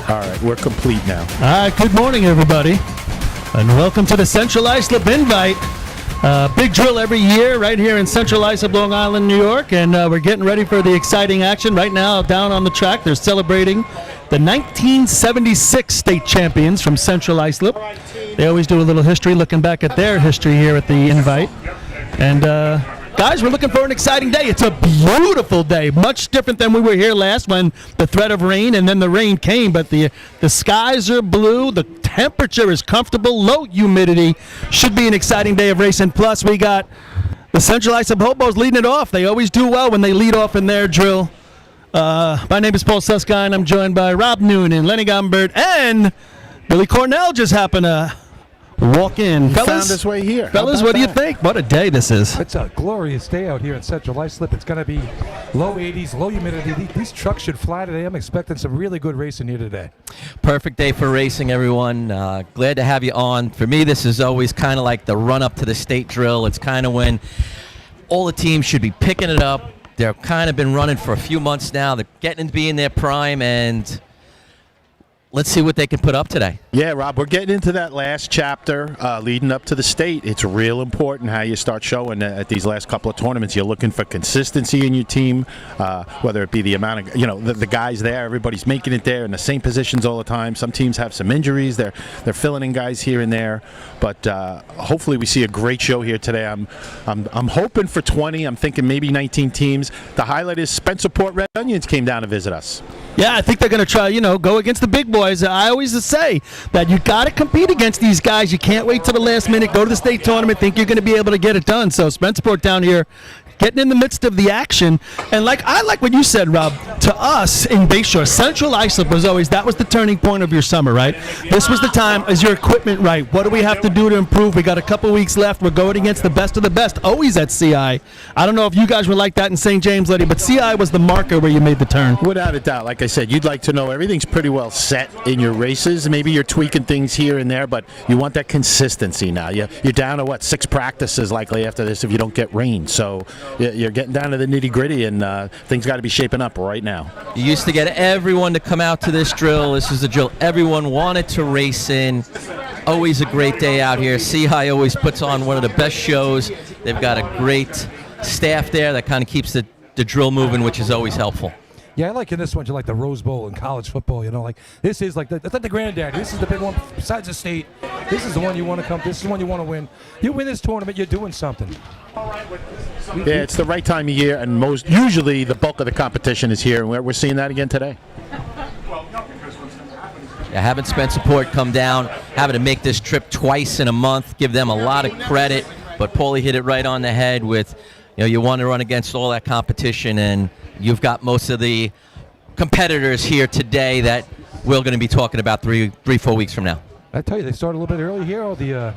All right, we're complete now. All right, good morning, everybody, and welcome to the Central Islip Invite. Big drill every year right here in Central Islip, Long Island, New York, and we're getting ready for the exciting action. Right now, down on the track, they're celebrating the 1976 state champions from Central Islip. They always do a little history, looking back at their history here at the Invite. And guys, we're looking for an exciting day. It's a beautiful day, much different than we were here last when the threat of rain and then the rain came. But the skies are blue, the temperature is comfortable, low humidity. Should be an exciting day of racing. Plus, we got the Central Islip Hobos leading it off. They always do well when they lead off in their drill. My name is Paul Suskind. I'm joined by Rob Noonan, Lenny Gombert, and Billy Cornell just happened to walk in. Fellas, found his way here. Fellas, what do you think? What a day this is. It's a glorious day out here in Central Islip. It's going to be low 80s, low humidity. These trucks should fly today. I'm expecting some really good racing here today. Perfect day for racing, everyone. Glad to have you on. For me, this is always kind of like the run-up to the state drill. It's kind of when all the teams should be picking it up. They've kind of been running for a few months now. They're getting to be in their prime, and let's see what they can put up today. Yeah, Rob, we're getting into that last chapter leading up to the state. It's real important how you start showing at these last couple of tournaments. You're looking for consistency in your team, whether it be the amount of, the guys there, everybody's making it there in the same positions all the time. Some teams have some injuries. They're filling in guys here and there. But hopefully we see a great show here today. I'm hoping for 20. I'm thinking maybe 19 teams. The highlight is Spencerport Red Onions came down to visit us. Yeah, I think they're going to try, go against the big boys. I always say that you got to compete against these guys. You can't wait till the last minute, go to the state tournament, think you're going to be able to get it done. So Spencerport down here getting in the midst of the action. And I like what you said, Rob. To us in Bayshore, Central Islip that was the turning point of your summer, right? This was the time. Is your equipment right? What do we have to do to improve? We got a couple weeks left. We're going against the best of the best, always at CI. I don't know if you guys were like that in St. James, Letty, but CI was the marker where you made the turn. Without a doubt. Like I said, you'd like to know everything's pretty well set in your races. Maybe you're tweaking things here and there, but you want that consistency now. You're down to, 6 practices likely after this if you don't get rain. So you're getting down to the nitty-gritty, and things got to be shaping up right now. You used to get everyone to come out to this drill. This is the drill everyone wanted to race in. Always a great day out here. CI always puts on one of the best shows. They've got a great staff there that kind of keeps the drill moving, which is always helpful. Yeah, I like in this one, like the Rose Bowl in college football. This is like that's like the granddaddy. This is the big one besides the state. This is the one you want to come. This is the one you want to win. You win this tournament, you're doing something. Yeah, it's the right time of year, and usually the bulk of the competition is here, and we're seeing that again today. Yeah, having Spencerport come down, having to make this trip twice in a month, give them a lot of credit. But Paulie hit it right on the head with, you want to run against all that competition, and you've got most of the competitors here today that we're going to be talking about 4 weeks from now. I tell you, they started a little bit early here. All the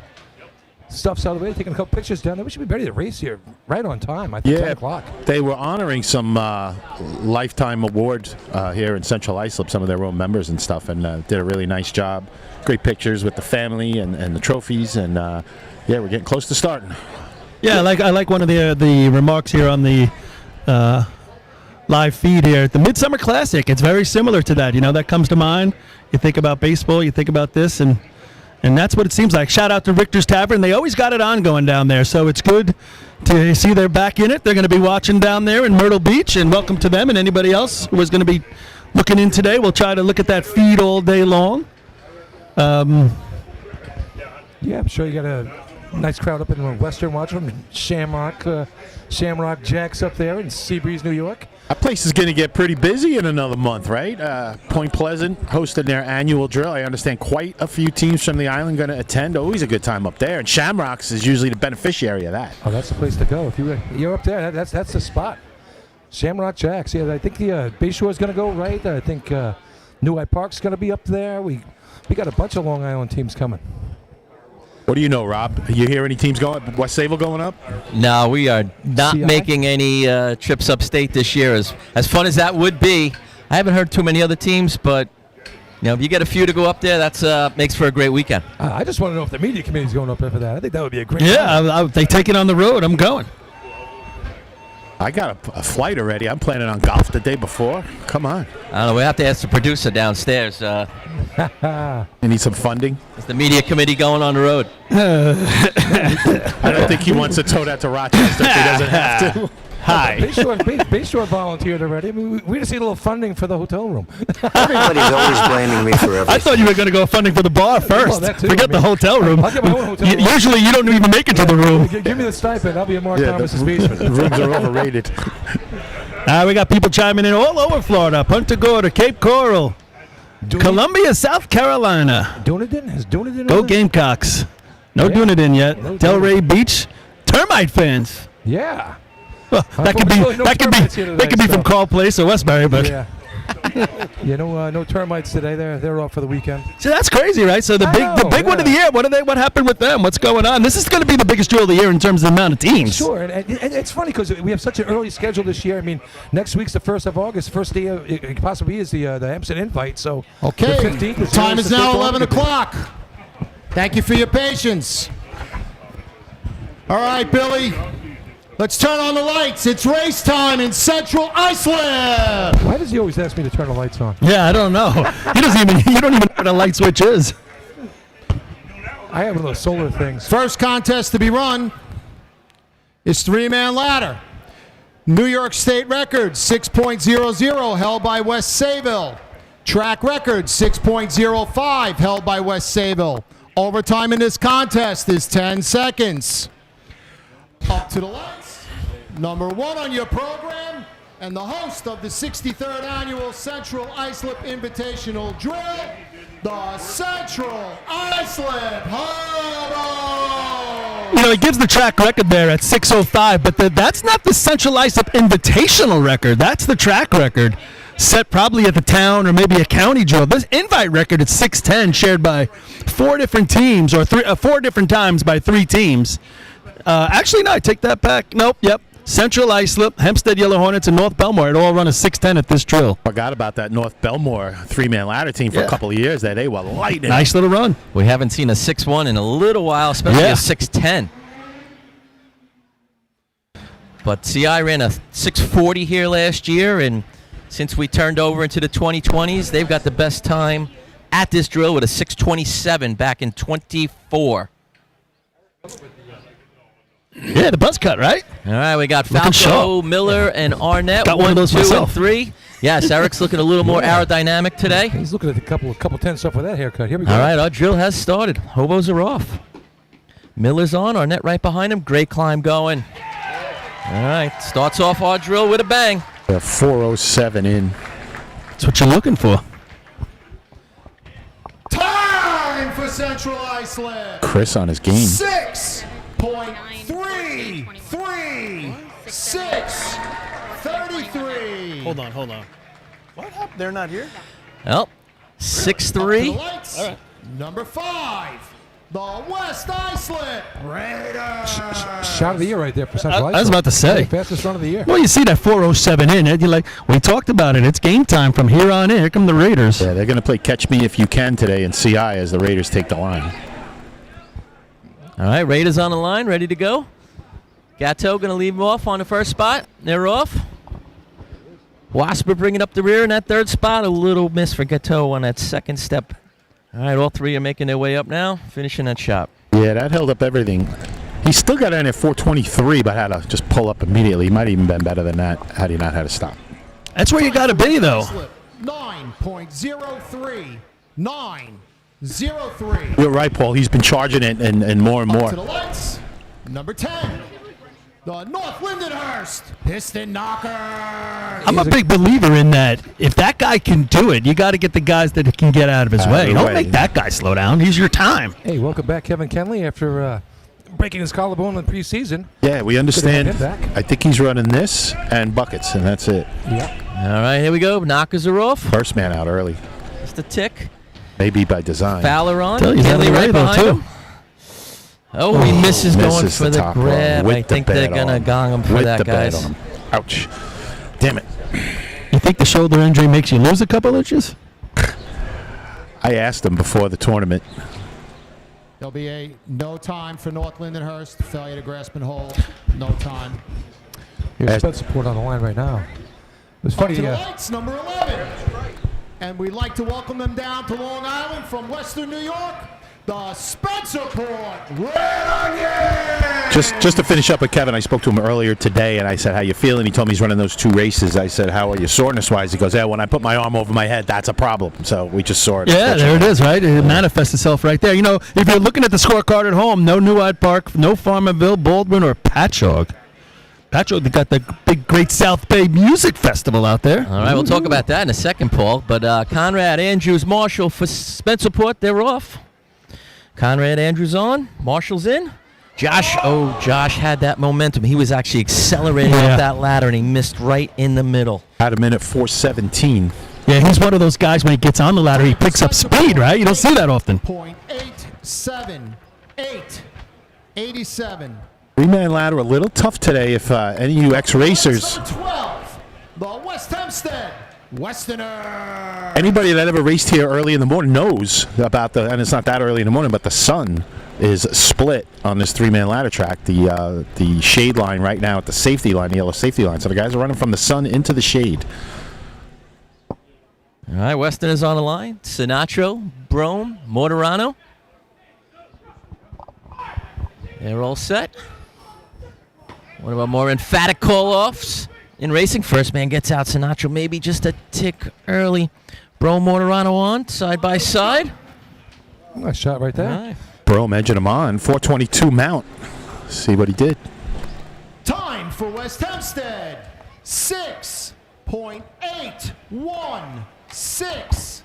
stuff's out of the way, taking a couple pictures down there. We should be ready to race here right on time. I think 10 o'clock. They were honoring some lifetime awards here in Central Islip, some of their own members and stuff, and did a really nice job. Great pictures with the family and the trophies, and we're getting close to starting. Yeah, I like one of the remarks here on the live feed here. The Midsummer Classic, it's very similar to that. That comes to mind. You think about baseball, you think about this, and that's what it seems like. Shout out to Richter's Tavern. They always got it on going down there, so it's good to see they're back in it. They're going to be watching down there in Myrtle Beach, and welcome to them and anybody else who is going to be looking in today. We'll try to look at that feed all day long. I'm sure you got a nice crowd up in Western watching them. Shamrock Jacks up there in Seabreeze, New York. That place is going to get pretty busy in another month, right? Point Pleasant hosted their annual drill. I understand quite a few teams from the island going to attend. Always a good time up there. And Shamrocks is usually the beneficiary of that. Oh, that's the place to go. If you're up there, that's the spot. Shamrock Jacks. Yeah, I think the Bayshore is going to go right. I think New Hyde Park's going to be up there. We got a bunch of Long Island teams coming. What do you know, Rob? You hear any teams going? West Sable going up? No, we are not making any trips upstate this year. As fun as that would be, I haven't heard too many other teams, but if you get a few to go up there, that's makes for a great weekend. I just want to know if the media committee is going up there for that. I think that would be a great. Yeah, they take it on the road. I'm going. I got a flight already. I'm planning on golf the day before. Come on. I don't know. We have to ask the producer downstairs. You need some funding? Is the media committee going on the road? I don't think he wants to tow that to Rochester if he doesn't have to. Hi. Bayshore volunteered already. I mean, we just need a little funding for the hotel room. Everybody's always blaming me for everything. I thought you were going to go funding for the bar first. Well, that too. Forget the hotel room. I'll get my own hotel room. Usually you don't even make it to the room. Give me the stipend. I'll be in Mark Yeah, Thomas's the basement. rooms are overrated. We got people chiming in all over Florida. Punta Gorda, Cape Coral, Columbia, South Carolina. Dunedin? Is Dunedin? Go in there? Gamecocks. No Yeah. Dunedin yet. No Delray Beach, Termite fans. Yeah. Well, that could be Unfortunately, no termites here today, from so- Carl Place or Westbury, but Yeah. No termites today. They're off for the weekend. so that's crazy, right? So the big one of the year. What happened with them? What's going on? This is going to be the biggest drill of the year in terms of the amount of teams. Sure, and it's funny because we have such an early schedule this year. I mean, next week's the 1st of August. First day it possibly is the Hampson Invite. So Okay, the 15th time is now 11 o'clock. o'clock. Thank you for your patience. All right, Billy, let's turn on the lights. It's race time in Central Islip. Why does he always ask me to turn the lights on? Yeah, I don't know. You don't even know what a light switch is. I have one of those solar things. First contest to be run is three-man ladder. New York State record 6.00 held by West Sayville. Track record 6.05 held by West Sayville. Overtime in this contest is 10 seconds. Up to the lights. Number one on your program and the host of the 63rd Annual Central Islip Invitational Drill, the Central Islip Huddle. You know, he gives the track record there at 6:05, but that's not the Central Islip Invitational record. That's the track record set probably at the town or maybe a county drill. This invite record at 6:10 shared by 4 different teams or 4 different times by 3 teams. Actually, no, I take that back. Nope, yep. Central Islip, Hempstead Yellow Hornets, and North Belmore. It all run a 6:10 at this drill. Forgot about that North Belmore three-man ladder team for a couple of years there. They were lightning. Nice little run. We haven't seen a 6-1 in a little while, especially Yeah. a 6-10. But CI ran a 6:40 here last year, and since we turned over into the 2020s, they've got the best time at this drill with a 6:27 back in 24. Yeah, the buzz cut, right? All right, we got Looking Falco, sharp. Miller, and Arnett. Got one of those 2, myself. and 3. Yes, Eric's looking a little more aerodynamic today. He's looking at a couple 10 stuff with that haircut. Here we go. All right, our drill has started. Hobos are off. Miller's on. Arnett right behind him. Great climb going. All right, starts off our drill with a bang. They're 4:07 in. That's what you're looking for. Time for Central Islip. Chris on his game. 6.336. Hold on. What happened? They're not here? Well, Up to 6-3. the lights. Number 5, the West Islip Raiders. Shot of the year right there for Central I was Islip. about to say. Fastest run of the year. Well, you see that 4:07 in, and you're like, we talked about it. It's game time from here on in. Here come the Raiders. Yeah, they're going to play Catch Me If You Can today in CI as the Raiders take the line. All right, Raiders on the line, ready to go. Gatto going to leave them off on the first spot. They're off. Wasper bringing up the rear in that third spot. A little miss for Gatto on that second step. All right, all 3 are making their way up now, finishing that shot. Yeah, that held up everything. He still got in at 4:23, but had to just pull up immediately. He might have even been better than that had he not had to stop. That's where you got to be, though. 9.03. 9.03. You're right, Paul. He's been charging it and more and Up more. to the lights. Number 10, the North Lindenhurst Piston Knockers. I'm a big believer in that. If that guy can do it, you got to get the guys that can get out of his way. the Don't way. make that guy slow down. He's your time. Hey, welcome back, Kevin Kenley, after breaking his collarbone in the preseason. Yeah, we understand. Good to have him back. I think he's running this and buckets, and that's it. Yeah. All right, here we go. Knockers are off. First man out early, Just a tick. maybe by design. Fowler on. Tell you, he's Kenley having a right radar, behind too. him. Oh, he misses going Misses for the top row grab. with I the think they're bat going to on. gong him for With that, the bat guys. on him. Ouch. Damn it. You think the shoulder injury makes you lose a couple inches? I asked him before the tournament. There'll be a no time for North Lindenhurst. Failure to grasp and hold. No time. Here's Spud support on the line right now. It was funny. To the lights, number 11. And we'd like to welcome them down to Long Island from Western New York, the Spencer Port Red Onions! Just to finish up with Kevin, I spoke to him earlier today, and I said, how you feeling? He told me he's running those 2 races. I said, how are you soreness-wise? He goes, yeah, when I put my arm over my head, that's a problem. So we just saw it. Yeah, there it is, right? It manifests itself right there. You know, if you're looking at the scorecard at home, no New Hyde Park, no Farmerville, Baldwin, or Patchogue. Patchogue, they got the big Great South Bay Music Festival out there. All right, we'll talk about that in a second, Paul. But Conrad, Andrews, Marshall for Spencerport, they're off. Conrad, Andrews on. Marshall's in. Josh had that momentum. He was actually accelerating up that ladder, and he missed right in the middle. Had a minute 4:17. Yeah, he's one of those guys when he gets on the ladder, he picks up speed, right? You don't see that often. 87. 3-man ladder a little tough today if any of you ex-racers. 12, the West Hempstead Westerner. Anybody that ever raced here early in the morning knows about and it's not that early in the morning, but the sun is split on this 3-man ladder track. The shade line right now at the safety line, the yellow safety line. So the guys are running from the sun into the shade. All right, Weston is on the line. Sinatro, Brome, Mortorano. They're all set. One of our more emphatic call-offs in racing. First man gets out. Sinatro maybe just a tick early. Brome, Mortorano on, side by side. Nice shot right there. All right. Brome edging him on. 422 mount. See what he did. Time for West Hempstead. 6.816.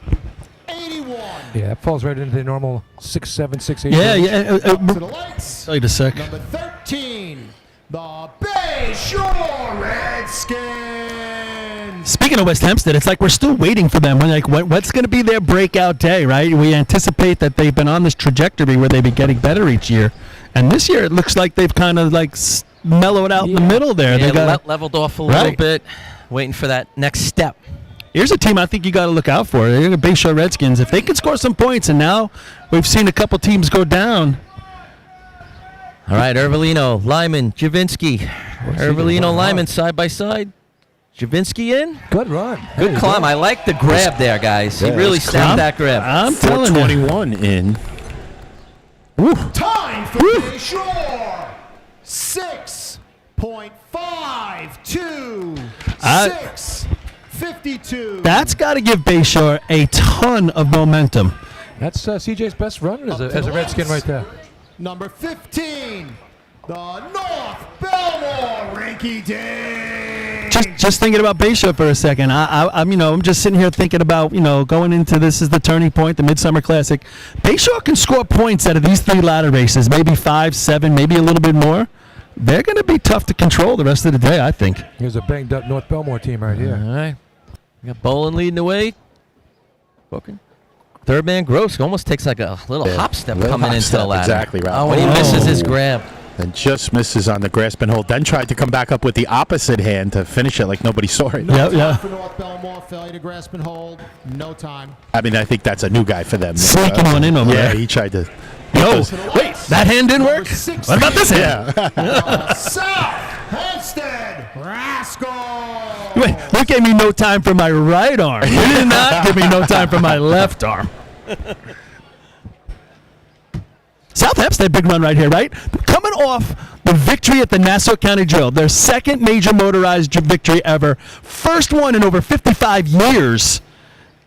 81. Yeah, that falls right into the normal 6'7", 6'8". Yeah. To the lights. Wait a sec. Number 13, the Bay Shore Redskins. Speaking of West Hempstead, it's like we're still waiting for them. We're like, what's going to be their breakout day, right? We anticipate that they've been on this trajectory where they've been getting better each year. And this year it looks like they've kind of like mellowed out in the middle there. Yeah, they got leveled off a little bit, waiting for that next step. Here's a team I think you got to look out for. They're the Bayshore Redskins. If they can score some points, and now we've seen a couple teams go down. All right, Ervelino, Lyman, Javinsky. Ervelino, Lyman side by side. Javinsky in. Good run. Good climb. I like the grab there, guys. He really snapped that grab. I'm telling you. 421 in. Time for Bay Shore. 6.526. 6.52. That's got to give Bayshore a ton of momentum. That's CJ's best run as a Redskin right there. Number 15, the North Belmore Rinky Dink. Just thinking about Bayshore for a second. I'm just sitting here thinking about going into this is the turning point, the Midsummer Classic. Bayshore can score points out of these 3 ladder races, maybe 5, 7, maybe a little bit more. They're going to be tough to control the rest of the day, I think. Here's a banged up North Belmore team right here. All right. We got Bolin leading the way. Booking. Third man, Gross, almost takes like a little hop step coming into the ladder. Exactly right. Oh, when he misses his grab. And just misses on the grasp and hold. Then tried to come back up with the opposite hand to finish it like nobody saw it. No time for North Belmore. Failure to grasp and hold. No time. I mean, I think that's a new guy for them. Sneaking one in over there. Yeah, he tried to. No, wait, that hand didn't work? What about this hand? South Hempstead Rascal. Wait, you gave me no time for my right arm. You did not give me no time for my left arm. South Hempstead, big run right here, right? Coming off the victory at the Nassau County Drill, their second major motorized victory ever, first one in over 55 years.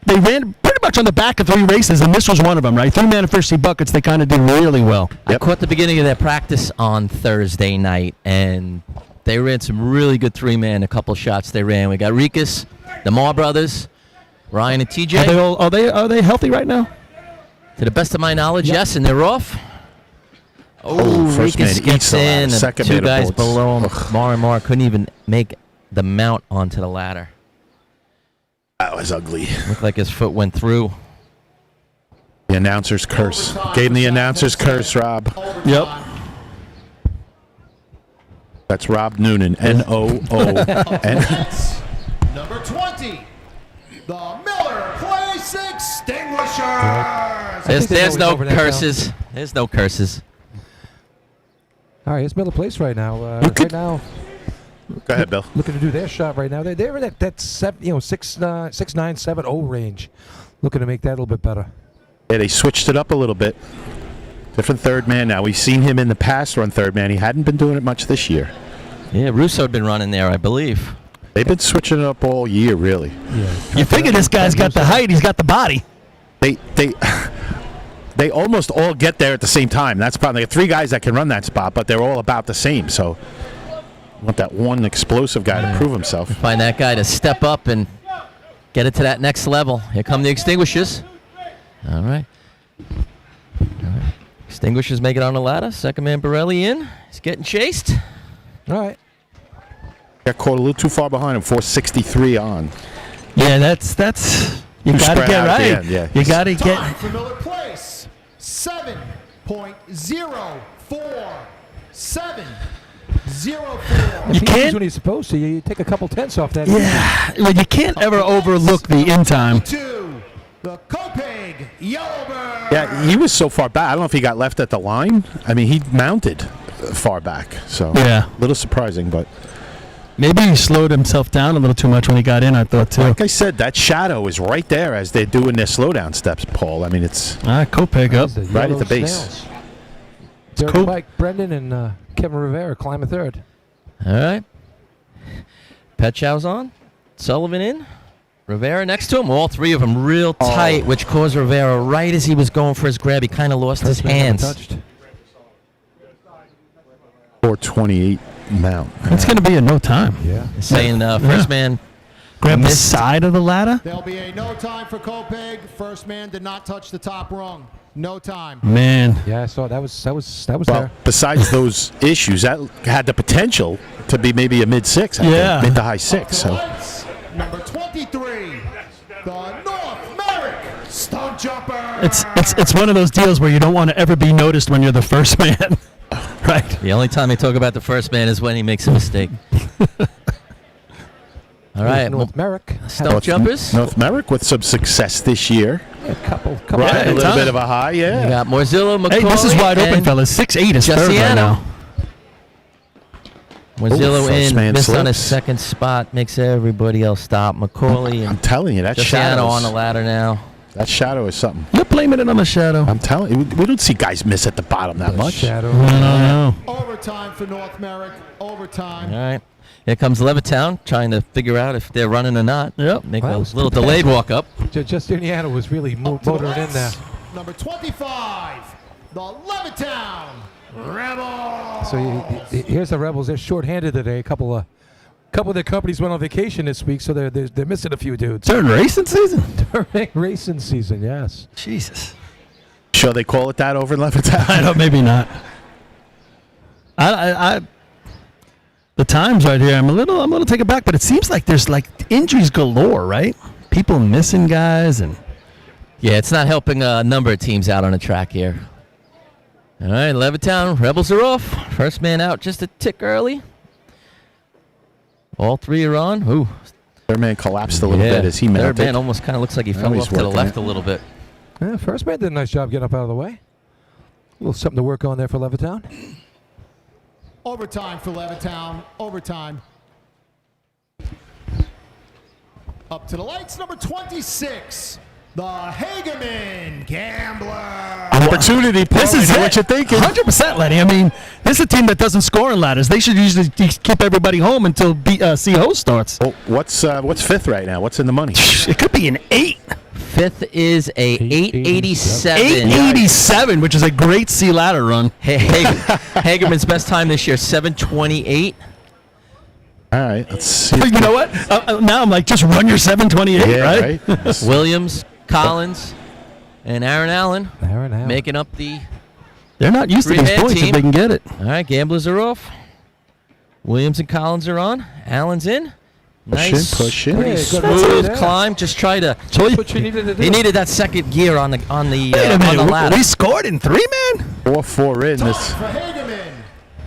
They ran pretty much on the back of 3 races, and this was one of them, right? 3-man efficiency buckets, they kind of did really well. I caught the beginning of their practice on Thursday night, and they ran some really good 3-man, a couple shots they ran. We got Rikus, the Maw brothers, Ryan and TJ. Are they healthy right now? To the best of my knowledge, yes, and they're off. Oh, first Rikus man gets eats the in, ladder, and second 2 man guys bullets. below him. Mar and Mar couldn't even make the mount onto the ladder. That was ugly. Looked like his foot went through. The announcer's curse. Gave him the announcer's curse, Rob. Yep. That's Rob Noonan. N-O-O-N. Number 20, the Miller Place Extinguishers. There's no over that curses. There's no curses. All right, it's Miller Place right now. Right now, Go ahead, Bill. looking to do their shot right now. They're in that 6'9", 7'0" range. Looking to make that a little bit better. Yeah, they switched it up a little bit. Different third man now. We've seen him in the past run third man. He hadn't been doing it much this year. Yeah, Russo had been running there, I believe. They've been switching it up all year, really. Yeah. You figure this guy's got the height, he's got the body. They almost all get there at the same time. That's probably three guys that can run that spot, but they're all about the same. So you want that one explosive guy to prove himself. Find that guy to step up and get it to that next level. Here come the extinguishers. All right. Extinguishers make it on the ladder. Second man Borelli in. He's getting chased. All right. Got caught a little too far behind him. 463 on. Yeah, that's you Too got to spread get out at the right. end, yeah. You got to Time get. for Miller Place. 7.04. You He can't- leaves when he's supposed to. You take a couple tenths off that. Yeah, well, you can't ever overlook the in time. To the Copeg Yellowbird. Yeah, he was so far back. I don't know if he got left at the line. I mean, he mounted far back. So Yeah. a little surprising, but Maybe he slowed himself down a little too much when he got in, I thought, too. like I said, that shadow is right there as they're doing their slowdown steps, Paul. I mean, it's Kopeg up. The right at yellow the base. snails. Derek cool. Mike, Brendan, and Kevin Rivera climb a third. All right. Petchow's on. Sullivan in. Rivera next to him. All three of them real tight, which caused Rivera right as he was going for his grab. He kind of lost his First man never hands. touched. 428 mount. It's going to be a no time. Yeah. Saying first man Grab the missed. side of the ladder. There'll be a no time for Copeg. First man did not touch the top rung. No time. Man. Yeah, I saw that was Well, there. besides those issues, that had the potential to be maybe a mid-6, I Yeah. think, mid to high 6. So Lights, number 23, the North Merrick Stump Jumper. It's one of those deals where you don't want to ever be noticed when you're the first man. Right. The only time they talk about the first man is when he makes a mistake. All right. North Merrick. Stump jumpers. North Merrick with some success this year. A couple. Right, Yeah, a little it's bit on. of a high, You yeah. got Morzillo, McCoy, Hey, this is wide open, and fellas. 6'8" is third right Giussiano. now. Morzillo Ooh, first in, man missed on his slips. second spot, makes everybody else stop. McCauley I'm and telling you, that Giussiano shadow on the ladder now. that shadow is something. You're blaming it on the shadow. I'm telling you, we don't see guys miss at the bottom that much. Shadow. No. Overtime for North Merrick. Overtime. All right. Here comes Levittown trying to figure out if they're running or not. Yep. Make Well, a that was little good delayed pass. walk up. Justiniano was really To the motoring in lights, there. Number 25, the Levittown Rebels. So here's the Rebels. They're short-handed today. A couple of their companies went on vacation this week, so they're missing a few dudes. During racing season? During racing season, yes. Jesus. Sure they call it that over in Levittown? I don't. Maybe not. I the times right here. I'm a little taken back, but it seems like there's like injuries galore, right? People missing guys and. Yeah, it's not helping a number of teams out on the track here. All right, Levittown, Rebels are off. First man out just a tick early. All three are on. Ooh. Their man collapsed a little bit as he Third mounted. man almost kind of looks like he fell he's off to the working left it. a little bit. Yeah, first man did a nice job getting up out of the way. A little something to work on there for Levittown. Overtime for Levittown. Overtime. Up to the lights, number 26, the Hageman Gambler. Opportunity, Paul. This is I know it. what you're thinking. 100%, Lenny. I mean, this is a team that doesn't score in ladders. They should usually keep everybody home until CO starts. Oh, what's fifth right now? What's in the money? It could be an 8. Fifth is a 887. 887, which is a great C ladder run. Hagerman's best time this year, 728. All right, let's see. You know what? Now I'm like, just run your 728, Yeah, right? Williams, Collins, and Aaron Allen Aaron Allen. making up the. They're not used to these Three-man points team. if they can get it. All right, Gamblers are off. Williams and Collins are on. Allen's in. Nice, Push in. pretty Yeah, good smooth there. climb. Just try to. That's what you needed to do. He needed that second gear on the Wait a on the minute, ladder. we scored in 3, man? 4-4 in Time this. for Hageman,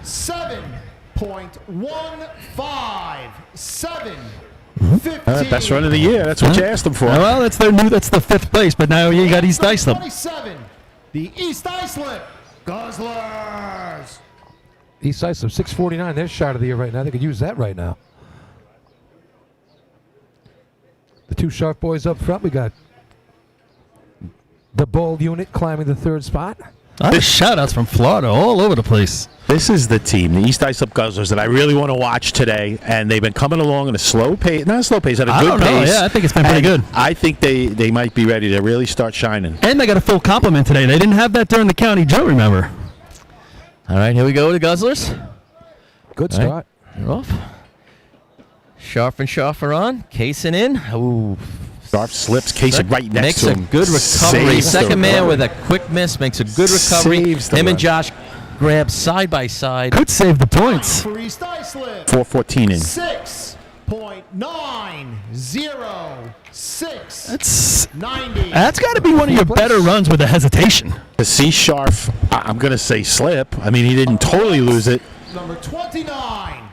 7.15. 7.15. Best run of the year. That's what you asked them for. Well, that's the 5th place, but now you got East Islip. 27, the East Islip Guzzlers. East Islip, 649. Their shot of the year right now. They could use that right now. The two Sharp boys up front. We got the Bold unit climbing the third spot. Shout-outs from Florida all over the place. This is the team, the East Islip Guzzlers, that I really want to watch today, and they've been coming along at a slow pace, not a slow pace, at a good pace. Yeah, I think it's been pretty good. I think they might be ready to really start shining. And they got a full complement today. They didn't have that during the county Joe, remember? All right, here we go, the Guzzlers. Good start. Right, they're off. Sharp and Sharp are on. Casing in. Ooh. Sharp slips, Casey right next to him. Makes a good recovery. Saves Second man recovery. with a quick miss makes a good recovery. Saves the Him and run. Josh grab side by side. Could save the points. For East Islip. 4:14 in. 6.906. That's 90. got to be one of your better runs with a hesitation. To see Sharp, I'm going to say slip. I mean, he didn't totally lose it. Number 29,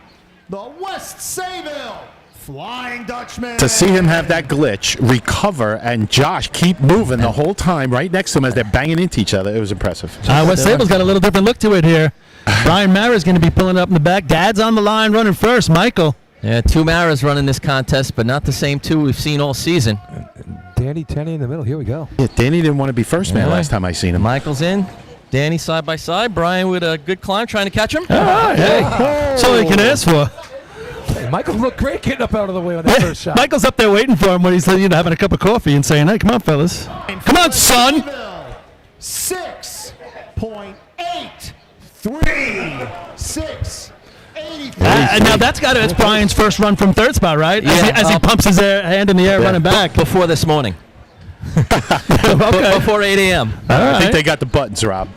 the West Sayville Flying Dutchman. To see him have that glitch, recover, and Josh keep moving the whole time right next to him as they're banging into each other, it was impressive. West Sable's got a little different look to it here. Brian Mara's going to be pulling up in the back. Dad's on the line running first. Michael. Yeah, two Maras running this contest, but not the same two we've seen all season. Danny Tenney in the middle. Here we go. Yeah, Danny didn't want to be first man Yeah. last time I seen him. Michael's in. Danny side by side. Brian with a good climb trying to catch him. Hey, that's all you can ask for. Hey, Michael looked great getting up out of the way on that first shot. Michael's up there waiting for him when he's having a cup of coffee and saying, hey, come on, fellas. Come on, son. 6.836. Now that's Brian's first run from third spot, right? Yeah, as he pumps his hand in the air running back. Before this morning. Okay. Before 8 a.m. I think they got the buttons, Rob.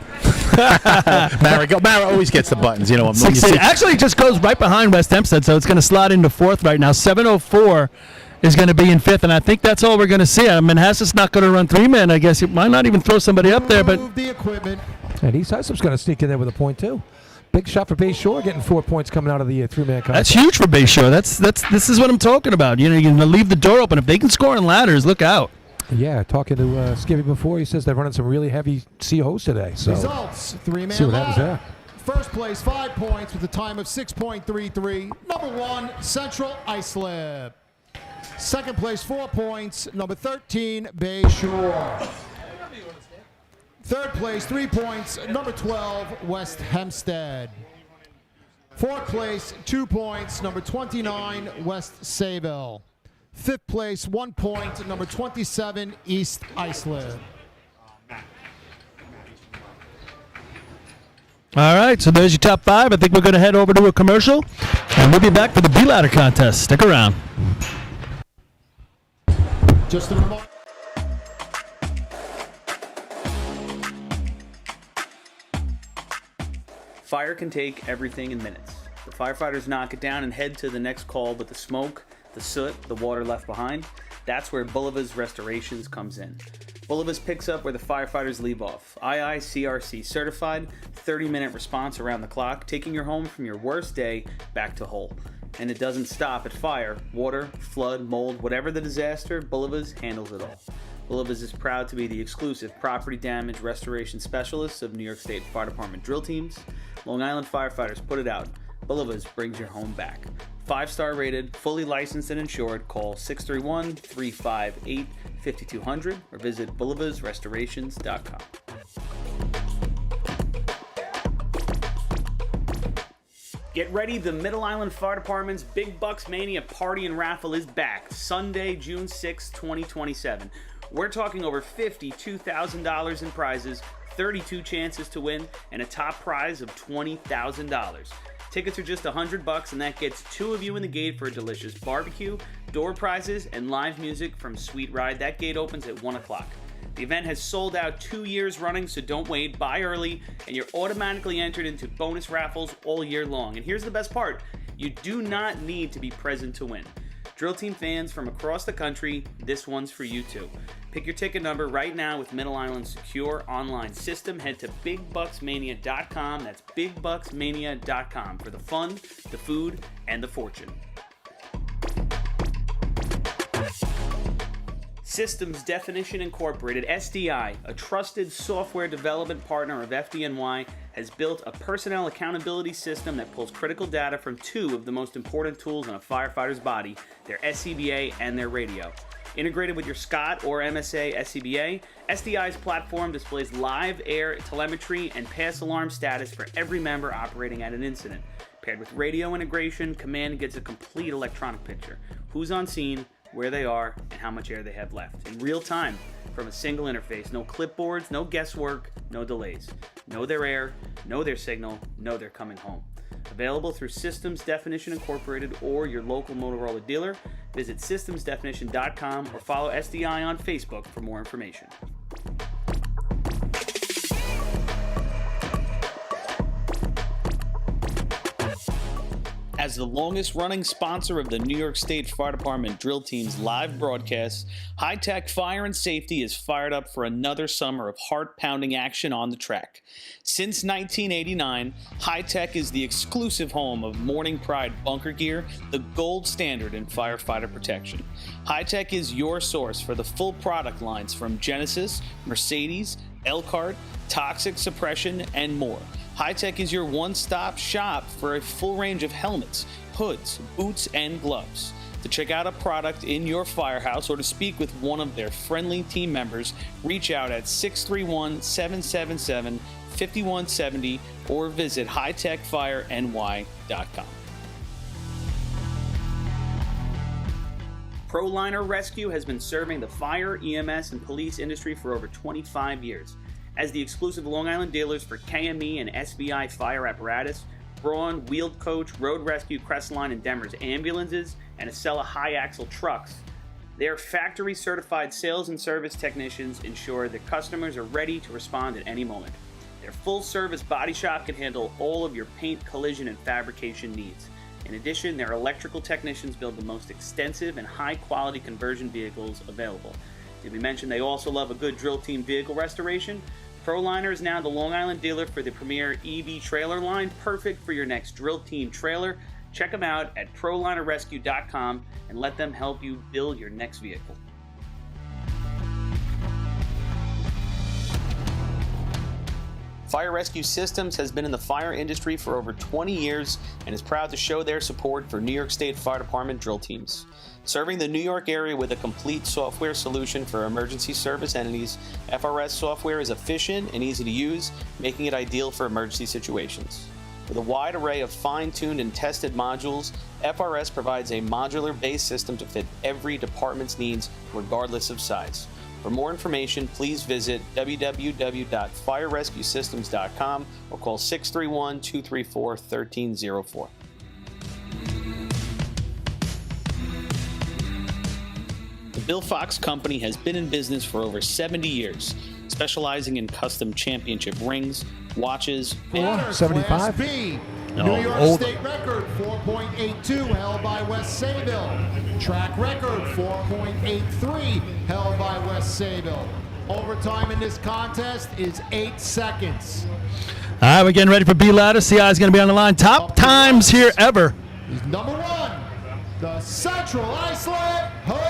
Mara always gets the buttons, you know. Actually, it just goes right behind West Hempstead, so it's going to slide into fourth right now. 7:04 is going to be in fifth, and I think that's all we're going to see. I mean, Hass's not going to run three men. I guess you might not even throw somebody up there, but Move the equipment. And East Islip's going to sneak in there with a point, too. Big shot for Bay Shore, getting 4 points coming out of the three-man contest. that's huge for Bayshore. This is what I'm talking about. You know, you're going to leave the door open. If they can score in ladders, look out. Yeah, talking to Skivvy before, he says they're running some really heavy COs today. So Results, three-man see what happens ladder. there. First place, 5 points with a time of 6.33. Number 1, Central Islip. Second place, 4 points. Number 13, Bay Shore. Third place, 3 points. Number 12, West Hempstead. Fourth place, 2 points. Number 29, West Sayville. Fifth place, 1 point. Number 27, East Islip. All right, so there's your top five. I think we're going to head over to a commercial, and we'll be back for the B-Ladder contest. Stick around. Just a reminder. Fire can take everything in minutes. The firefighters knock it down and head to the next call, but the smoke, the soot, the water left behind, that's where Bulliva's Restorations comes in. Bulliva's picks up where the firefighters leave off. IICRC certified, 30-minute response around the clock, taking your home from your worst day back to whole. And it doesn't stop at fire, water, flood, mold, whatever the disaster, Bulliva's handles it all. Bulliva's is proud to be the exclusive property damage restoration specialists of New York State Fire Department drill teams. Long Island firefighters put it out. Bulliva's brings your home back. 5-star rated, fully licensed and insured. Call 631-358-5200 or visit bullivasrestorations.com. Get ready, the Middle Island Fire Department's Big Bucks Mania Party and Raffle is back, Sunday, June 6, 2027. We're talking over $52,000 in prizes, 32 chances to win, and a top prize of $20,000. Tickets are just $100, and that gets 2 of you in the gate for a delicious barbecue, door prizes, and live music from Sweet Ride. That gate opens at 1 o'clock. The event has sold out 2 years running, so don't wait. Buy early, and you're automatically entered into bonus raffles all year long. And here's the best part. You do not need to be present to win. Drill Team fans from across the country, this one's for you too. Pick your ticket number right now with Middle Island's secure online system. Head to BigBucksMania.com. That's BigBucksMania.com for the fun, the food, and the fortune. Systems Definition Incorporated, SDI, a trusted software development partner of FDNY, has built a personnel accountability system that pulls critical data from two of the most important tools in a firefighter's body, their SCBA and their radio. Integrated with your Scott or MSA SCBA, SDI's platform displays live air telemetry and pass alarm status for every member operating at an incident. Paired with radio integration, Command gets a complete electronic picture. Who's on scene, where they are, and how much air they have left. In real time, from a single interface. No clipboards, no guesswork, no delays. Know their air, know their signal, know they're coming home. Available through Systems Definition Incorporated or your local Motorola dealer. Visit systemsdefinition.com or follow SDI on Facebook for more information. As the longest-running sponsor of the New York State Fire Department drill team's live broadcasts, High Tech Fire and Safety is fired up for another summer of heart-pounding action on the track. Since 1989, High Tech is the exclusive home of Morning Pride bunker gear, the gold standard in firefighter protection. High Tech is your source for the full product lines from Genesis, Mercedes, Elkhart, Toxic Suppression, and more. High Tech is your one-stop shop for a full range of helmets, hoods, boots, and gloves. To check out a product in your firehouse or to speak with one of their friendly team members, reach out at 631-777-5170 or visit hightechfireny.com. ProLiner Rescue has been serving the fire, EMS, and police industry for over 25 years. As the exclusive Long Island dealers for KME and SBI fire apparatus, Braun, Wheeled Coach, Road Rescue, Crestline, and Demers ambulances, and Acela high-axle trucks, their factory-certified sales and service technicians ensure that customers are ready to respond at any moment. Their full-service body shop can handle all of your paint, collision, and fabrication needs. In addition, their electrical technicians build the most extensive and high-quality conversion vehicles available. Did we mention they also love a good drill team vehicle restoration? ProLiner is now the Long Island dealer for the premier EV trailer line, perfect for your next drill team trailer. Check them out at ProLinerRescue.com and let them help you build your next vehicle. Fire Rescue Systems has been in the fire industry for over 20 years and is proud to show their support for New York State Fire Department drill teams. Serving the New York area with a complete software solution for emergency service entities, FRS software is efficient and easy to use, making it ideal for emergency situations. With a wide array of fine-tuned and tested modules, FRS provides a modular-based system to fit every department's needs, regardless of size. For more information, please visit www.firerescuesystems.com or call 631-234-1304. The Bill Fox Company has been in business for over 70 years, specializing in custom championship rings, watches, 75? Class B. New York State record 4.82 held by West Sayville. Track record 4.83 held by West Sayville. Overtime in this contest is 8 seconds. All right, we're getting ready for B-Ladder. CI is going to be on the line. Top times here ever. He's number one, the Central Islip Hobos.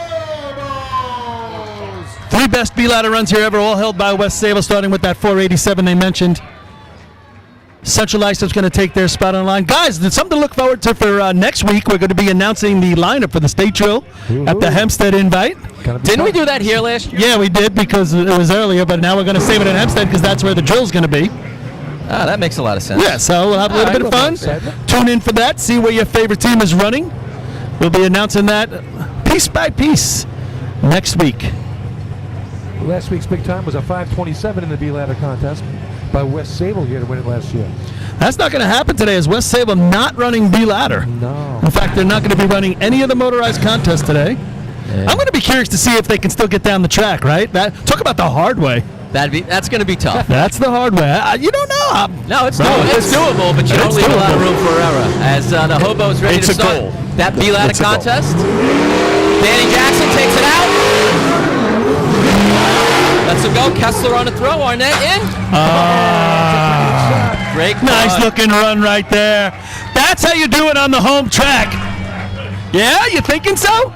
3 best B-Ladder runs here ever, all held by West Sayville, starting with that 487 they mentioned. Central Islip's going to take their spot on the line. Guys, there's something to look forward to for next week. We're going to be announcing the lineup for the state drill at the Hempstead Invite. Didn't we do that here last year? Yeah, we did because it was earlier, but now we're going to save it at Hempstead because that's where the drill's going to be. Ah, that makes a lot of sense. Yeah, so we'll have a little bit of fun. Tune in for that. See where your favorite team is running. We'll be announcing that piece by piece next week. Last week's big time was a 5:27 in the B-Ladder contest by West Sayville here to win it last year. That's not going to happen today, as West Sayville not running B-Ladder. No. In fact, they're not going to be running any of the motorized contests today. Yeah. I'm going to be curious to see if they can still get down the track, right? Talk about the hard way. That's going to be tough. That's the hard way. You don't know. No, it's doable, but you don't leave a lot of room for error. As the Hobo's ready to start that B-Ladder contest. Danny Jackson takes it out. Let's go. Kessler on the throw. Arnett in. Great. Nice looking run right there. That's how you do it on the home track. Yeah, you thinking so?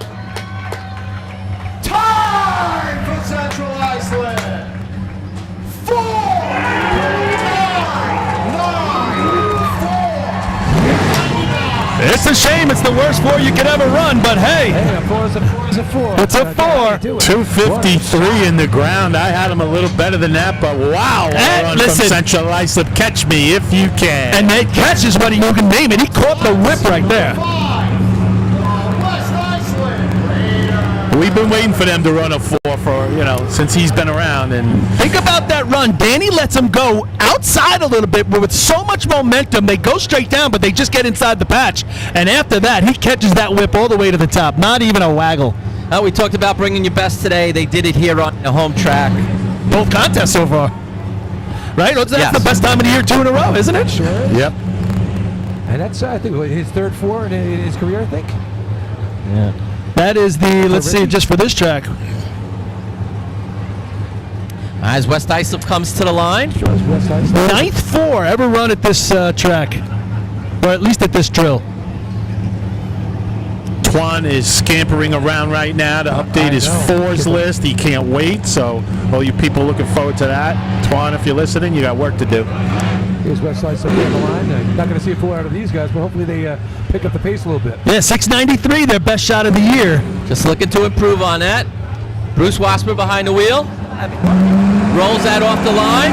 Time! 9 for Central Iceland. 4, 9, 4. It's a shame. It's the worst 4 you could ever run, but hey. Hey, a 4 is a 4 is a 4. It's a 4. 253 in the ground. I had him a little better than that, but wow. And Run listen. from Central Islip. Catch me if you can. And that catch is what you can name it. He caught the whip right there. 5, West Iceland Raiders. We've been waiting for them to run a 4 for, since he's been around. And Think about that run. Danny lets them go outside a little bit, but with so much momentum, they go straight down, but they just get inside the patch. And after that, he catches that whip all the way to the top. Not even a waggle. We talked about bringing your best today. They did it here on the home track. Both contests so far. Right? That's Yes. the best time of the year, 2 in a row, isn't it? Sure is. yep. And that's, I think, his third 4 in his career, I think. Yeah. That is the, let's see, Richie? just for this track. As West Islip comes to the line. Sure is West Iceland. 9th 4 ever run at this track. Or at least at this drill. Twan is scampering around right now to update his know. 4s list. He can't wait, so all you people looking forward to that. Twan, if you're listening, you got work to do. Here's West Iceland on the line. Not going to see a 4 out of these guys, but hopefully they pick up the pace a little bit. Yeah, 693, their best shot of the year. Just looking to improve on that. Bruce Wasper behind the wheel. Rolls that off the line.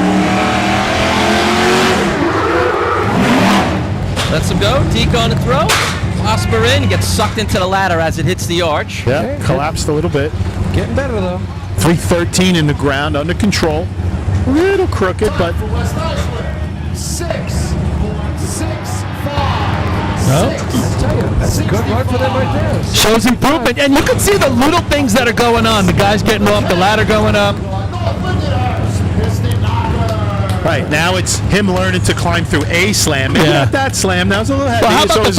Lets him go. Deke on the throw. Wasper in. Gets sucked into the ladder as it hits the arch. Yeah, Okay. collapsed a little bit. Getting better, though. 313 in the ground, under control. A little crooked, but For West Iceland, 6.65. No. I tell you, that's a good run for them right there. Shows improvement. And you can see the little things that are going on. The guys getting off the ladder going up. right now it's him learning to climb through a slam. Maybe Yeah. not that slam. That was a little heavy. Well, how about So the his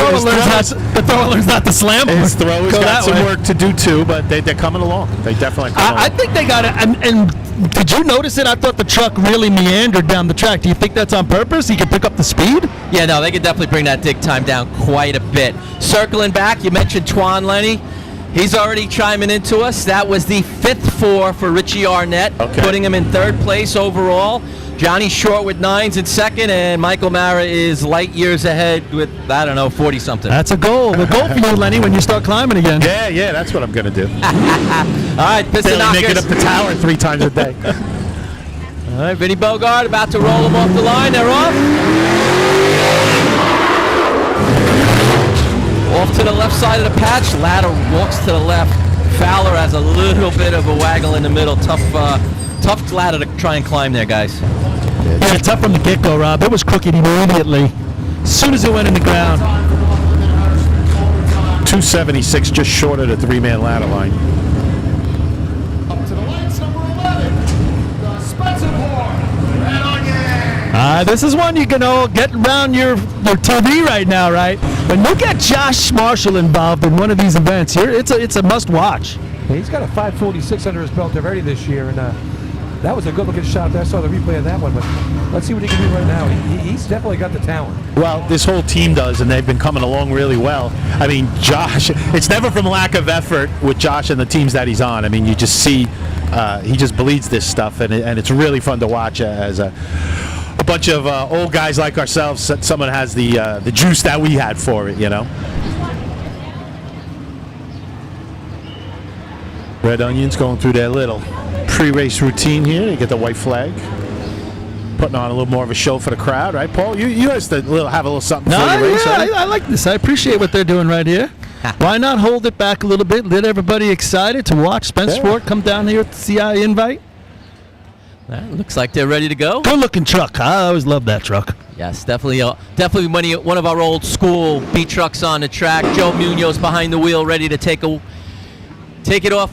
thrower learns not to slam him? His throw has Go got that some way. work to do too, but they're coming along. They definitely come I along. think they got it. And did you notice it? I thought the truck really meandered down the track. Do you think that's on purpose? He could pick up the speed? Yeah, no, they could definitely bring that dig time down quite a bit. Circling back, you mentioned Twan Lenny. He's already chiming into us. That was the 5th 4 for Richie Arnett, Okay. putting him in 3rd place overall. Johnny Short with 9s in 2nd, and Michael Mara is light years ahead with, 40-something. That's a goal. The goal for you, Lenny, when you start climbing again. Yeah, that's what I'm going to do. All right, piston Barely make it knockers. up the tower 3 times a day. All right, Vinny Bogart about to roll him off the line. They're off. Off to the left side of the patch. Ladder walks to the left. Fowler has a little bit of a waggle in the middle. Tough ladder to try and climb there, guys. Yeah, tough from the get-go, Rob. It was crooked immediately. As soon as it went in the ground. 276, just short of the 3-man ladder line. Up to the lights, number 11, the Spencer Board, Red Onion. This is one you can all get around your TV right now, right? When you get Josh Marshall involved in one of these events, it's a must-watch. Yeah, he's got a 546 under his belt already this year, and that was a good-looking shot. I saw the replay of that one, but let's see what he can do right now. He's definitely got the talent. Well, this whole team does, and they've been coming along really well. I mean, Josh, it's never from lack of effort with Josh and the teams that he's on. I mean, you just see he just bleeds this stuff, and it's really fun to watch as a bunch of old guys like ourselves. Someone has the juice that we had for it, you know. Red Onions going through their little pre-race routine here. They get the white flag, putting on a little more of a show for the crowd, right, Paul? You guys have a little something No, before you race, yeah, right? I like this. I appreciate what they're doing right here. Why not hold it back a little bit? Let everybody excited to watch Spence Yeah. Sport come down here at the CI invite. Looks like they're ready to go. Good-looking truck. I always love that truck. Yes, definitely one of our old school beat trucks on the track. Joe Munoz behind the wheel, ready to take it off.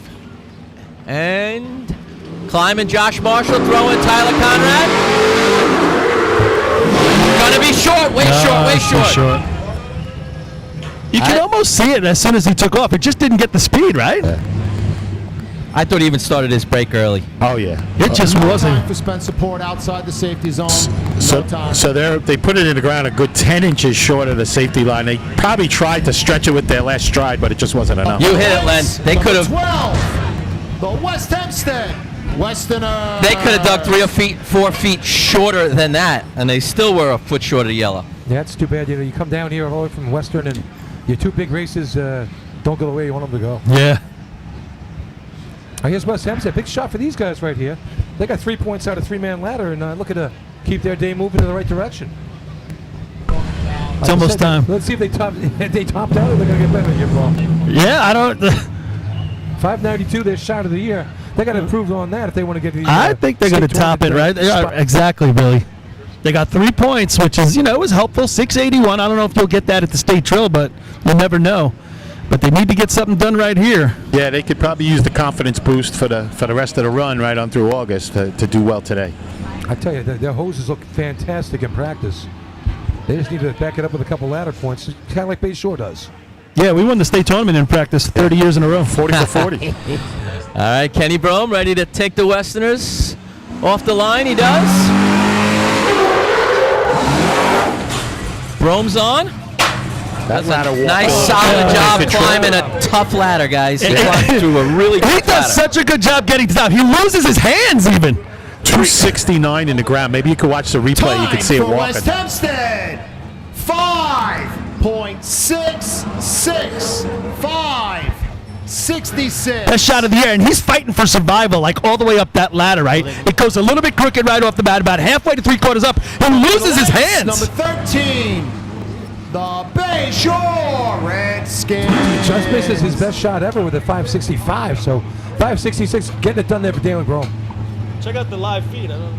And climbing Josh Marshall, throwing Tyler Conrad. Gonna be short, way short. You can almost see it as soon as he took off. It just didn't get the speed, right? I thought he even started his break early. Oh yeah. It just Time wasn't. for Spencer Port outside the safety zone. So, No time. so they put it in the ground a good 10 inches short of the safety line. They probably tried to stretch it with their last stride, but it just wasn't enough. You hit it, Len. They Number could have. 12, the West Hempstead Westerner. They could have dug 3 or 4 feet shorter than that, and they still were a foot short of yellow. Yeah, that's too bad. You come down here all the way from Western, and your 2 big races don't go the way you want them to go. Yeah. Here's West Hempstead. Big shot for these guys right here. They got 3 points out of 3-man ladder, and look at keep their day moving in the right direction. It's almost time. Let's see if they topped out, or they're going to get better here, Paul. Yeah, I don't. 592, their shot of the year. They got to improve on that if they want to get the. I think they're going to top it, right? Yeah, exactly, Billy. They got 3 points, which is, it was helpful. 681. I don't know if you'll get that at the state trail, but you'll never know. But they need to get something done right here. Yeah, they could probably use the confidence boost for the rest of the run right on through August to do well today. I tell you, their hoses look fantastic in practice. They just need to back it up with a couple ladder points, kind of like Bay Shore does. Yeah, we won the state tournament in practice 30 years in a row. 40 for 40. All right, Kenny Brome ready to take the Westerners off the line. He does. Brome's on. That ladder walk. Nice solid job climbing a tough ladder, guys. He climbed through a really He good ladder. does such a good job getting to the top. He loses his hands even. 269 in the ground. Maybe you could watch the replay. You could see it for walking. West Hempstead. 5.66. 5.66. Best shot of the year, and he's fighting for survival, like all the way up that ladder, right? It goes a little bit crooked right off the bat, about halfway to 3/4 up, and loses his hands. Number 13, the Bay Shore Redskins. Just misses his best shot ever with a 565. So 566, getting it done there for Dalen Brome. Check out the live feed. I don't know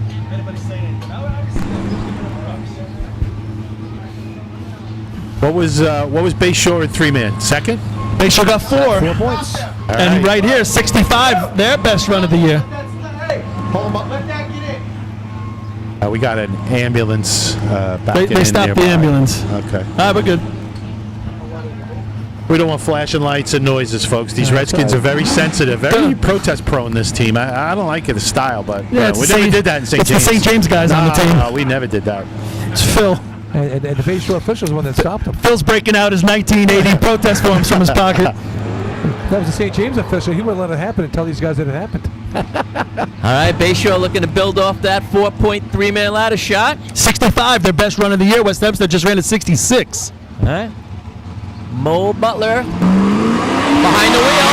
if anybody's saying anything. What was Bay Shore at 3-man? Second? Bay Shore got 4. 4 points. And right here, 65, their best run of the year. Hold him up. Let that get in. We got an ambulance back in. They stopped the nearby. ambulance. Okay. All right, we're good. We don't want flashing lights and noises, folks. These Redskins are very sensitive, very protest-prone, this team. I don't like the style, but Yeah, we never did that in St. It's James. the St. James guys on the team. No, we never did that. It's Phil. And the Bay Shore officials the one that stopped him. Phil's breaking out his 1980 protest forms from his pocket. That was the St. James official. He wouldn't let it happen and tell these guys that it happened. All right, Bay Shore looking to build off that 4.3-man ladder shot. 65, their best run of the year. West Hempstead just ran at 66. All right. Mo Butler behind the wheel.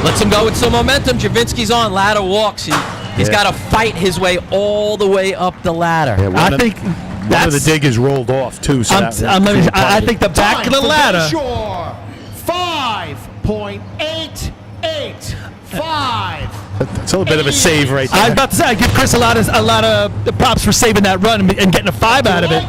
Lets him go with some momentum. Javinsky's on. Ladder walks. He's got to fight his way all the way up the ladder. Yeah, I think one of the diggers rolled off, too. So I think the back of the ladder. Bay Shore, 5.88. 5. It's a little bit of a save right I was there. about to say, I give Chris a lot of props for saving that run and getting a 5 out of it.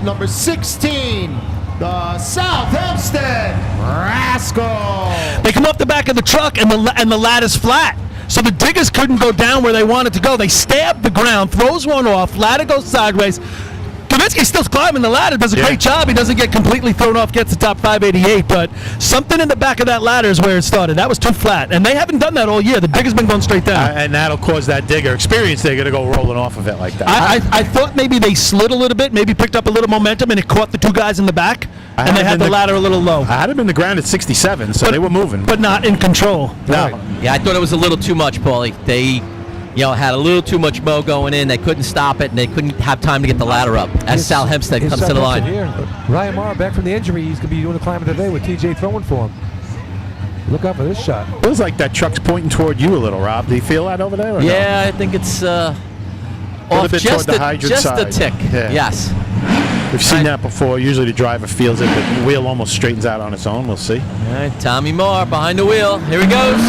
Number 16, the South Hempstead Rascals. They come off the back of the truck and the ladder's flat. So the diggers couldn't go down where they wanted to go. They stab the ground, throws one off, ladder goes sideways. Kavinsky's still climbing the ladder, does a great job. He doesn't get completely thrown off, gets the top 588, but something in the back of that ladder is where it started. That was too flat, and they haven't done that all year. The digger's been going straight down. And that'll cause that experienced digger, to go rolling off of it like that. I thought maybe they slid a little bit, maybe picked up a little momentum, and it caught the 2 guys in the back, and they had the ladder a little low. I had him in the ground at 67, so they were moving. But not in control. No. Yeah, I thought it was a little too much, Paulie. They, had a little too much mo going in. They couldn't stop it, and they couldn't have time to get the ladder up as Sal Hempstead comes to the line. Here. Ryan Morrow back from the injury. He's going to be doing the climbing today with TJ throwing for him. Look out for this shot. Feels like that truck's pointing toward you a little, Rob. Do you feel that over there? Or Yeah, I think it's off bit just toward the hydrant just a side. tick. Yeah. Yes. no? We've seen that before. Usually the driver feels it, but the wheel almost straightens out on its own. We'll see. All right, Tommy Moore behind the wheel. Here he goes.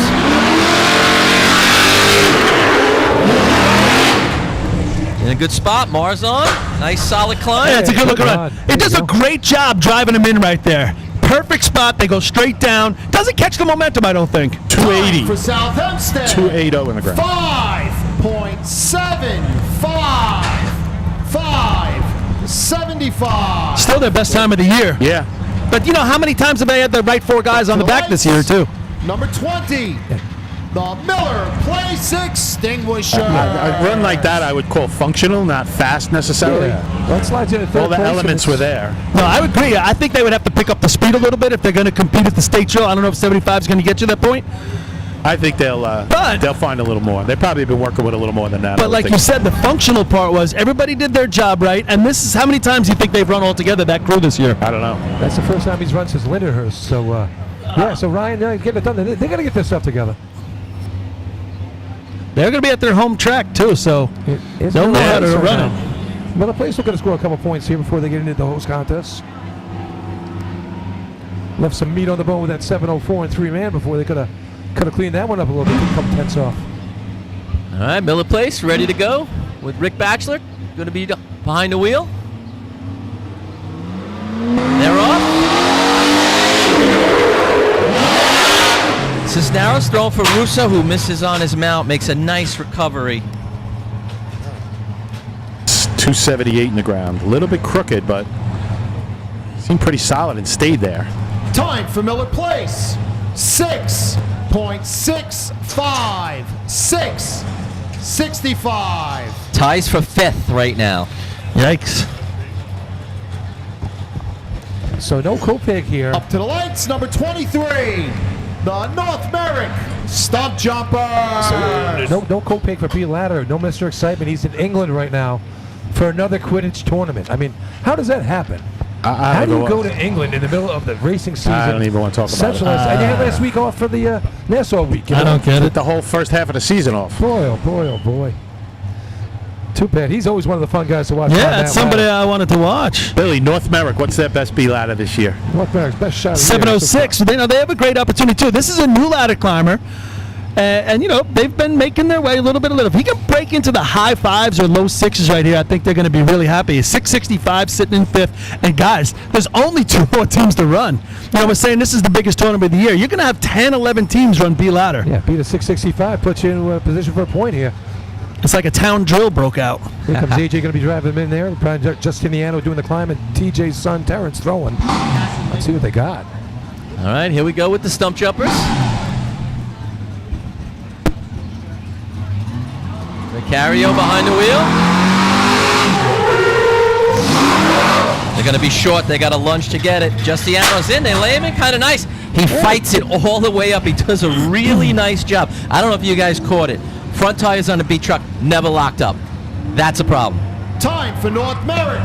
In a good spot. Moore's on. Nice solid climb. Yeah, it's a good look Good around. God. It does a great job driving them in right there. Perfect spot. They go straight down. Doesn't catch the momentum, I don't think. 280. For South Hempstead. 280 in the ground. 5.75. 5.75. Still their best time of the year. Yeah. But how many times have they had the right 4 guys on the back this year, too? Number 20, the Miller Place Extinguisher. A run like that I would call functional, not fast necessarily. Yeah. Well, it slides into third All the place, elements were there. No, I would agree. I think they would have to pick up the speed a little bit if they're going to compete at the state show. I don't know if 75 is going to get you that point. I think they'll find a little more. They've probably been working with a little more than that. But like you said, the functional part was everybody did their job right. And this is how many times you think they've run all together, that crew this year? I don't know. That's the first time he's run since Lindenhurst. So, so Ryan, getting it done. They got to get this stuff together. They're going to be at their home track, too, so they'll know how to run it. Well, the place will going to score a couple points here before they get into the host contest. Left some meat on the bone with that 704 and 3-man before they could have cleaned that one up a little bit. Took a couple tenths off. All right, Miller Place ready to go with Rick Batchelor. Going to be behind the wheel. They're off. Cisneros throwing for Russo, who misses on his mount, makes a nice recovery. It's 278 in the ground. A little bit crooked, but seemed pretty solid and stayed there. Time for Miller Place. 6.65. 6.65. Ties for 5th right now. Yikes. So no Kopig here. Up to the lights, number 23. The North Merrick Stump Jumper. No Kopig for Pete Ladder. No Mr. Excitement. He's in England right now for another Quidditch tournament. I mean, how does that happen? How do you go to England in the middle of the racing season? I don't even want to talk about it. And you had last week off for the Nassau week. I don't get it. The whole first half of the season off. Boy, oh boy, oh boy. Too bad. He's always one of the fun guys to watch. Yeah, that's somebody I wanted to watch. Billy, North Merrick, what's their best B ladder this year? North Merrick's best shot. 706. They have a great opportunity, too. This is a new ladder climber. And they've been making their way a little bit. If he can break into the high 5s or low 6s right here, I think they're going to be really happy. 665 sitting in 5th. And guys, there's only 2 more teams to run. We're saying this is the biggest tournament of the year. You're going to have 10, 11 teams run B ladder. Yeah, beat a 665, puts you in a position for a point here. It's like a town drill broke out. Here comes AJ, going to be driving him in there. Justiniano doing the climb, and TJ's son Terrence throwing. Let's see what they got. All right, here we go with the stump jumpers. Vicario behind the wheel. They're going to be short. They got to lunge to get it. Justiniano's in. They lay him in kind of nice. He fights it all the way up. He does a really nice job. I don't know if you guys caught it. Front tires on the B truck never locked up. That's a problem. Time for North Merrick.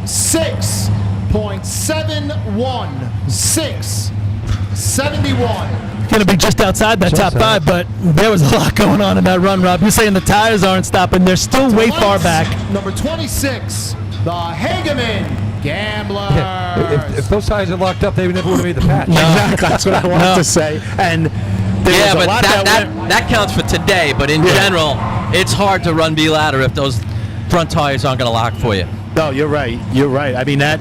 6.71. 6.71. Going to be just outside that top 5, but there was a lot going on in that run, Rob. You're saying the tires aren't stopping. They're still way far back. Number 26, the Hageman Gamblers. Yeah, if those tires are locked up, they never would have made the patch. Exactly, that's what I wanted to say. And yeah, but that counts for today. But in general, it's hard to run B ladder if those front tires aren't going to lock for you. No, you're right. You're right. I mean, that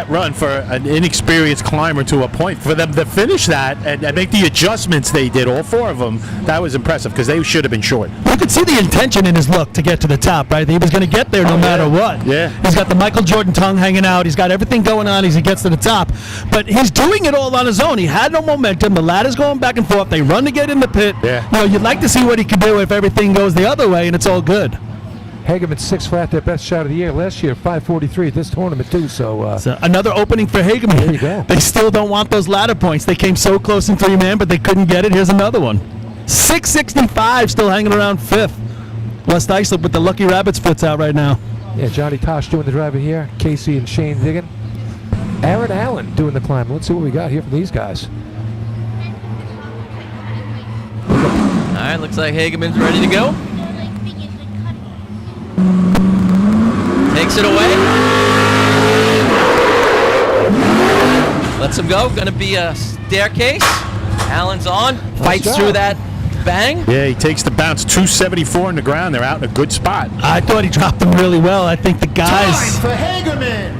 run for an inexperienced climber to a point, for them to finish that and make the adjustments they did, all 4 of them, that was impressive because they should have been short. You could see the intention in his look to get to the top, right? He was going to get there no matter what. Yeah. He's got the Michael Jordan tongue hanging out. He's got everything going on as he gets to the top. But he's doing it all on his own. He had no momentum. The ladder's going back and forth. They run to get in the pit. Yeah. You'd like to see what he could do if everything goes the other way, and it's all good. Hageman 6 flat, their best shot of the year. Last year, 543 at this tournament, too. So another opening for Hageman. There you go. They still don't want those ladder points. They came so close in 3-man, but they couldn't get it. Here's another one. 665 still hanging around 5th. West Islip with the Lucky Rabbit splits out right now. Yeah, Johnny Tosh doing the driving here. Casey and Shane digging. Aaron Allen doing the climb. Let's see what we got here from these guys. All right, looks like Hageman's ready to go. Takes it away. Lets him go. Going to be a staircase. Allen's on. Fights through that bang. Yeah, he takes the bounce. 274 in the ground. They're out in a good spot. I thought he dropped them really well. I think the guys... Time for Hageman.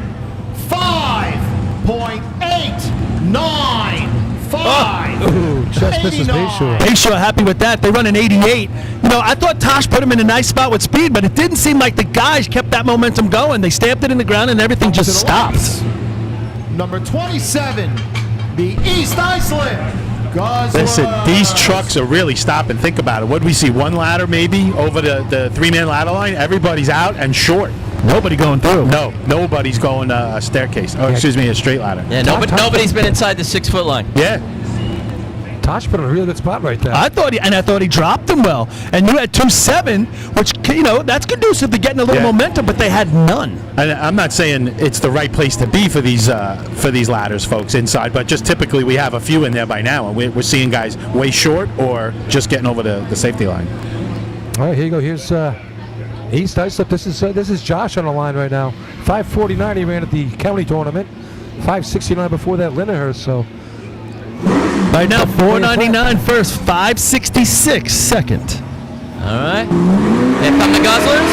5.895. Ooh, just misses Bayshore. Bayshore happy with that. They run an 88. I thought Tosh put him in a nice spot with speed, but it didn't seem like the guys kept that momentum going. They stamped it in the ground and everything just stopped. Number 27, the East Islip Guzzler. Listen, these trucks are really stopping. Think about it. What did we see? One ladder maybe over the three-man ladder line? Everybody's out and short. Nobody going through. No, nobody's going a staircase. Oh, excuse me, a straight ladder. Yeah, nobody's been inside the 6-foot line. Yeah. Tosh put in a really good spot right there. I thought he dropped them well, and you had 2.7, which that's conducive to getting a little momentum, but they had none. And I'm not saying it's the right place to be for these ladders, folks, inside, but just typically we have a few in there by now, and we're seeing guys way short or just getting over the safety line. All right, here you go. Here's East Islip. This is Josh on the line right now. 5:49 he ran at the county tournament. 5:69 before that Lineker. So right now 4.99 first, 5.66 second. All right. Here come the Guzzlers.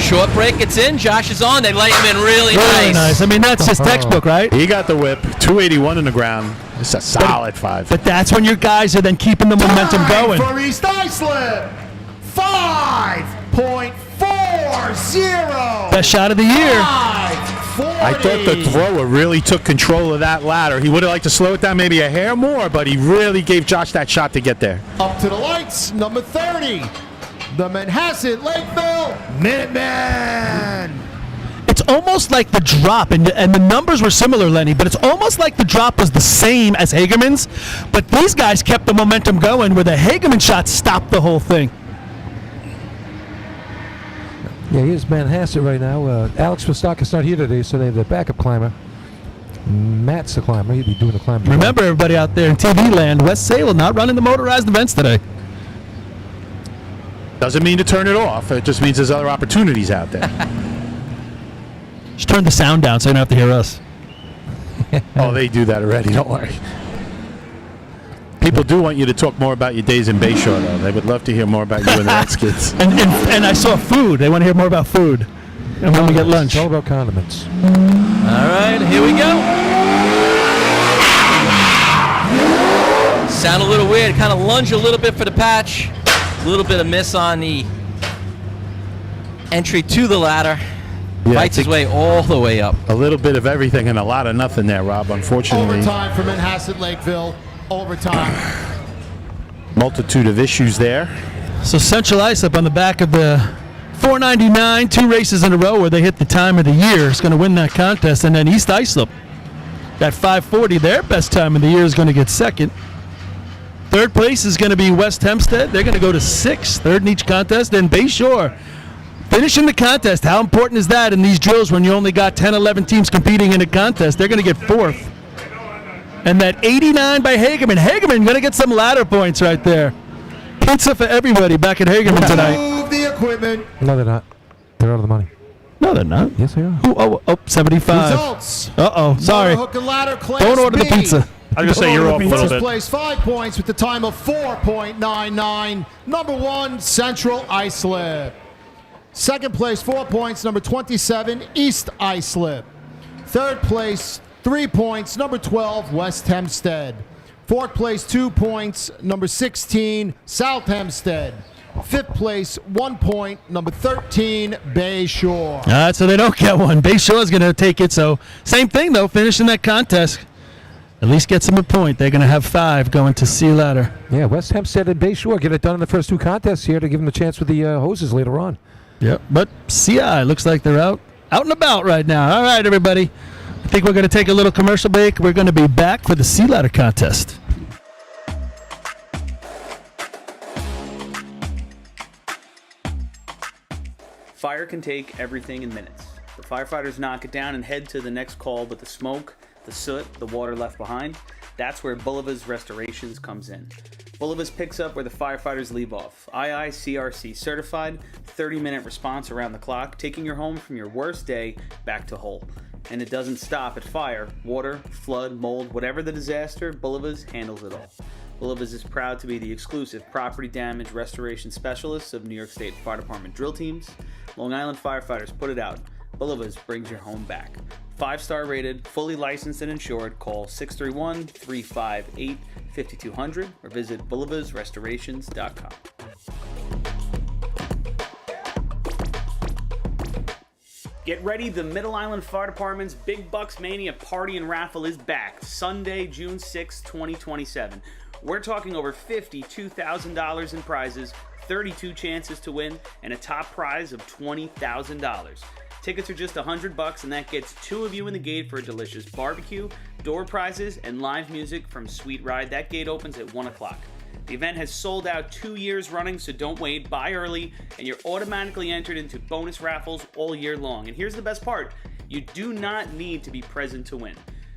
Short break, it's in. Josh is on. They lay him in really nice. I mean, that's just textbook, right? He got the whip. 281 in the ground. It's a solid 5. But that's when your guys are then keeping the momentum going. For East Islip, 5.40. Best shot of the year. I thought the thrower really took control of that ladder. He would have liked to slow it down maybe a hair more, but he really gave Josh that shot to get there. Up to the lights, number 30, the Manhasset Lakeville Minutemen. It's almost like the drop, and the numbers were similar, Lenny, but it's almost like the drop was the same as Hagerman's, but these guys kept the momentum going where the Hagerman shot stopped the whole thing. yeah, here's Manhasset right now. Alex Verstocker's not here today, so they have the backup climber. Matt's the climber. He'll be doing the climb. Remember, everybody out there in TV land, West Sale not running the motorized events today. Doesn't mean to turn it off. It just means there's other opportunities out there. Just turn the sound down so you don't have to hear us. Oh, they do that already. Don't worry. People do want you to talk more about your days in Bayshore, though. They would love to hear more about you and the Redskins. And I saw food. They want to hear more about food. And when we get lunch. It's all about condiments. All right, here we go. Sound a little weird. Kind of lunge a little bit for the patch. A little bit of miss on the entry to the ladder. Yeah, Fights his way all the way up. A little bit of everything and a lot of nothing there, Rob, unfortunately. Overtime for Manhasset Lakeville. Overtime. Multitude of issues there. So Central Islip on the back of the 499, 2 races in a row where they hit the time of the year is going to win that contest. And then East Islip, that 540, their best time of the year, is going to get second. Third place is going to be West Hempstead. They're going to go to 6th, third in each contest. And Bayshore finishing the contest. How important is that in these drills when you only got 10, 11 teams competing in a contest? They're going to get 4th. And that 89 by Hagerman. Hagerman going to get some ladder points right there. Pizza for everybody back at Hagerman tonight. Move the equipment. No, they're not. They're out of the money. No, they're not. Yes, they are. Oh, 75. Results. Uh-oh, sorry. Hook and ladder class Don't order the B. pizza. I was going to say you're off a little First bit. place 5 points with the time of 4.99. Number 1, Central Islip. Second place 4 points. Number 27, East Islip. Third place 3 points. Number 12, West Hempstead. Fourth place 2 points. Number 16, South Hempstead. Fifth place 1 point. Number 13, Bayshore. All right, so they don't get one. Bayshore is going to take it. So same thing, though, finishing that contest. At least gets them a point. They're going to have 5 going to C ladder. Yeah, West Hempstead and Bayshore get it done in the first 2 contests here to give them the chance with the hoses later on. Yep. But CI looks like they're out and about right now. All right, everybody. I think we're going to take a little commercial break. We're going to be back for the C ladder contest. Fire can take everything in minutes. The firefighters knock it down and head to the next call, but the smoke, the soot, the water left behind, that's where Bulliva's Restorations comes in. Bulliva's picks up where the firefighters leave off. IICRC certified, 30-minute response around the clock, taking your home from your worst day back to whole. And it doesn't stop at fire, water, flood, mold, whatever the disaster, Bulliva's handles it all. Bulliva's is proud to be the exclusive property damage restoration specialists of New York State Fire Department drill teams. Long Island firefighters put it out. Bulliva's brings your home back. 5-star rated, fully licensed and insured. Call 631-358-5200 or visit bullivasrestorations.com. Get ready, the Middle Island Fire Department's Big Bucks Mania Party and Raffle is back, Sunday, June 6, 2027. We're talking over $52,000 in prizes, 32 chances to win, and a top prize of $20,000. Tickets are just $100, and that gets two of you in the gate for a delicious barbecue, door prizes, and live music from Sweet Ride. That gate opens at 1 o'clock. The event has sold out 2 years running, so don't wait. Buy early, and you're automatically entered into bonus raffles all year long. And here's the best part. You do not need to be present to win.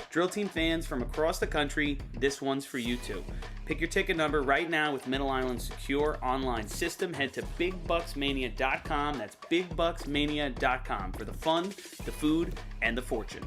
Drill Team fans from across the country, this one's for you too. Pick your ticket number right now with Middle Island's secure online system. Head to BigBucksMania.com. That's BigBucksMania.com for the fun, the food, and the fortune.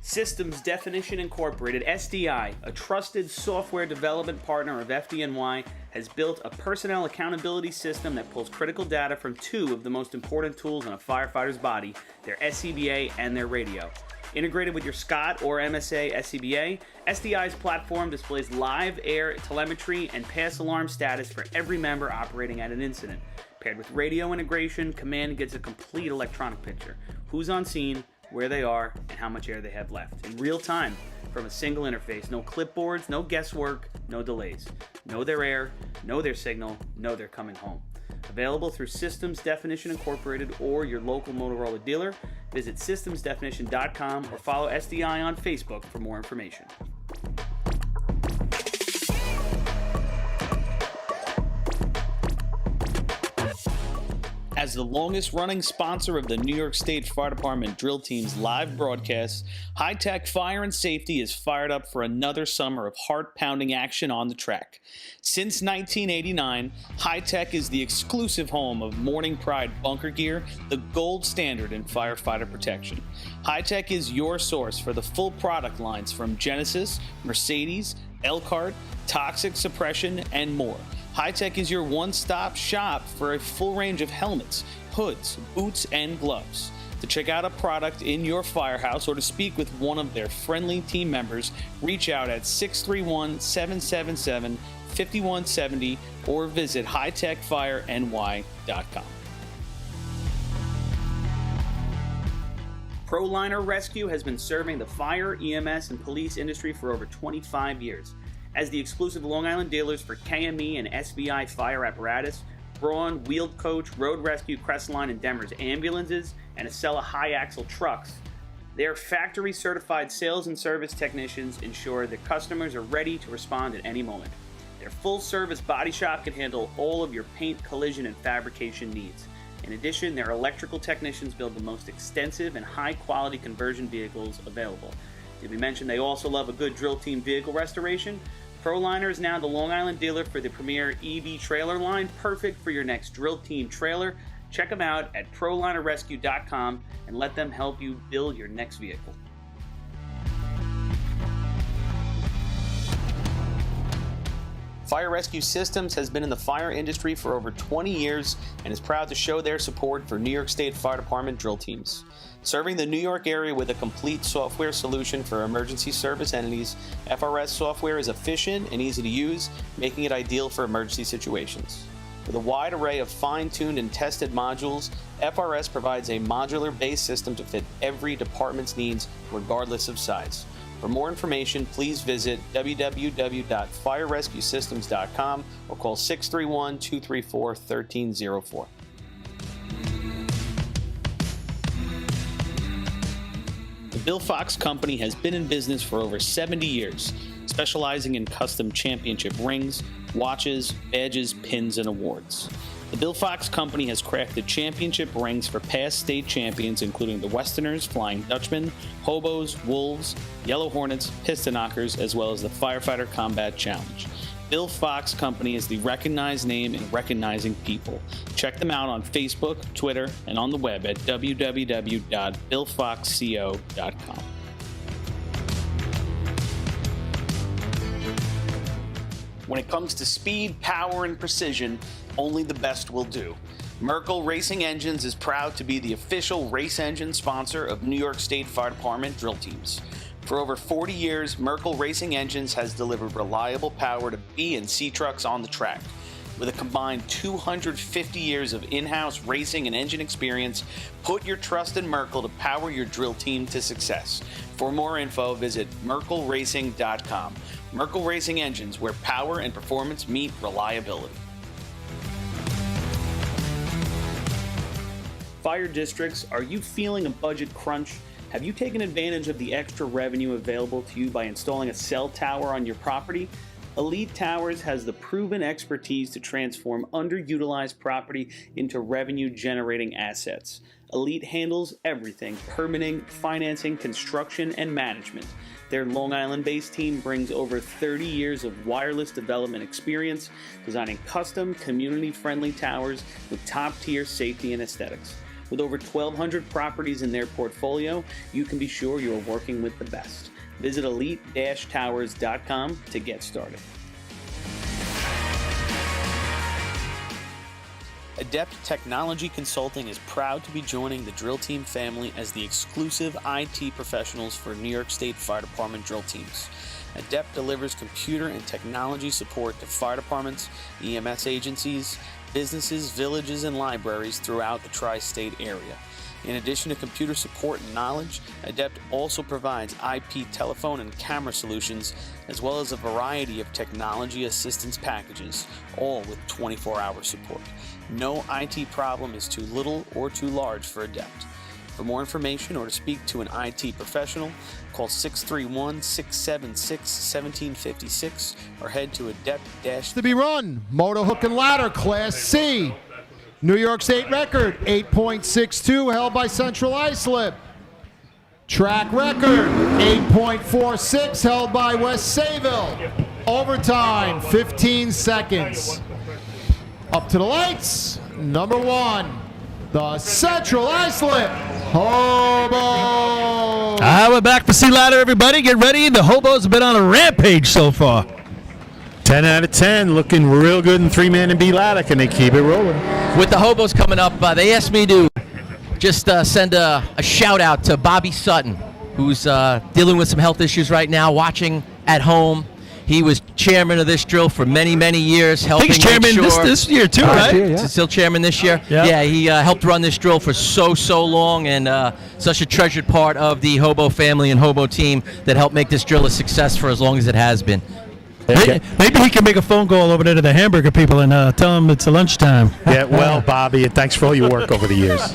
Systems Definition Incorporated, SDI, a trusted software development partner of FDNY, has built a personnel accountability system that pulls critical data from two of the most important tools in a firefighter's body, their SCBA and their radio. Integrated with your SCOT or MSA SCBA, SDI's platform displays live air telemetry and pass alarm status for every member operating at an incident. Paired with radio integration, Command gets a complete electronic picture. Who's on scene, where they are, and how much air they have left in real time from a single interface. No clipboards, no guesswork, no delays. Know their air, know their signal, know they're coming home. Available through Systems Definition Incorporated or your local Motorola dealer. Visit systemsdefinition.com or follow SDI on Facebook for more information. As the longest-running sponsor of the New York State Fire Department Drill Team's live broadcasts, High Tech Fire and Safety is fired up for another summer of heart-pounding action on the track. Since 1989, High Tech is the exclusive home of Morning Pride bunker gear, the gold standard in firefighter protection. High Tech is your source for the full product lines from Genesis, Mercedes, Elkhart, Toxic Suppression, and more. High Tech is your one-stop shop for a full range of helmets, hoods, boots, and gloves. To check out a product in your firehouse or to speak with one of their friendly team members, reach out at 631-777-5170 or visit hightechfireny.com. ProLiner Rescue has been serving the fire, EMS, and police industry for over 25 years. As the exclusive Long Island dealers for KME and SBI fire apparatus, Braun, Wheeled Coach, Road Rescue, Crestline, and Demers ambulances, and Acela high-axle trucks, their factory-certified sales and service technicians ensure that customers are ready to respond at any moment. Their full-service body shop can handle all of your paint, collision, and fabrication needs. In addition, their electrical technicians build the most extensive and high-quality conversion vehicles available. Did we mention they also love a good Drill Team vehicle restoration? ProLiner is now the Long Island dealer for the premier EV trailer line, perfect for your next Drill Team trailer. Check them out at ProLinerRescue.com and let them help you build your next vehicle. Fire Rescue Systems has been in the fire industry for over 20 years and is proud to show their support for New York State Fire Department drill teams. Serving the New York area with a complete software solution for emergency service entities, FRS software is efficient and easy to use, making it ideal for emergency situations. With a wide array of fine-tuned and tested modules, FRS provides a modular-based system to fit every department's needs, regardless of size. For more information, please visit www.firerescuesystems.com or call 631-234-1304. The Bill Fox Company has been in business for over 70 years, specializing in custom championship rings, watches, badges, pins, and awards. The Bill Fox Company has crafted championship rings for past state champions, including the Westerners, Flying Dutchmen, Hobos, Wolves, Yellow Hornets, Piston Knockers, as well as the Firefighter Combat Challenge. Bill Fox Company is the recognized name in recognizing people. Check them out on Facebook, Twitter, and on the web at www.billfoxco.com. When it comes to speed, power, and precision, only the best will do. Merkel Racing Engines is proud to be the official race engine sponsor of New York State Fire Department drill teams. For over 40 years, Merkel Racing Engines has delivered reliable power to B and C trucks on the track. With a combined 250 years of in-house racing and engine experience, put your trust in Merkel to power your drill team to success. For more info, visit merkelracing.com. Merkel Racing Engines, where power and performance meet reliability. Fire districts, are you feeling a budget crunch? Have you taken advantage of the extra revenue available to you by installing a cell tower on your property? Elite Towers has the proven expertise to transform underutilized property into revenue-generating assets. Elite handles everything: permitting, financing, construction, and management. Their Long Island-based team brings over 30 years of wireless development experience, designing custom, community-friendly towers with top-tier safety and aesthetics. With over 1,200 properties in their portfolio, you can be sure you are working with the best. Visit elite-towers.com to get started. Adept Technology Consulting is proud to be joining the Drill Team family as the exclusive IT professionals for New York State Fire Department drill teams. Adept delivers computer and technology support to fire departments, EMS agencies, businesses, villages, and libraries throughout the tri-state area. In addition to computer support and knowledge, Adept also provides IP telephone and camera solutions, as well as a variety of technology assistance packages, all with 24-hour support. No IT problem is too little or too large for Adept. For more information or to speak to an IT professional, call 631-676-1756 or head to adept- To be run, motor hook and ladder, Class C. New York State record, 8.62, held by Central Islip. Track record, 8.46, held by West Sayville. Overtime, 15 seconds. Up to the lights, number one, the Central Islip Hobos. We're back for Sea Ladder, everybody. Get ready. The Hobos have been on a rampage so far. 10 out of 10, looking real good in three-man and B ladder. Can they keep it rolling? With the Hobos coming up, they asked me to just send a shout-out to Bobby Sutton, who's dealing with some health issues right now, watching at home. He was chairman of this drill for many, many years, helping I think he's chairman this year, too, right? Yeah. Is still chairman this year? Yeah. He helped run this drill for so long, and such a treasured part of the Hobo family and Hobo team that helped make this drill a success for as long as it has been. Maybe he can make a phone call over there to the hamburger people and tell them it's lunchtime. Get well, Bobby, and thanks for all your work over the years.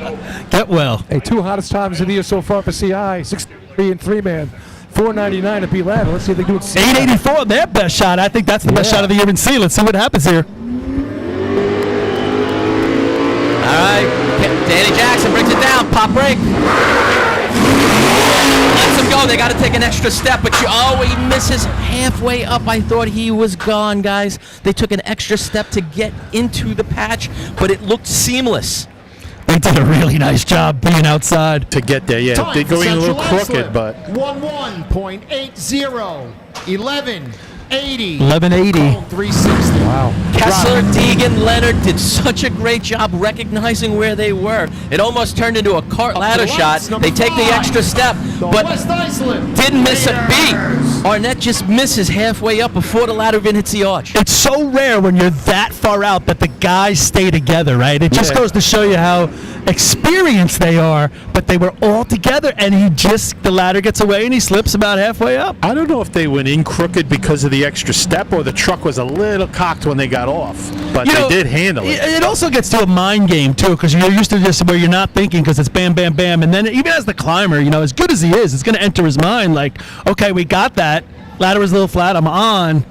Get well. Hey, two hottest times of the year so far for CI, 63 and 3-man, 499 at B-Ladder. Let's see if they do it. 884, their best shot. I think that's the best shot of the year in C. Let's see what happens here. All right, Danny Jackson brings it down, pop break. Lets him go. They got to take an extra step, but he misses halfway up. I thought he was gone, guys. They took an extra step to get into the patch, but it looked seamless. They did a really nice job being outside. To get there, yeah. Time They're for going a little Central crooked, Islip, but 11.80, 11.80. 1180. 360. Wow. Kessler, Deegan, Leonard did such a great job recognizing where they were. It almost turned into a cart ladder the shot. lights, number They take the 5. extra step, The but West Islip didn't miss a beat. Raiders. Arnett just misses halfway up before the ladder even hits the arch. It's so rare when you're that far out that the guys stay together, right? It just goes to show you how experienced they are, but they were all together, and the ladder gets away, and he slips about halfway up. I don't know if they went in crooked because of the extra step or the truck was a little cocked when they got off, but they did handle it. It also gets to a mind game, too, because you're used to just where you're not thinking because it's bam, bam, bam, and then even as the climber, as good as he is, it's going to enter his mind like, okay, we got that. Ladder was a little flat, I'm on.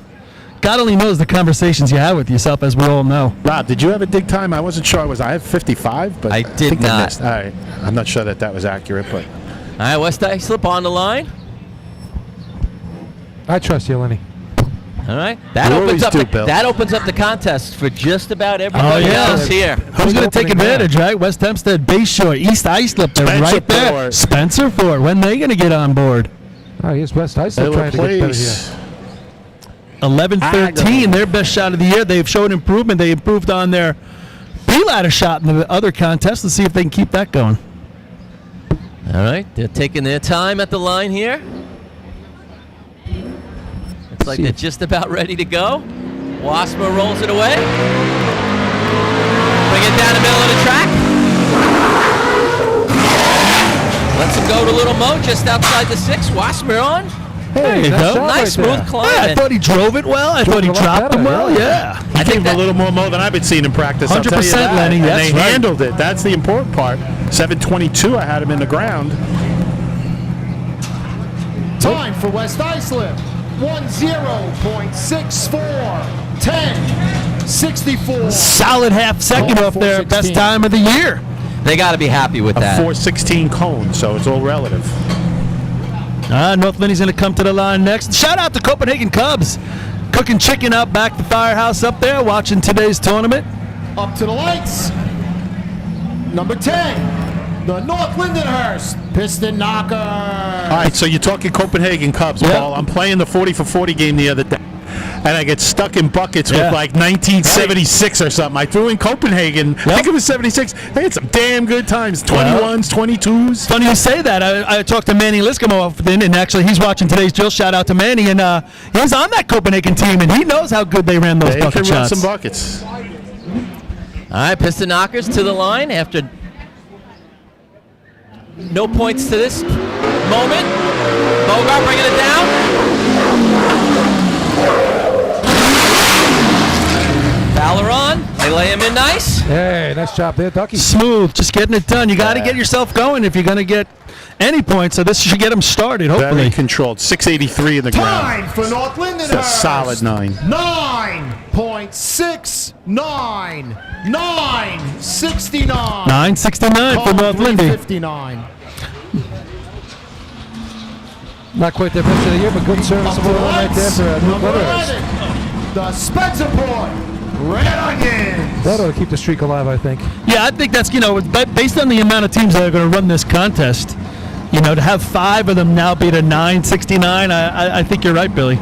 God only knows the conversations you have with yourself, as we all know. Rob, did you have a dig time? I wasn't sure. I have 55, but I did think not. I missed. All right. I'm not sure that was accurate, but All right, West Islip on the line. I trust you, Lenny. All right, that You opens always up do, Bill. that opens up the contest for just about everybody yeah. else here. Who's going to take opening advantage, right? West Hempstead, Bayshore, East Islip, they're Spencer right there. Ford. Spencer Ford, when they going to get on board? Oh, here's West Islip little trying to get better place. here. 11-13, their best shot of the year. They've shown improvement. They improved on their B-ladder shot in the other contest. Let's see if they can keep that going. All right, they're taking their time at the line here. It's like they're just about ready to go. Wasmer rolls it away. Bring it down the middle of the track. Lets him go to Little Mo just outside the 6. Wasmer on. There you go. Nice smooth climb. Yeah, I thought he drove it well. I thought he dropped him well. Yeah. I think a little more Mo than I've been seeing in practice. 100%, Lenny. And That's they right. handled it. That's the important part. 7:22. I had him in the ground. Time for West Islip. 10.64. 10.64. Solid half second off there. 4:16. Best time of the year. They got to be happy with A that. 4:16 cone, so it's all relative. North Lindy's going to come to the line next. Shout out to Copenhagen Cubs. Cooking chicken out back the firehouse up there, watching today's tournament. Up to the lights. Number 10, the North Lindenhurst Piston Knockers. All right, so you're talking Copenhagen Cubs, Yep. Paul. I'm playing the 40 for 40 game the other day, and I get stuck in buckets Yeah. with like 1976 or something. I threw in Copenhagen. I think it was 76. They had some damn good times. 21s, 22s. Funny you say that. I talked to Manny Liskamo often, and actually he's watching today's drill. Shout out to Manny, and he's on that Copenhagen team, and he knows how good they ran those They bucket can run shots. some buckets. All right, Piston Knockers to the line after no points to this moment. Bogart bringing it down. Fowler on. They lay him in nice. Hey, nice job there, Ducky. Smooth, just getting it done. You got to get yourself going if you're going to get any points. So this should get them started, Very hopefully. controlled. 683 in the ground. Time for North Lindenhurst. It's a solid 9. 9.69. 9.69. 969 for North Lindy. 59. Not quite their best of the year, but good Up serviceable to the run right there lights. for North Number Lindenhurst. 11, the Spencerport Red Onions. That ought to keep the streak alive, I think. Yeah, I think that's, based on the amount of teams that are going to run this contest, to have 5 of them now be to 969, I think you're right, Billy.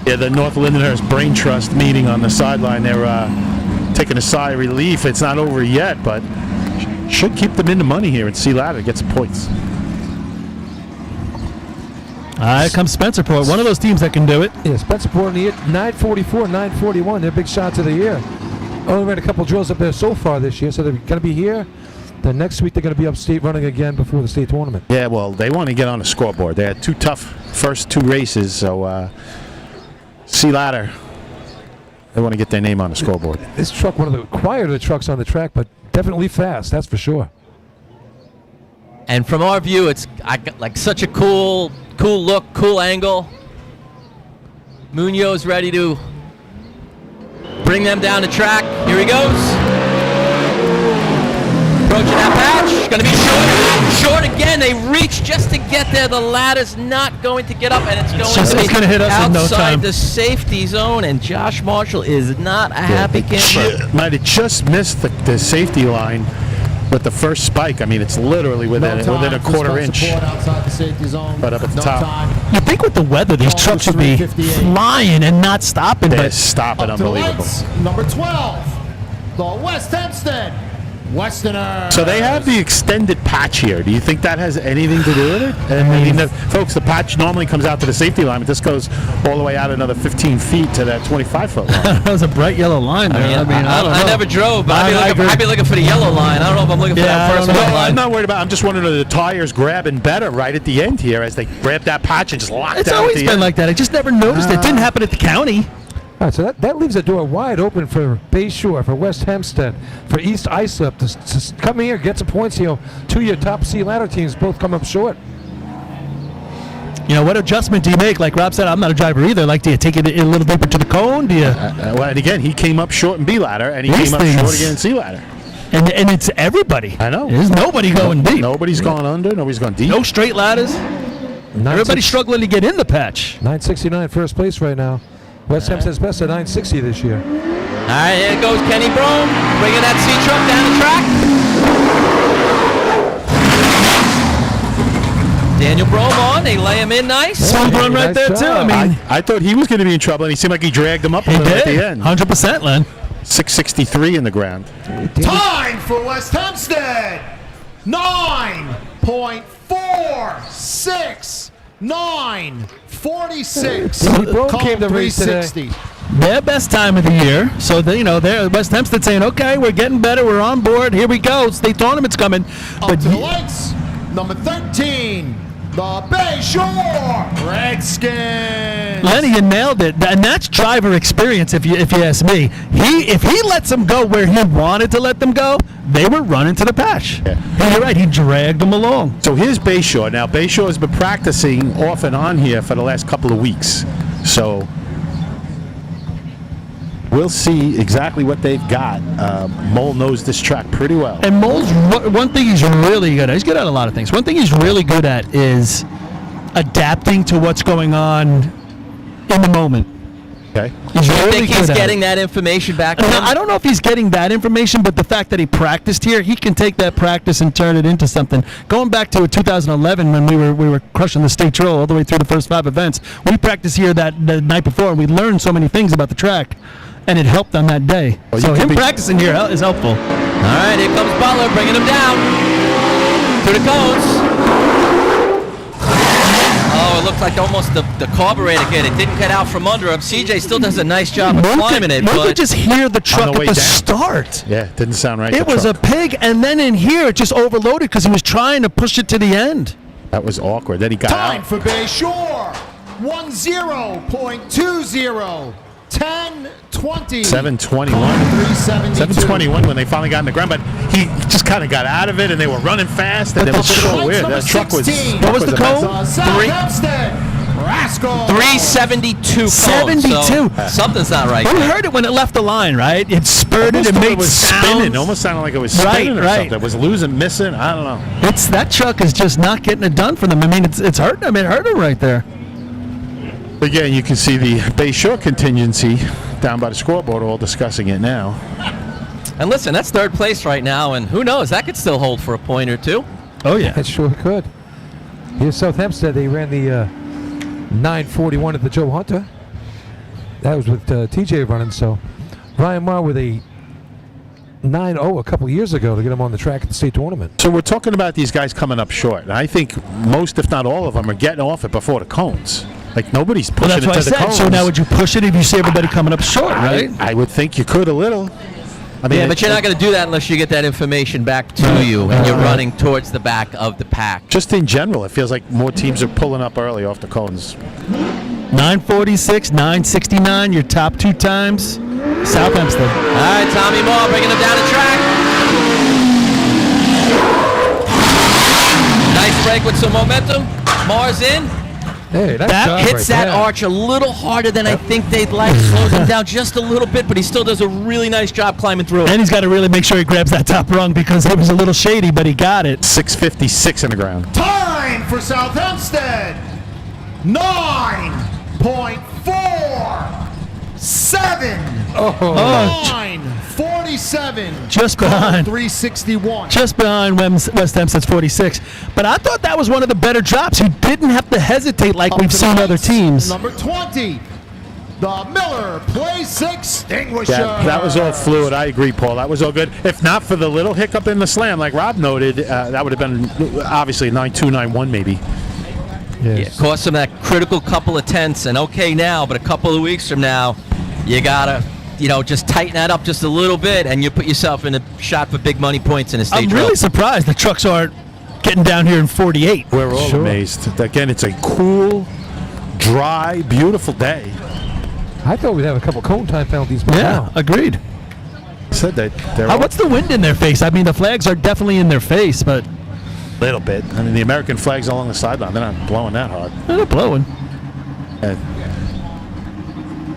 Yeah, the North Lindenhurst Brain Trust meeting on the sideline. They're taking a sigh of relief. It's not over yet, but should keep them in the money here and see Ladder get some points. Here comes Spencerport, one of those teams that can do it. Yeah, Spencerport in the year, 944, 941. They're big shots of the year. Only ran a couple drills up there so far this year, so they're going to be here. Then next week they're going to be upstate running again before the state tournament. Yeah, well, they want to get on the scoreboard. They had 2 tough first 2 races, so see Ladder. They want to get their name on the scoreboard. This truck, one of the quieter trucks on the track, but definitely fast, that's for sure. And from our view, it's like such a cool look, cool angle. Munoz ready to bring them down the track. Here he goes. Approaching that patch. Going to be short again. They reach just to get there. The ladder's not going to get up, and it's It's gonna hit us in no outside time. the safety zone. And Josh Marshall is not a happy camper. Might have just missed the safety line with the first spike. I mean, it's literally within a quarter inch. Outside the safety zone. But up at the No top. time. You think with the weather, these trucks would be 358. flying and not stopping, They're but stopping, Up to the unbelievable. lights. Number 12, the West Hempstead Westerners. So they have the extended patch here. Do you think that has anything to do with it? I mean, folks, the patch normally comes out to the safety line, but this goes all the way out another 15 feet to that 25-foot line. that was a bright yellow line there. I don't know. I never drove, but I agree. I'd be looking for the yellow line. I don't know if I'm looking for Yeah, that I first don't know. white I'm line. not worried about. I'm just wondering if the tires grabbing better right at the end here as they grab that patch and just lock It's down. always at the been end. like that. I just never noticed it. Didn't happen at the county. All right, so that leaves the door wide open for Bayshore, for West Hempstead, for East Islip to come here, get some points here. 2 of your top C ladder teams both come up short. What adjustment do you make? Like Rob said, I'm not a driver either. Like, do you take it a little deeper to the cone? Do you? Well, and again, he came up short in B ladder, and he These came up things- short again in C ladder. And it's everybody. I know. There's nobody going deep. Nobody's gone under. Nobody's gone deep. No straight ladders. Everybody's struggling to get in the patch. 969 first place right now. West Hempstead's best at 960 this year. All right, here goes Kenny Brome, bringing that C-truck down the track. Daniel Brome on, they lay him in nice. Smooth run right Nice there, too. job. I mean, I thought he was going to be in trouble, and he seemed like he dragged him up a he little at did. the end. 100%, Len. 663 in the ground. Time for West Hempstead. 9.469. 46. Broke Cone came to race today. 360. Their best time of the year. So, they're West Hempstead saying, okay, we're getting better. We're on board. Here we go. State tournament's coming. Up to the lights. Number 13. The Bayshore Redskins. Lenny, you nailed it, and that's driver experience. If you ask me, if he lets them go where he wanted to let them go, they were running to the patch. Yeah. And you're right, he dragged them along. So here's Bayshore. Now, Bayshore has been practicing off and on here for the last couple of weeks. So we'll see exactly what they've got. Mole knows this track pretty well. And Mole's one thing he's really good at. He's good at a lot of things. One thing he's really good at is adapting to what's going on in the moment. Okay. He's I really think he's good at getting it. that information back to him. I don't know if he's getting that information, but the fact that he practiced here, he can take that practice and turn it into something. Going back to 2011 when we were crushing the state drill all the way through the first 5 events, we practiced here the night before, and we learned so many things about the track, and it helped on that day. Well, so him practicing here is helpful. All right, here comes Butler, bringing him down to the cones. Oh, it looked like almost the carburetor hit. It didn't get out from under him. CJ still does a nice job of climbing it, You could but just hear the truck the at way the down. start. Yeah, didn't sound right. It the was truck. a pig, and then in here it just overloaded because he was trying to push it to the end. That was awkward. Then he got Time out. for Bayshore. 10.20. 10:20. 7:21. 372. 7:21 when they finally got in the ground, but he just kind of got out of it, and they were running fast, and But it was the so Lights weird. number That truck was. 16. What was the a mess. cone? South Hempstead Rascal. 372 cones. 72. So something's not right. You heard it when it left the line, right? It spurted, Almost it thought made it was sounds. spinning. Almost sounded like it was spinning or Right. something. It was losing, missing. I don't know. It's that truck is just not getting it done for them. I mean, it's hurting. I mean, it hurt him right there. Again, you can see the Bayshore contingency down by the scoreboard, all discussing it now. And listen, that's third place right now, and who knows, that could still hold for a point or two. Oh yeah. It sure could. Here's South Hempstead. They ran the 9:41 at the Joe Hunter. That was with TJ running. So Ryan Marr with a 9-0 a couple years ago to get him on the track at the state tournament. So we're talking about these guys coming up short. And I think most, if not all of them, are getting off it before the cones. Like nobody's Well, pushing that's it what I to the said. cones. So now would you push it if you see everybody coming up short, right? I would think you could a little. I mean, Yeah, but you're not going to do that unless you get that information back to you and you're running towards the back of the pack. just in general, it feels like more teams are pulling up early off the cones. 946, 969, your top 2 times. South Hempstead. All right, Tommy Moore bringing him down the track. Nice break with some momentum. Moore's in. Hey, nice That job Hits right that there. arch a little harder than I think they'd like. Slows him down just a little bit, but he still does a really nice job climbing through it. And he's got to really make sure he grabs that top rung because it was a little shady, but he got it. 6:56 in the ground. Time for South Hempstead. 9.47. Oh, 9:47. just behind. 361. Just behind West Hempstead's 46. But I thought that was one of the better drops. He didn't have to hesitate like Up we've to seen the other lights. teams. Number 20. The Miller Place Extinguisher. That was all fluid. I agree, Paul. That was all good. If not for the little hiccup in the slam, like Rob noted, that would have been obviously 9-2, 9-1 maybe. Yeah, Yes. cost him that critical couple of tenths, and okay now, but a couple of weeks from now, you gotta, just tighten that up just a little bit, and you put yourself in a shot for big money points in a state I'm drill. really surprised the trucks aren't getting down here in 48. We're all Sure. amazed. Again, it's a cool, dry, beautiful day. I thought we'd have a couple cone time penalties by Yeah, now. agreed. Said that they're all What's the wind in their face? I mean, the flags are definitely in their face, but a little bit. I mean, the American flag's along the sideline. They're not blowing that hard. they're not blowing. And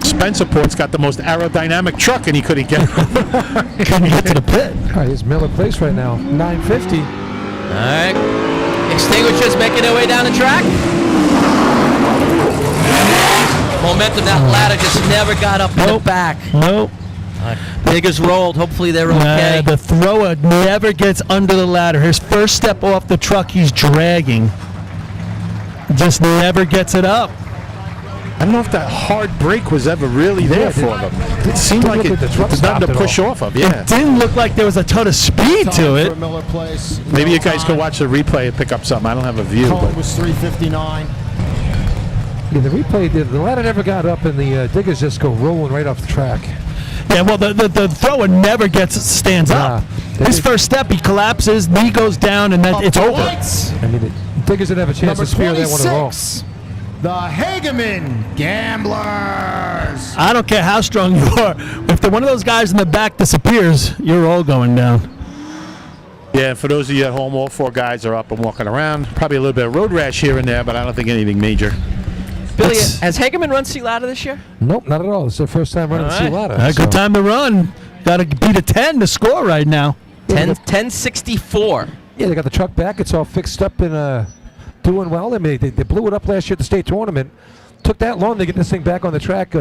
Spencerport's got the most aerodynamic truck, and he couldn't get it. Couldn't get to the pit. All right, here's Miller Place right now. 950. All right, extinguishers making their way down the track. Momentum, that ladder just never got up in the Nope. back. Nope. Biggers rolled. Hopefully they're okay. The thrower never gets under the ladder. His first step off the truck, he's dragging. Just never gets it up. I don't know if that hard brake was ever really there for them. It seemed Didn't like look like the truck there's nothing to stopped at push all. off of. Yeah. It didn't look like there was a ton of speed to Time it. for Miller Place. Maybe you No guys time. could watch the replay and pick up something. I don't have a view, Cone but was 359. Yeah, the replay, the ladder never got up, and the diggers just go rolling right off the track. Yeah, well, the thrower never stands up. His first step, he collapses, knee goes down, and then it's over. Lights. I mean, the diggers didn't have a chance Number to spear that one at all. 26, the Hageman Gamblers. I don't care how strong you are. If one of those guys in the back disappears, you're all going down. Yeah, for those of you at home, all 4 guys are up and walking around. Probably a little bit of road rash here and there, but I don't think anything major. Billy, has Hageman run sea ladder this year? Nope, not at all. It's their first time running sea ladder. Good time to run. Got to beat a 10 to score right now. 10:64. Yeah, they got the truck back. It's all fixed up and doing well. I mean, they blew it up last year at the state tournament. Took that long to get this thing back on the track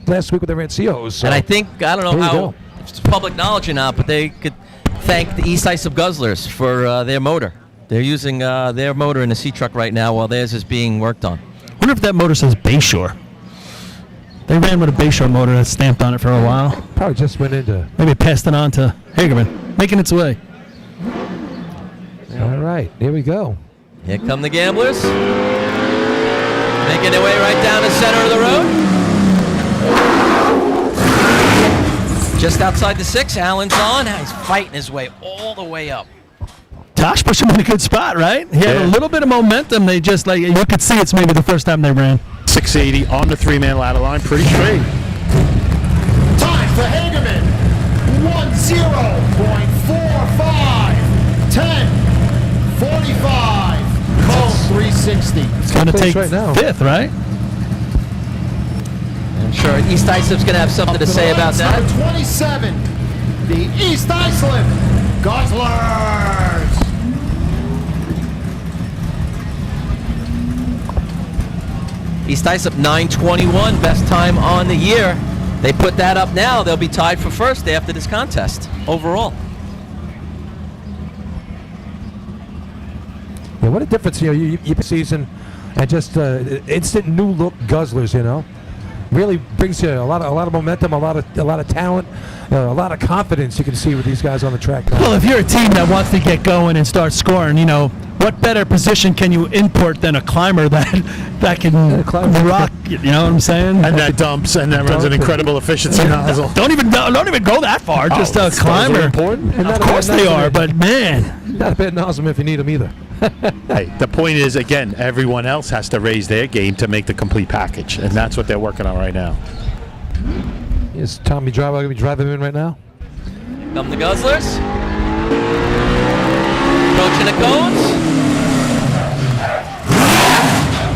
last week when they ran COs. So. And I think, I don't know There you how go. it's public knowledge or not, but they could thank the East Islip Guzzlers for their motor. They're using their motor in the sea truck right now while theirs is being worked on. I wonder if that motor says Bayshore. They ran with a Bayshore motor that's stamped on it for a while. Probably just went into. Maybe passed it on to Hagerman, making its way. All right, here we go. Here come the Gamblers. Making their way right down the center of the road. Just outside the 6, Allen's on. He's fighting his way all the way up. Tosh pushed him in a good spot, right? He had Yeah. a little bit of momentum. They just, like, you could see it's maybe the first time they ran. 680 on the 3-man ladder line, pretty straight. Time for Hagerman. 10.45. 10.45. Cole 360. It's going to Place take right now. 5th, right? I'm sure East Islip's going to have something to say about that. Number 27. The East Islip Guzzlers. East Islip 9:21, best time on the year. They put that up now. They'll be tied for first after this contest overall. Yeah, what a difference, you season and just instant new look Guzzlers, Really brings you a lot of momentum, a lot of talent, a lot of confidence you can see with these guys on the track. Well, if you're a team that wants to get going and start scoring, what better position can you import than a climber that can rock? You know what I'm saying? And that dumps and that runs an incredible efficiency nozzle. Don't even go that far. Just a climber. Important. Of course they are, but man, Not a bad nozzle if you need them either. Hey, the point is, again, everyone else has to raise their game to make the complete package, and that's what they're working on right now. Is Tommy Driver going to be driving in right now? Come the Guzzlers. Approaching the cones.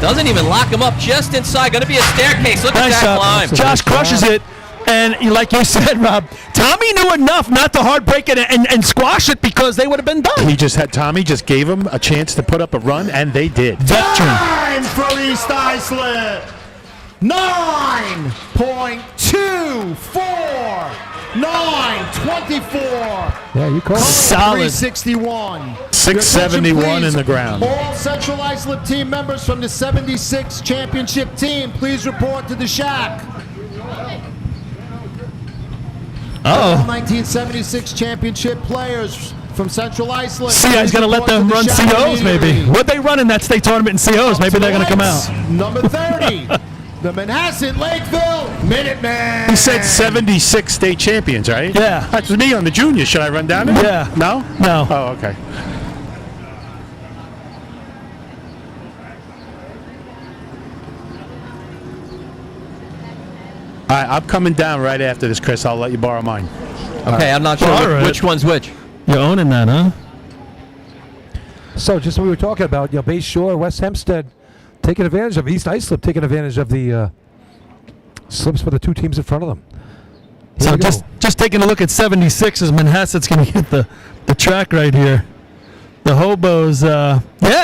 Doesn't even lock him up just inside. Going to be a staircase. Look at nice that job. climb. Josh crushes it. And like you said, Rob, Tommy knew enough not to hard break it and squash it because they would have been done. Tommy just gave him a chance to put up a run, and they did. Veteran. Time for East Islip. 9.24. 9.24. Yeah, you call it. Solid. 361. 671 in the ground. All Central Islip team members from the 76 championship team, please report to the shack. All 1976 championship players from Central Islip. CI's going to let them run COs, maybe. What they run in that state tournament in COs? Maybe they're going to come out. Number 30, the Manhasset Lakeville Minutemen. He said 76 state champions, right? Yeah. That's me on the junior. Should I run down there? Yeah. No? No. Oh, okay. All right, I'm coming down right after this, Chris. I'll let you borrow mine. Okay, I'm not sure All right. which one's which. You're owning that, huh? So just what we were talking about, Bay Shore, West Hempstead taking advantage of East Islip, taking advantage of the slips for the two teams in front of them. Here So we go. just taking a look at 76 as Manhasset's going to get the track right here. The Hobos,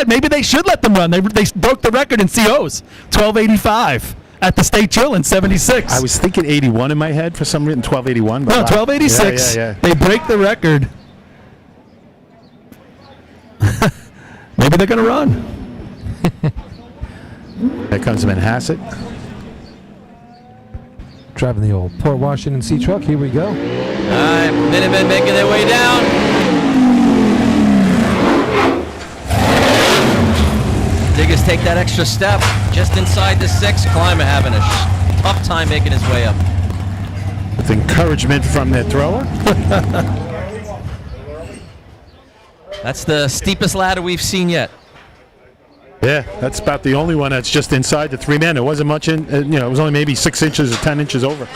maybe they should let them run. They broke the record in COs, 1285 at the state chill in 76. I was thinking 81 in my head for some reason, 1281. But No, wow. 1286. Yeah. They break the record. Maybe they're going to run. There comes Manhasset. Driving the old Port Washington C truck. Here we go. All right, Minutemen making their way down. Diggers take that extra step just inside the 6. Clymer having a tough time making his way up. With encouragement from their thrower. That's the steepest ladder we've seen yet. Yeah, that's about the only one that's just inside the 3-man. There wasn't much in, it was only maybe 6 inches or 10 inches over.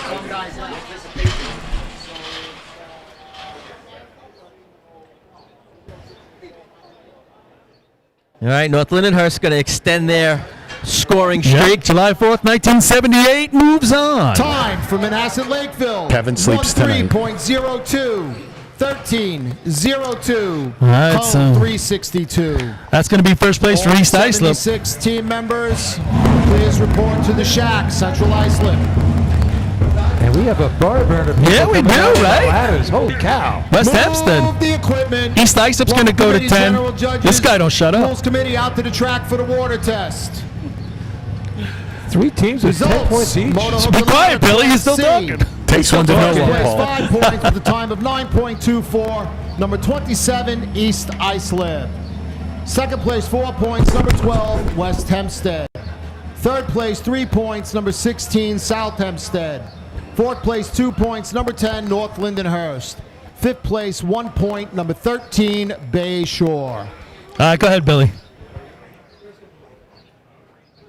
All right, North Lindenhurst going to extend their scoring streak. Yep, July 4th, 1978 moves on. Time for Manhasset Lakeville. Kevin sleeps tonight. 13.02. 13.02. All right, Cone so 362. that's going to be first place for All East Islip. 76 team members, please report to the shack, Central Islip. And we have a bar burner. Yeah, we do, right? Ladders. Holy cow. West Move Hempstead. the equipment. East Islip's going to go to 10. This guy don't shut up. Rules committee out to the track for the water test. 3 teams with 10 points each. Be quiet, Billy. He's still talking. Takes one to know First one, place, Paul. 5 points with a time of 9.24. Number 27, East Islip. Second place, 4 points. Number 12, West Hempstead. Third place, 3 points. Number 16, South Hempstead. Fourth place, 2 points. Number 10, North Lindenhurst. Fifth place, 1 point. Number 13, Bay Shore. All right, go ahead, Billy.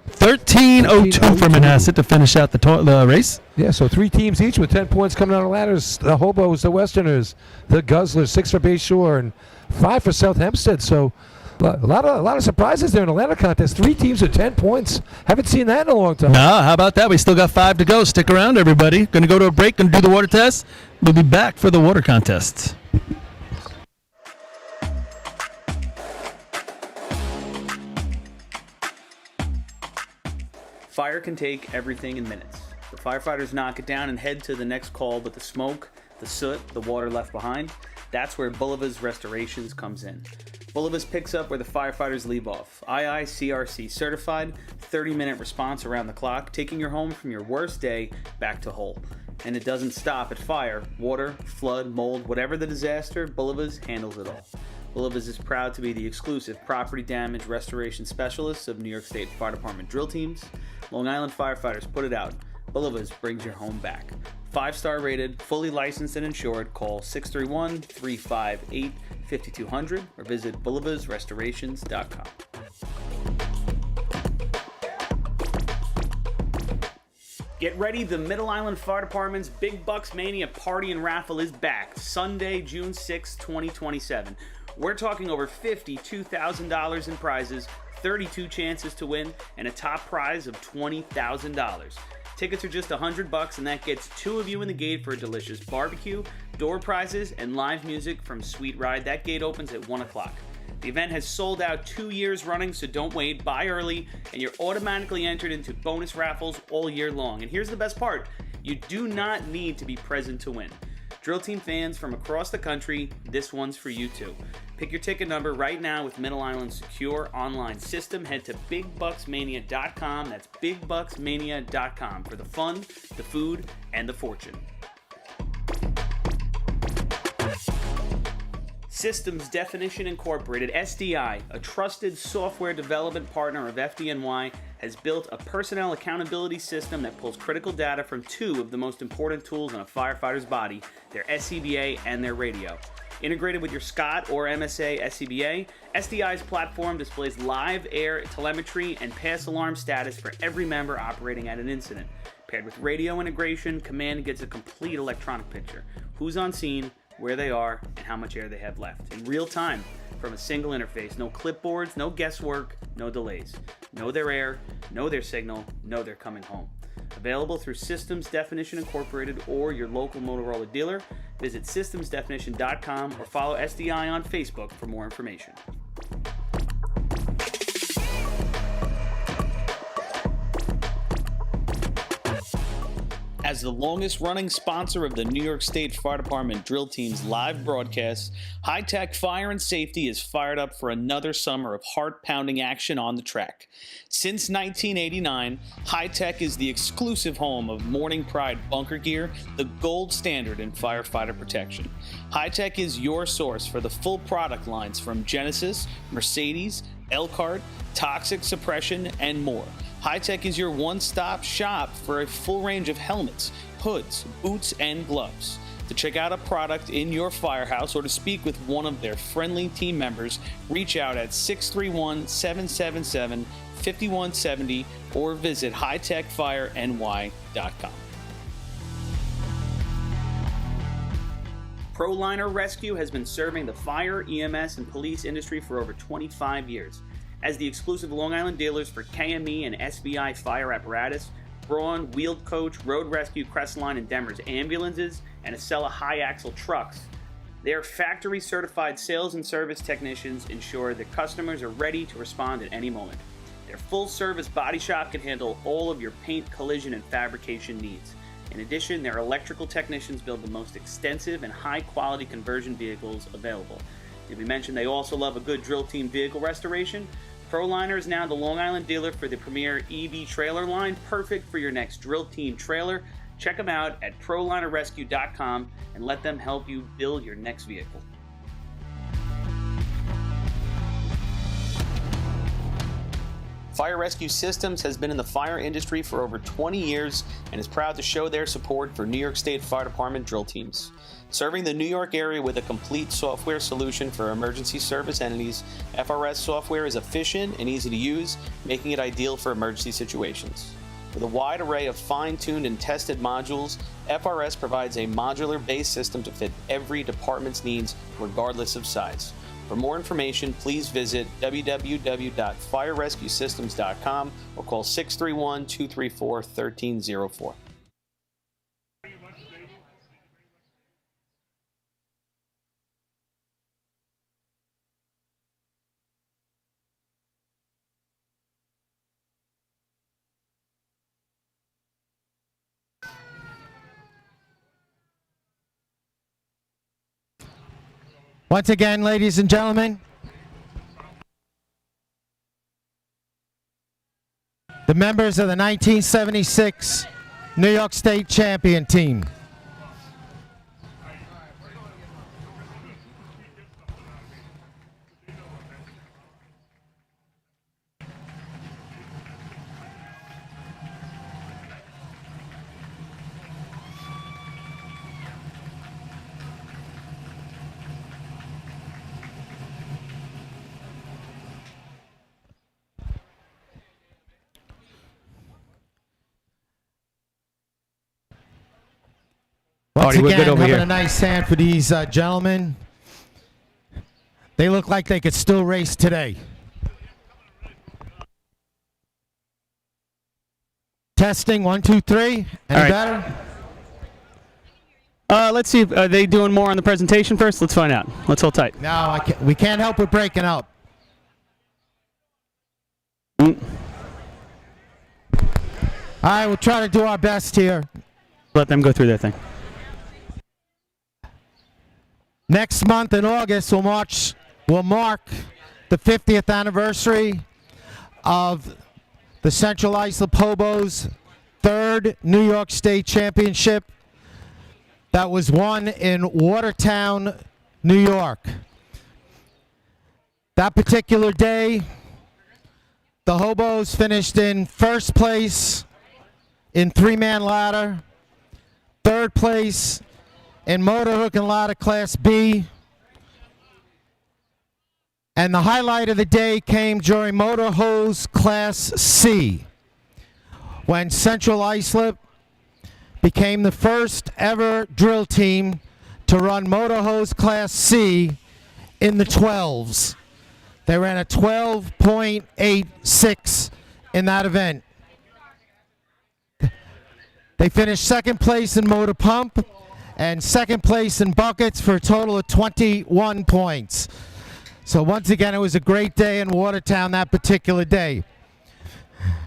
13:02 for Manhasset to finish out the race. Yeah, so 3 teams each with 10 points coming out of ladders. The Hobos, the Westerners, the Guzzlers, 6 for Bay Shore, and 5 for South Hempstead. So a lot of surprises there in the ladder contest. 3 teams with 10 points. Haven't seen that in a long time. No, how about that? We still got 5 to go. Stick around, everybody. Going to go to a break and do the water test. We'll be back for the water contest. Fire can take everything in minutes. The firefighters knock it down and head to the next call, but the smoke, the soot, the water left behind, that's where Bulliva's Restorations comes in. Bulliva's picks up where the firefighters leave off. IICRC certified, 30-minute response around the clock, taking your home from your worst day back to whole. And it doesn't stop at fire, water, flood, mold, whatever the disaster, Bulliva's handles it all. Bulliva's is proud to be the exclusive property damage restoration specialists of New York State Fire Department drill teams. Long Island firefighters put it out. Bulliva's brings your home back. 5-star rated, fully licensed and insured. Call 631-358-5200 or visit bullivasrestorations.com. Get ready, the Middle Island Fire Department's Big Bucks Mania Party and Raffle is back. Sunday, June 6, 2027. We're talking over $52,000 in prizes, 32 chances to win, and a top prize of $20,000. Tickets are just $100 and that gets 2 of you in the gate for a delicious barbecue, door prizes, and live music from Sweet Ride. That gate opens at 1 o'clock. The event has sold out 2 years running, so don't wait. Buy early, and you're automatically entered into bonus raffles all year long. And here's the best part. You do not need to be present to win. Drill Team fans from across the country, this one's for you too. Pick your ticket number right now with Middle Island's secure online system. Head to BigBucksMania.com. That's BigBucksMania.com for the fun, the food, and the fortune. Systems Definition Incorporated, SDI, a trusted software development partner of FDNY, has built a personnel accountability system that pulls critical data from 2 of the most important tools in a firefighter's body, their SCBA and their radio. Integrated with your SCOT or MSA SCBA, SDI's platform displays live air telemetry and pass alarm status for every member operating at an incident. Paired with radio integration, command gets a complete electronic picture. Who's on scene, where they are, and how much air they have left. In real time, from a single interface. No clipboards, no guesswork, no delays. Know their air, know their signal, know they're coming home. Available through Systems Definition Incorporated or your local Motorola dealer. Visit systemsdefinition.com or follow SDI on Facebook for more information. As the longest-running sponsor of the New York State Fire Department Drill Team's live broadcasts, High Tech Fire and Safety is fired up for another summer of heart-pounding action on the track. Since 1989, High Tech is the exclusive home of Morning Pride bunker gear, the gold standard in firefighter protection. High Tech is your source for the full product lines from Genesis, Mercedes, Elkhart, Toxic Suppression, and more. High Tech is your one-stop shop for a full range of helmets, hoods, boots, and gloves. To check out a product in your firehouse or to speak with one of their friendly team members, reach out at 631-777-5170 or visit hightechfireny.com. ProLiner Rescue has been serving the fire, EMS, and police industry for over 25 years. As the exclusive Long Island dealers for KME and SBI fire apparatus, Braun, Wheeled Coach, Road Rescue, Crestline, and Demers ambulances, and Acela high-axle trucks, their factory-certified sales and service technicians ensure that customers are ready to respond at any moment. Their full-service body shop can handle all of your paint, collision, and fabrication needs. In addition, their electrical technicians build the most extensive and high-quality conversion vehicles available. Did we mention they also love a good drill team vehicle restoration? ProLiner is now the Long Island dealer for the premier EV trailer line, perfect for your next drill team trailer. Check them out at ProLinerRescue.com and let them help you build your next vehicle. Fire Rescue Systems has been in the fire industry for over 20 years and is proud to show their support for New York State Fire Department drill teams. Serving the New York area with a complete software solution for emergency service entities, FRS software is efficient and easy to use, making it ideal for emergency situations. With a wide array of fine-tuned and tested modules, FRS provides a modular-based system to fit every department's needs, regardless of size. For more information, please visit www.firerescuesystems.com or call 631-234-1304. Once again, ladies and gentlemen, the members of the 1976 New York State champion team. Once We're good again, over having here. a nice hand for these gentlemen. They look like they could still race today. Testing, 1, 2, 3. Any right. better? Let's see. Are they doing more on the presentation first? Let's find out. Let's hold tight. No, we can't help with breaking up. Mm. All right, we'll try to do our best here. Let them go through their thing. Next month in August, we'll mark the 50th anniversary of the Central Islip Hobos' third New York State Championship that was won in Watertown, New York. That particular day, the Hobos finished in first place in three-man ladder, third place in motor hook and ladder Class B. And the highlight of the day came during motor hose Class C, when Central Islip became the first ever drill team to run motor hose Class C in the 12s. They ran a 12.86 in that event. They finished second place in motor pump and second place in buckets for a total of 21 points. So once again, it was a great day in Watertown that particular day.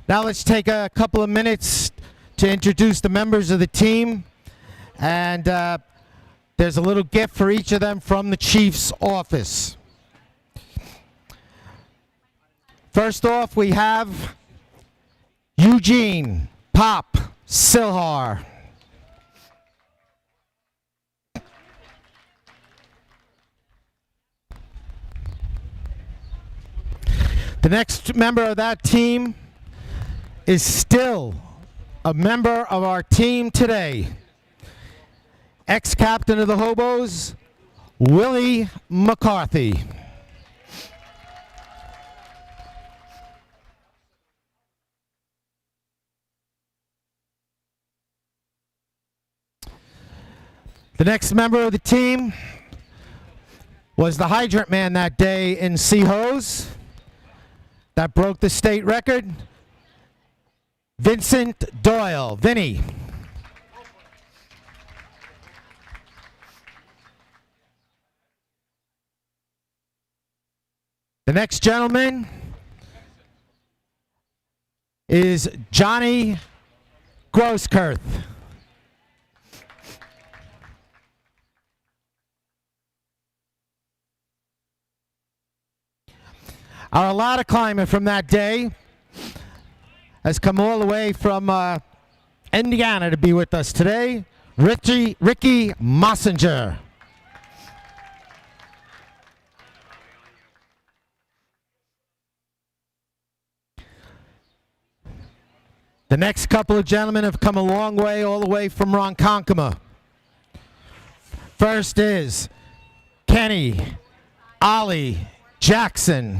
Now let's take a couple of minutes to introduce the members of the team. And there's a little gift for each of them from the Chief's office. First off, we have Eugene Pop Silhar. The next member of that team is still a member of our team today. Ex-captain of the Hobos, Willie McCarthy. The next member of the team was the hydrant man that day in Sea Hose that broke the state record, Vincent Doyle, Vinny. The next gentleman is Johnny Grosskirth. Our ladder climber from that day has come all the way from Indiana to be with us today, Ricky Mossinger. The next couple of gentlemen have come a long way, all the way from Ronkonkoma. First is Kenny Ollie Jackson.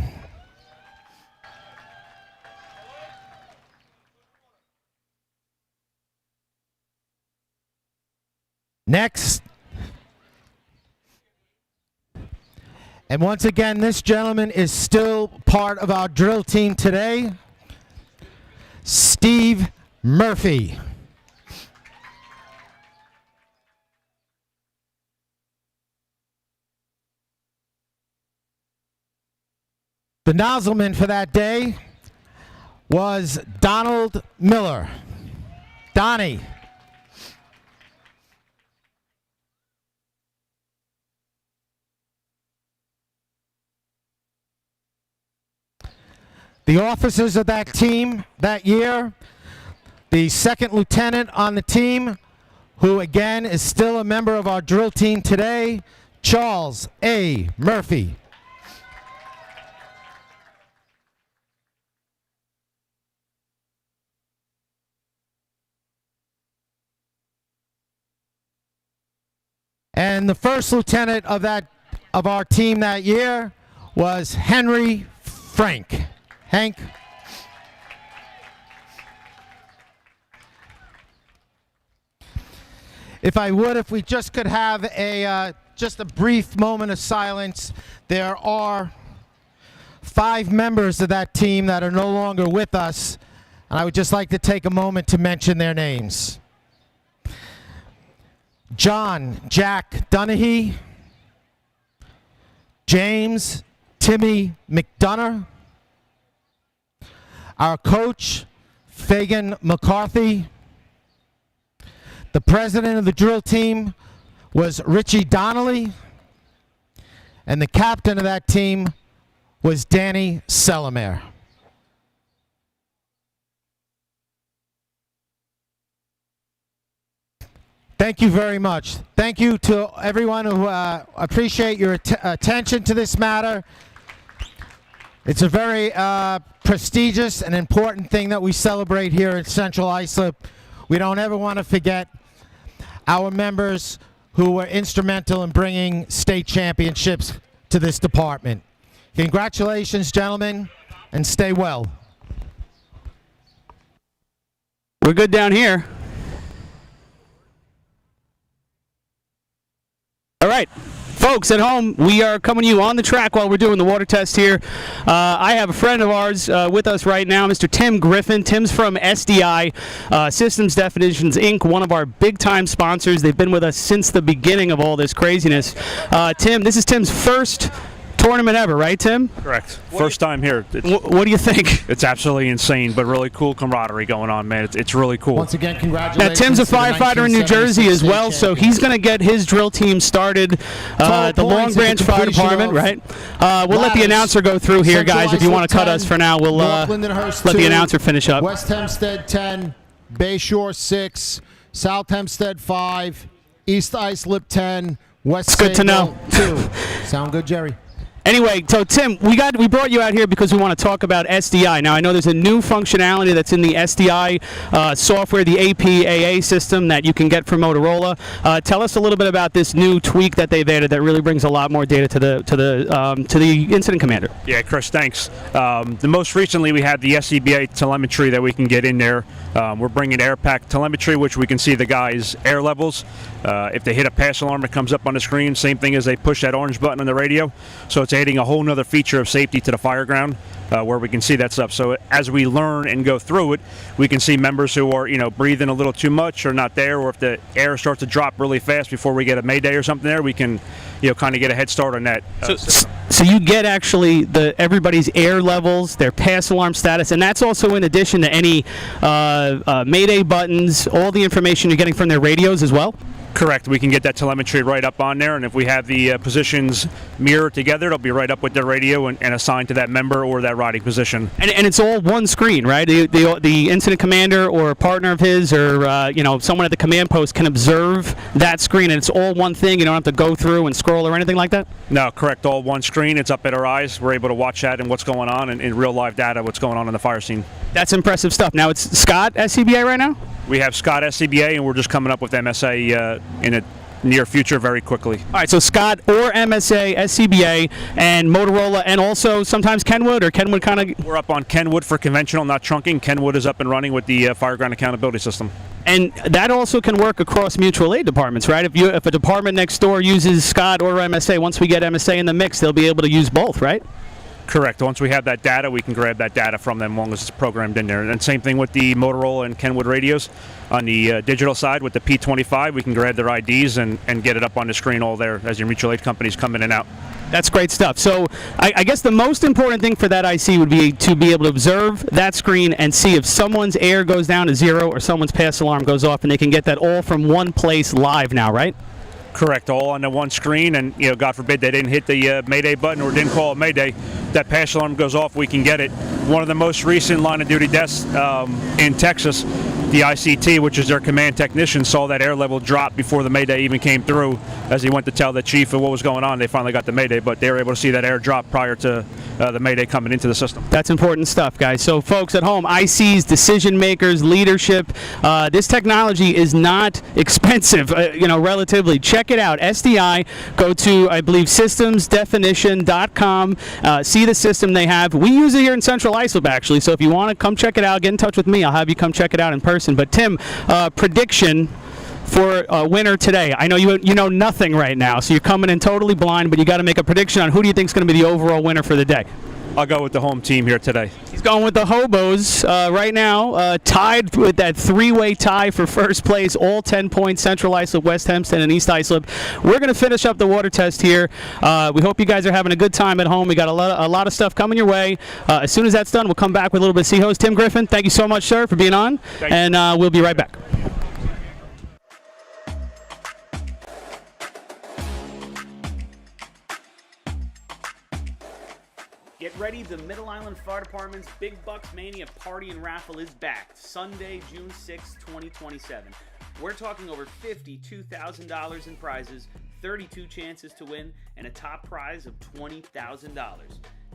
Next, and once again, this gentleman is still part of our drill team today, Steve Murphy. The nozzleman for that day was Donald Miller. Donnie. The officers of that team that year, the second lieutenant on the team, who again is still a member of our drill team today, Charles A. Murphy. And the first lieutenant of our team that year was Henry Frank. Hank. If we just could have just a brief moment of silence. There are 5 members of that team that are no longer with us, and I would just like to take a moment to mention their names. John Jack Dunahee, James Timmy McDonough, our coach, Fagan McCarthy. The president of the drill team was Richie Donnelly. And the captain of that team was Danny Selamere. Thank you very much. Thank you to everyone who appreciate your attention to this matter. It's a very prestigious and important thing that we celebrate here at Central Islip. We don't ever want to forget our members who were instrumental in bringing state championships to this department. Congratulations, gentlemen, and stay well. We're good down here. All right. Folks at home, we are coming to you on the track while we're doing the water test here. I have a friend of ours with us right now, Mr. Tim Griffin. Tim's from SDI, Systems Definitions, Inc., one of our big-time sponsors. They've been with us since the beginning of all this craziness. Tim, this is Tim's first tournament ever, right, Tim? Correct. First time here. What do you think? It's absolutely insane, but really cool camaraderie going on, man. It's really cool. Once again, congratulations. Now, Tim's a firefighter in New Jersey as well, so he's going to get his drill team started. The Long Branch Fire Department, right? We'll let the announcer go through here, guys. If you want to cut us for now, we'll let the announcer finish up. West Hempstead 10, Bayshore 6, South Hempstead 5, East Islip 10, West It's good to know. 2. Sound good, Jerry? Anyway, so Tim, we brought you out here because we want to talk about SDI. Now, I know there's a new functionality that's in the SDI software, the APAA system that you can get from Motorola. Tell us a little bit about this new tweak that they've added that really brings a lot more data to the incident commander. Yeah, Chris, thanks. The most recently we had the SCBA telemetry that we can get in there. We're bringing air pack telemetry, which we can see the guys' air levels. If they hit a pass alarm, it comes up on the screen. Same thing as they push that orange button on the radio. So it's adding a whole nother feature of safety to the fire ground where we can see that stuff. So as we learn and go through it, we can see members who are, breathing a little too much or not there, or if the air starts to drop really fast before we get a mayday or something there, we can, kind of get a head start on that. So you get actually everybody's air levels, their pass alarm status, and that's also in addition to any mayday buttons, all the information you're getting from their radios as well? Correct. We can get that telemetry right up on there, and if we have the positions mirrored together, it'll be right up with the radio and assigned to that member or that riding position. And it's all one screen, right? The incident commander or a partner of his or someone at the command post can observe that screen, and it's all one thing. You don't have to go through and scroll or anything like that? No, correct. All one screen. It's up at our eyes. We're able to watch that and what's going on and in real live data, what's going on in the fire scene. That's impressive stuff. Now, it's Scott SCBA right now? We have Scott SCBA, and we're just coming up with MSA in the near future very quickly. All right, so Scott or MSA, SCBA, and Motorola, and also sometimes Kenwood, or Kenwood kind of... We're up on Kenwood for conventional, not trunking. Kenwood is up and running with the fire ground accountability system. And that also can work across mutual aid departments, right? If a department next door uses Scott or MSA, once we get MSA in the mix, they'll be able to use both, right? Correct. Once we have that data, we can grab that data from them as long as it's programmed in there. And same thing with the Motorola and Kenwood radios. On the digital side with the P25, we can grab their IDs and get it up on the screen all there as your mutual aid companies come in and out. That's great stuff. So I guess the most important thing for that IC would be to be able to observe that screen and see if someone's air goes down to 0 or someone's pass alarm goes off, and they can get that all from one place live now, right? Correct, all on the one screen, and God forbid they didn't hit the Mayday button or didn't call it Mayday. That pass alarm goes off, we can get it. One of the most recent line of duty deaths in Texas, the ICT, which is their command technician, saw that air level drop before the Mayday even came through. As he went to tell the chief of what was going on, they finally got the Mayday, but they were able to see that air drop prior to the Mayday coming into the system. That's important stuff, guys. So folks at home, ICs, decision makers, leadership, this technology is not expensive, relatively. Check it out. SDI, go to, I believe, systemsdefinition.com, see the system they have. We use it here in Central Islip, actually, so if you want to come check it out, get in touch with me. I'll have you come check it out in person. But Tim, prediction for a winner today. I know you know nothing right now, so you're coming in totally blind, but you got to make a prediction on who do you think is going to be the overall winner for the day. I'll go with the home team here today. He's going with the Hobos right now, tied with that three-way tie for first place, all 10 points, Central Islip, West Hempstead, and East Islip. We're going to finish up the water test here. We hope you guys are having a good time at home. We got a lot of stuff coming your way. As soon as that's done, we'll come back with a little bit of sea hose. Tim Griffin, thank you so much, sir, for being on, and we'll be right back. Get ready, the Middle Island Fire Department's Big Bucks Mania Party and Raffle is back, Sunday, June 6, 2027. We're talking over $52,000 in prizes, 32 chances to win, and a top prize of $20,000.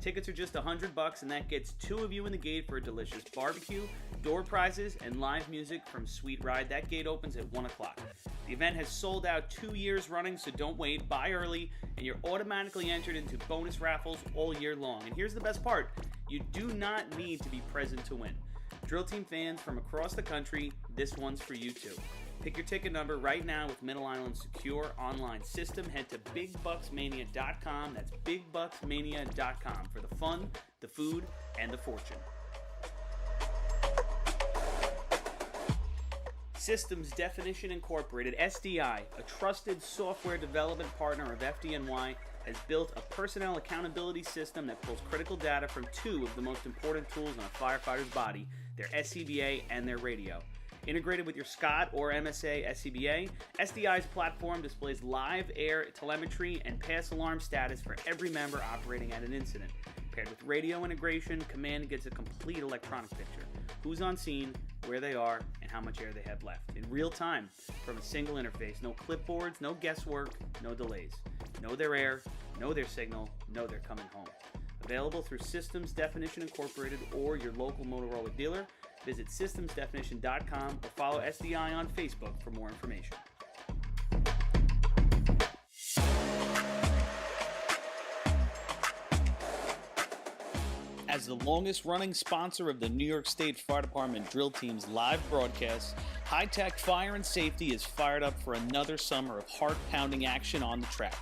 Tickets are just $100, and that gets 2 of you in the gate for a delicious barbecue, door prizes, and live music from Sweet Ride. That gate opens at 1 o'clock. The event has sold out 2 years running, so don't wait. Buy early, and you're automatically entered into bonus raffles all year long. And here's the best part. You do not need to be present to win. Drill Team fans from across the country, this one's for you too. Pick your ticket number right now with Middle Island's secure online system. Head to BigBucksMania.com. That's BigBucksMania.com for the fun, the food, and the fortune. Systems Definition Incorporated, SDI, a trusted software development partner of FDNY, has built a personnel accountability system that pulls critical data from 2 of the most important tools in a firefighter's body, their SCBA and their radio. Integrated with your Scott or MSA SCBA, SDI's platform displays live air telemetry and pass alarm status for every member operating at an incident. Paired with radio integration, Command gets a complete electronic picture. Who's on scene, where they are, and how much air they have left. In real time, from a single interface. No clipboards, no guesswork, no delays. Know their air, know their signal, know they're coming home. Available through Systems Definition Incorporated or your local Motorola dealer. Visit systemsdefinition.com or follow SDI on Facebook for more information. As the longest running sponsor of the New York State Fire Department drill team's live broadcasts, High Tech Fire and Safety is fired up for another summer of heart-pounding action on the track.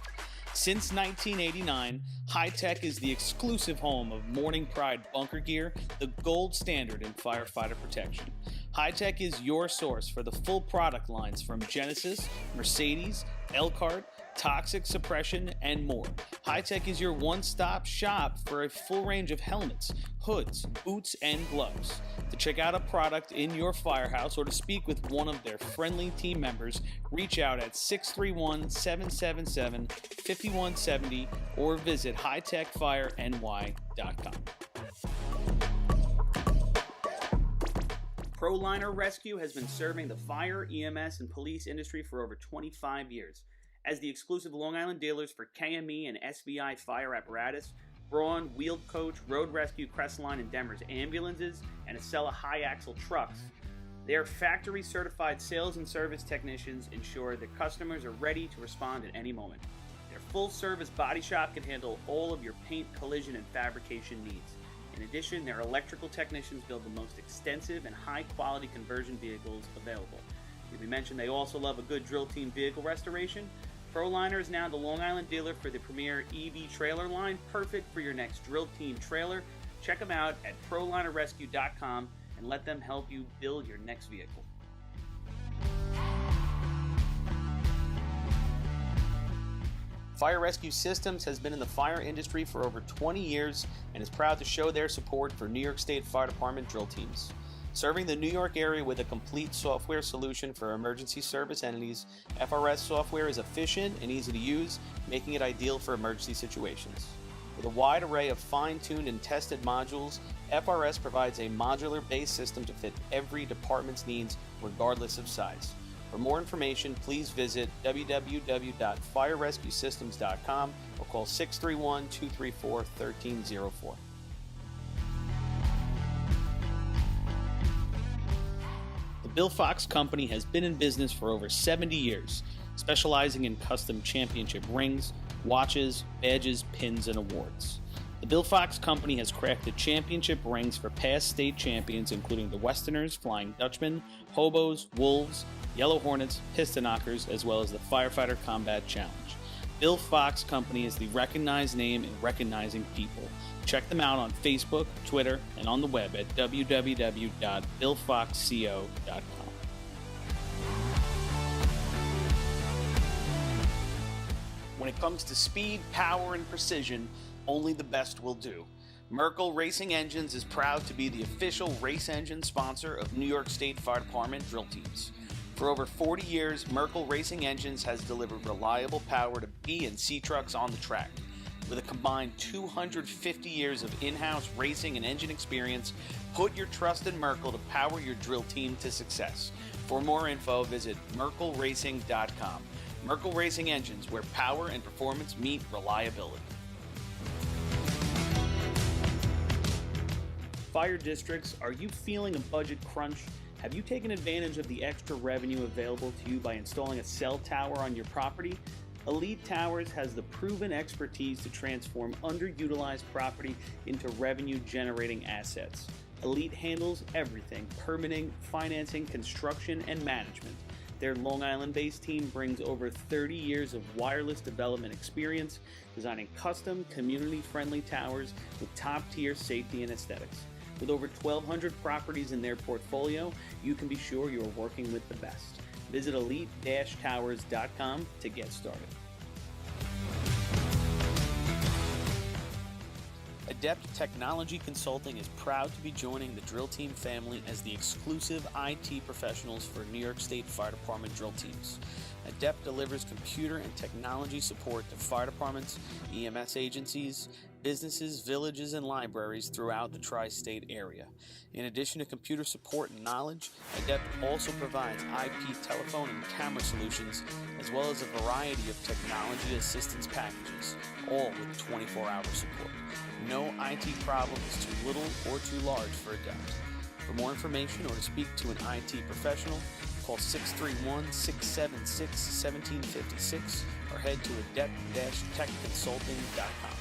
Since 1989, High Tech is the exclusive home of Morning Pride bunker gear, the gold standard in firefighter protection. High Tech is your source for the full product lines from Genesis, Mercedes, Elkhart, Toxic Suppression, and more. High Tech is your one-stop shop for a full range of helmets, hoods, boots, and gloves. To check out a product in your firehouse or to speak with one of their friendly team members, reach out at 631-777-5170 or visit hightechfireny.com. ProLiner Rescue has been serving the fire, EMS, and police industry for over 25 years. As the exclusive Long Island dealers for KME and SVI fire apparatus, Braun, Wheeled Coach, Road Rescue, Crestline, and Demers ambulances, and Acela high-axle trucks, their factory-certified sales and service technicians ensure that customers are ready to respond at any moment. Their full-service body shop can handle all of your paint, collision, and fabrication needs. In addition, their electrical technicians build the most extensive and high-quality conversion vehicles available. Did we mention they also love a good drill team vehicle restoration? ProLiner is now the Long Island dealer for the premier EV trailer line, perfect for your next drill team trailer. Check them out at ProLinerRescue.com and let them help you build your next vehicle. Fire Rescue Systems has been in the fire industry for over 20 years and is proud to show their support for New York State Fire Department drill teams. Serving the New York area with a complete software solution for emergency service entities, FRS software is efficient and easy to use, making it ideal for emergency situations. With a wide array of fine-tuned and tested modules, FRS provides a modular-based system to fit every department's needs, regardless of size. For more information, please visit www.firerescuesystems.com or call 631-234-1304. The Bill Fox Company has been in business for over 70 years, specializing in custom championship rings, watches, badges, pins, and awards. The Bill Fox Company has crafted championship rings for past state champions including the Westerners, Flying Dutchmen, Hobos, Wolves, Yellow Hornets, Piston Knockers, as well as the Firefighter Combat Challenge. Bill Fox Company is the recognized name in recognizing people. Check them out on Facebook, Twitter, and on the web at www.billfoxco.com. When it comes to speed, power, and precision, only the best will do. Merkel Racing Engines is proud to be the official race engine sponsor of New York State Fire Department drill teams. For over 40 years, Merkel Racing Engines has delivered reliable power to B and C trucks on the track. With a combined 250 years of in-house racing and engine experience, put your trust in Merkel to power your drill team to success. For more info, visit merkelracing.com. Merkel Racing Engines, where power and performance meet reliability. Fire districts, are you feeling a budget crunch? Have you taken advantage of the extra revenue available to you by installing a cell tower on your property? Elite Towers has the proven expertise to transform underutilized property into revenue-generating assets. Elite handles everything: permitting, financing, construction, and management. Their Long Island-based team brings over 30 years of wireless development experience, designing custom, community-friendly towers with top-tier safety and aesthetics. With over 1,200 properties in their portfolio, you can be sure you are working with the best. Visit elite-towers.com to get started. Adept Technology Consulting is proud to be joining the drill team family as the exclusive IT professionals for New York State Fire Department drill teams. Adept delivers computer and technology support to fire departments, EMS agencies, businesses, villages, and libraries throughout the tri-state area. In addition to computer support and knowledge, Adept also provides IP telephone and camera solutions, as well as a variety of technology assistance packages, all with 24-hour support. No IT problem is too little or too large for Adept. For more information or to speak to an IT professional, call 631-676-1756 or head to adept-techconsulting.com.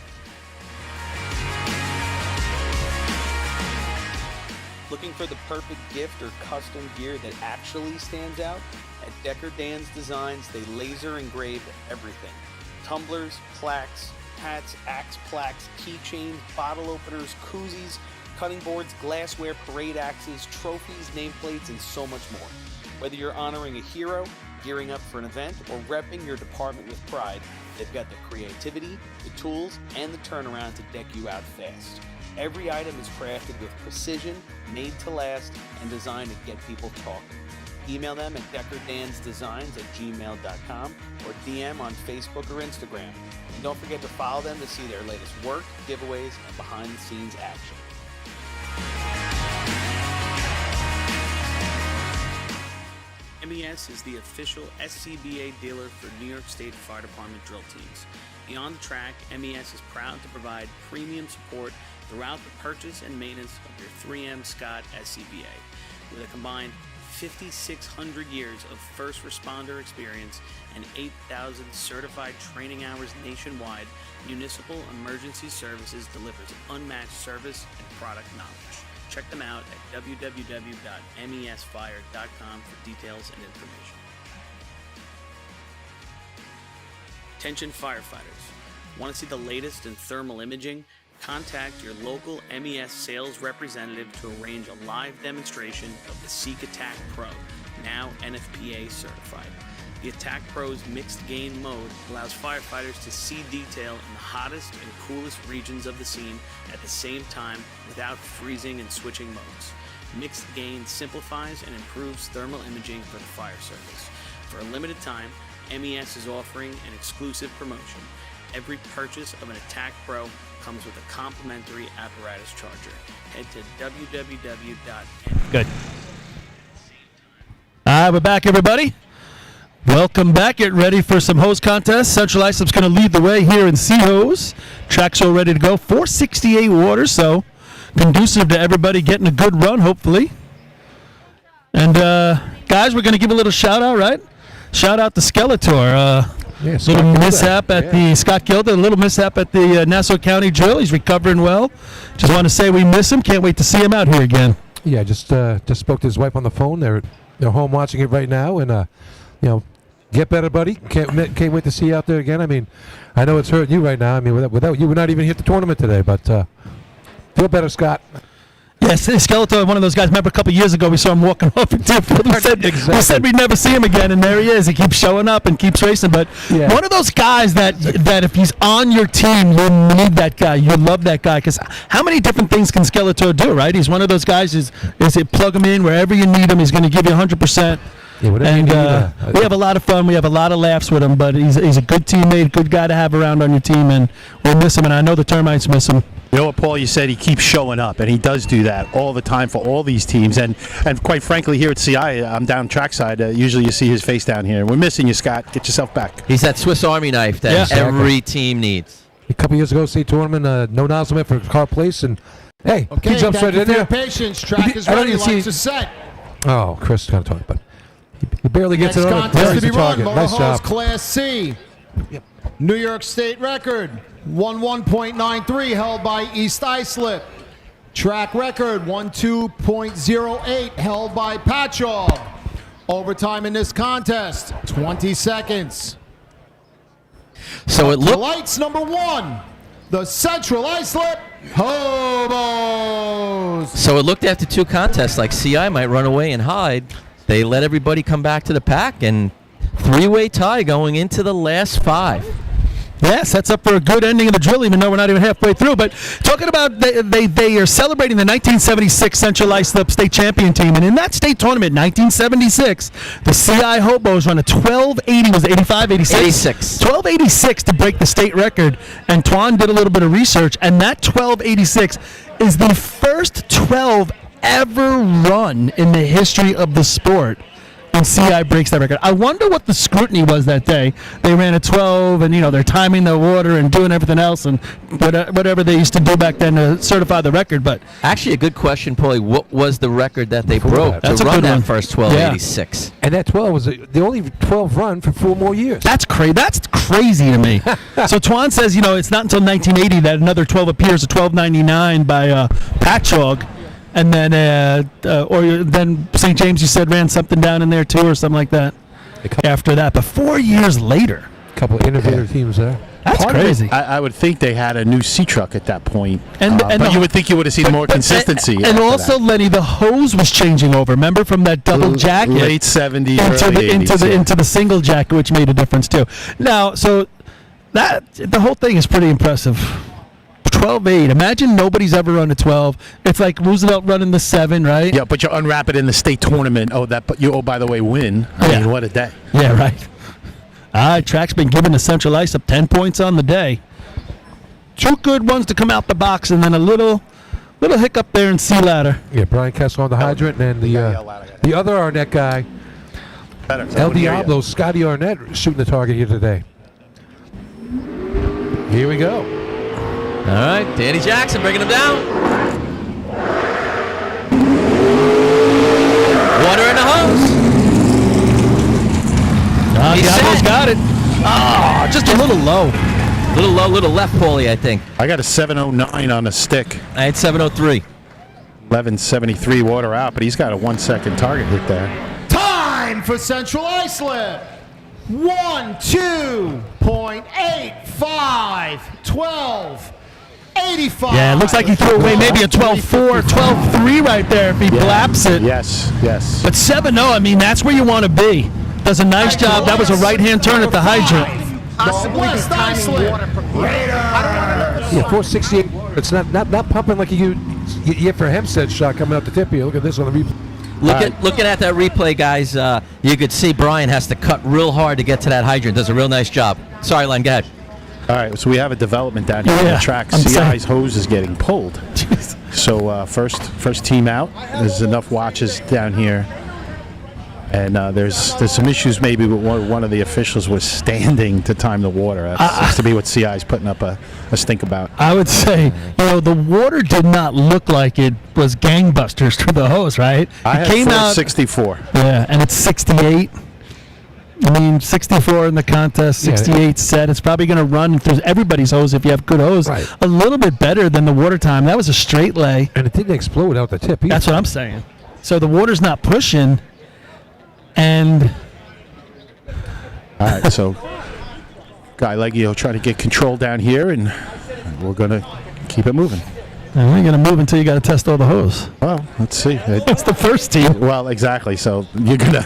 Looking for the perfect gift or custom gear that actually stands out? At Decker Dan's Designs, they laser engrave everything. Tumblers, plaques, hats, axe plaques, keychains, bottle openers, koozies, cutting boards, glassware, parade axes, trophies, nameplates, and so much more. Whether you're honoring a hero, gearing up for an event, or repping your department with pride, they've got the creativity, the tools, and the turnaround to deck you out fast. Every item is crafted with precision, made to last, and designed to get people talking. Email them at deckerdansdesigns@gmail.com or DM on Facebook or Instagram. And don't forget to follow them to see their latest work, giveaways, and behind-the-scenes action. MES is the official SCBA dealer for New York State Fire Department drill teams. Beyond the track, MES is proud to provide premium support throughout the purchase and maintenance of your 3M Scott SCBA. With a combined 5,600 years of first responder experience and 8,000 certified training hours nationwide, Municipal Emergency Services delivers unmatched service and product knowledge. Check them out at www.mesfire.com for details and information. Attention firefighters. Want to see the latest in thermal imaging? Contact your local MES sales representative to arrange a live demonstration of the Seek Attack Pro, now NFPA certified. The Attack Pro's mixed gain mode allows firefighters to see detail in the hottest and coolest regions of the scene at the same time without freezing and switching modes. Mixed gain simplifies and improves thermal imaging for the fire service. For a limited time, MES is offering an exclusive promotion. Every purchase of an Attack Pro comes with a complimentary apparatus charger. Head to www.mes. Good. We're back, everybody. Welcome back. Get ready for some hose contests. Central Islip's going to lead the way here in sea hose. Track's all ready to go. 468 water, so conducive to everybody getting a good run, hopefully. And, guys, we're going to give a little shout-out, right? Shout-out to Skeletor. Little mishap at the Scott Gilda, a little mishap at the Nassau County Drill. He's recovering well. Just want to say we miss him. Can't wait to see him out here again. Yeah, just spoke to his wife on the phone. They're home watching it right now, and get better, buddy. Can't wait to see you out there again. I mean, I know it's hurting you right now. I mean, without you, we're not even here at the tournament today. But feel better, Scott. Yes, Skeletor, one of those guys. Remember a couple years ago we saw him walking off in Deerfield. We said we'd never see him again, and there he is. He keeps showing up and keeps racing. But one of those guys that if he's on your team, you need that guy. You love that guy. Because how many different things can Skeletor do, right? He's one of those guys is plug him in wherever you need him. He's going to give you 100%. Yeah, and we have a lot of fun. We have a lot of laughs with him. But he's a good teammate, good guy to have around on your team. And we'll miss him. And I know the termites miss him. You know what, Paul, you said he keeps showing up, and he does do that all the time for all these teams. And quite frankly, here at CI, I'm down trackside. Usually you see his face down here. We're missing you, Scott. Get yourself back. He's that Swiss Army knife that every team needs. A couple years ago, state tournament, no nozzlement for car place, and he jumps right in there. Patience. Track is ready. Lights are set. Oh, Chris is going to talk, but he barely gets Next it on. contest to be run. Nice job. Class C. Yep. New York State record, 11.93, held by East Islip. Track record, 12.08, held by Patchov. Overtime in this contest, 20 seconds. So it looked... Lights number one, the Central Islip Hobos. So it looked after two contests like CI might run away and hide. They let everybody come back to the pack, and three-way tie going into the last five. Yeah, sets up for a good ending of the drill, even though we're not even halfway through. But talking about they are celebrating the 1976 Central Islip State Champion team, and in that state tournament, 1976, the CI Hobos run a 1280. Was it 85, 86? 86. 1286 to break the state record. And Tuan did a little bit of research, and that 1286 is the first 12 ever run in the history of the sport. And CI breaks that record. I wonder what the scrutiny was that day. They ran a 12, and they're timing the water and doing everything else, and whatever they used to do back then to certify the record. But actually, a good question, Paulie. What was the record that they broke That's to a run good that one. first 1286? And that 12 was the only 12 run for 4 more years. That's crazy. That's crazy to me. So Tuan says, it's not until 1980 that another 12 appears, a 1299 by Patchogue. And then, then St. James, you said, ran something down in there too, or something like that. After that, but 4 years later, a couple of innovator teams there. That's crazy. I would think they had a new sea truck at that point, and you would think you would have seen more consistency. And also, Lenny, the hose was changing over. Remember, from that double jacket, late 70s, into the single jacket, which made a difference too. Now, so that the whole thing is pretty impressive. 12-8. Imagine nobody's ever run a 12. It's like Roosevelt running the 7, right? Yeah, but you unwrap it in the state tournament. By the way, win. I mean, what a day. Yeah, right. Track's been giving the Central Islip 10 points on the day. 2 good ones to come out the box, and then a little hiccup there in Sea Ladder. Yeah, Brian Kessler on the hydrant, and the other Arnett guy, El Diablo, Scotty Arnett, shooting the target here today. Here we go. All right, Danny Jackson bringing him down. Water in the hose. Diablo's got it. Just a little low. Little low, little left, Paulie, I think. I got a 709 on the stick. I had 703. 1173 water out, but he's got a 1 second target hit there. Time for Central Islip. 12.85, 12. 85. Yeah, it looks like he threw away maybe a 12-4, 12-3 right there if he blaps it. Yes. But 7-0, I mean, that's where you want to be. Does a nice job. That was a right-hand turn at the hydrant. West Islip. Yeah, 468. It's not pumping like you get for a Hempstead shot coming out the tip here. Look at this on the replay. Looking at that replay, guys, you could see Brian has to cut real hard to get to that hydrant. Does a real nice job. Sorry, Len, go ahead. All right, so we have a development down here on the track. CI's hose is getting pulled. Jeez. So first team out. There's enough watches down here. And there's some issues maybe with one of the officials was standing to time the water. That seems to be what CI's putting up a stink about. I would say, the water did not look like it was gangbusters through the hose, right? I had 464. Yeah, and it's 68. I mean, 64 in the contest, 68 set. It's probably going to run through everybody's hose if you have good hose. Right. A little bit better than the water time. That was a straight lay. And it didn't explode out the tip either. That's what I'm saying. So the water's not pushing. And all right, so Guy Leggy will try to get control down here, and we're going to keep it moving. And we ain't going to move until you got to test all the hose. Well, let's see. That's the first team. Well, exactly. So you're gonna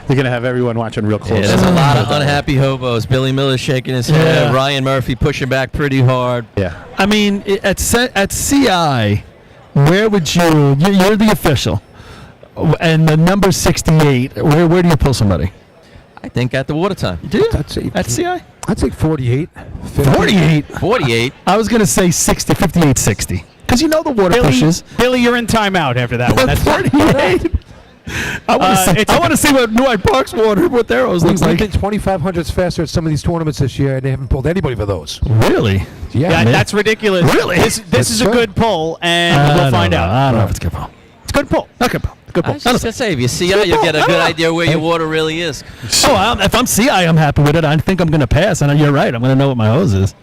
have everyone watching real close. Yeah, there's a lot of unhappy hobos. Billy Miller shaking his head. Ryan Murphy pushing back pretty hard. Yeah. I mean, at CI, where would you're the official, and the number 68. Where do you pull somebody? I think at the water time. Do you? At CI? I'd say 48. 48. I was going to say 60, 58, 60. Because the water pushes. Billy, you're in timeout after that one. That's 48. I want to see what New Hyde Park's water, what their hose looks like. We've been 2,500s faster at some of these tournaments this year, and they haven't pulled anybody for those. Really? Yeah, that's ridiculous. Really? This is a good pull, and we'll find out. I don't know if it's a good pull. It's a good pull. Not good pull. Good I pull. was just going to say, if you see it, you'll get a good idea where your water really is. If I'm CI, I'm happy with it. I think I'm going to pass, and you're right. I'm going to know what my hose is.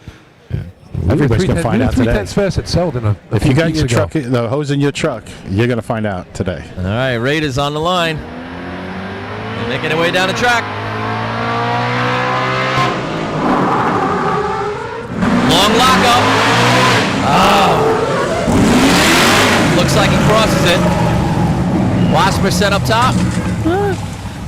Everybody's going to find out today. 3/10 fast at Selden. If you got your truck, the hose in your truck, you're going to find out today. All right, Raiders on the line. They're making their way down the track. Long lockup. Looks like he crosses it. Wasper set up top.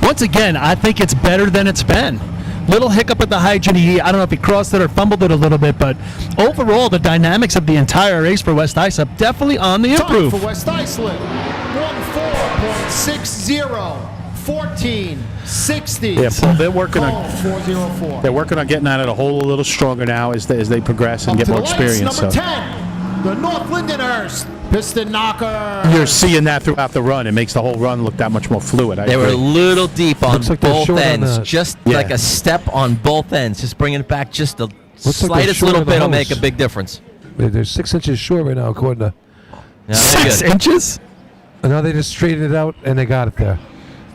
Once again, I think it's better than it's been. Little hiccup at the hydrant. I don't know if he crossed it or fumbled it a little bit, but overall, the dynamics of the entire race for West Islip definitely on the improve. Time for West Islip. 14.60. 14.60. Yeah, Paul, they're working on 404. they're working on getting out of the hole a little stronger now as they progress and Up get to more the lights, experience. number So 10, the North Lindenhurst Piston Knocker. you're seeing that throughout the run. It makes the whole run look that much more fluid. They were a little deep on Looks like they're both short on ends, the- just Yeah. like a step on both ends, just bringing it back just the Looks like they're slightest short little on the bit will hose. make a big difference. They're 6 inches short right now, according to. Yeah, they're 6 good. inches? And now they just straightened it out and they got it there.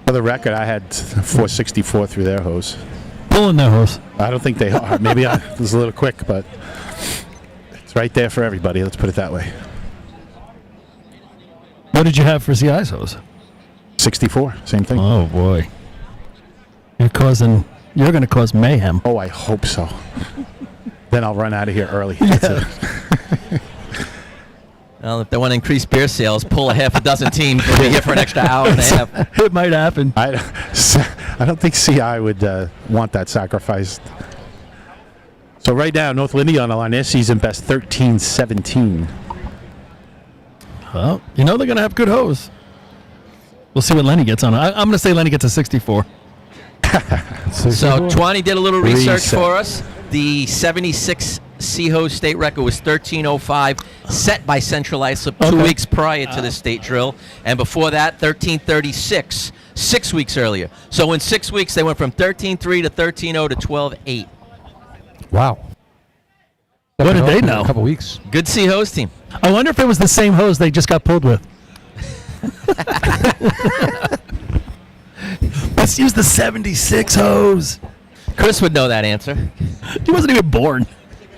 For the record, I had 464 through their hose. Pulling their hose. I don't think they are. Maybe I was a little quick, but it's right there for everybody. Let's put it that way. What did you have for CI's hose? 64, same thing. Oh, boy. You're going to cause mayhem. Oh, I hope so. Then I'll run out of here early. That's it. Well, if they want to increase beer sales, pull a half a dozen teams. We'll be here for an extra hour and a half. It might happen. I don't think CI would want that sacrificed. So right now, North Lindy on the line, their season best 13-17. Well, they're going to have good hose. We'll see what Lenny gets on. I'm going to say Lenny gets a 64. So Twani did a little research Reset. for us. The 76 C-Hose state record was 13:05, set by Central Islip 2 Okay. weeks prior to the state drill. And before that, 13:36, 6 weeks earlier. So in 6 weeks, they went from 13:3 to 13:0 to 12:8. Wow. What did they In know? A couple weeks. Good C-Hose team. I wonder if it was the same hose they just got pulled with. Let's use the 76 hose. Chris would know that answer. He wasn't even born.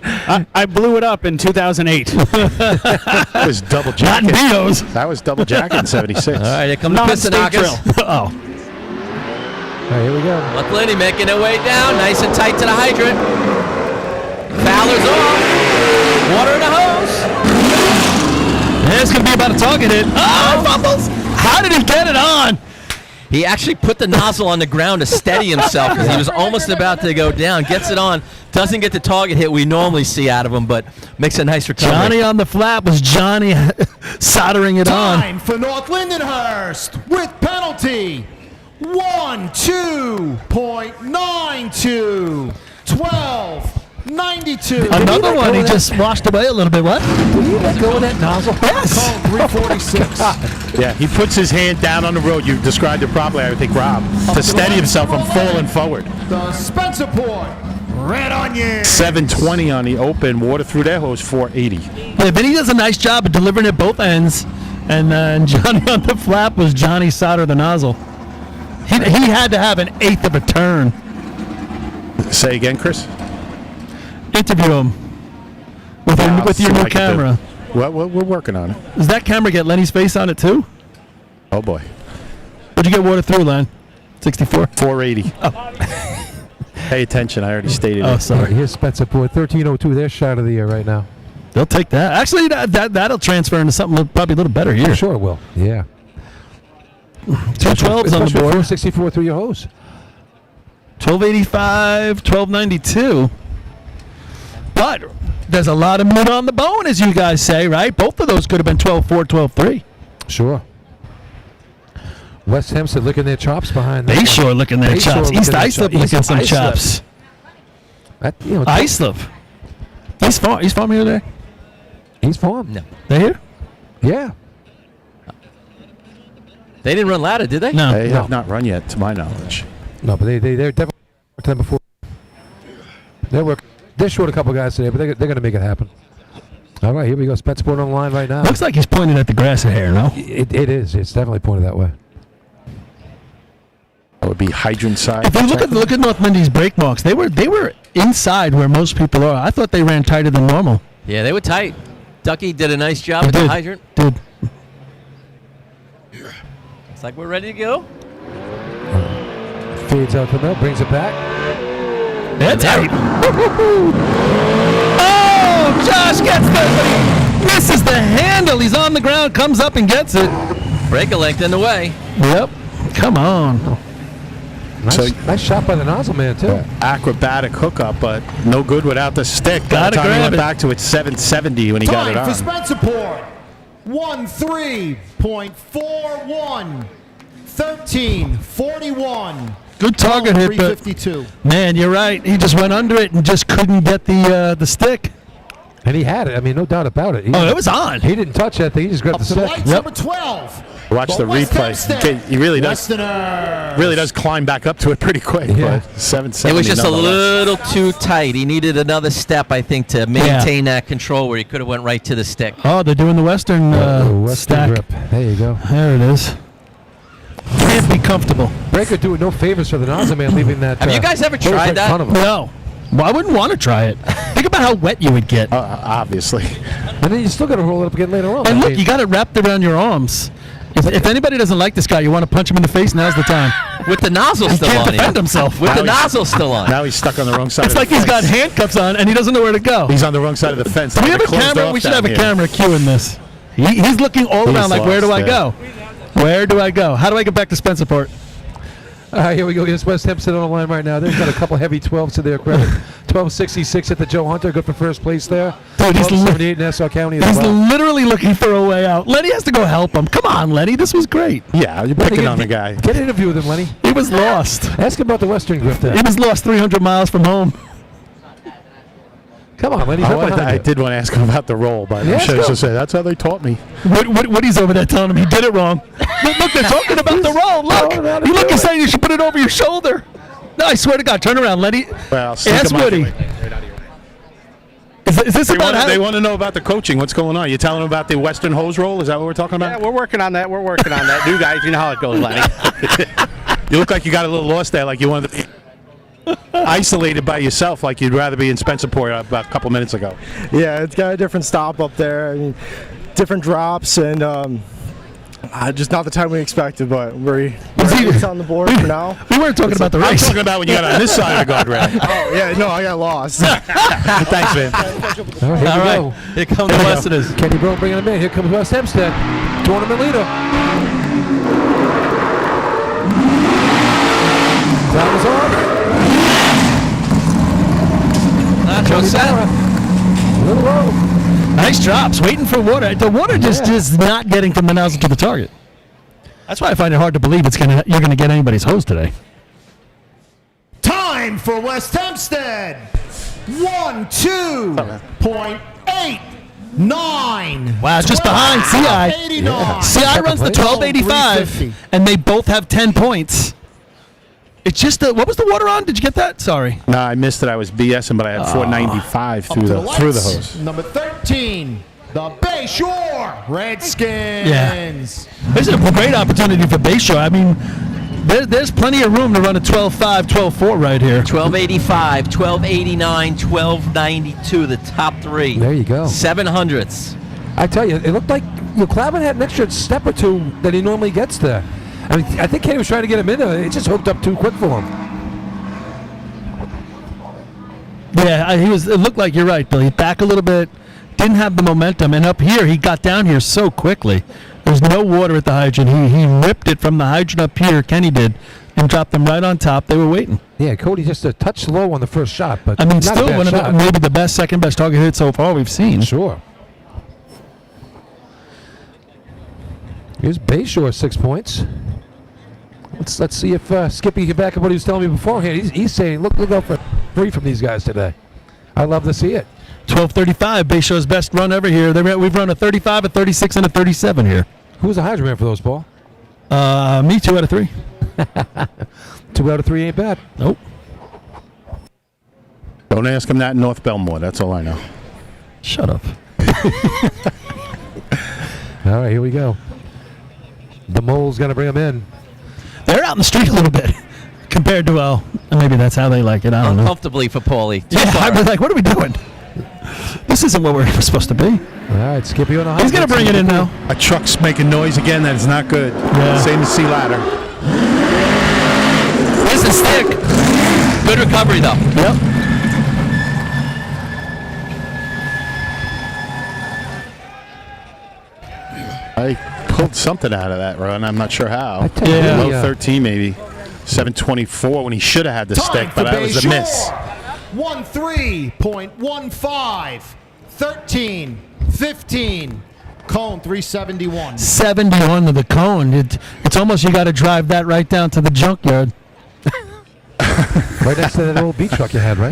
I blew it up in 2008. That was double Not jacket. in B-hose. That was double jacket in 76. All right, here come the piston knockers. Oh. All right, here we go. McLinney making their way down, nice and tight to the hydrant. Fowler's off. Water in the hose. It's going to be about a target hit. Oh, fumbles. How did he get it on? He actually put the nozzle on the ground to steady himself because he was almost about to go down. Gets it on, doesn't get the target hit we normally see out of him, but makes a nice recovery. Johnny on the flap was Johnny soldering it on. Time for North Lindenhurst with penalty. 12.92. 12.92. Another one he just washed away a little bit. What? Did he let go of that nozzle? Yes. 346. Yeah, he puts his hand down on the road. You described it properly, I think, Rob, to steady himself from falling forward. The Spencerport Red Onion. 720 on the open. Water through their hose, 480. Yeah, Vinny does a nice job of delivering at both ends. And then Johnny on the flap was Johnny solder the nozzle. He had to have an eighth of a turn. Say again, Chris? Interview him with your See what new I can do. camera. Well, we're working on it. Does that camera get Lenny's face on it too? Oh, boy. What'd you get water through, Len? 64? 480. Pay attention. I already stated Oh, it. sorry. Here's Spencerport, 13:02. Their shot of the year right now. They'll take that. Actually, that'll transfer into something probably a little better here. I'm sure it will. Yeah. 212s on the Especially board. 464 through your hose. 1285, 1292. But there's a lot of meat on the bone, as you guys say, right? Both of those could have been 12-4, 12-3. Sure. West Hempstead licking their chops behind that. They sure licking their They sure chops. licking East their Islip chops. licking East some Islip. chops. That, Islip. East Farm here today? He's farm. No. They here? Yeah. They didn't run ladder, did they? No. They have not run yet, to my knowledge. No, but they're definitely worked them before. They're short a couple guys today, but they're going to make it happen. All right, here we go. Spencerport on the line right now. Looks like he's pointing at the grass hair, no? It is. It's definitely pointed that way. That would be hydrant side. If you look at North Lindy's brake marks, they were inside where most people are. I thought they ran tighter than normal. Yeah, they were tight. Ducky did a nice job They at the did. hydrant. Dude. It's like we're ready to go. Fades out the middle, brings it back. That's tight. Oh, Josh gets the misses the handle. He's on the ground, comes up and gets it. Break a length in the way. Yep. Come on. Nice shot by the nozzle man, too. Acrobatic hookup, but no good without the stick. By the time he went back to it, 770 when he got it on. Time for Spencerport. 13.41. 13:41. Good target hit, but 352. man, you're right. He just went under it and just couldn't get the stick. And he had it. I mean, no doubt about it. It was on. He didn't touch that thing. He just grabbed Up the to the stick. lights, number 12. Watch the replay. He really does. Really does climb back up to it pretty quick. Yeah. But 770. It was just a nonetheless. little too tight. He needed another step, I think, to maintain that control where he could have went right to the stick. Oh, they're doing the Western, stack. Grip. There you go. There it is. Can't be comfortable. Breaker doing no favors for the nozzle man leaving that. Have you guys ever hose right tried in that? front of him. No. Well, I wouldn't want to try it. Think about how wet you would get. Obviously. And then you still got to roll it up again later on. And look, you got it wrapped around your arms. If anybody doesn't like this guy, you want to punch him in the face, now's the time. With the nozzle He still can't on defend him. himself. With the nozzle still on. Now he's stuck on the wrong side It's of like the he's got fence. handcuffs on, and he doesn't know where to go. He's on the wrong side of the fence. Do we have a Closed camera? off We should down have a here. camera cueing this. He's looking all He's around like, where do I lost, go? Where do I go? How do I get back to Spencerport? All right, here we go. Here's West Hempstead on the line right now. They've got a couple heavy 12s to their credit. 1266 at the Joe Hunter, good for first place there. Dude, he's 1278 in Nassau County as He's well. literally looking for a way out. Lenny has to go help him. Come on, Lenny. This was great. Yeah, you're picking on the guy. Get an interview with him, Lenny. He was lost. Ask him about the Western grip there. He was lost 300 miles from home. Come on, Lenny. I did want to ask him about the roll, but Yeah, I'm sure let's he'll go. say that's how they taught me. Woody's over there telling him he did it wrong. Look, they're talking about the roll. Look. Oh, no, You look do and it. say you should put it over your shoulder. No, I swear to God. Turn around, Lenny. Well, sync Ask him up. Woody. Is this about how... They want to know about the coaching. What's going on? You telling them about the Western hose roll? Is that what we're talking about? Yeah, we're working on that. New guys, you know how it goes, Lenny. You look like you got a little lost there, like you wanted to be isolated by yourself, like you'd rather be in Spencerport about a couple minutes ago. Yeah, it's got a different stop up there. I mean, different drops, and just not the time we expected, but it's on the board for now. We weren't talking about the I'm race. talking about when you got on this side of the guardrail. Oh, yeah, no, I got lost. Thanks, man. All right, here we go. Here come the Westerners. Kenny Brown bringing him in. Here comes West Hempstead, tournament leader. Time is off. Nacho set. A little low. Nice drops. Waiting for water. The water just is not getting from the nozzle to the target. That's why I find it hard to believe you're gonna get anybody's hose today. Time for West Hempstead. 12.89. Wow, just behind CI. 89. CI runs the 1285, 350. and they both have 10 points. It's just what was the water on? Did you get that? Sorry. No, I missed it. I was BSing, but I had 495 Up to through the lights, hose. Number 13, the Bay Shore Redskins. Yeah. This is a great opportunity for Bayshore. I mean, there's plenty of room to run a 12.5, 12.4 right here. 1285, 1289, 1292, the top three. There you go. 700s. I tell you, it looked like Clavin had an extra step or two that he normally gets there. I mean, I think Kenny was trying to get him in there. It just hooked up too quick for him. Yeah, it looked like you're right, Billy. Back a little bit, didn't have the momentum, and up here he got down here so quickly. There's no water at the hydrant. He ripped it from the hydrant up here. Kenny did, and dropped them right on top. They were waiting. Yeah, Cody just a touch slow on the first shot, but I mean, not still a bad one shot. of maybe the best, second best target hit so far we've seen. Sure. Here's Bayshore, 6 points. Let's see if Skippy get back on what he was telling me beforehand. He's saying, look out for 3 from these guys today. I love to see it. 12:35, Bayshore's best run ever here. We've run a 35, a 36, and a 37 here. Who's the hydrant man for those, Paul? Me, 2 out of 3. 2 out of 3 ain't bad. Nope. Don't ask him that in North Belmore. That's all I know. Shut up. All right, here we go. The mole's going to bring him in. They're out in the street a little bit compared to, maybe that's how they like it. I don't know. Uncomfortably for Paulie. Yeah, I was like, what are we doing? This isn't what we're supposed to be. All right, Skippy on the He's going to bring it in now. A truck's making noise again. That is not good. Yeah. Same as sea ladder. Here's the stick. Good recovery, though. Yep. I pulled something out of that run. I'm not sure how. I tell you, Yeah. Low 13 maybe. 724 when he should have had the Time stick, for but that was a Bayshore. miss. 13.15. 13. 15. Cone 371. 71 to the cone. It's almost you got to drive that right down to the junkyard. Right next to that old beach truck you had, right?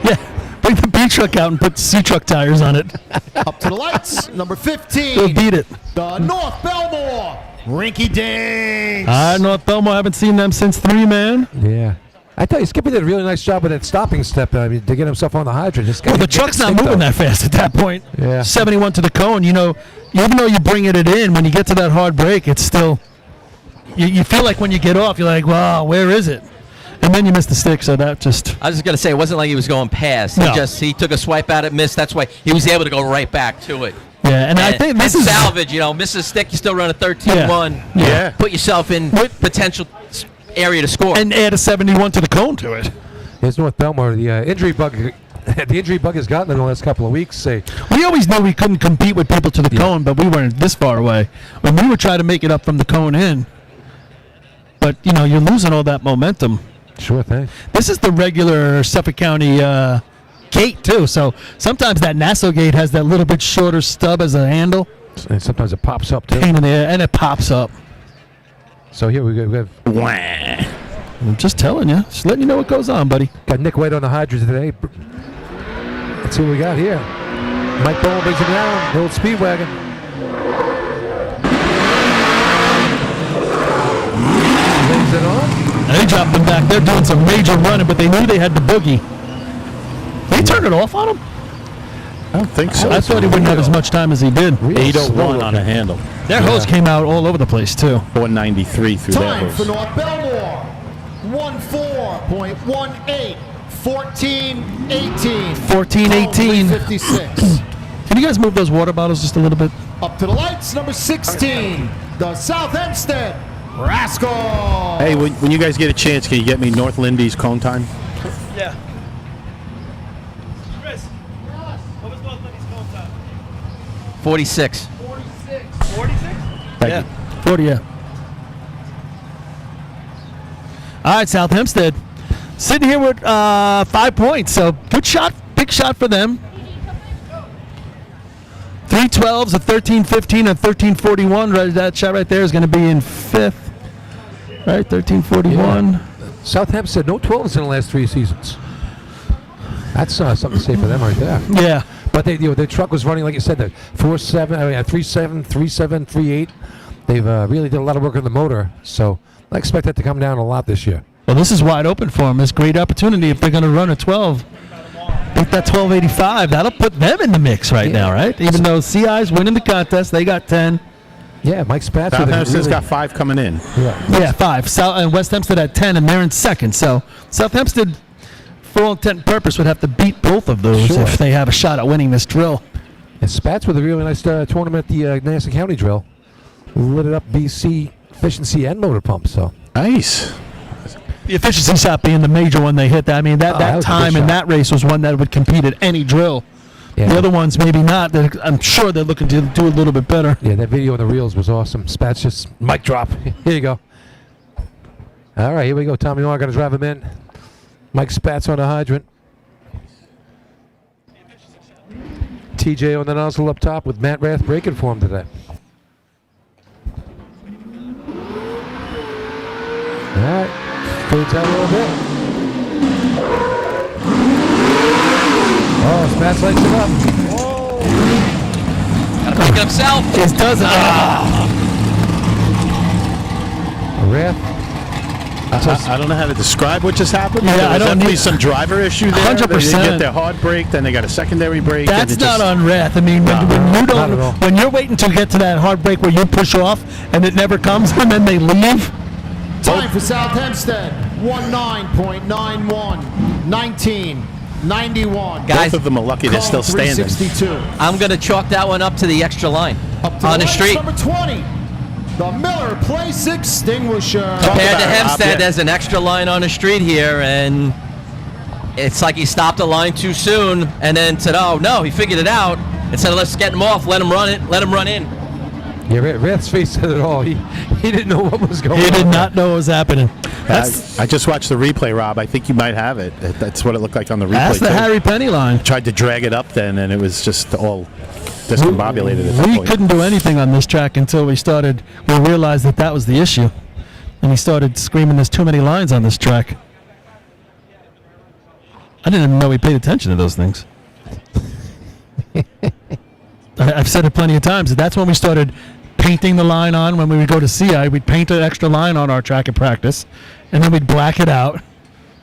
Yeah. Bring the beach truck out and put C-truck tires on it. Up to the lights. Number 15. Go beat it. The North Belmore. Rinky Dinks. North Belmore, haven't seen them since 3, man. Yeah. I tell you, Skippy did a really nice job with that stopping step to get himself on the hydrant. Well, the truck's not moving that fast at that point. Yeah. 71 to the cone. You know, even though you're bringing it in, when you get to that hard break, it's still. You feel like when you get off, you're like, wow, where is it? And then you miss the stick, so that just. I was just gonna say, it wasn't like he was going past. No. He took a swipe at it, missed. That's why he was able to go right back to it. Yeah, and I think this and is salvage. Miss a stick, you still run a 13-1. Yeah. Put yourself in potential area to score. and add a 71 to the cone to it. Here's North Belmore. The injury bug. The injury bug has gotten in the last couple of weeks. We always knew we couldn't compete with people to the cone, but we weren't this far away. When we were trying to make it up from the cone in, but you're losing all that momentum. Sure thing. This is the regular Suffolk County gate too, so sometimes that Nassau gate has that little bit shorter stub as a handle. And sometimes it pops up too. Pain in the air, and it pops up. So here we have. I'm just telling you, just letting you know what goes on, buddy. Got Nick White on the hydrant today. Let's see what we got here. Mike Bowen brings it down. The old Speedwagon. Lays it on. They dropped them back. They're doing some major running, but they knew they had the boogie. They turned it off on him? I don't think so. I thought he wouldn't have as much time as he did. 801 on a handle. Their hose came out all over the place, too. 193 through that Time for hose. North Belmore. 14.18. 14.18. 14.18. 56. Can you guys move those water bottles just a little bit? Up to the lights. Number 16. The South Hempstead Rascal. Hey, when you guys get a chance, can you get me North Lindy's cone time? Yeah. Chris, what was North Lindy's cone time? 46. 46? Thank Yeah. you. 40, yeah. All right, South Hempstead. Sitting here with 5 points, so good shot, big shot for them. 312s, a 13-15, a 13-41. Right, that shot right there is going to be in 5th. Right, 13-41. Yeah. South Hempstead, no 12s in the last 3 seasons. That's something to say for them right there. Yeah. But their truck was running, like you said, the 3.7, 3.7, 3.8. They've really did a lot of work on the motor, so I expect that to come down a lot this year. Well, this is wide open for them. It's a great opportunity if they're going to run a 12. Beat that 1285. That'll put them in the mix right now, right? Even though CI's winning the contest, they got 10. Yeah, Mike Spatz. South Hempstead's got 5 coming in. Yeah, 5. And West Hempstead at 10, and they're in 2nd. So South Hempstead, for all intent and purpose, would have to beat both of those if they have a shot at winning this drill. And Spatz with a really nice tournament at the Nassau County drill. Lit it up BC efficiency and motor pump. So nice. The efficiency shot being the major one they hit. That was a time good in shot. that race was one that would compete at any drill. Yeah. The other ones maybe not. I'm sure they're looking to do a little bit better. Yeah, that video on the reels was awesome. Spatz just mic drop. Here you go. All right, here we go. Tommy Moore going to drive him in. Mike Spatz on the hydrant. TJ on the nozzle up top with Matt Rath braking for him today. All right, fades out a little bit. Oh, Spatz lights it up. Gotta make it himself. It doesn't. Rath. I don't know how to describe what just happened. Yeah, there I was don't definitely need- some driver issue there. 100%. They didn't get their hard brake, then they got a secondary brake. That's and it not just, on Rath. I mean, when you not at all. don't, when you're waiting to get to that hard break where you push off and it never comes, and then they leave. Time for South Hempstead. 19.91. 19.91. Guys, both of them are lucky they're still standing. 362. I'm going to chalk that one up to the extra line Up to on the lights, street. Number 20. The Miller Place Extinguisher. Compared to about it, Hempstead, Rob, there's an extra line on the street here, and it's like he stopped the line too soon, and then said, oh, no, he figured it out. Instead of let's get him off, let him run it, let him run in. Yeah, Rath's face said it all. He didn't know what was going on. He did not know what was happening. I just watched the replay, Rob. I think you might have it. That's what it looked like on the replay. That's the too. Harry Penny line. Tried to drag it up then, and it was just all discombobulated at that We point. couldn't do anything on this track until we realized that was the issue. And he started screaming, there's too many lines on this track. I didn't even know he paid attention to those things. I've said it plenty of times. That's when we started painting the line on. When we would go to CI, we'd paint an extra line on our track at practice, and then we'd black it out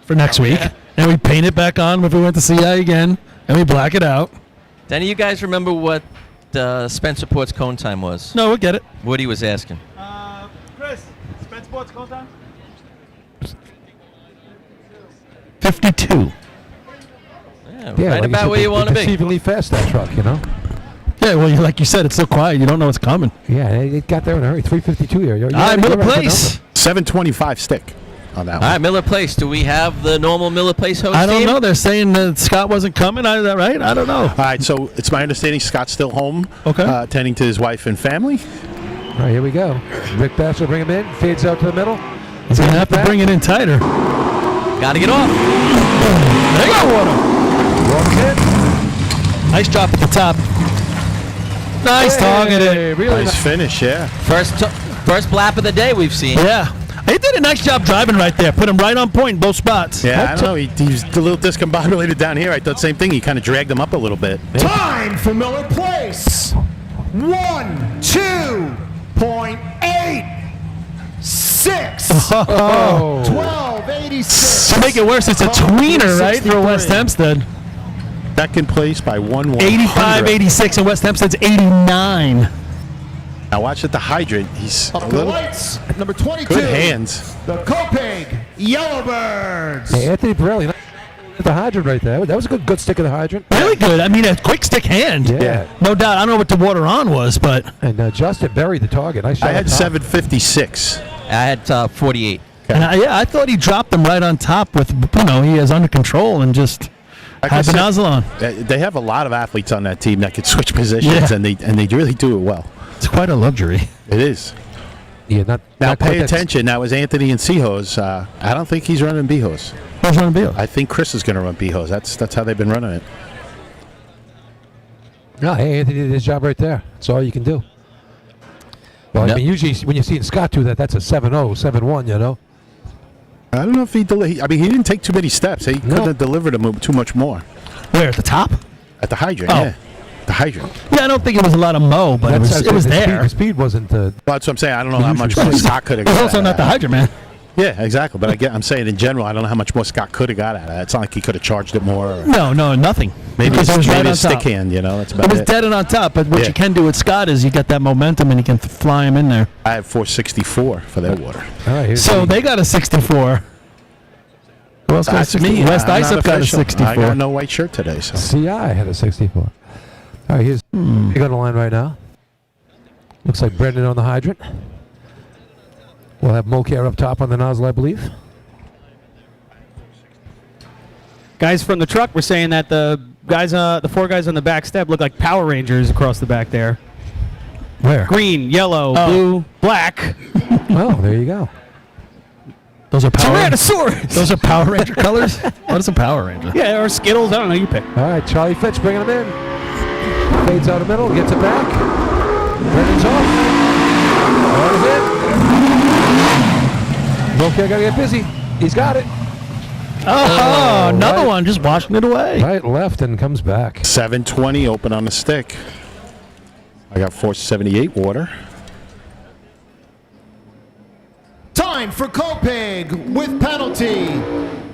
for next week. And we'd paint it back on if we went to CI again, and we'd black it out. Do any of you guys remember what Spencer Port's cone time was? No, we'll get it. Woody was asking. Chris, Spencer Port's cone time? 52. Yeah, right about where you want to be. Deceivingly fast, that truck, you know? Yeah, well, like you said, it's so quiet, you don't know what's coming. Yeah, it got there in a hurry. 352 here. All right, Miller Place. 725 stick on that All one. right, Miller Place. Do we have the normal Miller Place host I don't team? know. They're saying that Scott wasn't coming. Is that right? I don't know. All right, so it's my understanding Scott's still home, attending to his wife and family. All right, here we go. Rick Bass will bring him in. Fades out to the middle. He's going to have to bring it in tighter. Got to get off. There you go, Water. Nice drop at the top. Nice targeted. Really Nice finish, yeah. First lap of the day we've seen. Yeah. He did a nice job driving right there. Put him right on point in both spots. Yeah, I don't know. He was a little discombobulated down here. I thought the same thing. He kind of dragged him up a little bit. Time for Miller Place. 1:02.86. Oh. 12:86. To make it worse, it's a tweener, right, for West Hempstead. Second place by 1/100. 85-86, and West Hempstead's 89. Now watch at the hydrant. He's a Up the little lights, number 22. good hands. The Copeg Yellowbirds. Hey, Anthony Pirelli. The hydrant right there. That was a good stick of the hydrant. Really good. I mean, a quick stick hand. Yeah. No doubt. I don't know what the water on was, but. And Justin buried the target. Nice shot. I had up top. 756. I had 48. And I thought he dropped them right on top with, he is under control and just had the nozzle on. They have a lot of athletes on that team that could switch positions, and they really do it well. It's quite a luxury. It is. Yeah, Now not pay quite attention. That was Anthony and Seahos. I don't think he's running B-Hose. Who's running B-Hose? I think Chris is going to run B-Hose. That's how they've been running it. No, hey, Anthony did his job right there. That's all you can do. Well, I mean, usually when you're seeing Scott do that, that's a 7-0, 7-1, you know? I don't know if he didn't take too many steps. He couldn't have delivered him too much more. Where, at the top? At the hydrant, Oh. yeah. The hydrant. Yeah, I don't think it was a lot of mow, but it was there. The speed wasn't Well, that's what I'm saying. I don't know how much more Scott could have It was got. also not the hydrant, man. Yeah, exactly. But I'm saying in general, I don't know how much more Scott could have got out of it. It's not like he could have charged it more. Or No, nothing. maybe Because his, it was right maybe on his stick top. hand, that's about It was it. dead and on top, but what Yeah. you can do with Scott is you get that momentum and you can fly him in there. I have 464 for their water. All right, So they got a 64. Who else got a That's 64? me. West I'm not Islip got a official. 64. I got no white shirt today. So. CI had a 64. All right, here's he got a line right now. Looks like Brendan on the hydrant. We'll have Mocare up top on the nozzle, I believe. Guys from the truck were saying that the four guys on the back step look like Power Rangers across the back there. Where? Green, yellow, blue, black. Well, there you go. Those are Power Tyrannosaurus. Those are Power Ranger colors? What is a Power Ranger? Yeah, or Skittles. I don't know. You pick. All right, Charlie Fitch bringing him in. Fades out the middle, gets it back. Brendan's off. That is it. Mocare got to get busy. He's got it. Oh, another right. one just washing it away. Right, left, and comes back. 720 open on the stick. I got 478 water. Time for Copeg with penalty.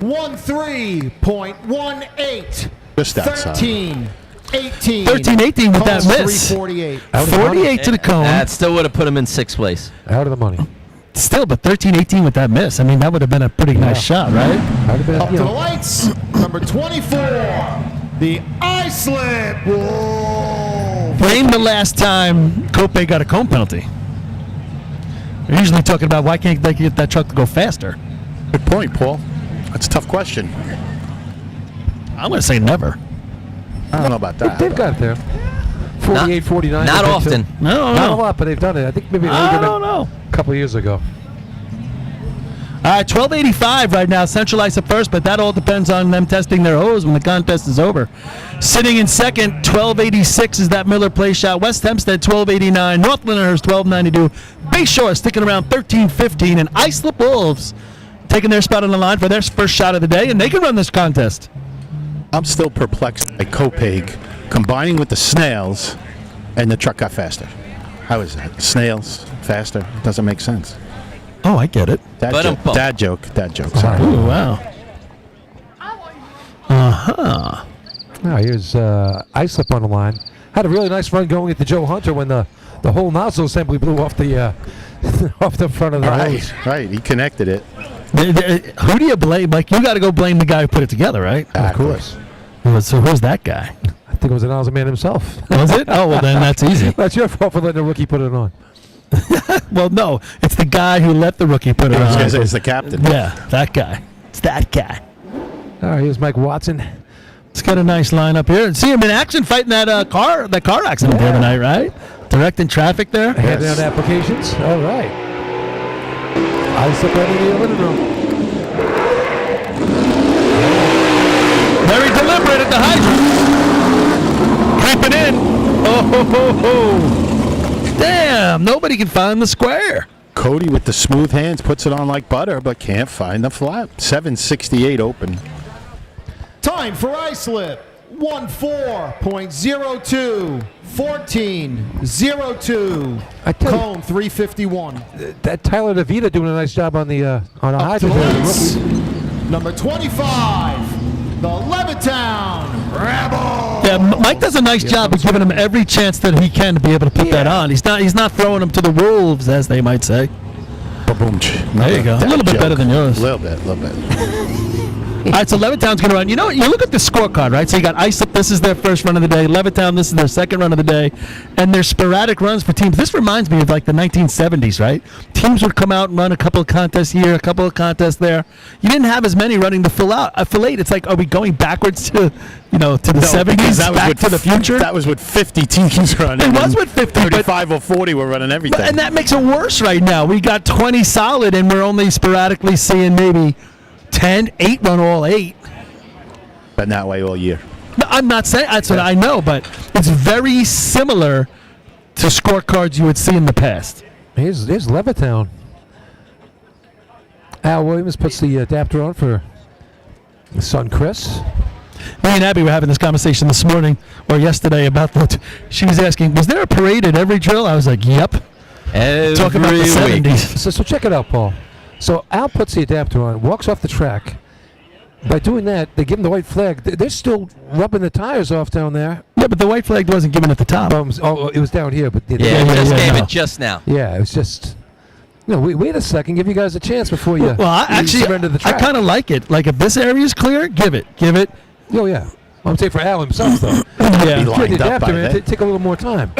13.18. Just outside. 13. 18. 13-18 with that miss. 348. 48 to the cone. That still would have put him in sixth place. Out of the money. Still, but 13-18 with that miss. I mean, that would have been a pretty nice shot, right? Up to the lights. Number 24. The Islip. Whoa. Blame the last time Cope got a cone penalty. We're usually talking about why can't they get that truck to go faster? Good point, Paul. That's a tough question. I'm going to say never. I don't know about that. They've got it there. 48, 49. Not they've been often. to. No, Not a no. lot, but they've done it. I think maybe I Hagerman don't know. a couple of years ago. All right, 1285 right now. Central Islip first, but that all depends on them testing their hose when the contest is over. Sitting in second, 1286 is that Miller play shot. West Hempstead, 1289. North Lyndhurst, 1292. Bayshore sticking around 1315. And Islip Wolves taking their spot on the line for their first shot of the day, and they can run this contest. I'm still perplexed by Copeg combining with the snails, and the truck got faster. How is that? Snails faster? Doesn't make sense. Oh, I get it. Dad joke. Sorry. Ooh, wow. Uh-huh. Now here's Islip on the line. Had a really nice run going at the Joe Hunter when the whole nozzle assembly blew off the off the front of the hose. Right. He connected it. Who do you blame? Like, you got to go blame the guy who put it together, right? Of course. So who's that guy? I think it was the nozzle man himself. Was it? Oh, well, then that's easy. That's your fault for letting the rookie put it on. Well, no, it's the guy who let the rookie put it I was on. going to say it's the captain. Yeah, that guy. It's that guy. All right, here's Mike Watson. It's got a nice lineup here. And see him in action fighting that car accident the other night, right? Directing traffic there. Handing out applications. All right. Islip right in the living room. Very deliberate at the hydrant. Creeping in. Oh, ho, ho, ho. Damn, nobody can find the square. Cody with the smooth hands puts it on like butter, but can't find the flap. 768 open. Time for Islip. 14.02. 14.02. I tell you, Cone 351. that Tyler DeVita doing a nice job on the Up to hydrant. the there, the lights. rookie. Number 25. The Levittown Rebels. Yeah, Mike does a nice job of giving him every chance that he can to be able to put that on. He's not throwing them to the wolves, as they might say. Ba-boom. There you go. A little bit better than yours. A little bit. All right, so Levittown's going to run. You know, you look at the scorecard, right? So you got Islip, this is their first run of the day. Levittown, this is their second run of the day. And their sporadic runs for teams. This reminds me of like the 1970s, right? Teams would come out and run a couple of contests here, a couple of contests there. You didn't have as many running the fillet. It's like, are we going backwards to, to the 70s, back to the future? That was with 50 teams running. It was with 50. 35 or 40 were running everything. And that makes it worse right now. We got 20 solid, and we're only sporadically seeing maybe 8 run all 8. Been that way all year. No, I'm not saying that's what I know, but it's very similar to scorecards you would see in the past. Here's Levittown. Al Williams puts the adapter on for his son Chris. Me and Abby were having this conversation this morning or yesterday about what she was asking. Was there a parade at every drill? I was like, yep. Talk about the 70s. So check it out, Paul. So Al puts the adapter on, walks off the track. By doing that, they give him the white flag. They're still rubbing the tires off down there. Yeah, but the white flag wasn't given at the top. It was down here, but Gave it just now. Yeah, it was just. Wait a second. Give you guys a chance before you. Well, I surrender the track. I kind of like it. Like, if this area is clear, give it. Oh yeah. I'm saying for Al himself though. Yeah. Be lined the up by adapter, man, then. take a little more time.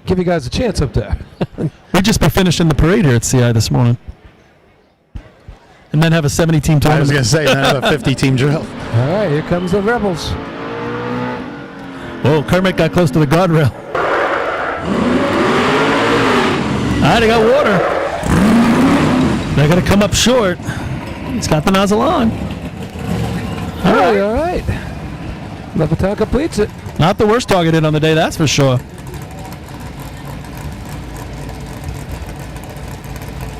Give you guys a chance up there. We'd just be finishing the parade here at CI this morning. And then have a 70-team tournament. I was going to say, now a 50-team drill. All right, here comes the Rebels. Whoa, Kermit got close to the guardrail. All right, they got water. They're going to come up short. It's got the nozzle on. All right. Levittown completes it. Not the worst targeted on the day, that's for sure.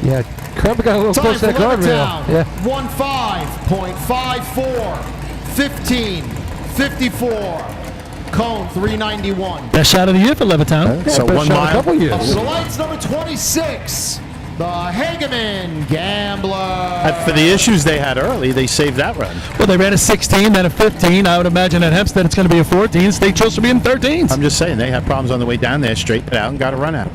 Yeah, Kermit got a little close to that guardrail. Yeah. 15.54. 15.54. Cone 391. Best shot of the year for Levittown. So best 1 shot in a mile. couple years. Up to the lights, number 26. The Hageman Gambler. For the issues they had early, they saved that run. Well, they ran a 16, then a 15. I would imagine at Hempstead it's going to be a 14. State chose to be in 13s. I'm just saying, they had problems on the way down there, straightened it out, and got a run out.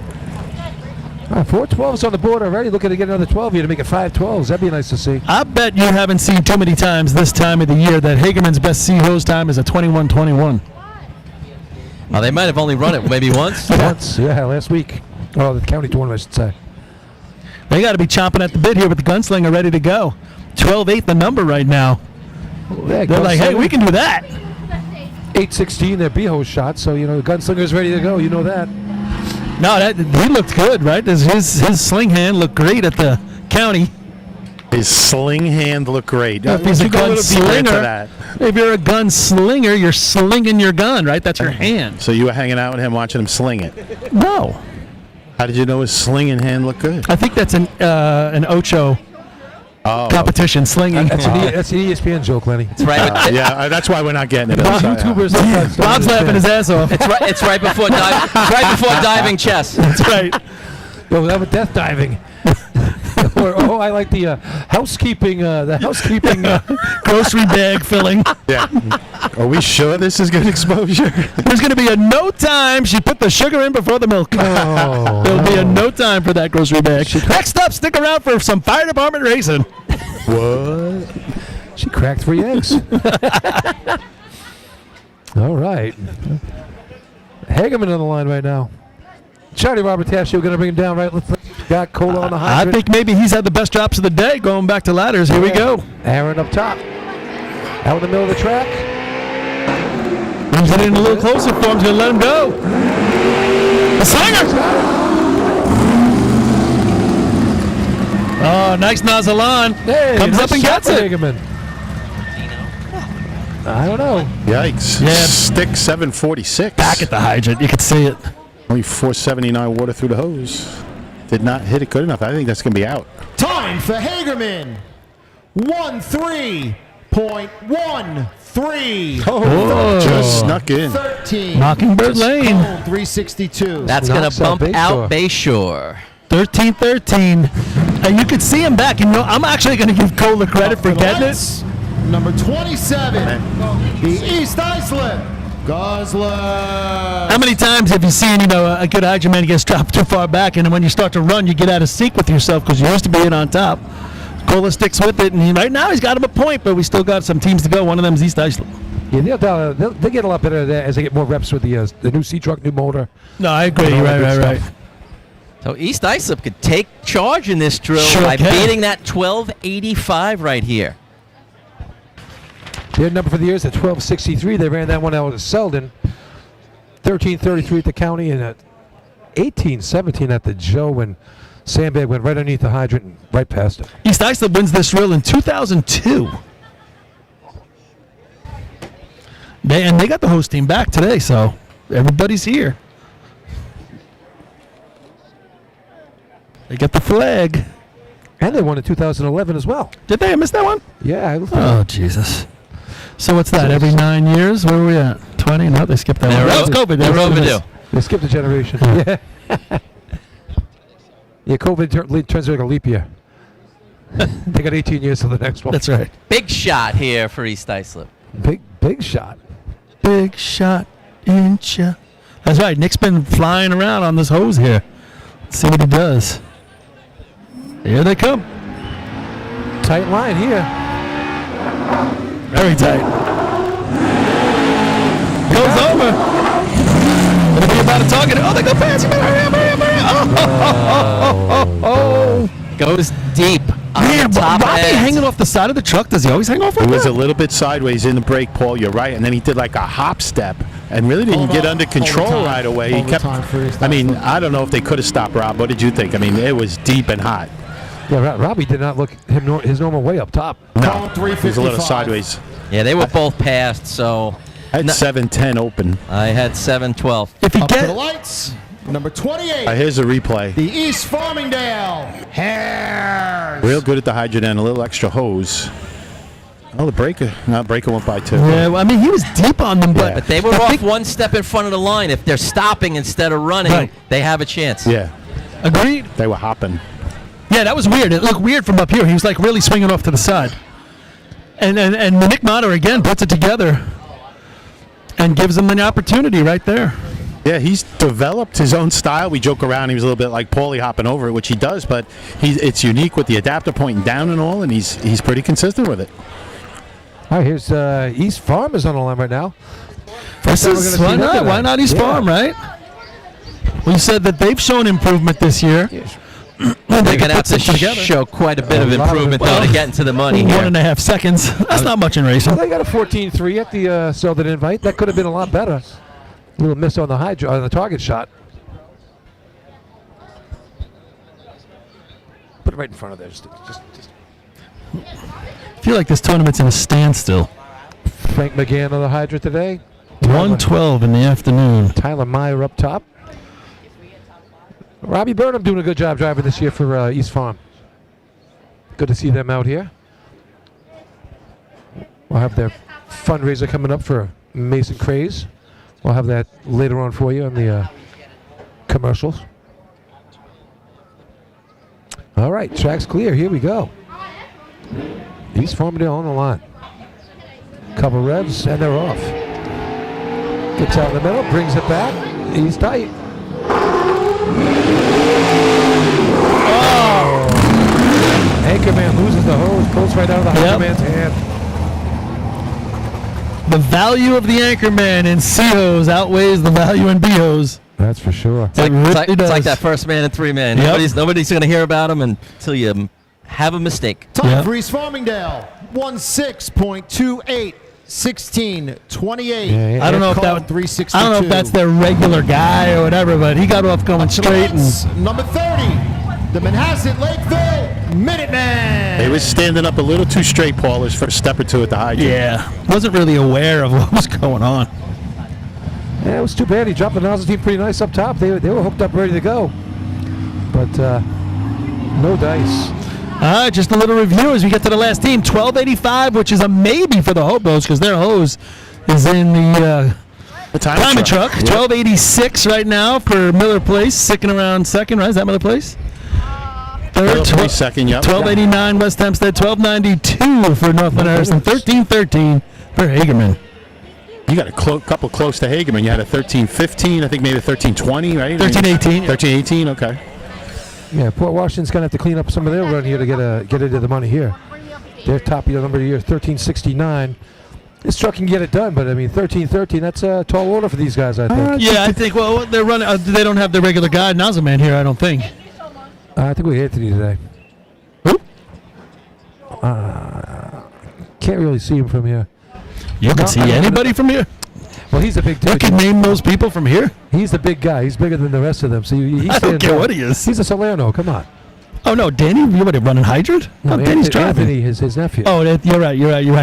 4 12s on the board already. Looking to get another 12 here to make it 5 12s. That'd be nice to see. I bet you haven't seen too many times this time of the year that Hagerman's best C-hose time is a 21-21. Oh, they might have only run it maybe once. Once, yeah, last week. Oh, the county tournament, I should say. They got to be chomping at the bit here with the gunslinger ready to go. 12-8 the number right now. Yeah, They're like, hey, we can do that. 816, their Beho shot. So, the gunslinger's ready to go. You know that. No, he looked good, right? His sling hand looked great at the county. His sling hand looked great. If he's a gunslinger, if you're a gunslinger, you're slinging your gun, right? That's your hand. So you were hanging out with him, watching him sling it? No. How did you know his slinging hand looked good? I think that's an Ocho competition, slinging. That's an ESPN joke, Lenny. It's right. Yeah, that's why we're not getting it. YouTubers. Bob's laughing his ass off. It's right before diving chess. That's right. We'll have a death diving. I like the housekeeping. Grocery bag filling. Yeah. Are we sure this is good exposure? There's going to be a no time. She put the sugar in before the milk. There'll be a no time for that grocery bag. Next up, stick around for some fire department racing. What? She cracked 3 eggs. All right. Hagerman on the line right now. Charlie Robert Tash, you're going to bring him down, right? Let's got Cola on the hydrant. I think maybe he's had the best drops of the day going back to ladders. Here we go. Aaron up top. Out in the middle of the track. He's getting a little closer for him. He's going to let him go. The slinger! Oh, nice nozzle on. Hey, comes up and gets it. Hagerman. I don't know. Yikes. Yeah. Stick 746. Back at the hydrant. You could see it. Only 479 water through the hose. Did not hit it good enough. I think that's going to be out. Time for Hagerman. 13.13. Oh, just snuck in. 13. Mockingbird Lane. 362. That's going to bump out Bayshore. 13-13. You could see him back. I'm actually going to give Cola credit for getting it. Number 27. The East Islip. Guzzler. How many times have you seen, a good hydrant man gets dropped too far back, and then when you start to run, you get out of sync with yourself because you used to be in on top. Cola sticks with it, and right now he's got him a point, but we still got some teams to go. One of them is East Islip. Yeah, they'll get a lot better at that as they get more reps with the new C-Truck, new motor. No, I agree. Right. So East Islip could take charge in this drill by beating that 1285 right here. Their number for the year is at 1263. They ran that one out of Selden. 1333 at the county and at 1817 at the Joe when Sandbag went right underneath the hydrant and right past it. East Islip wins this drill in 2002. They got the host team back today, so everybody's here. They got the flag. And they won in 2011 as well. Did they? I missed that one? Yeah. Oh, Jesus. So what's that? Every 9 years? Where were we at? 20? No, they skipped that one. That was COVID. They're overdue. They skipped a generation. Yeah. Yeah, COVID turns like a leap year. They got 18 years to the next one. That's right. Big shot here for East Islip. Big shot. Big shot inch. That's right. Nick's been flying around on this hose here. Let's see what he does. Here they come. Tight line here. Very tight. Goes over. It'll be about a target. Oh, they go past. You better hurry up. Oh. Goes deep. Man, Bobby hanging off the side of the truck. Does he always hang off like that? It was a little bit sideways in the brake, Paul. You're right. And then he did like a hop step and really didn't get under control right away. He kept. I mean, I don't know if they could have stopped Rob. What did you think? I mean, it was deep and hot. Yeah, Robbie did not look his normal way up top. No, it was a little sideways. Yeah, they were both passed, so. I had 7:10 open. I had 7:12. If you Up to the lights, number 28. Here's a replay. The East Farmingdale Hares. Real good at the hydrant and a little extra hose. Oh, the breaker. No, breaker went by too. Yeah, well, I mean, he was deep on them, but they were off one step in front of the line. If they're stopping instead of running, they have a chance. Yeah. Agreed. They were hopping. Yeah, that was weird. It looked weird from up here. He was like really swinging off to the side. And Nick Motter again puts it together and gives him an opportunity right there. Yeah, he's developed his own style. We joke around. He was a little bit like Paulie hopping over it, which he does, but it's unique with the adapter pointing down and all, and he's pretty consistent with it. All right, here's East Farm is on the line right now. Why not East Farm, right? We said that they've shown improvement this year. They're going to have to together. show quite a bit of improvement, though, to get into the money here. 1.5 seconds. That's not much in racing. Well, they got a 14-3 at the Southern Invite. That could have been a lot better. A little miss on the target shot. Put it right in front of there. Just. I feel like this tournament's in a standstill. Frank McGann on the Hydra today. 1:12 in the afternoon. Tyler Meyer up top. Robbie Burnham doing a good job driving this year for East Farm. Good to see them out here. We'll have their fundraiser coming up for Mason Craze. We'll have that later on for you on the commercials. All right, track's clear. Here we go. East Farmdale on the line. Couple revs, and they're off. Gets out in the middle, brings it back. He's tight. Oh! Anchorman loses the hose, pulls right out of the Anchorman's hand. The value of the Anchorman in C hose outweighs the value in B hose. That's for sure. It's like that first man and 3 man. Yep. Nobody's going to hear about him until you have a mistake. Time for East Farmingdale. 16.28. 16:28. I don't know if that's their regular guy or whatever, but he got off going straight. And number 30, the Manhasset Lakeville Minuteman. They was standing up a little too straight, Paul, his first step or two at the hydrant. Yeah, wasn't really aware of what was going on. Yeah, it was too bad. He dropped the nozzle team pretty nice up top. They were hooked up, ready to go. But no dice. Just a little review as we get to the last team. 1285, which is a maybe for the Hobos because their hose is in the timing truck. 1286 right now for Miller Place, sticking around second, right? Is that Miller Place? Third, Miller Place second, yep. 1289 West Hempstead, 1292 for Northland Harrison, 1313 for Hagerman. You got a couple close to Hagerman. You had a 1315, I think maybe a 1320, right? 1318. 1318, okay. Yeah, Port Washington's going to have to clean up some of their run here to get into the money here. Their top number of the year, 1369. This truck can get it done, but I mean, 1313, that's a tall order for these guys, I think. Yeah, I think, well, they're running. They don't have their regular guy, Nozzleman, here, I don't think. I think we had Anthony today. Who? Can't really see him from here. You can see anybody from here? Well, he's a big dude. You can name those people from here? He's the big guy. He's bigger than the rest of them. So I don't care what he is. He's a Salerno. Come on. Oh, no, Danny? You running hydrant? No, Danny's driving. Anthony is his nephew. Oh, you're right.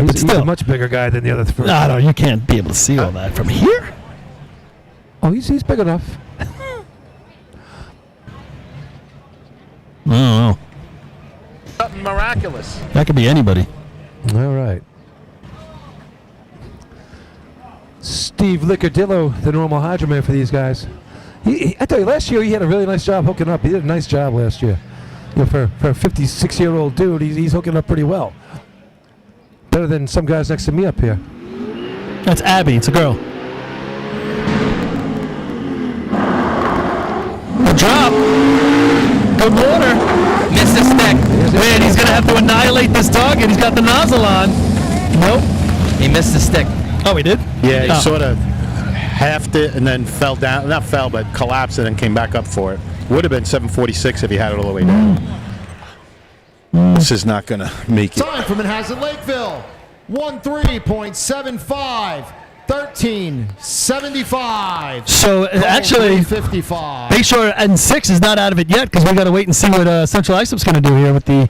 But still. He's a much bigger guy than the other three. No, you can't be able to see all that from here. Oh, he's big enough. I don't know. Something miraculous. That could be anybody. All right. Steve Lickardillo, the normal hydroman for these guys. I tell you, last year he had a really nice job hooking up. He did a nice job last year. For a 56-year-old dude, he's hooking up pretty well. Better than some guys next to me up here. That's Abby. It's a girl. A drop. Good water. Missed the stick. Man, he's going to have to annihilate this target. He's got the nozzle on. Nope. He missed the stick. Oh, he did? Yeah, he sort of halved it and then fell down. Not fell, but collapsed and then came back up for it. Would have been 746 if he had it all the way down. This is not going to make it. Time for Manhasset Lakeville. 13.75. 13.75. So actually, 55. Bayshore and 6 is not out of it yet because we got to wait and see what Central Islip's going to do here with the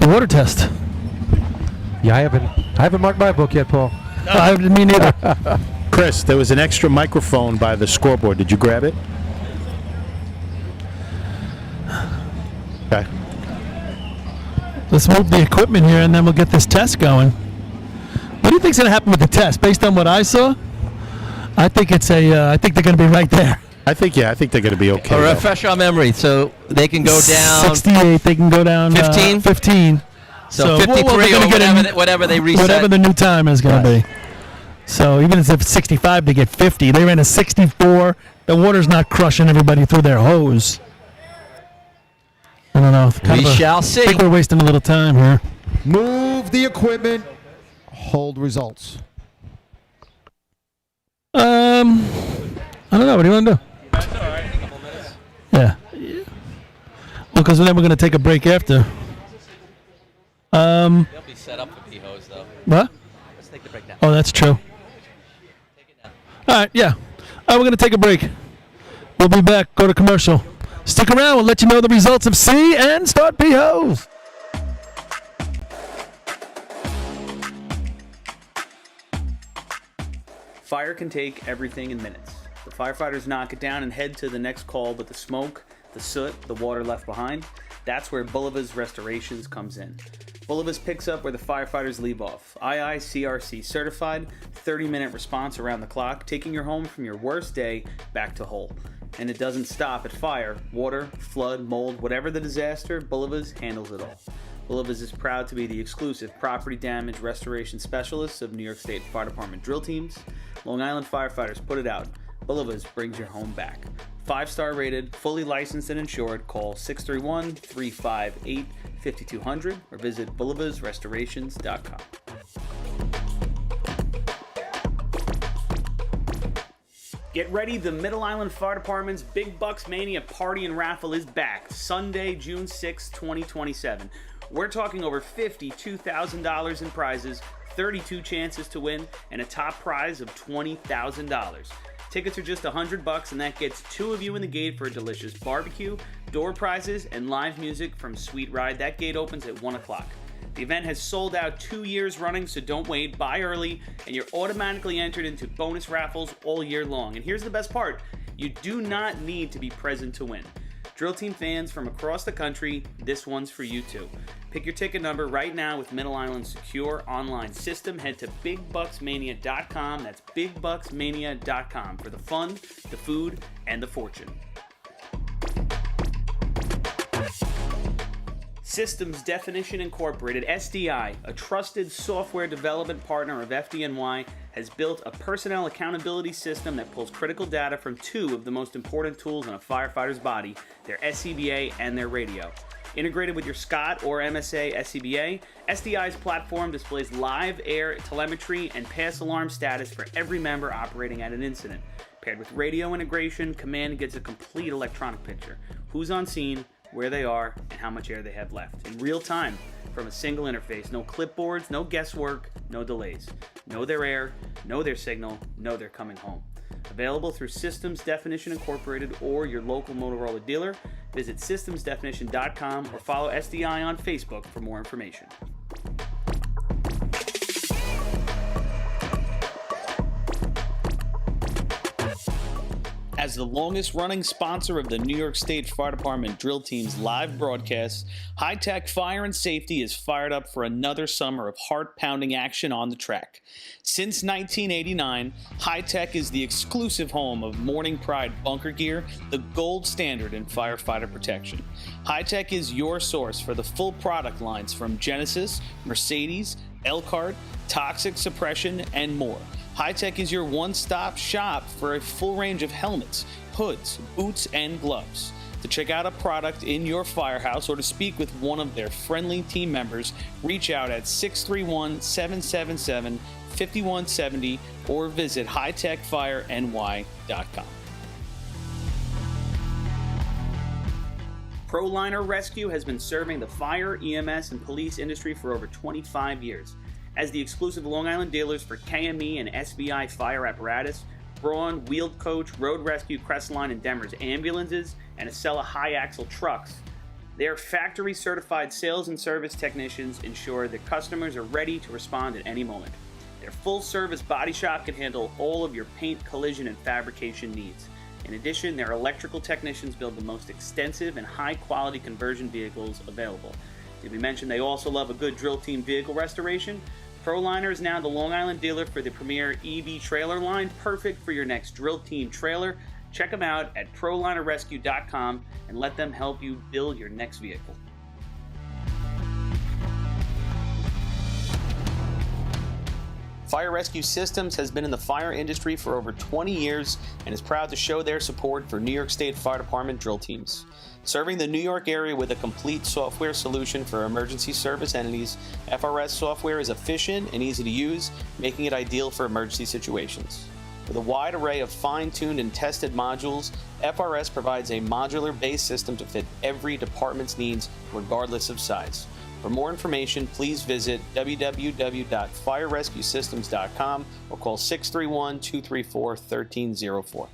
water test. Yeah, I haven't marked my book yet, Paul. Me neither. Chris, there was an extra microphone by the scoreboard. Did you grab it? Okay. Let's move the equipment here, and then we'll get this test going. What do you think's going to happen with the test? Based on what I saw, I think I think they're going to be right there. I think they're going to be okay. Or refresh our memory, so they can go down 68. They can go down 15. 15. So 53 or whatever they reset. Whatever the new time is going to be. So even if it's 65, they get 50. They ran a 64. The water's not crushing everybody through their hose. I don't know. We shall see. I think we're wasting a little time here. Move the equipment. Hold results. I don't know. What do you want to do? Yeah. We'll because then we're going to take a break after. They'll be set up for P-hose, though. What? Let's take the break now. Oh, that's true. Take it now. All right, yeah. All right, we're going to take a break. We'll be back. Go to commercial. Stick around. We'll let you know the results of C and start P-hose. Fire can take everything in minutes. The firefighters knock it down and head to the next call, but the smoke, the soot, the water left behind, that's where Bulliva's Restorations comes in. Bulliva's picks up where the firefighters leave off. IICRC certified, 30-minute response around the clock, taking your home from your worst day back to whole. And it doesn't stop at fire, water, flood, mold, whatever the disaster, Bulliva's handles it all. Bulliva's is proud to be the exclusive property damage restoration specialists of New York State Fire Department drill teams. Long Island firefighters put it out. Bulliva's brings your home back. 5-star rated, fully licensed and insured. Call 631-358-5200 or visit bullivasrestorations.com. Get ready, the Middle Island Fire Department's Big Bucks Mania Party and Raffle is back, Sunday, June 6, 2027. We're talking over $52,000 in prizes, 32 chances to win, and a top prize of $20,000. Tickets are just $100, and that gets 2 of you in the gate for a delicious barbecue, door prizes, and live music from Sweet Ride. That gate opens at 1 o'clock. The event has sold out 2 years running, so don't wait. Buy early, and you're automatically entered into bonus raffles all year long. And here's the best part. You do not need to be present to win. Drill Team fans from across the country, this one's for you too. Pick your ticket number right now with Middle Island's secure online system. Head to BigBucksMania.com. That's BigBucksMania.com for the fun, the food, and the fortune. Systems Definition Incorporated, SDI, a trusted software development partner of FDNY, has built a personnel accountability system that pulls critical data from 2 of the most important tools in a firefighter's body, their SCBA and their radio. Integrated with your SCOT or MSA SCBA, SDI's platform displays live air telemetry and pass alarm status for every member operating at an incident. Paired with radio integration, Command gets a complete electronic picture. Who's on scene, where they are, and how much air they have left. In real time, from a single interface. No clipboards, no guesswork, no delays. Know their air, know their signal, know they're coming home. Available through Systems Definition Incorporated or your local Motorola dealer. Visit systemsdefinition.com or follow SDI on Facebook for more information. As the longest-running sponsor of the New York State Fire Department Drill Team's live broadcasts, High Tech Fire and Safety is fired up for another summer of heart-pounding action on the track. Since 1989, High Tech is the exclusive home of Morning Pride bunker gear, the gold standard in firefighter protection. High Tech is your source for the full product lines from Genesis, Mercedes, Elkhart, Toxic Suppression, and more. High Tech is your one-stop shop for a full range of helmets, hoods, boots, and gloves. To check out a product in your firehouse or to speak with one of their friendly team members, reach out at 631-777-5170 or visit hightechfireny.com. ProLiner Rescue has been serving the fire, EMS, and police industry for over 25 years. As the exclusive Long Island dealers for KME and SBI fire apparatus, Braun, Wheeled Coach, Road Rescue, Crestline, and Demers ambulances, and Acela high-axle trucks, their factory-certified sales and service technicians ensure that customers are ready to respond at any moment. Their full-service body shop can handle all of your paint, collision, and fabrication needs. In addition, their electrical technicians build the most extensive and high-quality conversion vehicles available. Did we mention they also love a good Drill Team vehicle restoration? ProLiner is now the Long Island dealer for the premier EV trailer line, perfect for your next Drill Team trailer. Check them out at ProLinerRescue.com and let them help you build your next vehicle. Fire Rescue Systems has been in the fire industry for over 20 years and is proud to show their support for New York State Fire Department drill teams. Serving the New York area with a complete software solution for emergency service entities, FRS software is efficient and easy to use, making it ideal for emergency situations. With a wide array of fine-tuned and tested modules, FRS provides a modular-based system to fit every department's needs, regardless of size. For more information, please visit www.firerescuesystems.com or call 631-234-1304.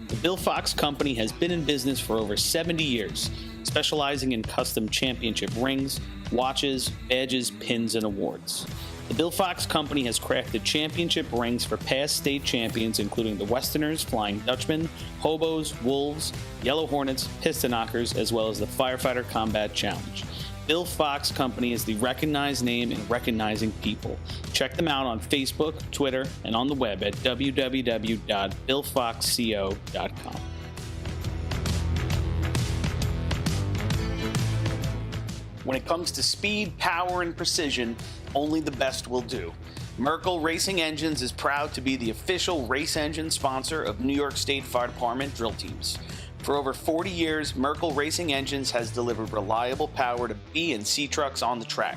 The Bill Fox Company has been in business for over 70 years, specializing in custom championship rings, watches, badges, pins, and awards. The Bill Fox Company has crafted championship rings for past state champions, including the Westerners, Flying Dutchmen, Hobos, Wolves, Yellow Hornets, Piston Knockers, as well as the Firefighter Combat Challenge. Bill Fox Company is the recognized name in recognizing people. Check them out on Facebook, Twitter, and on the web at www.billfoxco.com. When it comes to speed, power, and precision, only the best will do. Merkel Racing Engines is proud to be the official race engine sponsor of New York State Fire Department drill teams. For over 40 years, Merkel Racing Engines has delivered reliable power to B and C trucks on the track.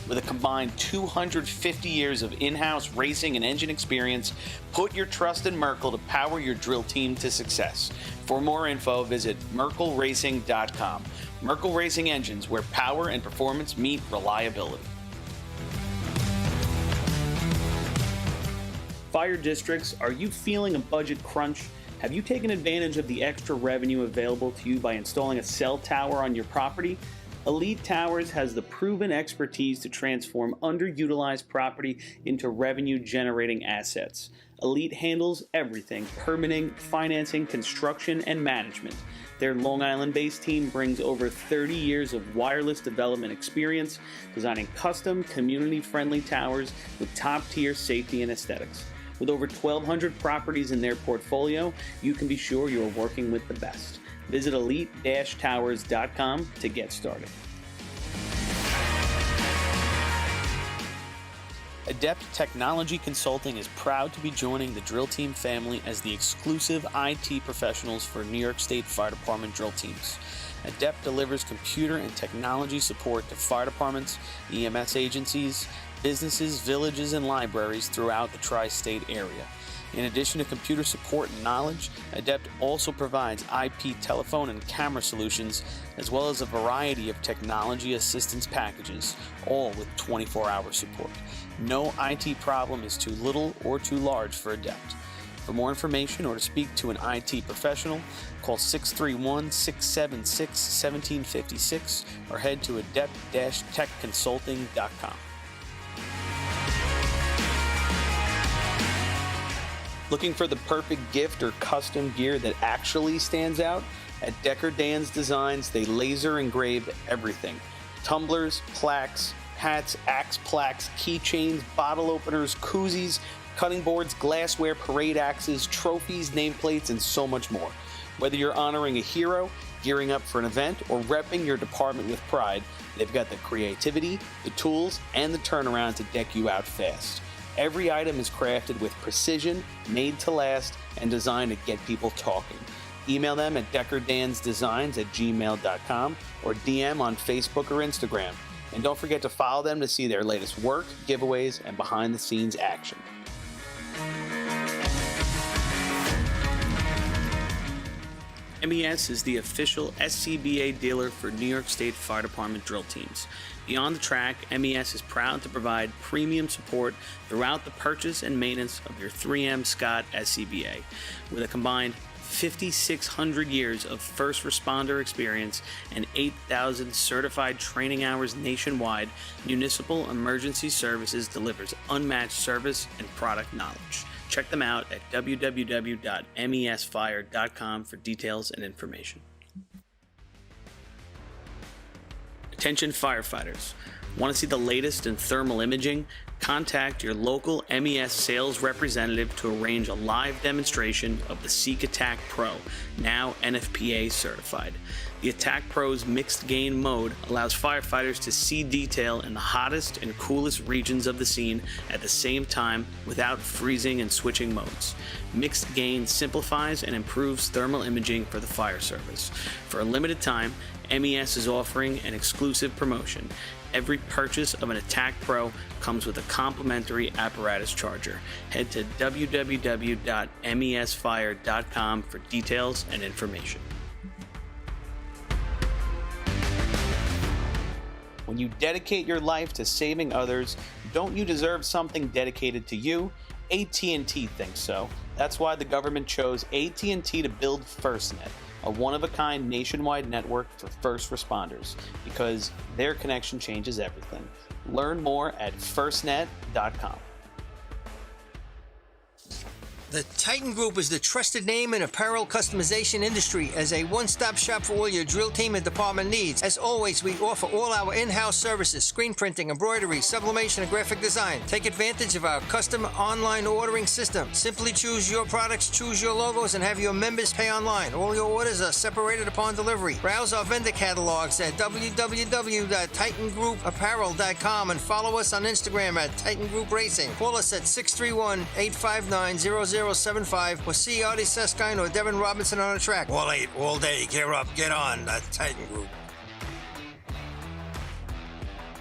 With a combined 250 years of in-house racing and engine experience, put your trust in Merkel to power your drill team to success. For more info, visit merkelracing.com. Merkel Racing Engines, where power and performance meet reliability. Fire districts, are you feeling a budget crunch? Have you taken advantage of the extra revenue available to you by installing a cell tower on your property? Elite Towers has the proven expertise to transform underutilized property into revenue-generating assets. Elite handles everything: permitting, financing, construction, and management. Their Long Island-based team brings over 30 years of wireless development experience, designing custom, community-friendly towers with top-tier safety and aesthetics. With over 1,200 properties in their portfolio, you can be sure you are working with the best. Visit elite-towers.com to get started. Adept Technology Consulting is proud to be joining the Drill Team family as the exclusive IT professionals for New York State Fire Department drill teams. Adept delivers computer and technology support to fire departments, EMS agencies, businesses, villages, and libraries throughout the tri-state area. In addition to computer support and knowledge, Adept also provides IP telephone and camera solutions, as well as a variety of technology assistance packages, all with 24-hour support. No IT problem is too little or too large for Adept. For more information or to speak to an IT professional, call 631-676-1756 or head to adept-techconsulting.com. Looking for the perfect gift or custom gear that actually stands out? At Decker Dan's Designs, they laser engrave everything. Tumblers, plaques, hats, axe plaques, keychains, bottle openers, koozies, cutting boards, glassware, parade axes, trophies, nameplates, and so much more. Whether you're honoring a hero, gearing up for an event, or repping your department with pride, they've got the creativity, the tools, and the turnaround to deck you out fast. Every item is crafted with precision, made to last, and designed to get people talking. Email them at deckerdansdesigns@gmail.com or DM on Facebook or Instagram. And don't forget to follow them to see their latest work, giveaways, and behind-the-scenes action. MES is the official SCBA dealer for New York State Fire Department drill teams. Beyond the track, MES is proud to provide premium support throughout the purchase and maintenance of your 3M Scott SCBA. With a combined 5,600 years of first responder experience and 8,000 certified training hours nationwide, Municipal Emergency Services delivers unmatched service and product knowledge. Check them out at www.mesfire.com for details and information. Attention firefighters. Want to see the latest in thermal imaging? Contact your local MES sales representative to arrange a live demonstration of the Seek Attack Pro, now NFPA certified. The Attack Pro's mixed gain mode allows firefighters to see detail in the hottest and coolest regions of the scene at the same time without freezing and switching modes. Mixed gain simplifies and improves thermal imaging for the fire service. For a limited time, MES is offering an exclusive promotion. Every purchase of an Attack Pro comes with a complimentary apparatus charger. Head to www.mesfire.com for details and information. When you dedicate your life to saving others, don't you deserve something dedicated to you? AT&T thinks so. That's why the government chose AT&T to build FirstNet, a one-of-a-kind nationwide network for first responders, because their connection changes everything. Learn more at firstnet.com. The Titan Group is the trusted name in apparel customization industry as a one-stop shop for all your drill team and department needs. As always, we offer all our in-house services, screen printing, embroidery, sublimation, and graphic design. Take advantage of our custom online ordering system. Simply choose your products, choose your logos, and have your members pay online. All your orders are separated upon delivery. Browse our vendor catalogs at www.titangrouapparel.com and follow us on Instagram at Titan Group Racing. Call us at 631-859-0075 or see Artie Seskine or Devin Robinson on the track. All 8, all day. Gear up, get on. The Titan Group.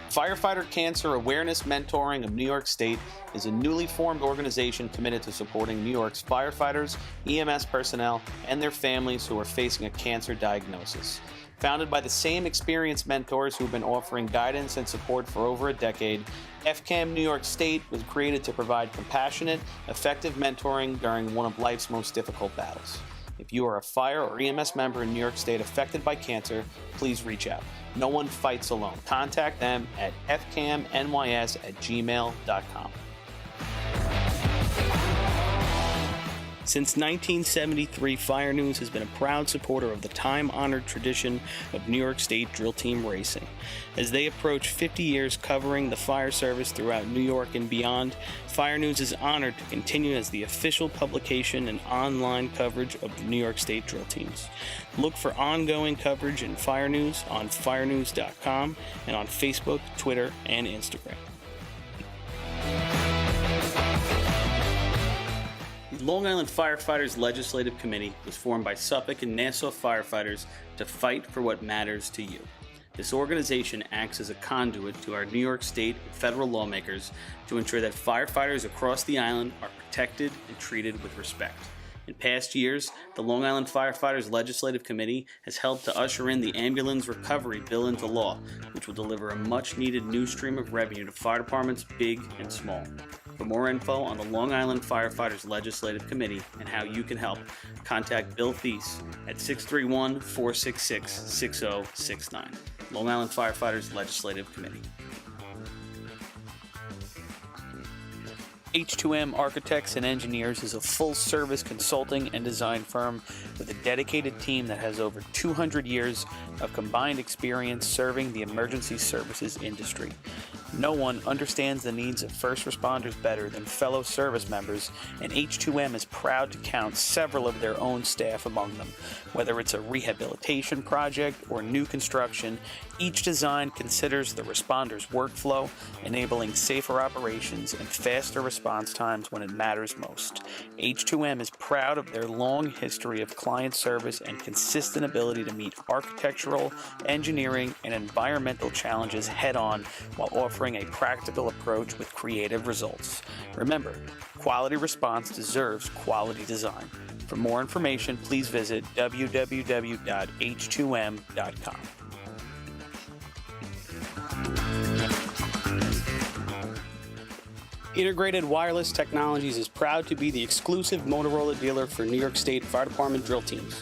Firefighter Cancer Awareness Mentoring of New York State is a newly formed organization committed to supporting New York's firefighters, EMS personnel, and their families who are facing a cancer diagnosis. Founded by the same experienced mentors who've been offering guidance and support for over a decade, FCAM New York State was created to provide compassionate, effective mentoring during one of life's most difficult battles. If you are a fire or EMS member in New York State affected by cancer, please reach out. No one fights alone. Contact them at fcamnys@gmail.com. Since 1973, Fire News has been a proud supporter of the time-honored tradition of New York State drill team racing. As they approach 50 years covering the fire service throughout New York and beyond, Fire News is honored to continue as the official publication and online coverage of the New York State drill teams. Look for ongoing coverage in Fire News on firenews.com and on Facebook, Twitter, and Instagram. The Long Island Firefighters Legislative Committee was formed by Suffolk and Nassau firefighters to fight for what matters to you. This organization acts as a conduit to our New York State and federal lawmakers to ensure that firefighters across the island are protected and treated with respect. In past years, the Long Island Firefighters Legislative Committee has helped to usher in the Ambulance Recovery Bill into law, which will deliver a much-needed new stream of revenue to fire departments big and small. For more info on the Long Island Firefighters Legislative Committee and how you can help, contact Bill Thies at 631-466-6069. Long Island Firefighters Legislative Committee. H2M Architects and Engineers is a full-service consulting and design firm with a dedicated team that has over 200 years of combined experience serving the emergency services industry. No one understands the needs of first responders better than fellow service members, and H2M is proud to count several of their own staff among them. Whether it's a rehabilitation project or new construction, each design considers the responder's workflow, enabling safer operations and faster response times when it matters most. H2M is proud of their long history of client service and consistent ability to meet architectural, engineering, and environmental challenges head-on while offering a practical approach with creative results. Remember, quality response deserves quality design. For more information, please visit www.h2m.com. Integrated Wireless Technologies is proud to be the exclusive Motorola dealer for New York State Fire Department drill teams.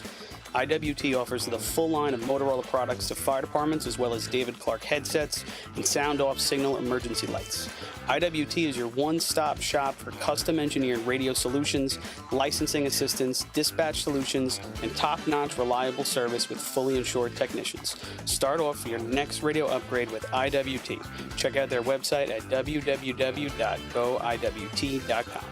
IWT offers the full line of Motorola products to fire departments, as well as David Clark headsets and sound-off signal emergency lights. IWT is your one-stop shop for custom-engineered radio solutions, licensing assistance, dispatch solutions, and top-notch reliable service with fully insured technicians. Start off your next radio upgrade with IWT. Check out their website at www.goiwt.com.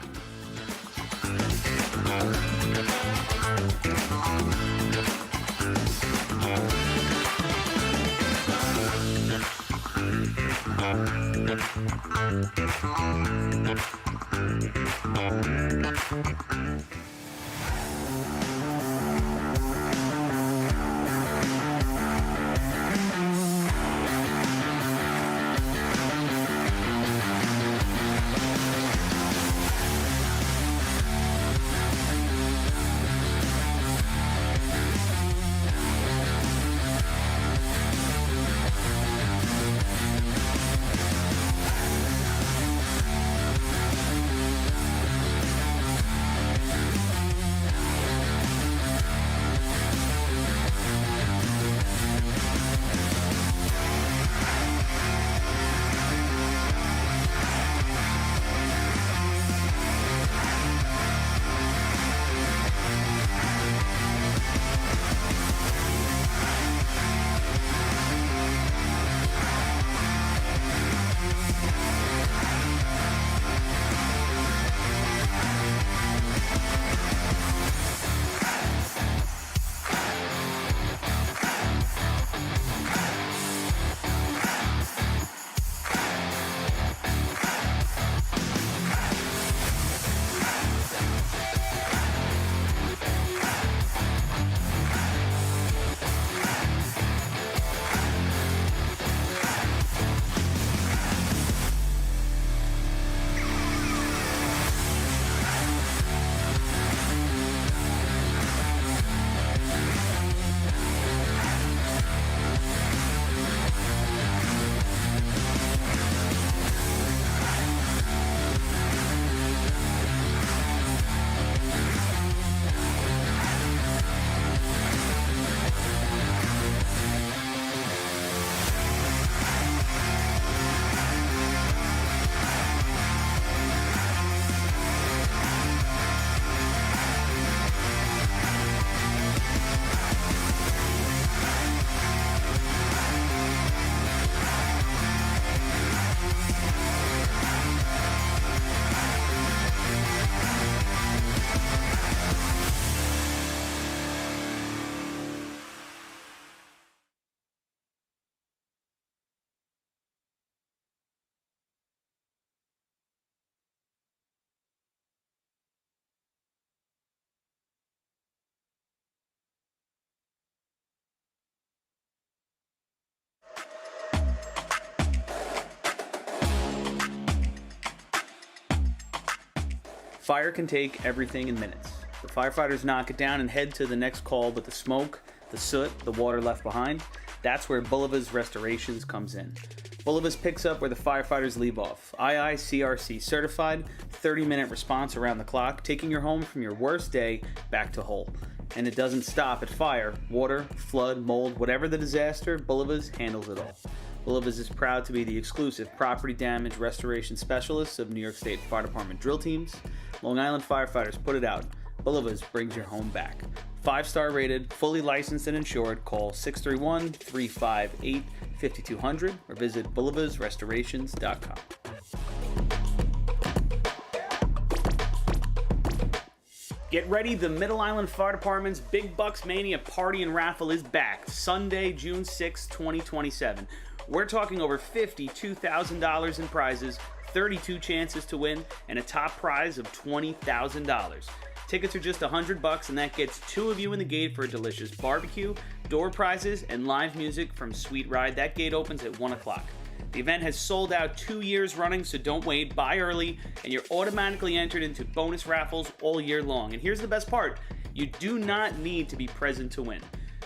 Fire can take everything in minutes. The firefighters knock it down and head to the next call, but the smoke, the soot, the water left behind, that's where Bulliva's Restorations comes in. Bulliva's picks up where the firefighters leave off. IICRC certified, 30-minute response around the clock, taking your home from your worst day back to whole. And it doesn't stop at fire, water, flood, mold, whatever the disaster, Bulliva's handles it all. Bulliva's is proud to be the exclusive property damage restoration specialists of New York State Fire Department drill teams. Long Island firefighters put it out. Bulliva's brings your home back. 5-star rated, fully licensed and insured. Call 631-358-5200 or visit bullivasrestorations.com. Get ready, the Middle Island Fire Department's Big Bucks Mania Party and Raffle is back, Sunday, June 6, 2027. We're talking over $52,000 in prizes, 32 chances to win, and a top prize of $20,000. Tickets are just $100, and that gets 2 of you in the gate for a delicious barbecue, door prizes, and live music from Sweet Ride. That gate opens at 1 o'clock. The event has sold out 2 years running, so don't wait. Buy early, and you're automatically entered into bonus raffles all year long. And here's the best part. You do not need to be present to win.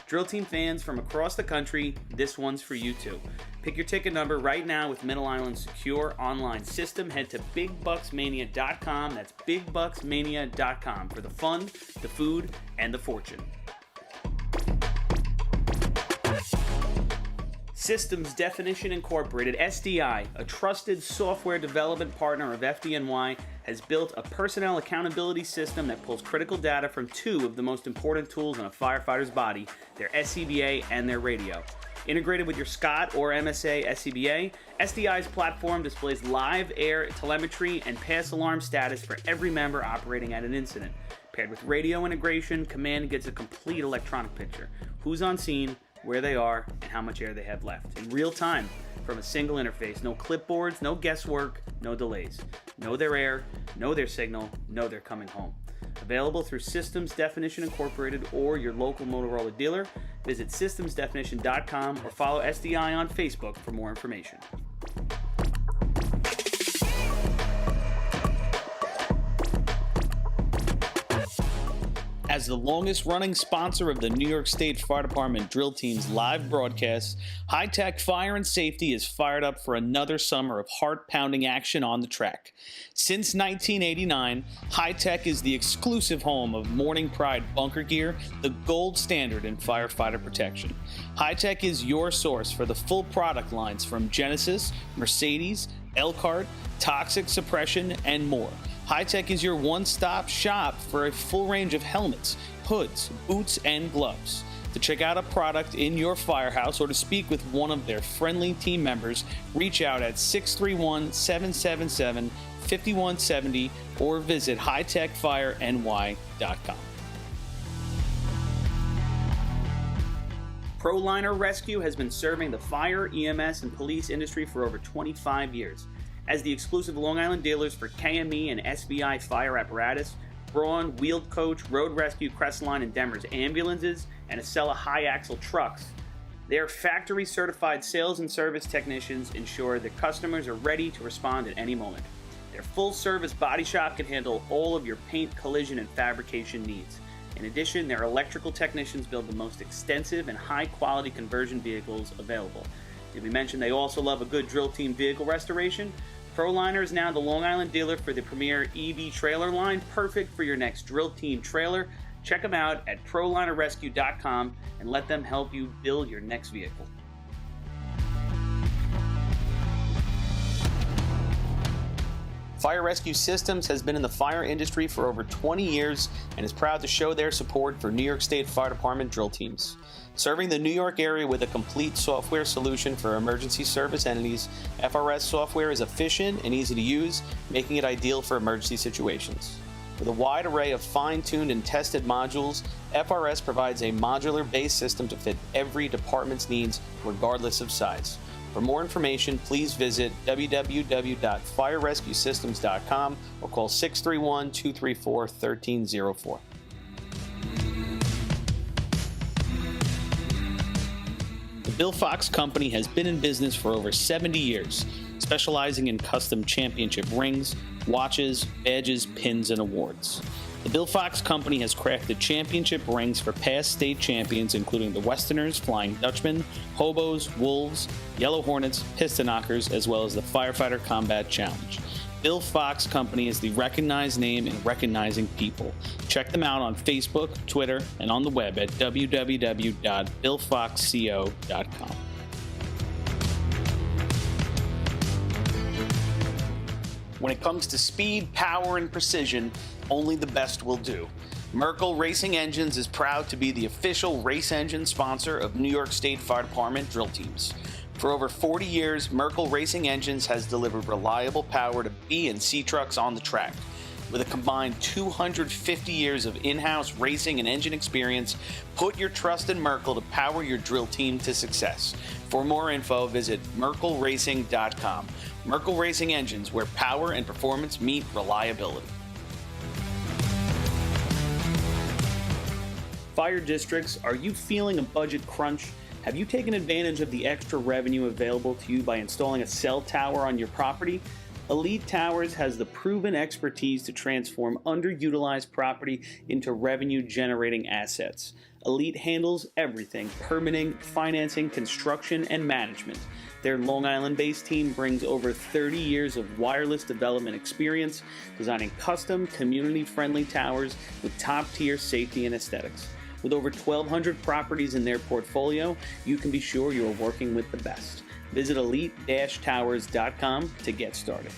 Drill Team fans from across the country, this one's for you too. Pick your ticket number right now with Middle Island's secure online system. Head to BigBucksMania.com. That's BigBucksMania.com for the fun, the food, and the fortune. Systems Definition Incorporated, SDI, a trusted software development partner of FDNY, has built a personnel accountability system that pulls critical data from 2 of the most important tools in a firefighter's body, their SCBA and their radio. Integrated with your SCOT or MSA SCBA, SDI's platform displays live air telemetry and pass alarm status for every member operating at an incident. Paired with radio integration, command gets a complete electronic picture. Who's on scene, where they are, and how much air they have left. In real time, from a single interface. No clipboards, no guesswork, no delays. Know their air, know their signal, know they're coming home. Available through Systems Definition Incorporated or your local Motorola dealer. Visit systemsdefinition.com or follow SDI on Facebook for more information. As the longest-running sponsor of the New York State Fire Department drill team's live broadcasts, High Tech Fire and Safety is fired up for another summer of heart-pounding action on the track. Since 1989, High Tech is the exclusive home of Morning Pride bunker gear, the gold standard in firefighter protection. High Tech is your source for the full product lines from Genesis, Mercedes, Elkhart, Toxic Suppression, and more. High Tech is your one-stop shop for a full range of helmets, hoods, boots, and gloves. To check out a product in your firehouse or to speak with one of their friendly team members, reach out at 631-777-5170 or visit hightechfireny.com. ProLiner Rescue has been serving the fire, EMS, and police industry for over 25 years. As the exclusive Long Island dealers for KME and SBI fire apparatus, Braun, Wheeled Coach, Road Rescue, Crestline, and Demers ambulances, and Acela high-axle trucks, their factory-certified sales and service technicians ensure that customers are ready to respond at any moment. Their full-service body shop can handle all of your paint, collision, and fabrication needs. In addition, their electrical technicians build the most extensive and high-quality conversion vehicles available. Did we mention they also love a good drill team vehicle restoration? ProLiner is now the Long Island dealer for the premier EV trailer line, perfect for your next drill team trailer. Check them out at ProLinerRescue.com and let them help you build your next vehicle. Fire Rescue Systems has been in the fire industry for over 20 years and is proud to show their support for New York State Fire Department drill teams. Serving the New York area with a complete software solution for emergency service entities, FRS software is efficient and easy to use, making it ideal for emergency situations. With a wide array of fine-tuned and tested modules, FRS provides a modular-based system to fit every department's needs, regardless of size. For more information, please visit www.firerescuesystems.com or call 631-234-1304. The Bill Fox Company has been in business for over 70 years. specializing in custom championship rings, watches, badges, pins, and awards. The Bill Fox Company has crafted championship rings for past state champions, including the Westerners, Flying Dutchmen, Hobos, Wolves, Yellow Hornets, Piston Knockers, as well as the Firefighter Combat Challenge. Bill Fox Company is the recognized name in recognizing people. Check them out on Facebook, Twitter, and on the web at www.billfoxco.com. When it comes to speed, power, and precision, only the best will do. Merkel Racing Engines is proud to be the official race engine sponsor of New York State Fire Department drill teams. For over 40 years, Merkel Racing Engines has delivered reliable power to B and C trucks on the track. With a combined 250 years of in-house racing and engine experience, put your trust in Merkel to power your drill team to success. For more info, visit merkelracing.com. Merkel Racing Engines, where power and performance meet reliability. Fire districts, are you feeling a budget crunch? Have you taken advantage of the extra revenue available to you by installing a cell tower on your property? Elite Towers has the proven expertise to transform underutilized property into revenue-generating assets. Elite handles everything: permitting, financing, construction, and management. Their Long Island-based team brings over 30 years of wireless development experience, designing custom, community-friendly towers with top-tier safety and aesthetics. With over 1,200 properties in their portfolio, you can be sure you are working with the best. Visit elite-towers.com to get started.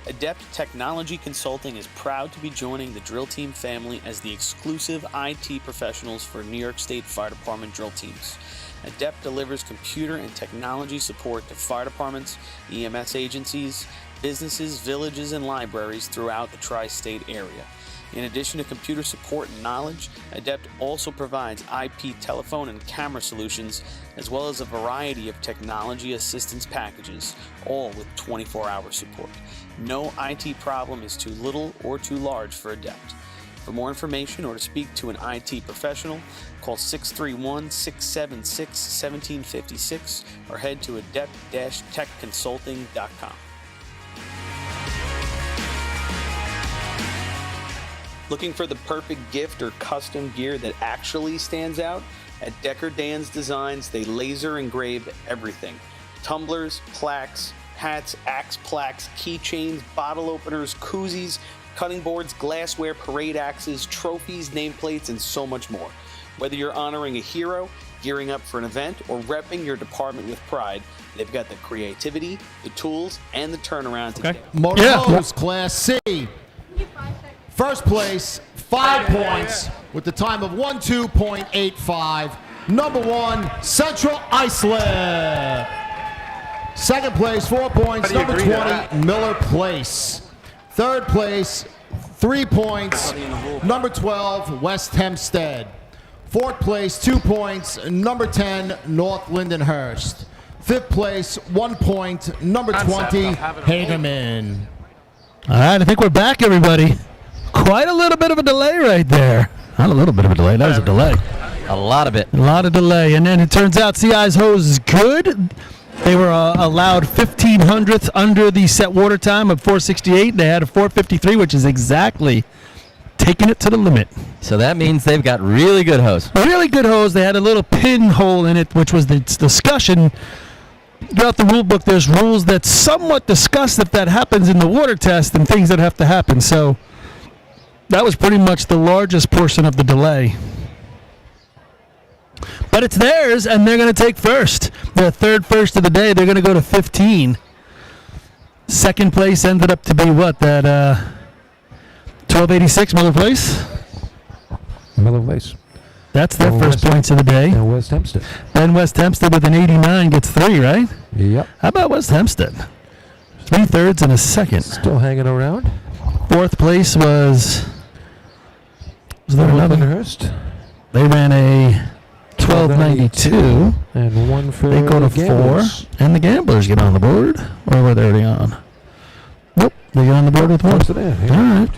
Adept Technology Consulting is proud to be joining the Drill Team family as the exclusive IT professionals for New York State Fire Department drill teams. Adept delivers computer and technology support to fire departments, EMS agencies, businesses, villages, and libraries throughout the tri-state area. In addition to computer support and knowledge, Adept also provides IP telephone and camera solutions, as well as a variety of technology assistance packages, all with 24-hour support. No IT problem is too little or too large for Adept. For more information or to speak to an IT professional, call 631-676-1756 or head to adept-techconsulting.com. Looking for the perfect gift or custom gear that actually stands out? At Decker Dan's Designs, they laser engrave everything. Tumblers, plaques, hats, axe plaques, keychains, bottle openers, koozies, cutting boards, glassware, parade axes, trophies, nameplates, and so much more. Whether you're honoring a hero, gearing up for an event, or repping your department with pride, they've got the creativity, the tools, and the turnaround to get. Motor Hose Class C. First place, 5 points with the time of 1:2.85. Number 1, Central Islip. Second place, 4 points. Number 20, Miller Place. Third place, 3 points. Number 12, West Hempstead. Fourth place, 2 points. Number 10, North Lindenhurst. Fifth place, 1 point. Number 20, Hagerman. All right, I think we're back, everybody. Quite a little bit of a delay right there. Not a little bit of a delay. That was a delay. A lot of it. A lot of delay. And then it turns out CI's hose is good. They were allowed 1,500th under the set water time of 468. They had a 453, which is exactly taking it to the limit. So that means they've got really good hose. Really good hose. They had a little pinhole in it, which was the discussion. Throughout the rule book, there's rules that somewhat discuss if that happens in the water test and things that have to happen. So that was pretty much the largest portion of the delay. But it's theirs, and they're going to take first. Their third first of the day, they're going to go to 15. Second place ended up to be what? That 1286 Miller Place? Miller Place. That's their first points of the day. And West Hempstead. Then West Hempstead with an 89 gets 3, right? Yep. How about West Hempstead? 3 thirds and a second. Still hanging around. Fourth place was there another? Lindenhurst. They ran a 1292. And one for they go to the Gamblers. 4. And the Gamblers get on the board. Or were they already on? Nope. They get on the board with 1. All right.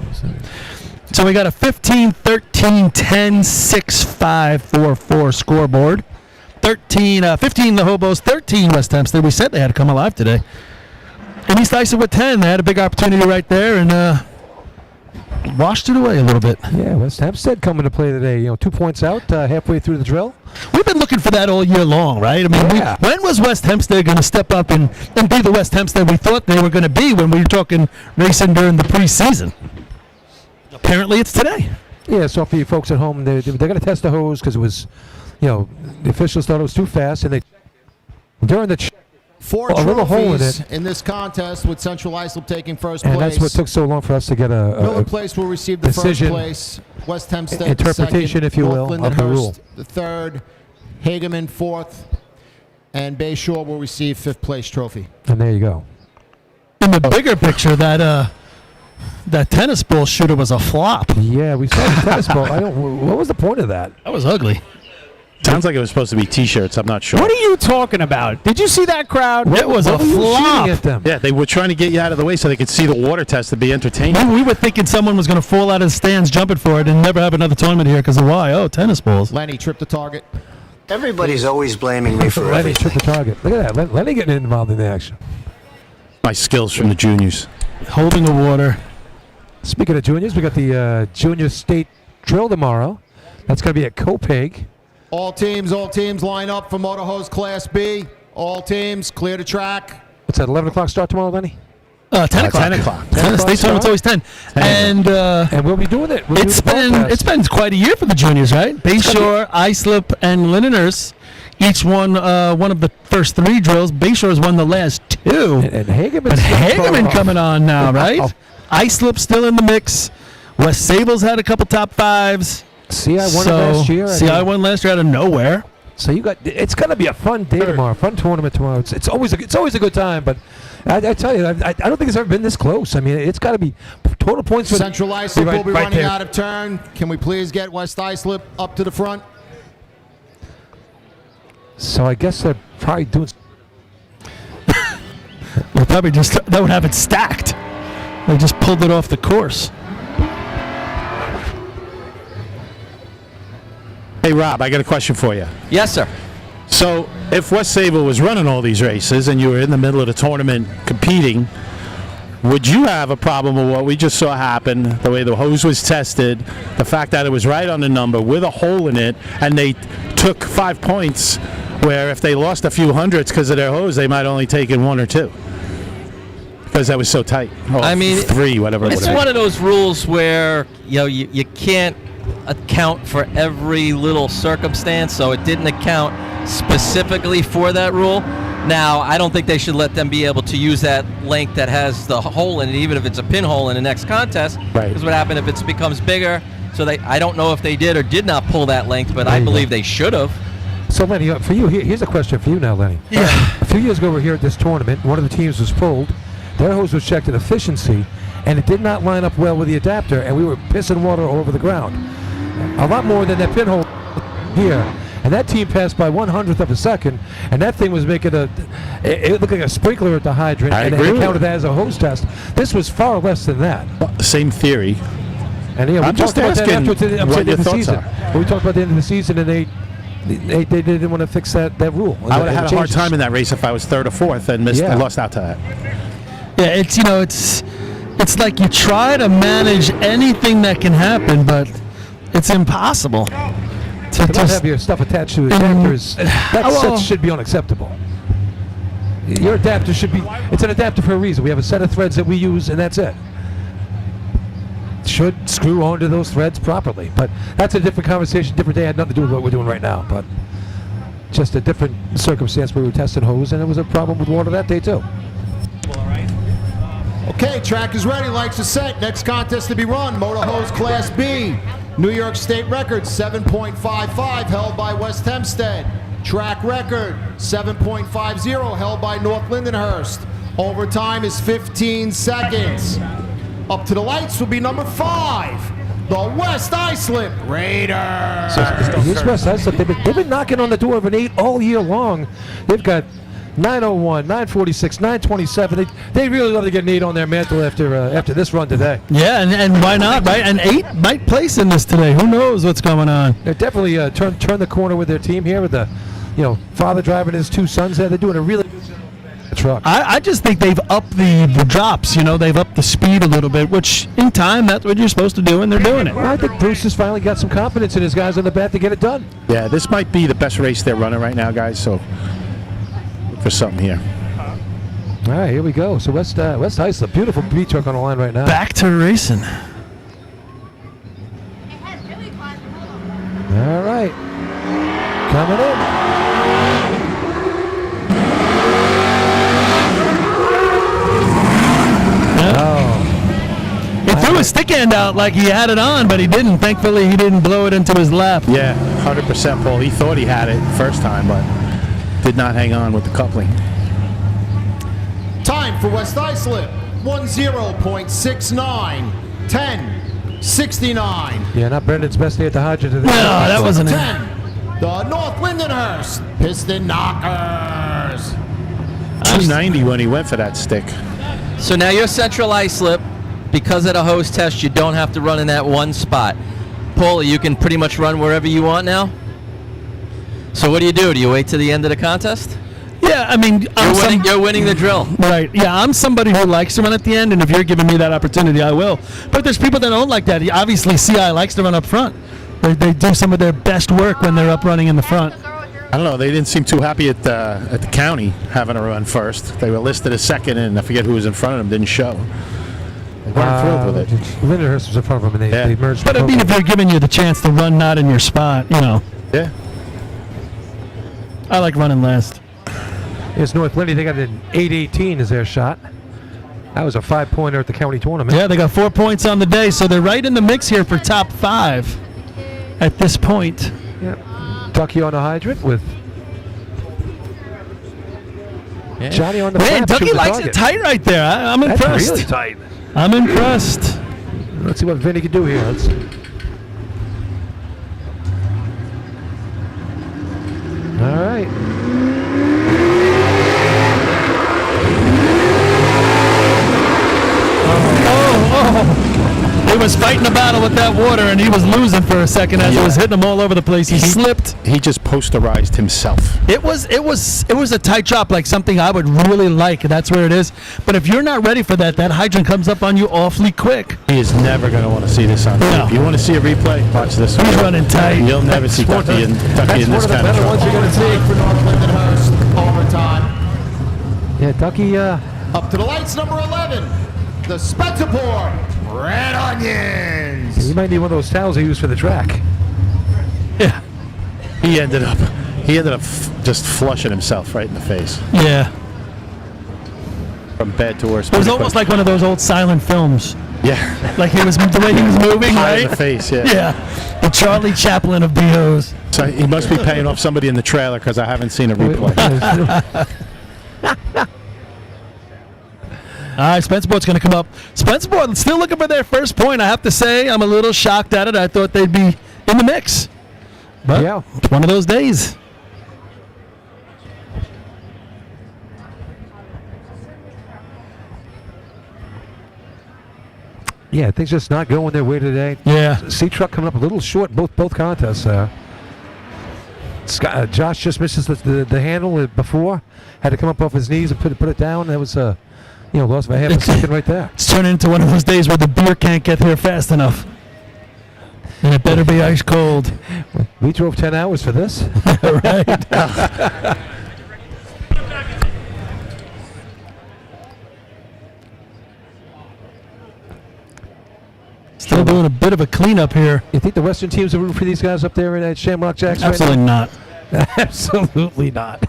So we got a 15, 13, 10, 6, 5, 4, 4 scoreboard. 15 the Hobos, 13 West Hempstead. We said they had to come alive today. And East Islip with 10. They had a big opportunity right there and washed it away a little bit. Yeah, West Hempstead coming to play today. 2 points out halfway through the drill. We've been looking for that all year long, right? I mean, when was West Hempstead going to step up and be the West Hempstead we thought they were going to be when we were talking racing during the preseason? Apparently it's today. Yeah, so for you folks at home, they're going to test the hose because it was, the officials thought it was too fast, and they during the Four a little hole in trophies it. in this contest with Central Islip taking first place. And that's what took so long for us to get Miller Place will receive the decision, first place. West Hempstead interpretation, the second, if you will, North of the rule. Lindenhurst the third, Hageman fourth, and Bayshore will receive fifth place trophy. And there you go. In the bigger picture, that tennis ball shooter was a flop. Yeah, we saw the tennis ball. What was the point of that? That was ugly. Sounds like it was supposed to be T-shirts. I'm not sure. What are you talking about? Did you see that crowd? It was a flop. At them? Yeah, they were trying to get you out of the way so they could see the water test to be entertaining. We were thinking someone was going to fall out of the stands jumping for it and never have another tournament here because of why? Oh, tennis balls. Lenny, trip the target. Everybody's always blaming me for Lenny everything. took the target. Look at that. Lenny getting involved in the action. My skills from the juniors. Holding the water. Speaking of juniors, we got the junior state drill tomorrow. That's going to be at Copeg. All teams line up for Motor Hose Class B. All teams clear the track. What's that, 11 o'clock start tomorrow, Lenny? 10 o'clock. 10 o'clock. State tournament's always 10. And we'll be doing it. It's been quite a year for the juniors, right? Bayshore, Islip, and Lindenhurst each won one of the first three drills. Bayshore's won the last two. And Hageman coming on now, right? Islip still in the mix. West Sable's had a couple top fives. CI won last year. CI won last year out of nowhere. So it's going to be a fun day tomorrow, fun tournament tomorrow. It's always a good time, but I tell you, I don't think it's ever been this close. I mean, it's got to be total points. Central Islip will be running there. out of turn. Can we please get West Islip up to the front? So I guess they're probably doing. We'll probably that would have it stacked. They just pulled it off the course. Hey, Rob, I got a question for you. Yes, sir. So, if West Sable was running all these races and you were in the middle of the tournament competing, would you have a problem with what we just saw happen, the way the hose was tested, the fact that it was right on the number with a hole in it, and they took 5 points, where if they lost a few hundreds because of their hose, they might only take in 1 or 2? Because that was so tight. I mean, 3, whatever. It's one of those rules where you can't account for every little circumstance, so it didn't account specifically for that rule. Now, I don't think they should let them be able to use that length that has the hole in it, even if it's a pinhole in the next contest. Right. Because what happened if it becomes bigger? So I don't know if they did or did not pull that length, but I believe they should have. So, Lenny, for you, here's a question for you now, Lenny. Yeah. A few years ago, we were here at this tournament. One of the teams was pulled. Their hose was checked at efficiency, and it did not line up well with the adapter, and we were pissing water all over the ground. A lot more than that pinhole here. And that team passed by 1/100th of a second, and that thing was making it looked like a sprinkler at the hydrant, and it counted that as a hose test. This was far less than that. Same theory. And we I'm just talked about asking that after what your the thoughts season. are. We talked about the end of the season, and they didn't want to fix that rule. I would have had a hard changes. time in that race if I was 3rd or 4th and lost out to that. Yeah, it's like you try to manage anything that can happen, but it's impossible. To not have your stuff attached to adapters, that should be unacceptable. Your adapter should be, it's an adapter for a reason. We have a set of threads that we use, and that's it. Should screw onto those threads properly. But that's a different conversation, different day. Had nothing to do with what we're doing right now. But just a different circumstance where we were testing hose, and it was a problem with water that day, too. Okay, track is ready, lights are set. Next contest to be run, Motor Hose Class B. New York State record, 7.55, held by West Hempstead. Track record, 7.50, held by North Lindenhurst. Overtime is 15 seconds. Up to the lights will be number 5, the West Islip Raiders. This West Islip, they've been knocking on the door of an 8 all year long. They've got 901, 946, 927. They really love to get an 8 on their mantle after this run today. Yeah, and why not, right? And 8 might place in this today. Who knows what's going on? They're definitely turned the corner with their team here with the father driving his 2 sons there. They're doing a really good job with the truck. I just think they've upped the drops. They've upped the speed a little bit, which in time, that's what you're supposed to do, and they're doing it. Well, I think Bruce has finally got some confidence in his guys on the bat to get it done. Yeah, this might be the best race they're running right now, guys, so look for something here. All right, here we go. So West Islip, beautiful B truck on the line right now. Back to racing. All right, coming in. He threw his stick hand out like he had it on, but he didn't. Thankfully, he didn't blow it into his lap. Yeah, 100%, Paul. He thought he had it first time, but did not hang on with the coupling. Time for West Islip, 10.69, 10.69. Yeah, not Brendan's best day at the hydrant. No, that wasn't it. 10, the North Lindenhurst Piston Knockers. 290 when he went for that stick. So now you're Central Islip. Because of the host test, you don't have to run in that one spot. Paulie, you can pretty much run wherever you want now? So what do? Do you wait to the end of the contest? Yeah, I mean... You're winning the drill. Right. Yeah, I'm somebody who likes to run at the end, and if you're giving me that opportunity, I will. But there's people that don't like that. Obviously, CI likes to run up front. They do some of their best work when they're up running in the front. I don't know. They didn't seem too happy at the county having a run first. They were listed as second, and I forget who was in front of them didn't show. They weren't thrilled with it. Lindenhurst was in front of him, and they merged. But I mean, if they're giving you the chance to run not in your spot, Yeah. I like running last. Here's North Lindy. They got an 8:18 as their shot. That was a 5-pointer at the county tournament. Yeah, they got 4 points on the day, so they're right in the mix here for top 5 at this point. Yep. Ducky on the hydrant with Johnny on the Man, flap. Ducky shooting the likes target. it tight right there. I'm That's impressed. really tight. I'm impressed. Let's see what Vinny can do here. Let's see. All right. He was fighting a battle with that water, and he was losing for a second as it was hitting him all over the place. He slipped. He just posterized himself. It was a tight drop, like something I would really like. That's where it is. But if you're not ready for that, that hydrant comes up on you awfully quick. He is never going to want to see this on tape. No. You want to see a replay? Watch this one. He's running tight. You'll never see Ducky in this kind of trouble. You're going to see for North Lindenhurst overtime. Yeah, Ducky. Up to the lights, number 11, the Spencerport Red Onions. You might need one of those towels they use for the track. Yeah. He ended up just flushing himself right in the face. Yeah. From bad to worse. It was almost like one of those old silent films. Yeah. Like the way he was moving, High right? in the face, yeah. Yeah. The Charlie Chaplin of BOs. So he must be paying off somebody in the trailer because I haven't seen a replay. All right, Spencerport's going to come up. Spencerport still looking for their first point. I have to say, I'm a little shocked at it. I thought they'd be in the mix. But yeah, it's one of those days. Yeah, things just not going their way today. Yeah. C-Truck coming up a little short both contests. Josh just misses the handle before. Had to come up off his knees and put it down. That was loss of a half a second right there. It's turning into one of those days where the beer can't get here fast enough. And it better be ice cold. We drove 10 hours for this. Right. Still doing a bit of a cleanup here. You think the Western teams are rooting for these guys up there at Shamrock Jacks? Absolutely not. Absolutely not.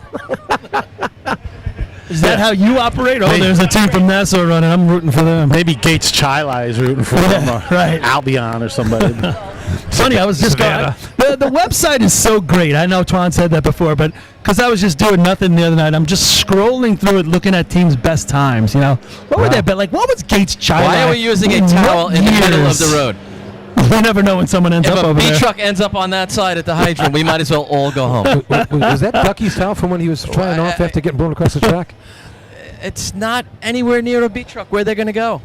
Is that how you operate? Oh, there's a team from Nassau running. I'm rooting for them. Maybe Gates Chili is rooting for them, or right. Albion or somebody. Funny, I was just going. The website is so great. I know Twan said that before, but because I was just doing nothing the other night, I'm just scrolling through it, looking at teams' best times. What were they? But what was Gates Chili? Why are we using a towel in the middle of the road? We never know when someone ends up over there. If a B-truck ends up on that side at the hydrant, we might as well all go home. Was that Ducky's towel from when he was flying off after getting blown across the track? It's not anywhere near a B-truck. Where they're going to go?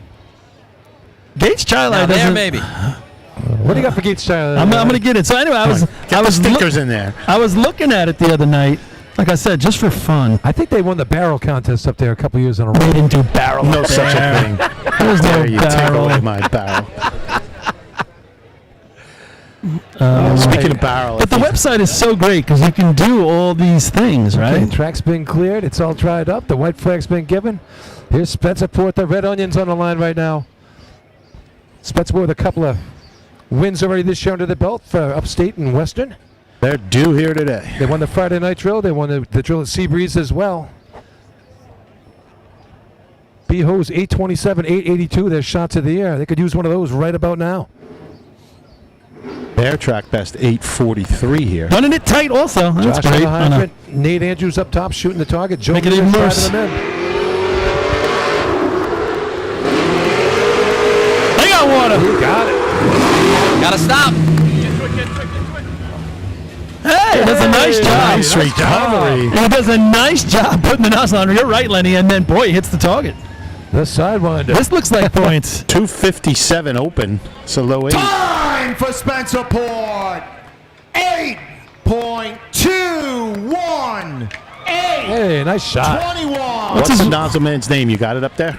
Gates Chili Now there, maybe. What do you got for Gates Chili? I'm going to get it. So anyway, I was stickers in there. I was looking at it the other night, Like I said, just for fun. I think they won the barrel contest up there a couple years in a row. They didn't do barrel. No up such there. a thing. There's no There you take barrel. away my barrel. Uh, Speaking of barrel, But the website is so great because you can do all these things, Okay, right? track's been cleared. It's all dried up. The white flag's been given. Here's Spencerport. The Red Onions on the line right now. Spencerport with a couple of wins already this year under the belt for Upstate and Western. they're due here today. They won the Friday night drill. They won the drill at Seabreeze as well. B-Hose 827, 882. Their shots of the air. They could use one of those right about now. Their track best 8:43 here. Running it tight also. That's Josh on great. the On a- hydrant. Nate Andrews up top shooting the target. Joe Make it Lewis even driving worse. them in. Hang on, water. You got it. Gotta stop. Hey, does a nice job. Nice recovery. He does a nice job putting the nozzle on. You're right, Lenny. And then, boy, he hits the target. The sidewinder. This looks like points. 2:57 open. So low 8. Time for Spencerport. 8.21. Hey, nice shot. 21. What's the nozzle man's name? You got it up there?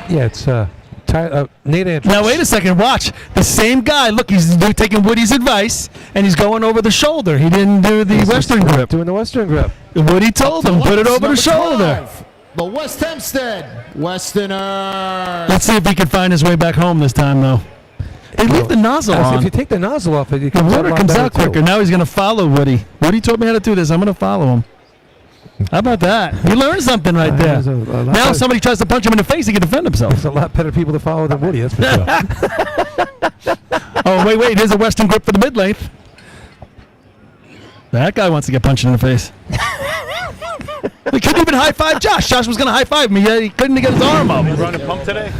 Yeah, it's Nate Andrews. Now, wait a second. Watch. The same guy. Look, he's taking Woody's advice, and he's going over the shoulder. He didn't do the Western grip. Doing the Western grip. Woody told him, put it over the shoulder. 12, the West Hempstead Westerners. Let's see if he can find his way back home this time, though. They leave the nozzle If on. you take the nozzle off it, The comes water a lot comes better, out quicker. too. Now he's going to follow Woody. Woody told me how to do this. I'm going to follow him. How about that? He learned something right there. There's a lot Now better- if somebody tries to punch him in the face, he can defend himself. There's a lot better people to follow than Woody, that's for sure. Oh, wait. Here's a Western grip for the mid-length. That guy wants to get punched in the face. We couldn't even high-five Josh. Josh was going to high-five me. He couldn't get his arm up. Running pump today?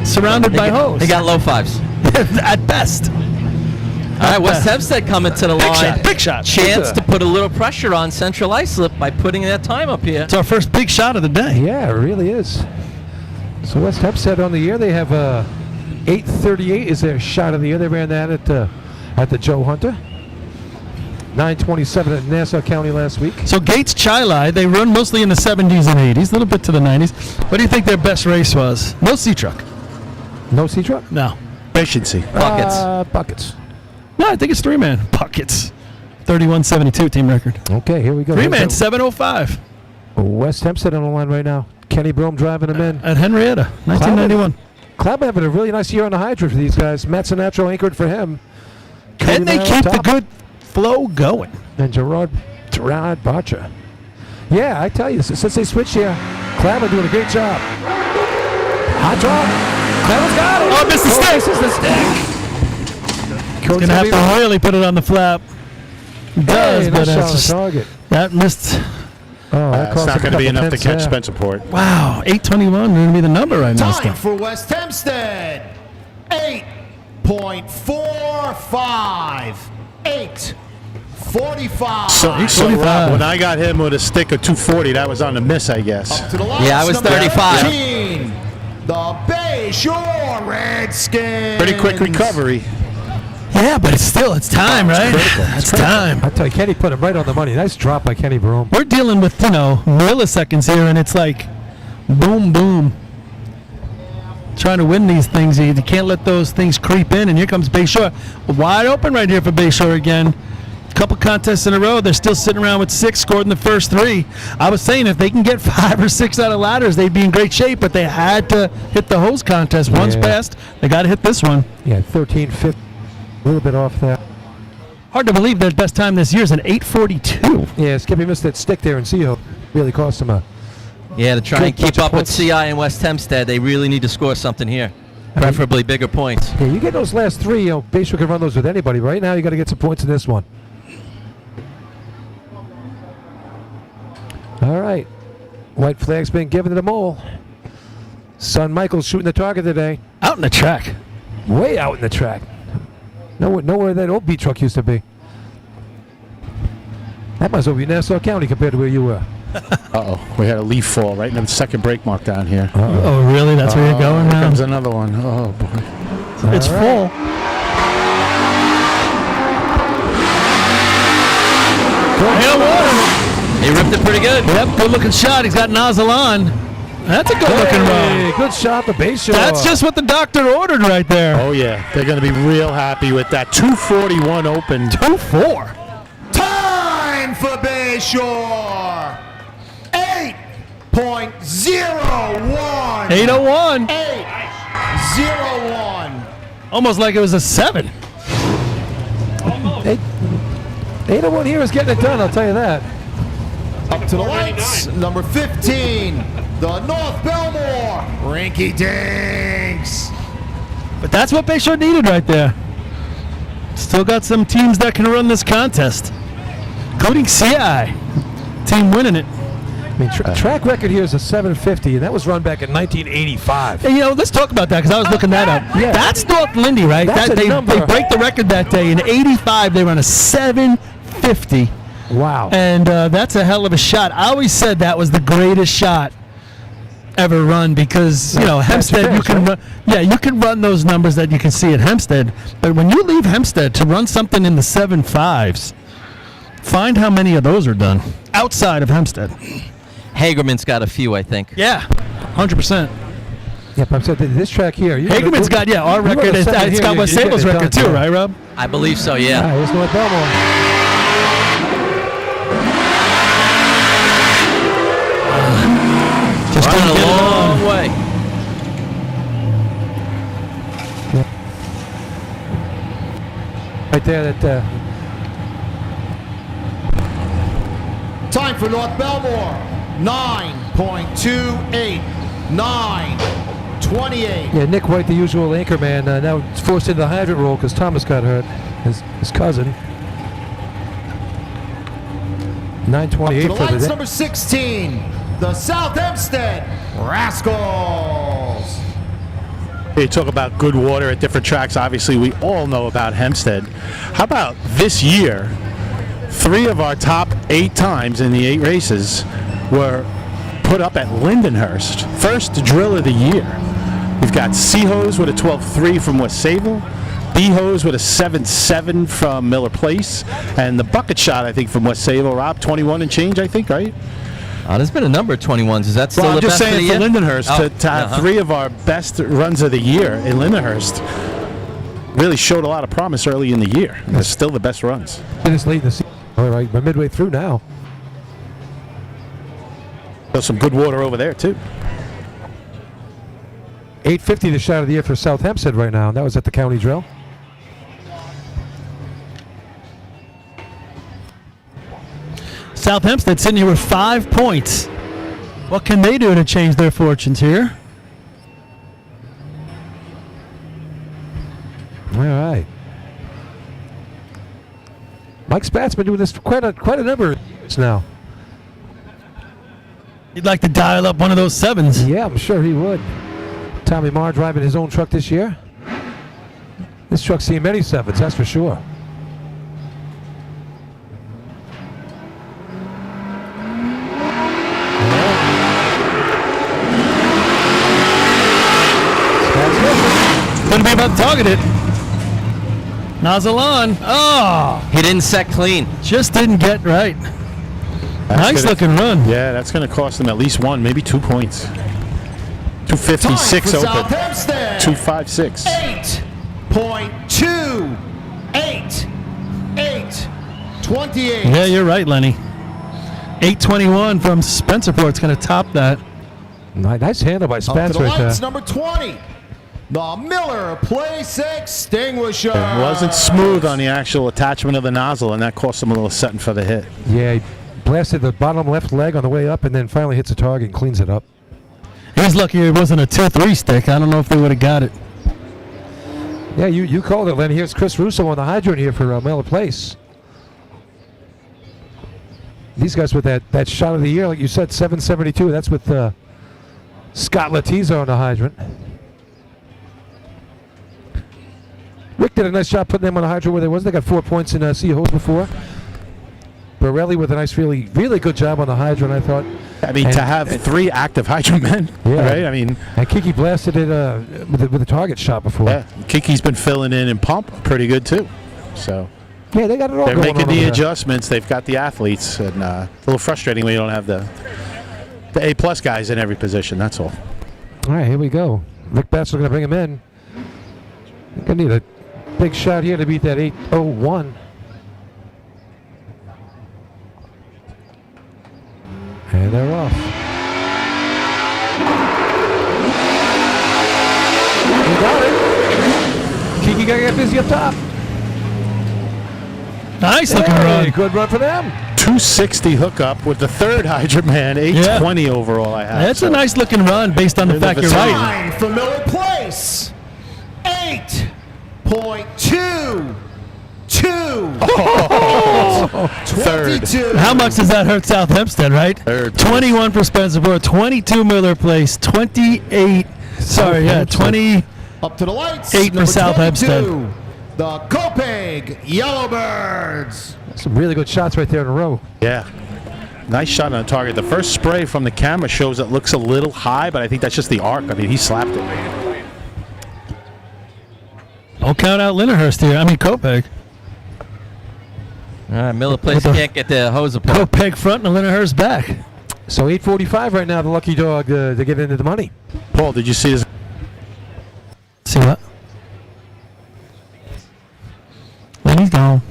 Surrounded by hose. He got low fives. At best. All right, West Hempstead coming to the Big line. shot. Big shot. Chance to put a little pressure on Central Islip by putting that time up here. It's our first big shot of the day. Yeah, it really is. So West Hempstead on the year, they have 838 is their shot of the year. They ran that at the Joe Hunter. 927 at Nassau County last week. So Gates Chili, they run mostly in the 70s and 80s, a little bit to the 90s. What do you think their best race was? No C-Truck. No C-Truck? No. Efficiency. Buckets. Buckets. No, I think it's three-man. Buckets. 31-72 team record. Okay, here we go. Three-man, 705 West Hempstead on the line right now. Kenny Broom driving them in. at Henrietta, 1991. Cloud having a really nice year on the hydrant for these guys. Matt Sinatro anchored for him. And they Cody keep the top. good flow going. And Gerard Barcher. Yeah, I tell you, since they switched here, Cloud doing a great job. Hot drop. Cloud's got it. Oh, missed the stick. Misses the stick. He's going to have to really put it on the flap. He does, Hey, but nice shot on that's the just, target. that missed. Oh, that It's cost not a going to be couple enough to pence catch there. Spencerport. Wow, 821 going to be the number I missed. Time for West Hempstead. 8.45. 8.45. So Rob, 45. when I got him with a stick of 240, that was on the miss, I guess. Up to the line, Yeah, I was number 35. 19, the Bayshore Redskins. Pretty quick recovery. Yeah, but it's time, right? It's time. I tell you, Kenny put him right on the money. Nice drop by Kenny Broom. We're dealing with, milliseconds here, and it's like boom, boom. Trying to win these things. You can't let those things creep in, and here comes Bayshore. Wide open right here for Bayshore again. Couple contests in a row. They're still sitting around with 6, scored in the first 3. I was saying if they can get 5 or 6 out of ladders, they'd be in great shape, but they had to hit the hose contest. One's Yeah. passed. They got to hit this one. Yeah, 13-15. A little bit off there. Hard to believe their best time this year is an 8:42. Yeah, Skippy missed that stick there in CO. Really cost him a. Yeah, to try Good and keep bunch of up with points. CI and West Hempstead, they really need to score something here. Preferably bigger points. Yeah, you get those last 3, Bayshore can run those with anybody. Right now, you got to get some points in this one. All right. White flag's been given to the mole. Son Michael's shooting the target today. Out in the track. Way out in the track. Know where that old beat truck used to be. That might as well be Nassau County compared to where you were. Uh-oh. We had a leaf fall right in the second brake mark down here. Oh, really? That's where you're going Here now? comes another one. Oh, boy. It's All full. Hit water. He ripped it pretty good. Yep, good looking shot. He's got nozzle on. That's a good looking run. Good shot, the base shot. That's just what the doctor ordered right there. Oh, yeah. They're going to be real happy with that. 241 open. 2-4. Time for Bayshore. 8.01. 801. 8.01. Almost like it was a 7. 801 here is getting it done, I'll tell you that. Up to the lights, number 15, the North Belmore Rinky Dinks. But that's what Bayshore needed right there. Still got some teams that can run this contest, including CI. Team winning it. I mean, track record here is a 750, and that was run back in 1985. Hey, let's talk about that because I was looking that up. Yeah. That's North Lindy, right? That's a they number. break the record that day. In 85, they run a 750. Wow. And that's a hell of a shot. I always said that was the greatest shot ever run because, Hempstead, you can run, you can run those numbers that you can see at Hempstead. But when you leave Hempstead to run something in the 7.5s, find how many of those are done outside of Hempstead. Hagerman's got a few, I think. Yeah, 100%. Yep, I'm saying this track here. Hagerman's got, our record. It's got West Sable's record too, right, Rob? I believe so, yeah. All right, here's North Belmore. Just Running a long way. Right there, that. Time for North Belmore, 9.28, 9.28. Yeah, Nick White, the usual anchor man, now forced into the hydrant roll because Thomas got hurt, his cousin. 9.28 To the for lights, the number 16, the South Hempstead Rascals. You talk about good water at different tracks. Obviously, we all know about Hempstead. How about this year? 3 of our top 8 times in the 8 races were put up at Lindenhurst. First drill of the year. We've got C-Hose with a 12.3 from West Sable, B-Hose with a 7.7 from Miller Place, and the bucket shot, I think, from West Sable. Rob, 21 and change, I think, right? There's been a number of 21s. Is that still I'm the just best of the saying year? for Lindenhurst to have 3 of our best runs of the year in Lindenhurst really showed a lot of promise early in the year. They're still the best runs. It is late in the season. All right, we're midway through now. There's some good water over there, too. 850 the shot of the year for South Hempstead right now. That was at the county drill. South Hempstead sitting here with 5 points. What can they do to change their fortunes here? All right. Mike Spatz's been doing this for quite a number of years now. You'd like to dial up one of those 7s. Yeah, I'm sure he would. Tommy Marr driving his own truck this year. This truck's seen many 7s, that's for sure. Going to be about to target it. Nozzle on. Oh! He didn't set clean. Just didn't get right. Nice looking run. Yeah, that's going to cost them at least 1, maybe 2 points. 256 open. 256. 8.28. Yeah, you're right, Lenny. 821 from Spencerport's going to top that. Nice handle by Up to Spence the right there. lights, number 20, the Miller Place Extinguisher. It wasn't smooth on the actual attachment of the nozzle, and that cost them a little setting for the hit. Yeah, he blasted the bottom left leg on the way up and then finally hits a target and cleans it up. He's lucky it wasn't a 2-3 stick. I don't know if they would have got it. Yeah, you called it, Len. Here's Chris Russo on the hydrant here for Miller Place. These guys with that shot of the year, like you said, 772. That's with Scott Latiza on the hydrant. Rick did a nice job putting them on the hydrant where they was. They got 4 points in C-Hose before. Borelli with a nice, really, really good job on the hydrant, I thought. I mean, to have 3 active hydrant men, right? I mean, and Kiki blasted it with a target shot before. Yeah, Kiki's been filling in and pump pretty good too. So Yeah, they got it all They're going making on the over there. adjustments. They've got the athletes, and a little frustrating when you don't have the A-plus guys in every position. That's all. All right, here we go. Vic Batchelor going to bring him in. Going to need a big shot here to beat that 8:01. And they're off. You got it. Kiki got to get busy up top. Nice looking Hey, run. good run for them. 260 hookup with the third hydrant man. 820 overall. I have. That's a nice looking run based on the fact you're right. Time for Miller Place. 8.22. Third. 22. How much does that hurt South Hempstead, right? Third. 21 for Spencerport, 22 Miller Place, 28. Sorry, yeah, 20. Up to the lights. 8 for Number South 22, Hempstead. The Copeg Yellowbirds. Some really good shots right there in a row. Yeah. Nice shot on the target. The first spray from the camera shows it looks a little high, but I think that's just the arc. I mean, he slapped it. Don't count out Lindenhurst here. I mean, Copeg. All right, Miller Place With the- can't get the hose apart. Copeg front and Lindenhurst back. So 8:45 right now, the lucky dog to get into the money. Paul, did you see his? See what? Lenny's gone.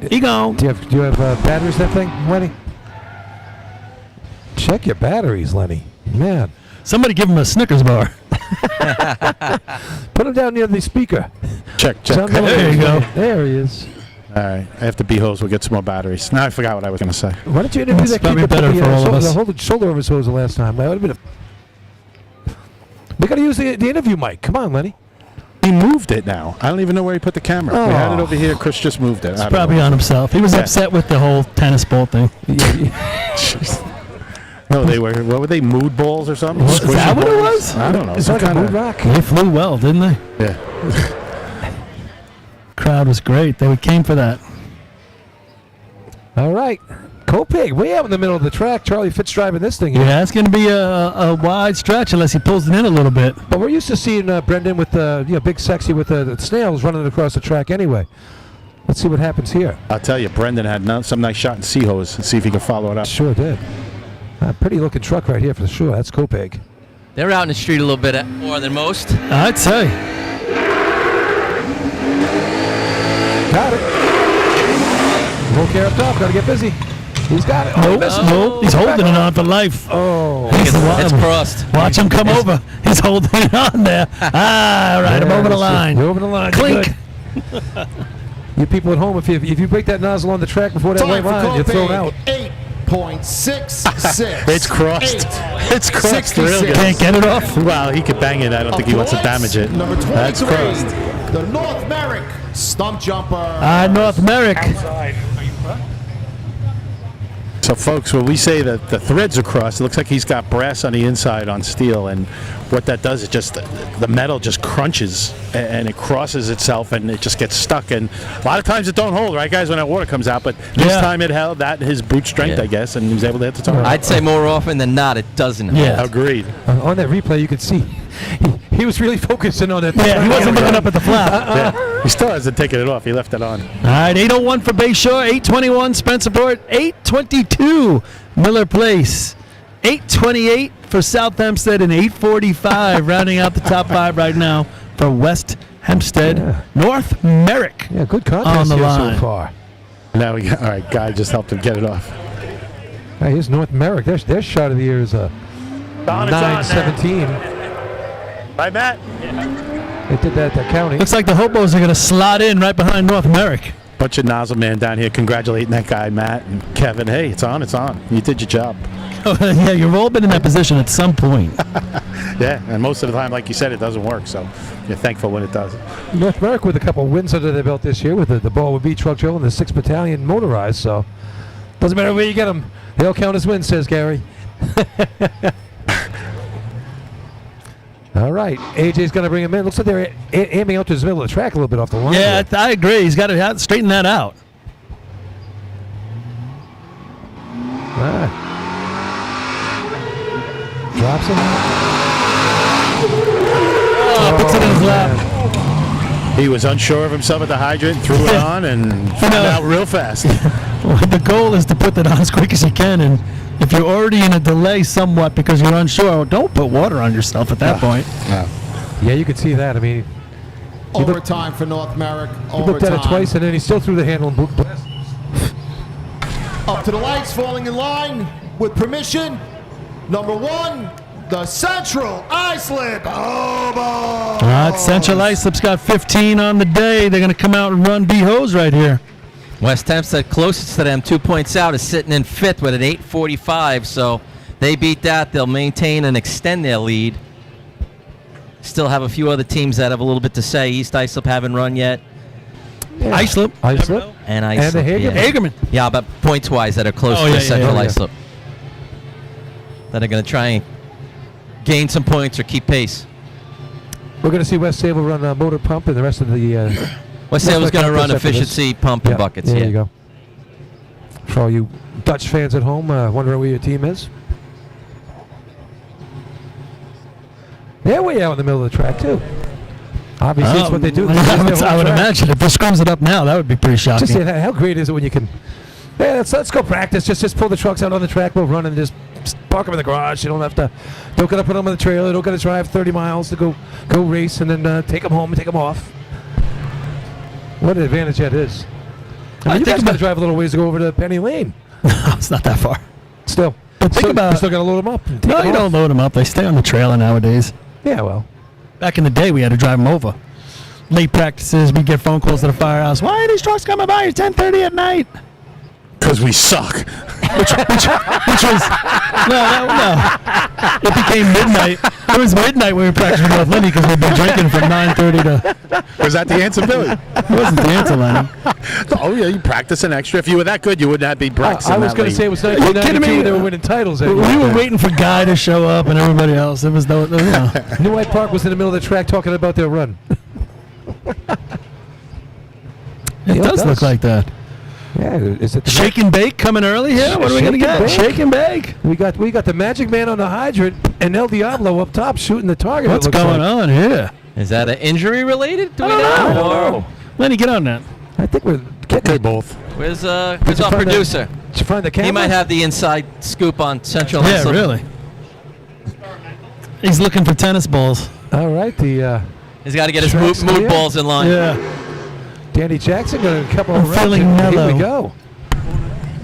He gone. Do you have batteries, that thing, Lenny? Check your batteries, Lenny. Man. Somebody give him a Snickers bar. Put him down near the speaker. Check. There you go. There he is. All right. After B-hose, we'll get some more batteries. Now I forgot what I was going to say. Why don't you interview That's that kid probably that put better for all of us. the shoulder over his hose the last time? That would have been we got to use the interview mic. Come on, Lenny. He moved it now. I don't even know where he put the camera. We had it over here. Chris just moved it. It's probably on himself. He was upset with the whole tennis ball thing. No, they were. What were they? Mood balls or something? Is that what it Squishy was? balls? I don't know. It's Some like a kind mood of. rock. They flew well, didn't they? Yeah. Crowd was great. They came for that. All right. Copeg, way out in the middle of the track. Charlie Fitz driving this thing here. Yeah, it's going to be a wide stretch unless he pulls it in a little bit. But we're used to seeing Brendan with Big Sexy with the snails running across the track anyway. Let's see what happens here. I'll tell you, Brendan had some nice shot in C-hose and see if he can follow it up. Sure did. Pretty looking truck right here for sure. That's Copeg. They're out in the street a little bit more than most. I'd say. Got it. Roll care up top. Got to get busy. He's got it. Nope. He's holding it on for life. Oh. It's crossed. Watch him come over. He's holding it on there. All right, I'm over the line. You're over the line. Clink. You people at home, if you break that nozzle on the track before that Time white for line, you're thrown Copeg. out. 8.66. It's crossed. It's crossed real good. Can't get it off. Well, he could bang it. I don't think he wants to damage it. Number 23, That's crossed. the North Merrick Stump Jumper. North Merrick. So, folks, when we say that the threads are crossed, it looks like he's got brass on the inside on steel, and what that does is just the metal just crunches and it crosses itself and it just gets stuck. And a lot of times it don't hold, right, guys, when that water comes out. But this time it held that his brute strength, I guess, and he was able to hit the target. I'd say more often than not, it doesn't hold. Yeah. Agreed. On that replay, you could see he was really focusing on that. Yeah, he wasn't looking up at the flap. Yeah. He still hasn't taken it off. He left it on. All right, 8:01 for Bayshore, 8:21 Spencerport, 8:22 Miller Place, 8:28 for South Hempstead, and 8:45 rounding out the top five right now for West Hempstead. North Merrick. Yeah, good on contest the here line. so far. Now we got, all right, Guy just helped him get it off. Hey, here's North Merrick. Their shot of the year is a 9:17. Bye, Matt. They did that at county. Looks like the Hobos are going to slot in right behind North Merrick. Bunch of nozzle man down here congratulating that guy, Matt and Kevin. Hey, it's on, it's on. You did your job. Yeah, you've all been in that position at some point. Yeah, and most of the time, like you said, it doesn't work. So you're thankful when it does. North Merrick with a couple wins under their belt this year with the ball with B truck drill and the 6th Battalion motorized. So doesn't matter where you get them, they'll count as wins, says Gary. All right, AJ's going to bring him in. Looks like they're aiming out to the middle of the track a little bit off the line. Yeah, I agree. He's got to straighten that out. Drops him. Puts it in his lap. He was unsure of himself at the hydrant, threw it on, and found out real fast. Well, the goal is to put that on as quick as you can, and if you're already in a delay somewhat because you're unsure, don't put water on yourself at that point. Yeah, you could see that. I mean, Overtime for North Merrick. he looked at it twice, and then he still threw the handle and blasted. Up to the lights, falling in line with permission. Number 1, the Central Islip. Oh, Central Islip's got 15 on the day. They're going to come out and run B-Hose right here. West Hempstead, closest to them, 2 points out, is sitting in 5th with an 8:45. So they beat that. They'll maintain and extend their lead. Still have a few other teams that have a little bit to say. East Islip haven't run yet. Yeah. Islip. And Islip. And the Hagerman. Yeah, but points-wise that are close to Central Islip. That are going to try and gain some points or keep pace. We're going to see West Sable run a motor pump and the rest of the... West Sable's going to run efficiency pump and buckets. There you go. For all you Dutch fans at home wondering where your team is. They're way out in the middle of the track, too. Obviously, it's what they do. I would imagine if this scrums it up now, that would be pretty shocking. Just say that. How great is it when you can... Hey, let's go practice. Just pull the trucks out on the track. We'll run and just park them in the garage. You don't have to... Don't got to put them on the trailer. Don't got to drive 30 miles to go race and then take them home and take them off. What an advantage that is. I mean, you guys got to drive a little ways to go over to Penny Lane. It's not that far. Still. But think about... You still got to load them up. No, you don't load them up. They stay on the trailer nowadays. Yeah, well. Back in the day, we had to drive them over. Late practices, we get phone calls to the firehouse. Why are these trucks coming by at 10:30 at night? Because we suck. Which was no. It became midnight. It was midnight when we practiced with North Lindy because we'd been drinking from 9:30 to. Was that the answer, Billy? It wasn't the answer, Lenny. Oh yeah, you practice an extra. If you were that good, you would not be practicing. I was going to say it was 1992 when they were winning titles. We were waiting for Guy to show up and everybody else. It was no. New Hyde Park was in the middle of the track talking about their run. It does look like that. Yeah, is it the Shake and bake coming early here? What are we going to get? Shake and bake. We got the Magic Man on the hydrant and El Diablo up top shooting the target. What's going on here? Is that an injury related? Do we I don't know? know. Lenny, get on that. I think we're getting They both. Where's our producer? Did you find the camera? He might have the inside scoop on Central Yeah, Islip. really. He's looking for tennis balls. All right, He's got to get his mood balls in line. Yeah. Danny Jackson got a couple of feeling runs. mellow. Here we go.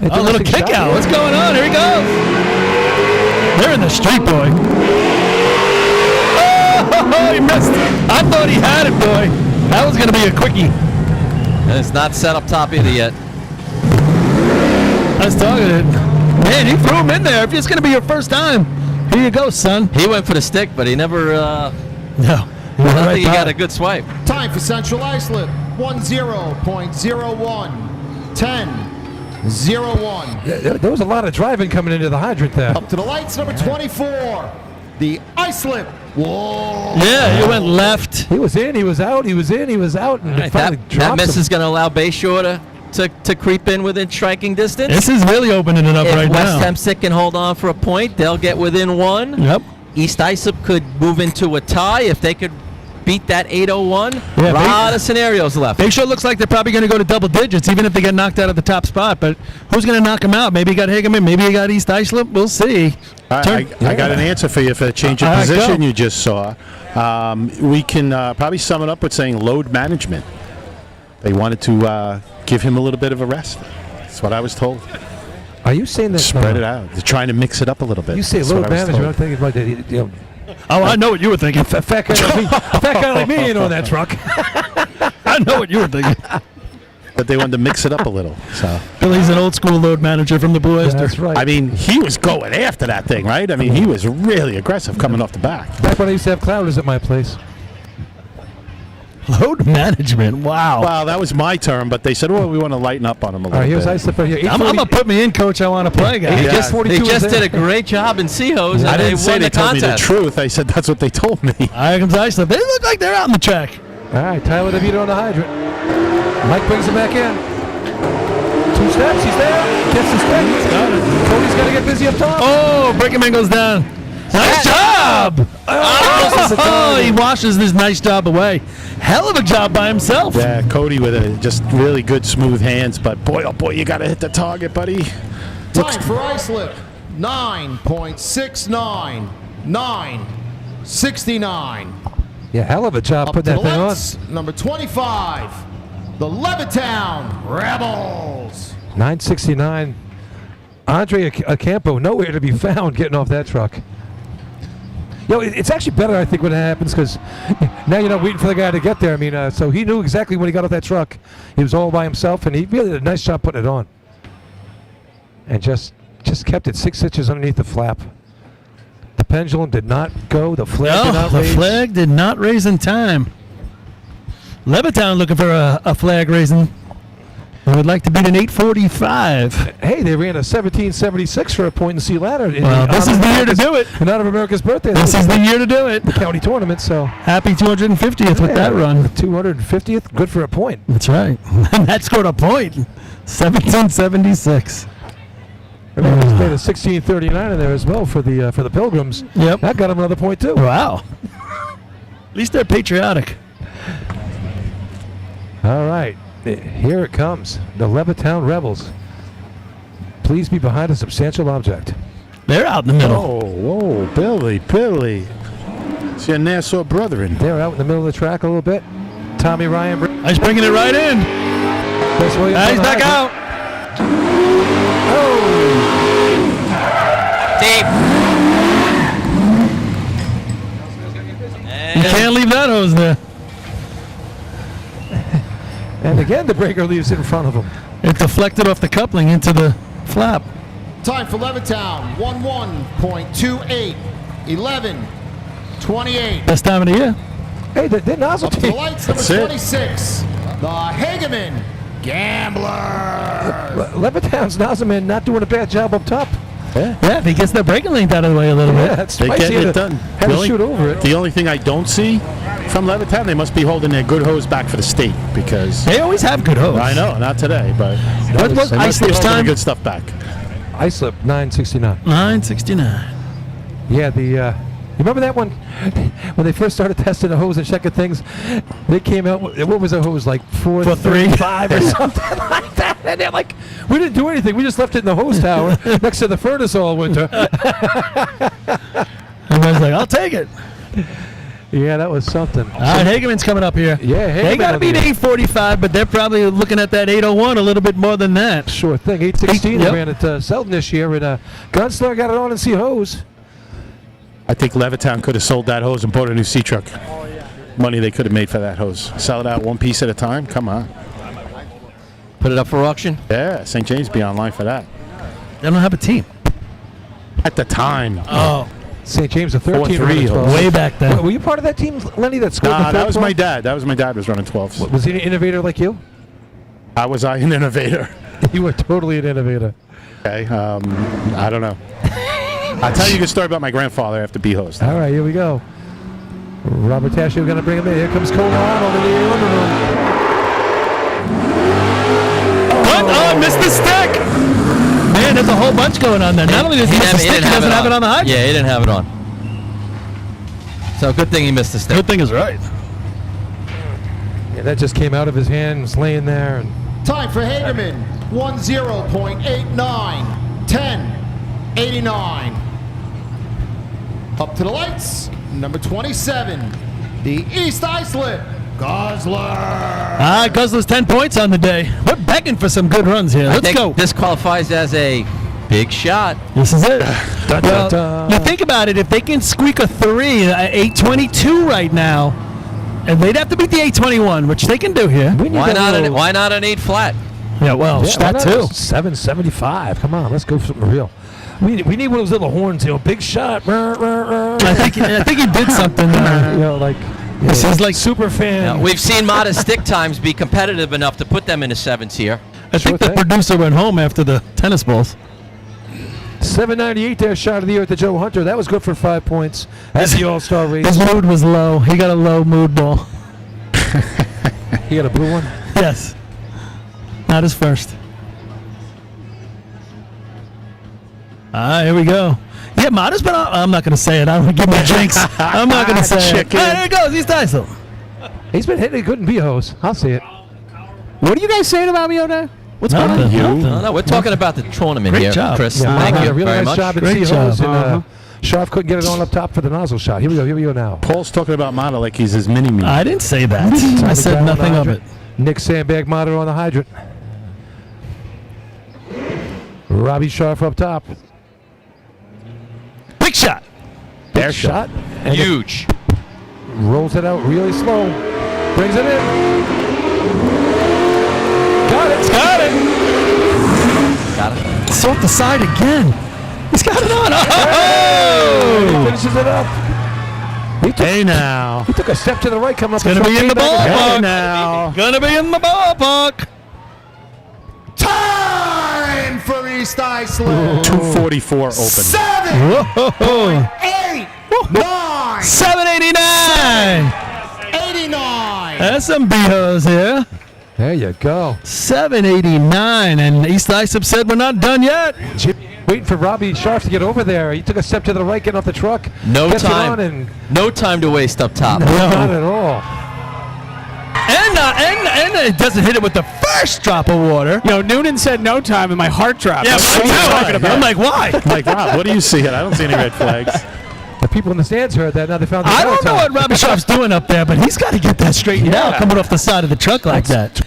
A little kick out. What's going on? Here he goes. They're in the street, boy. Oh, he missed. I thought he had it, boy. That was going to be a quickie. And it's not set up top either yet. That's targeted. Man, he threw him in there. If it's going to be your first time, here you go, son. He went for the stick, but he never... No. I don't think he got a good swipe. Time for Central Islip. 10.01. 10.01. There was a lot of driving coming into the hydrant there. Up to the lights, number 24. The Islip. Whoa. Yeah, he went left. He was in, he was out, he was in, he was out. And Right, that miss is going to allow Bayshore to creep in within striking distance. This is really opening it up if right West now. Hempstead can hold on for a point, they'll get within one. Yep. East Islip could move into a tie if they could beat that 8:01. Yeah, a lot of scenarios left. Bayshore looks like they're probably going to go to double digits, even if they get knocked out of the top spot. But who's going to knock them out? Maybe you got Hagerman, maybe you got East Islip. We'll see. I got an answer for you for the change of position you just saw. We can probably sum it up with saying load management. They wanted to give him a little bit of a rest. That's what I was told. Are you saying that? Spread it out. They're trying to mix it up a little bit. You say That's load what I was management. I'm told. thinking about the, Oh, I know what you were thinking. a fat guy like me ain't on that truck. I know what you were thinking. But they wanted to mix it up a little. So Billy's an old school load manager from the Blue Oyster. That's right. I mean, he was going after that thing, right? I mean, he was really aggressive coming off the back. Back when I used to have clouders at my place. Load management. Wow. Well, that was my term, but they said, well, we want to lighten up on him a All little right, here's bit. Islip right here. I'm going to put me in, coach. I want to play, guys. Yeah. They just did a great job in Seahose, I and they didn't say won they the told me the contest. truth. I said that's what they told me. Here comes Islip. They look like they're out in the track. All right, Tyler DeVito on the hydrant. Mike brings him back in. 2 steps, he's there. Gets the stick. Cody's got to get busy up top. Oh, Brickerman goes down. Nice job. Almost the Oh, he washes this nice job away. Hell of a job by himself. Yeah, Cody with just really good, smooth hands. But boy, oh boy, you got to hit the target, buddy. Time for Islip. 9.69. 9.69. Yeah, hell of a job Up putting to that the thing lights, number 25, the Levittown Rebels. 969. Andre Ocampo, nowhere to be found getting off that truck. It's actually better, I think, when it happens, because now you're not waiting for the guy to get there. I mean, so he knew exactly when he got off that truck. He was all by himself, and he really did a nice job putting it on. And just kept it 6 inches underneath the flap. The pendulum did not go. The flag did not raise. The flag did not raise in time. Levittown looking for a flag raising. I would like to beat an 8:45. Hey, they ran a 17:76 for a point and C ladder. Well, this is the year to do it. In honor of America's birthday. This is the year to do it. The county tournament, so. Happy 250th with that run. 250th, good for a point. That's right. And that scored a point. 1776. They made a 1639 in there as well for the Pilgrims. Yep. That got them another point too. Wow. At least they're patriotic. All right. Here it comes. The Levittown Rebels. Please be behind a substantial object. They're out in the middle. Oh, whoa, Billy. It's your Nassau brethren. They're out in the middle of the track a little bit. Tommy Ryan. He's bringing it right in. He's back out. Deep. You can't leave that hose there. And again, the breaker leaves it in front of him. It deflected off the coupling into the flap. Time for Levittown. 11.28. 11.28. Best time of the year. Hey, the nozzle Up to the lights, number 26. The Hageman Gambler. Levittown's nozzleman not doing a bad job up top. Yeah, if he gets the braking length out of the way a little bit. That's They get it done. Had to shoot over it. The only thing I don't see from Levittown, they must be holding their good hose back for the state because They always have good hose. I know, not today, but What was they must be Islip's holding time? the good stuff back. Islip 969. 969. Yeah, you remember that one when they first started testing the hose and checking things? They came out. What was the hose like 435 or something like that? And they're like, we didn't do anything. We just left it in the hose tower next to the furnace all winter. Everybody's like, I'll take it. Yeah, that was something. All right, Hageman's coming up here. Yeah, They got to beat 845, but they're probably looking at that 801 a little bit more than that. Sure thing. 816 Yep. ran at Selden this year, and Gunslinger got it on and see hose. I think Levittown could have sold that hose and bought a new sea truck. Money they could have made for that hose. Sell it out one piece at a time. Come on. Put it up for auction. Yeah, St. James be online for that. They don't have a team. At the time. Oh. St. James, a 13 4-3 running 12. Way back then. Were you part of that team, Lenny, that scored the Nah, third that was my 12? dad. That was my dad was running 12s. Was he an innovator like you? How was I an innovator? You were totally an innovator. Okay, I don't know. I'll tell you a good story about my grandfather after B-host. All right, here we go. Robert Tascio going to bring him in. Here comes Cole Arnold in the under room. Oh, missed the stick. Man, there's a whole bunch going on there. Not only does he miss the stick, he doesn't have it on the high. Yeah, he didn't have it on. So good thing he missed the stick. Good thing is right. Yeah, that just came out of his hand, was laying there. And Time for Hagerman. 10.89. 10.89. Up to the lights. Number 27. The East Islip Guzzler. Guzzler's 10 points on the day. We're begging for some good runs here. I Let's think go. this qualifies as a big shot. This is it. Well, you think about it. If they can squeak a 3 at 822 right now, and they'd have to beat the 821, which they can do here. Why not an 8 flat? Yeah, well, yeah, that too. 775. Come on, let's go for something real. We need one of those little horns, big shot. I think he did something. Like this is like super fan. Now, we've seen modest stick times be competitive enough to put them in the 7s here. I think the producer went home after the tennis balls. 798 there, shot of the year at the Joe Hunter. That was good for 5 points at the All-Star race. His mood was low. He got a low mood ball. He got a blue one? Yes. Not his first. Here we go. Yeah, Mata's been on. I'm not going to say it. I don't want to give me a jinx. I'm not going to say it. Chicken. There it goes. He's Islip. He's been hitting it good in B-hose. I'll see it. What are you guys saying about me, Oda? What's going on? Nothing. No, we're talking about the tournament Great here, job. Chris. Yeah, Thank Mata you did a really very nice much. job at Great C-hose. job. And Sharp couldn't get it on up top for the nozzle shot. Here we go now. Paul's talking about Mata like he's his mini-me. I didn't say that. I said nothing of it. Nick Sandbag monitor on the hydrant. Robbie Sharp up top. Big shot. Big shot. And Huge. rolls it out really slow. Brings it in. Got it. Got it. Got it. It's off the side again. He's got it on. He Oh! finishes it up. Hey now. He took a step to the right, coming up. It's going to be in the ballpark. Hey now. Going to be in the ballpark. Time for East Islip. 244 open. 7, Whoa. 8, 9, 789. 89. That's some B-hose here. There you go. 789. And East Islip said we're not done yet. Chip waiting for Robbie Sharp to get over there. He took a step to the right, getting off the truck. No Gets it time. on and No time to waste up top. not at all. And it doesn't hit it with the first drop of water. You know, Noonan said no time, and my heart dropped. Yeah, That's what mine he's too. talking about. I'm like, why? Like, Rob, what do you see? I don't see any red flags. The people in the stands heard that. Now they found. I don't know what Robbie Sharp's doing up there, but he's got to get that straightened out coming off the side of the truck like that.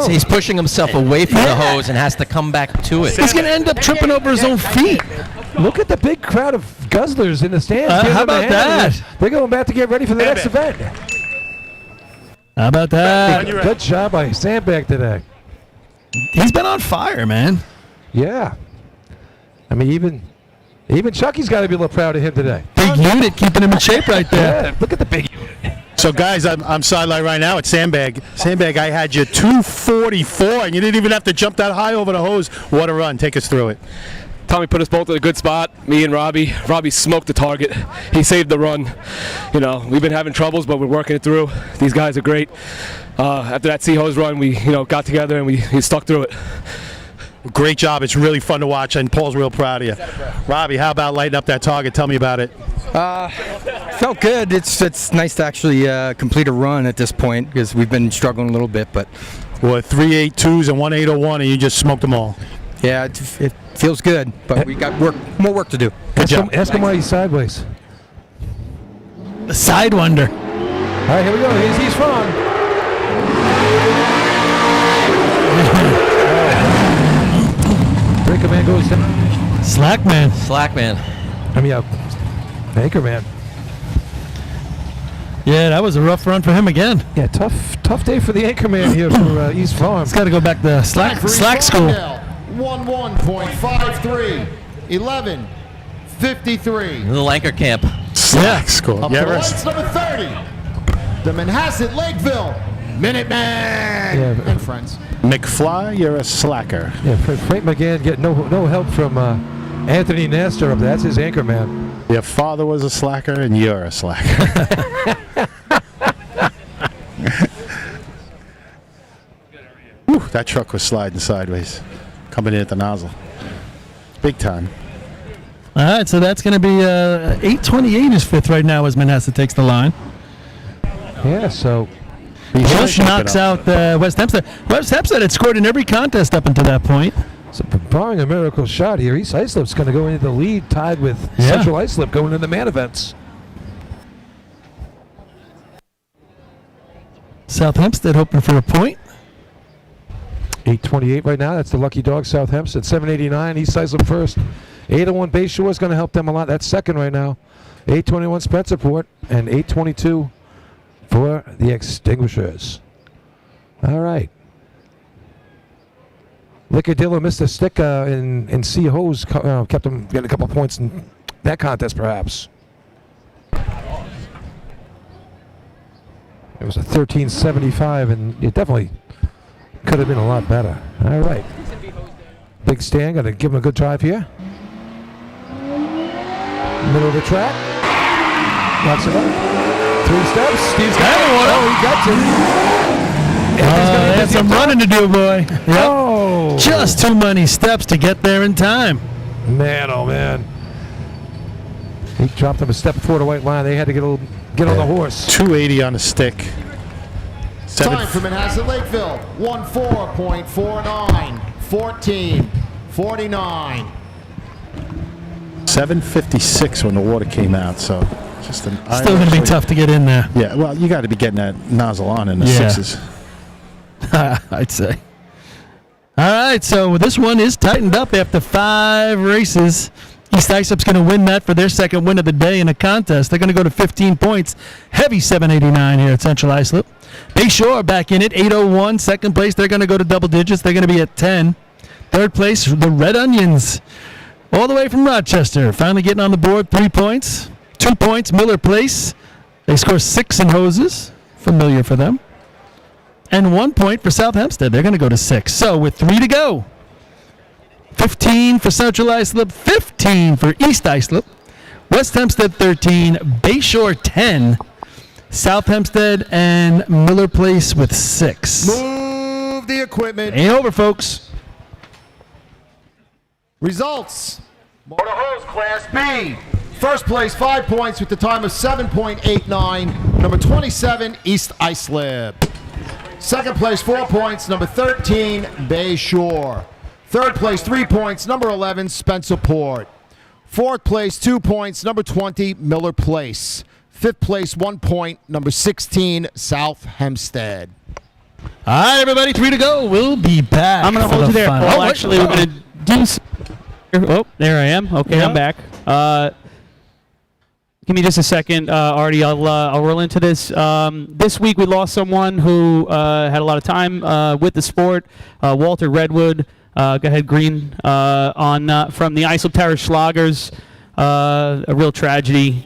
He's pushing himself away from the hose and has to come back to it. He's going to end up tripping over his own feet. Look at the big crowd of guzzlers in the stands. Giving How them a about hand. that? They're going back to get ready for the next event. How about that? Good job by Sandbag today. He's been on fire, man. Yeah. I mean, even Chucky's got to be a little proud of him today. Big unit keeping him in shape right there. Yeah, look at the big. So, guys, I'm sidelined right now at Sandbag. Sandbag, I had you 244, and you didn't even have to jump that high over the hose. What a run. Take us through it. Tommy put us both in a good spot, me and Robbie. Robbie smoked the target. He saved the run. You know, we've been having troubles, but we're working it through. These guys are great. After that C-hose run, we got together and we stuck through it. Great job. It's really fun to watch, and Paul's real proud of you. Robbie, how about lighting up that target? Tell me about it. Felt good. It's nice to actually complete a run at this point because we've been struggling a little bit. But Well, 382s and 1801, and you just smoked them all. yeah, it feels good. But we got more work to do. Ask him why he's sideways. The Sidewinder. All right, here we go. He's from. Breaker man goes down. Slackman. Slackman. Anchorman. Yeah, that was a rough run for him again. Yeah, tough day for the Anchorman here for East Farm. He's got to go back to slack school. 11.53. 11.53. Little anchor camp. Slack school. Up Yeah, to the rest. lights, number 30. The Manhasset Lakeville Minuteman and friends. McFly, you're a slacker. Yeah, Frank McGann get no help from Anthony Nestor up there. That's his Anchorman. Your father was a slacker, and you're a slacker. Whew, that truck was sliding sideways, coming in at the nozzle. Big time. All right, so that's going to be 828 is fifth right now as Manhasset takes the line. Yeah, so Bush knocks out West Hempstead. West Hempstead had scored in every contest up until that point. So barring a miracle shot here, East Islip's going to go into the lead, tied with Central Islip going into the man events. South Hempstead hoping for a point. 828 right now. That's the lucky dog, South Hempstead. 789, East Islip first. 801 Bay Shore is going to help them a lot. That's second right now. 821 Spencerport and 822 for the Extinguishers. All right. Lickadillo missed a stick in C hose, kept him getting a couple points in that contest, perhaps. It was a 1375, and it definitely could have been a lot better. All right. Big Stan, going to give him a good drive here. Middle of the track. Knocks it up. 3 steps. Steve's got it. Oh, he got to. That's some running to do, boy. Yep. Oh. Just too many steps to get there in time. Man, oh man. He dropped him a step before the white line. They had to get on the horse. 280 on the stick. Time for Manhasset Lakeville. 1:4.49. 14:49. 7:56 when the water came out, so just an Still going to be tough to get in there. Yeah, well, you got to be getting that nozzle on in the sixes. I'd say. All right, so this one is tightened up after 5 races. East Islip's going to win that for their second win of the day in a contest. They're going to go to 15 points. Heavy 789 here at Central Islip. Bayshore back in it, 801. Second place, they're going to go to double digits. They're going to be at 10. Third place, the Red Onions, all the way from Rochester. Finally getting on the board, 3 points. 2 points, Miller Place. They score 6 in hoses. Familiar for them. And 1 point for South Hempstead. They're going to go to 6. So with 3 to go, 15 for Central Islip, 15 for East Islip, West Hempstead 13, Bayshore 10, South Hempstead and Miller Place with 6. Move the equipment. Ain't over, folks. Results. Motor Hose Class B. First place, 5 points with the time of 7.89. Number 27, East Islip. Second place, 4 points. Number 13, Bayshore. Third place, 3 points. Number 11, Spencerport. Fourth place, 2 points. Number 20, Miller Place. Fifth place, 1 point. Number 16, South Hempstead. All right, everybody, 3 to go. We'll be back. I'm going to hold you there, Paul. Actually, we're going to do. Oh, there I am. Okay, Yeah. I'm back. Give me just a second, Artie. I'll roll into this. This week we lost someone who had a lot of time with the sport. Walter Redwood. Go ahead, Green. From the Islip Terrace Schlagers. A real tragedy.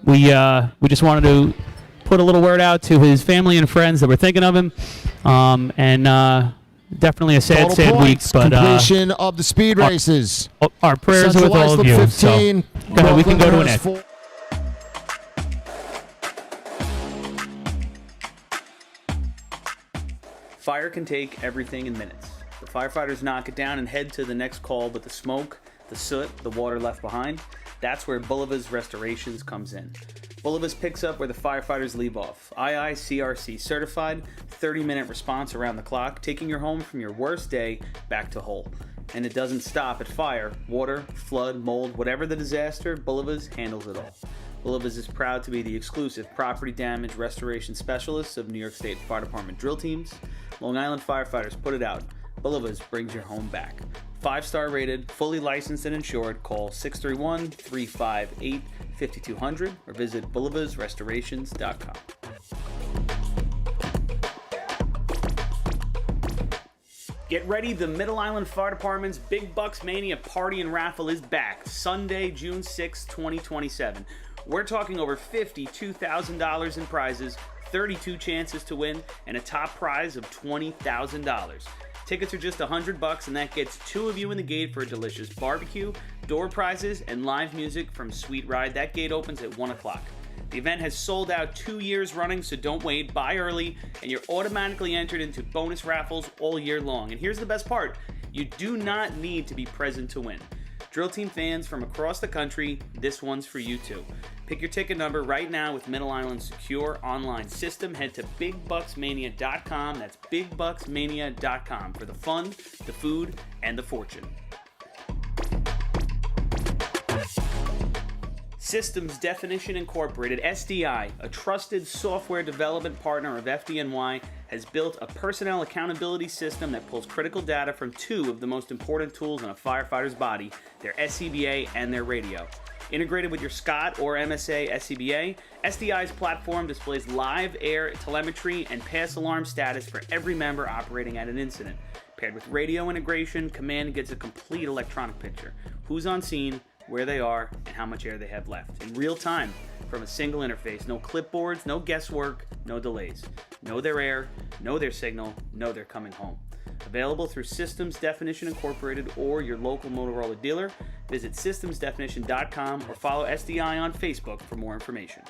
We just wanted to put a little word out to his family and friends that were thinking of him. And definitely a sad, Total sad week. points, But completion of the speed races. Our prayers are with all of you. 15, so, go ahead, we can go to an end. 4. Fire can take everything in minutes. The firefighters knock it down and head to the next call, but the smoke, the soot, the water left behind, that's where Bulliva's Restorations comes in. Bulliva's picks up where the firefighters leave off. IICRC certified, 30-minute response around the clock, taking your home from your worst day back to whole. And it doesn't stop at fire, water, flood, mold, whatever the disaster, Bulliva's handles it all. Bulliva's is proud to be the exclusive property damage restoration specialists of New York State Fire Department drill teams. Long Island firefighters put it out. Bulliva's brings your home back. 5-star rated, fully licensed and insured. Call 631-358-5200 or visit bullivasrestorations.com. Get ready, the Middle Island Fire Department's Big Bucks Mania Party and Raffle is back Sunday, June 6, 2027. We're talking over $52,000 in prizes, 32 chances to win, and a top prize of $20,000. Tickets are just $100, and that gets 2 of you in the gate for a delicious barbecue, door prizes, and live music from Sweet Ride. That gate opens at 1 o'clock. The event has sold out 2 years running, so don't wait. Buy early, and you're automatically entered into bonus raffles all year long. And here's the best part. You do not need to be present to win. Drill team fans from across the country, this one's for you too. Pick your ticket number right now with Middle Island's secure online system. Head to BigBucksMania.com. That's BigBucksMania.com for the fun, the food, and the fortune. Systems Definition Incorporated, SDI, a trusted software development partner of FDNY, has built a personnel accountability system that pulls critical data from 2 of the most important tools in a firefighter's body, their SCBA and their radio. Integrated with your SCOT or MSA SCBA, SDI's platform displays live air telemetry and pass alarm status for every member operating at an incident. Paired with radio integration, command gets a complete electronic picture. Who's on scene, where they are, and how much air they have left. In real time, from a single interface. No clipboards, no guesswork, no delays. Know their air, know their signal, know they're coming home. Available through Systems Definition Incorporated or your local Motorola dealer. Visit systemsdefinition.com or follow SDI on Facebook for more information.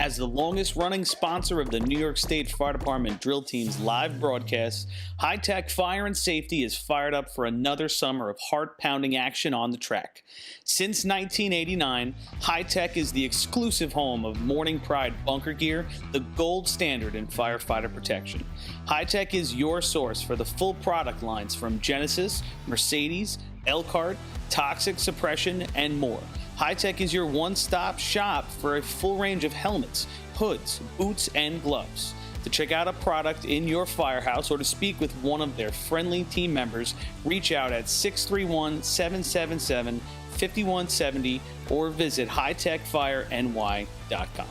As the longest-running sponsor of the New York State Fire Department drill team's live broadcasts, High Tech Fire and Safety is fired up for another summer of heart-pounding action on the track. Since 1989, High Tech is the exclusive home of Morning Pride bunker gear, the gold standard in firefighter protection. High Tech is your source for the full product lines from Genesis, Mercedes, Elkhart, Toxic Suppression, and more. High Tech is your one-stop shop for a full range of helmets, hoods, boots, and gloves. To check out a product in your firehouse or to speak with one of their friendly team members, reach out at 631-777-5170 or visit hightechfireny.com.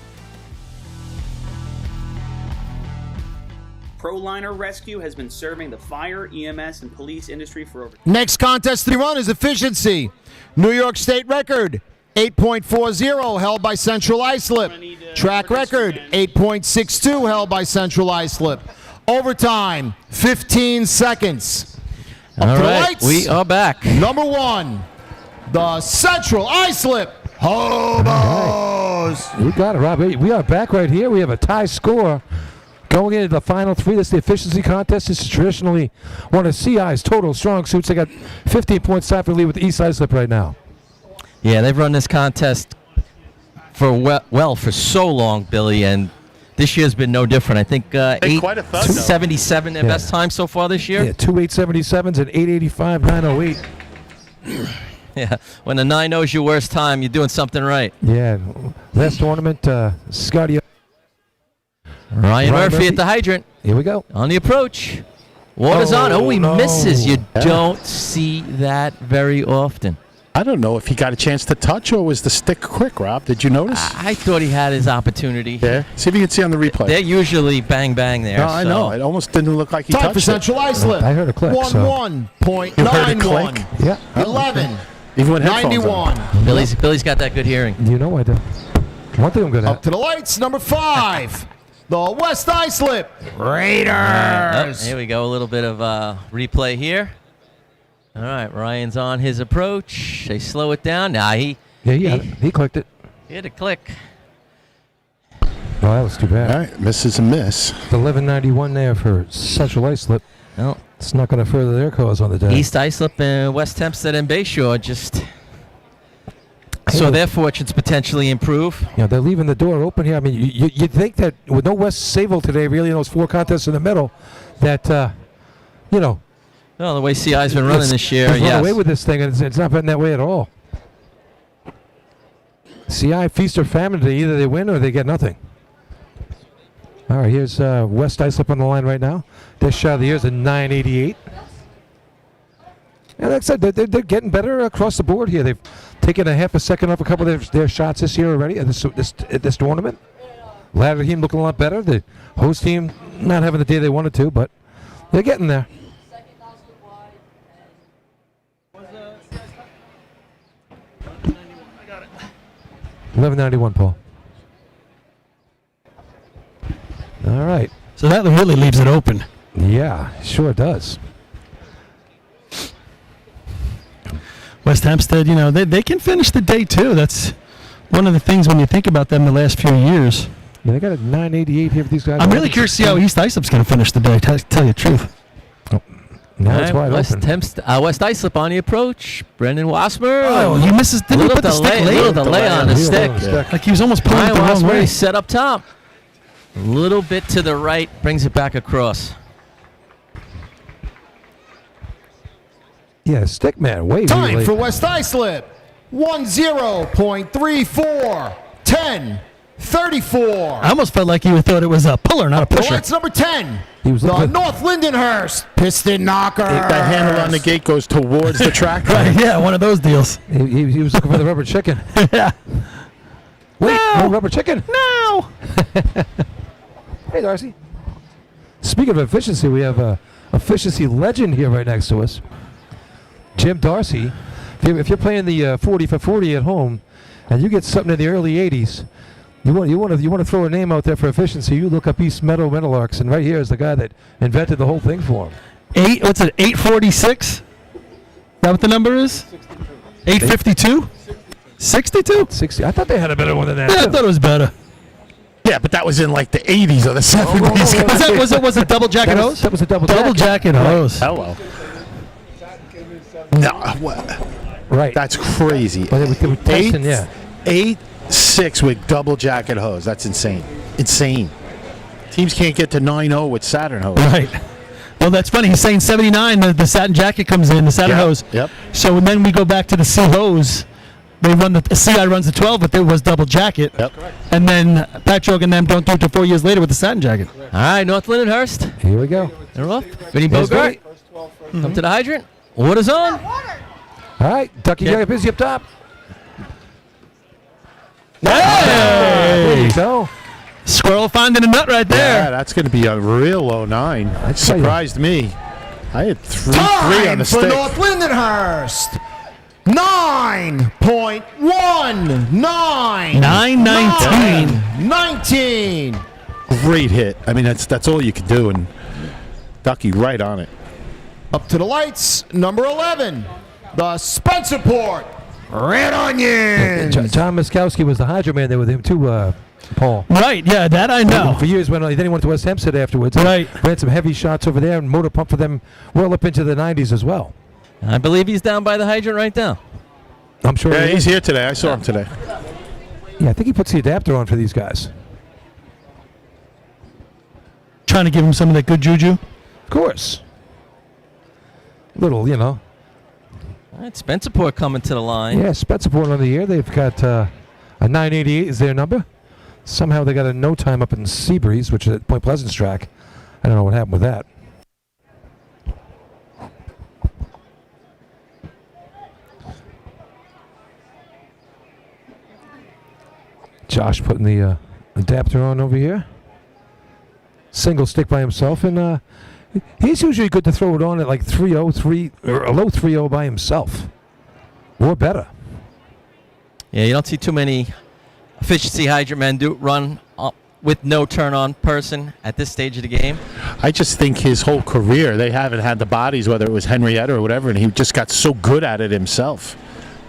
ProLiner Rescue has been serving the fire, EMS, and police industry for over... Next contest to run is efficiency. New York State record, 8.40, held by Central Islip. Track record, 8.62, held by Central Islip. Overtime, 15 seconds. Up All to the right, lights. we are back. Number one, the Central Islip Hobos. You got it, Rob. We are back right here. We have a tie score. Going into the final three, this is the efficiency contest. This is traditionally one of CI's total strong suits. They got 15 points time for the lead with the East Islip right now. Yeah, they've run this contest for for so long, Billy, and this year's been no different. I think 8:77 their best time so far this year. Yeah, 2.877s and 8.85, 9.08. Yeah, when the 9 knows your worst time, you're doing something right. Yeah, last tournament, Scotty. Ryan Murphy at the hydrant. Here we go. On the approach. Water's on. Oh, he misses. You don't see that very often. I don't know if he got a chance to touch or was the stick quick, Rob. Did you notice? I thought he had his opportunity. Yeah. See if you can see on the replay. They're usually bang bang there. No, I know. It almost didn't look like he Time touched for Central Islip. I heard a click. 1-1.91. Yeah. 11. Even with headphones 91. on. Billy's got that good hearing. You know I do. One thing I'm good Up at. to the lights, number 5. The West Islip Raiders. Here we go. A little bit of replay here. All right, Ryan's on his approach. They slow it down. Nah, he clicked it. He had a click. Oh, that was too bad. All right, miss is a miss. The 11.91 there for Central Islip. No. It's not going to further their cause on the day. East Islip and West Hempstead and Bayshore just saw their fortunes potentially improve. Yeah, they're leaving the door open here. I mean, you'd think that with no West Sayville today, really, in those 4 contests in the middle, that, Well, the way CI's been running this year, run yes. away with this thing, and it's not been that way at all. CI feast or famine today. Either they win or they get nothing. All right, here's West Islip on the line right now. Their shot of the year is a 9.88. And like I said, they're getting better across the board here. They've taken a half a second off a couple of their shots this year already at this tournament. Ladder team looking a lot better. The host team not having the day they wanted to, but they're getting there. $11.91, Paul. All right. So that really leaves it open. Yeah, sure does. West Hempstead, they can finish the day too. That's one of the things when you think about them the last few years. Yeah, they got a 9.88 here for these guys. I'm really curious to see how East Islip's going to finish the day, tell you the truth. Now it's wide West open. West Islip on the approach. Brendan Wasmer. Oh, he misses. Didn't he put the stick late? Little delay on the stick. Like he was almost pulling it Ryan the wrong Wasmer, way. he's set up top. A little bit to the right, brings it back across. Yeah, stick man, way Time late. for West Islip. 10.34. 10.34. I almost felt like you thought it was a puller, not a The pusher. lights number 10. He was The looking- North Lindenhurst Piston Knocker. The handle on the gate goes towards the track. Right, yeah, one of those deals. He was looking for the rubber chicken. Yeah. Wait, no rubber chicken. No. Hey, Darcy. Speaking of efficiency, we have a efficiency legend here right next to us. Jim Darcy. If you're playing the 40 for 40 at home, and you get something in the early 80s, you want to throw a name out there for efficiency. You look up East Meadow Metal-Arcs, and right here is the guy that invented the whole thing for him. 846? Is that what the number is? 852? 62? 60. I thought they had a better one than that. Yeah, I thought it was better. Yeah, Yeah, but that was in like the 80s or the 70s. Was it double jacket hose? That was a double jacket hose. Hello. No, what? Right. That's crazy. But they were testing, yeah. 8-6 with double jacket hose. That's insane. Insane. Teams can't get to 9-0 with Saturn hose. Right. Well, that's funny. He's saying 79. The satin jacket comes in, the satin hose. Yep. So then we go back to the C hose. They run the CI runs the 12, but there was double jacket. Yep. And then Patrick and them don't do it till 4 years later with the satin jacket. All right, North Lindenhurst. Here we go. They're off. Vinny Bogart. Come to the hydrant. Water's on. All right, Ducky, get busy up top. Hey! There you go. Squirrel finding a nut right there. Yeah, that's going to be a real low 9. That surprised me. I had 3 on the for stick. North Lindenhurst. 9.19. 9:19. 19. Great hit. I mean, that's all you could do, and Ducky right on it. Up to the lights, number 11, the Spencerport Red Onions. John Miskowski was the Hydro man there with him too, Paul. Right, yeah, that I know. For years, then he went to West Hempstead afterwards. Right. Ran some heavy shots over there and motor pump for them well up into the 90s as well. I believe he's down by the hydrant right now. I'm sure. Yeah, he's here today. I saw him today. Yeah, I think he puts the adapter on for these guys. Trying to give him some of that good juju. Of course. Little, All right, Spencerport coming to the line. Yeah, Spencerport on the year. They've got a 988 is their number. Somehow they got a no time up in Seabreeze, which is at Point Pleasant's track. I don't know what happened with that. Josh putting the adapter on over here. Single stick by himself, and he's usually good to throw it on at like 3-0, or a low 3-0 by himself, or better. Yeah, you don't see too many efficiency hydrant men run with no turn-on person at this stage of the game. I just think his whole career, they haven't had the bodies, whether it was Henrietta or whatever, and he just got so good at it himself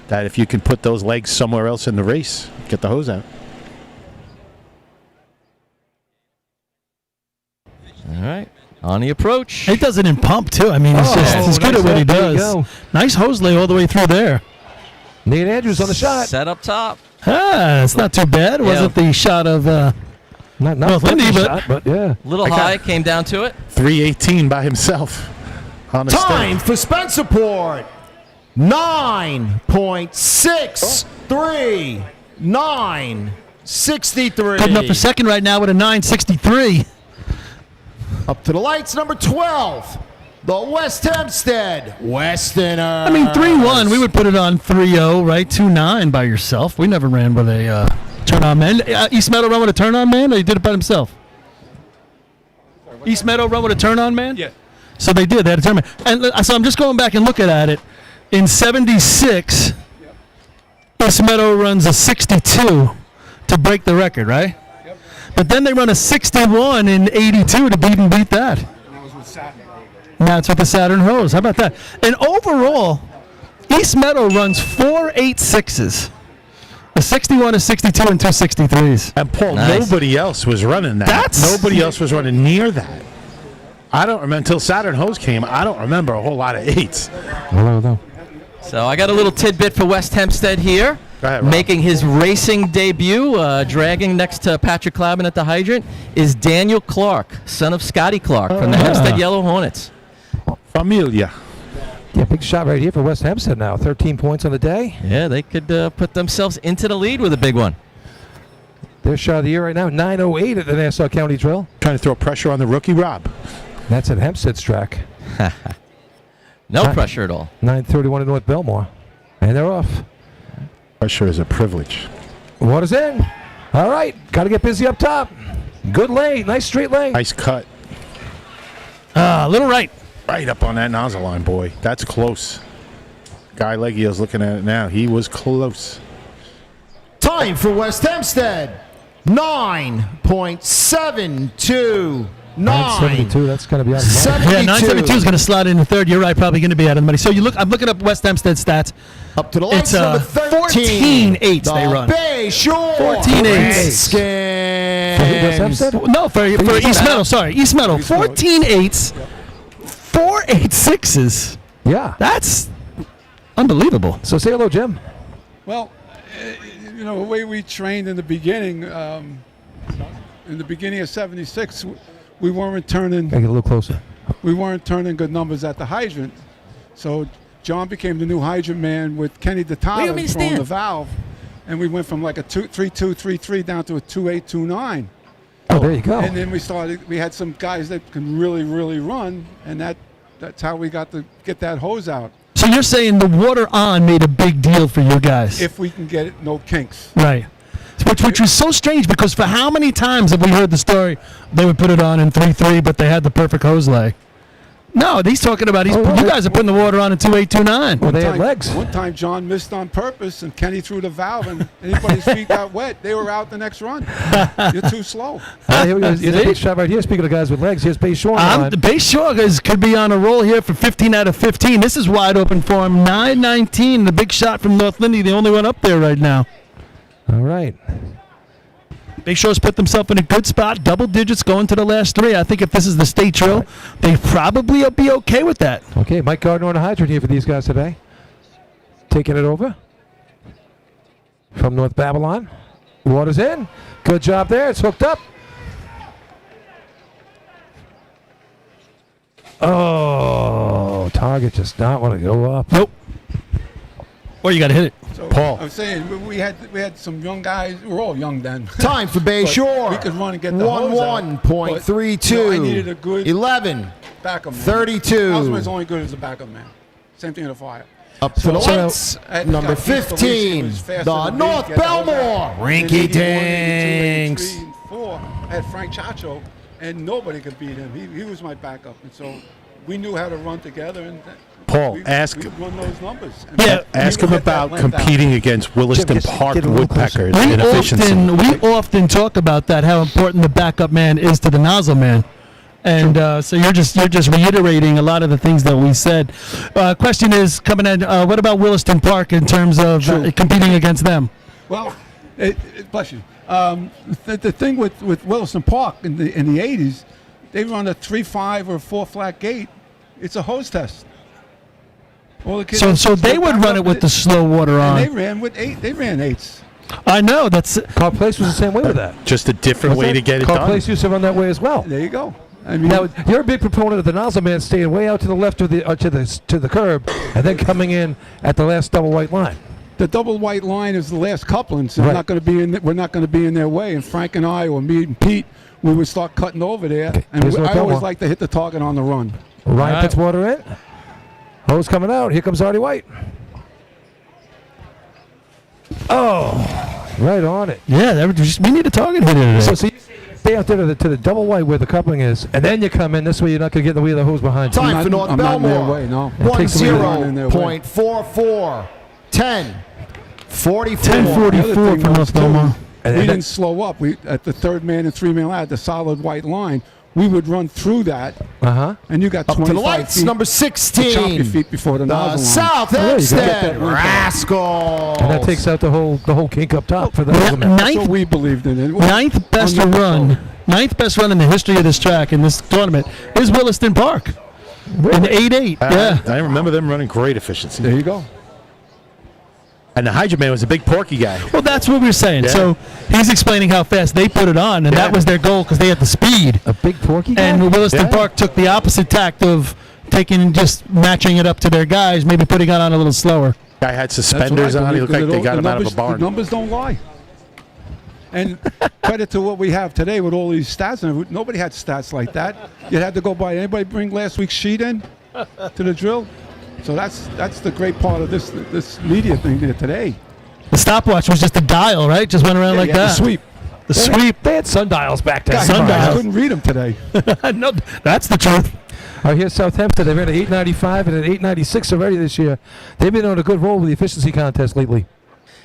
that if you can put those legs somewhere else in the race, get the hose out. All right, on the approach. He does it in pump, too. I mean, he's good at what he does. Nice hose lay all the way through there. Nate Andrews on the shot. Set up top. It's not too bad. It wasn't the shot of not North Lindy, but yeah. Little high, came down to it. 318 by himself on the Time stick. for Spencerport. 9.63. 9.63. Good enough for second right now with a 9.63. Up to the lights, number 12, the West Hempstead Westerners. I mean, 3-1, we would put it on 3-0, right? 2-9 by yourself. We never ran with a turn-on man. East Meadow run with a turn-on man, or he did it by himself? East Meadow run with a turn-on man? Yeah. So they did. They had a turn-on man. And so I'm just going back and looking at it. In 76, East Meadow runs a 62 to break the record, right? But then they run a 61 in 82 to beat that. And that was with Saturn. Now it's with the Saturn hose. How about that? And overall, East Meadow runs 4 8.6s. A 61, a 62, and 2 63s. And Paul, nobody else was running that. Nobody else was running near that. I don't remember until Saturn hose came. I don't remember a whole lot of 8s. No. So I got a little tidbit for West Hempstead here. Go ahead, Rob. Making his racing debut, dragging next to Patrick Clavin at the hydrant, is Daniel Clark, son of Scotty Clark from the Hempstead Yellow Hornets. Familia. Yeah, big shot right here for West Hempstead now. 13 points on the day. Yeah, they could put themselves into the lead with a big one. Their shot of the year right now, 9:08 at the Nassau County Drill. Trying to throw pressure on the rookie, Rob. That's at Hempstead's track. No pressure at all. 9:31 in North Belmore. And they're off. Pressure is a privilege. Water's in. All right, got to get busy up top. Good lane, nice straight lane. Nice cut. A little right. Right up on that nozzle line, boy. That's close. Guy Leggio's looking at it now. He was close. Time for West Hempstead. 9.72. 972, that's going to be out of the money. Yeah, 972 is going to slide in the third. You're right, probably going to be out of the money. So I'm looking up West Hempstead stats. Up to the lights, It's number 13. 14-8 they run. Bay Shore 14-8. No, for East Meadow. Sorry, East Meadow. 14-8s, 4 8-6s. Yeah. That's unbelievable. So say hello, Jim. Well, the way we trained in the beginning of '76, we weren't turning. Gotta get a little closer. We weren't turning good numbers at the hydrant, so John became the new hydrant man with Kenny Dettata throwing the valve, and we went from like a 3.233 down to a 2.829. Oh, there you go. And then we had some guys that can really, really run, and that's how we got to get that hose out. So you're saying the water on made a big deal for you guys? If we can get it, no kinks. Right. Which was so strange because for how many times have we heard the story they would put it on in 3.3, but they had the perfect hose lay? No, he's talking about you guys are putting the water on in 2.829. Well, they had legs. One time John missed on purpose, and Kenny threw the valve, and anybody's feet got wet. They were out the next run. You're too slow. Here we go. Here's a big shot right here. Speaking of guys with legs, here's Bay Shore. The Bay Shore could be on a roll here for 15 out of 15. This is wide open for him. 9-19, the big shot from North Lindy, the only one up there right now. All right. Bay Shore's put themselves in a good spot, double digits going to the last three. I think if this is the state drill, they probably will be okay with that. Okay, Mike Gardner on the hydrant here for these guys today. Taking it over from North Babylon. Water's in. Good job there. It's hooked up. Oh, target just not want to go up. Nope. Or you got to hit it. So Paul. I'm saying we had some young guys. We're all young then. Time for Bay Shore. We could run and get the hose out. 1-1.32. I needed a good 11. backup man. 32. Osman's only good as a backup man. Same thing in the fire. Up to the lights. Number 15. The North Belmore. Rinky Dinks. 4. I had Frank Chacho, and nobody could beat him. He was my backup, and so we knew how to run together. And Paul, we run those numbers. Ask him about competing against Williston Park Woodpeckers in efficiency. We often talk about that, how important the backup man is to the nozzle man. And so you're just reiterating a lot of the things that we said. Question is coming in, what about Williston Park in terms of competing against them? Well, bless you. The thing with Williston Park in the 80s, they run a 3.5 or 4 flat gate. It's a hose test. All the kids So they would run it with the slow water on. And they ran with 8. They ran 8s. I know. Carl Place was the same way with that. Just a different way to get it done. Carl Place used to run that way as well. There you go. I mean, now you're a big proponent of the nozzle man staying way out to the left of the to the curb, and then coming in at the last double white line. The double white line is the last coupling, so Right. we're not going to be in their way. And Frank and I, or me and Pete, we would start cutting over there. Okay. And Here's I North always Belmore. like to hit the target on the run. Ryan puts water in. Hose coming out. Here comes Artie White. Oh, right on it. Yeah, we need a target hitter today. So you stay out there to the double white where the coupling is, and then you come in. This way you're not going to get in the way of the hose behind you. Time for North I'm not in their Belmore. way, no. 10.44. 10. 44. 10:44 for North Belmore. We didn't slow up. We at the third man and 3-man line, the solid white line. We would run through that, and you got Up 25 to the lights, feet number to chop 16. your feet before the nozzle line. South Oh, there you go. Hempstead Rascals. And that takes out the whole kink up top for the nozzle man. That's what we believed in. Ninth best run in the history of this track in this tournament is Williston Park. In 8.8. Yeah. I remember them running great efficiency. There you go. And the hydrant man was a big porky guy. Well, that's what we were saying. Yeah. So he's explaining how fast they put it on, and that was their goal because they had the speed. A big porky guy? And Williston Park took the opposite tact of just matching it up to their guys, maybe putting it on a little slower. Guy had suspenders on. He looked like they got him out of a barn. The numbers don't lie. And credit to what we have today with all these stats. And nobody had stats like that. You had to go by. Anybody bring last week's sheet in to the drill? So that's the great part of this media thing there today. The stopwatch was just a dial, right? Just went around like that. The sweep. The sweep. They had sundials back then. I couldn't read them today. No, that's the truth. All right, here's Southampton. They ran an 8.95 and an 8.96 already this year. They've been on a good roll with the efficiency contest lately.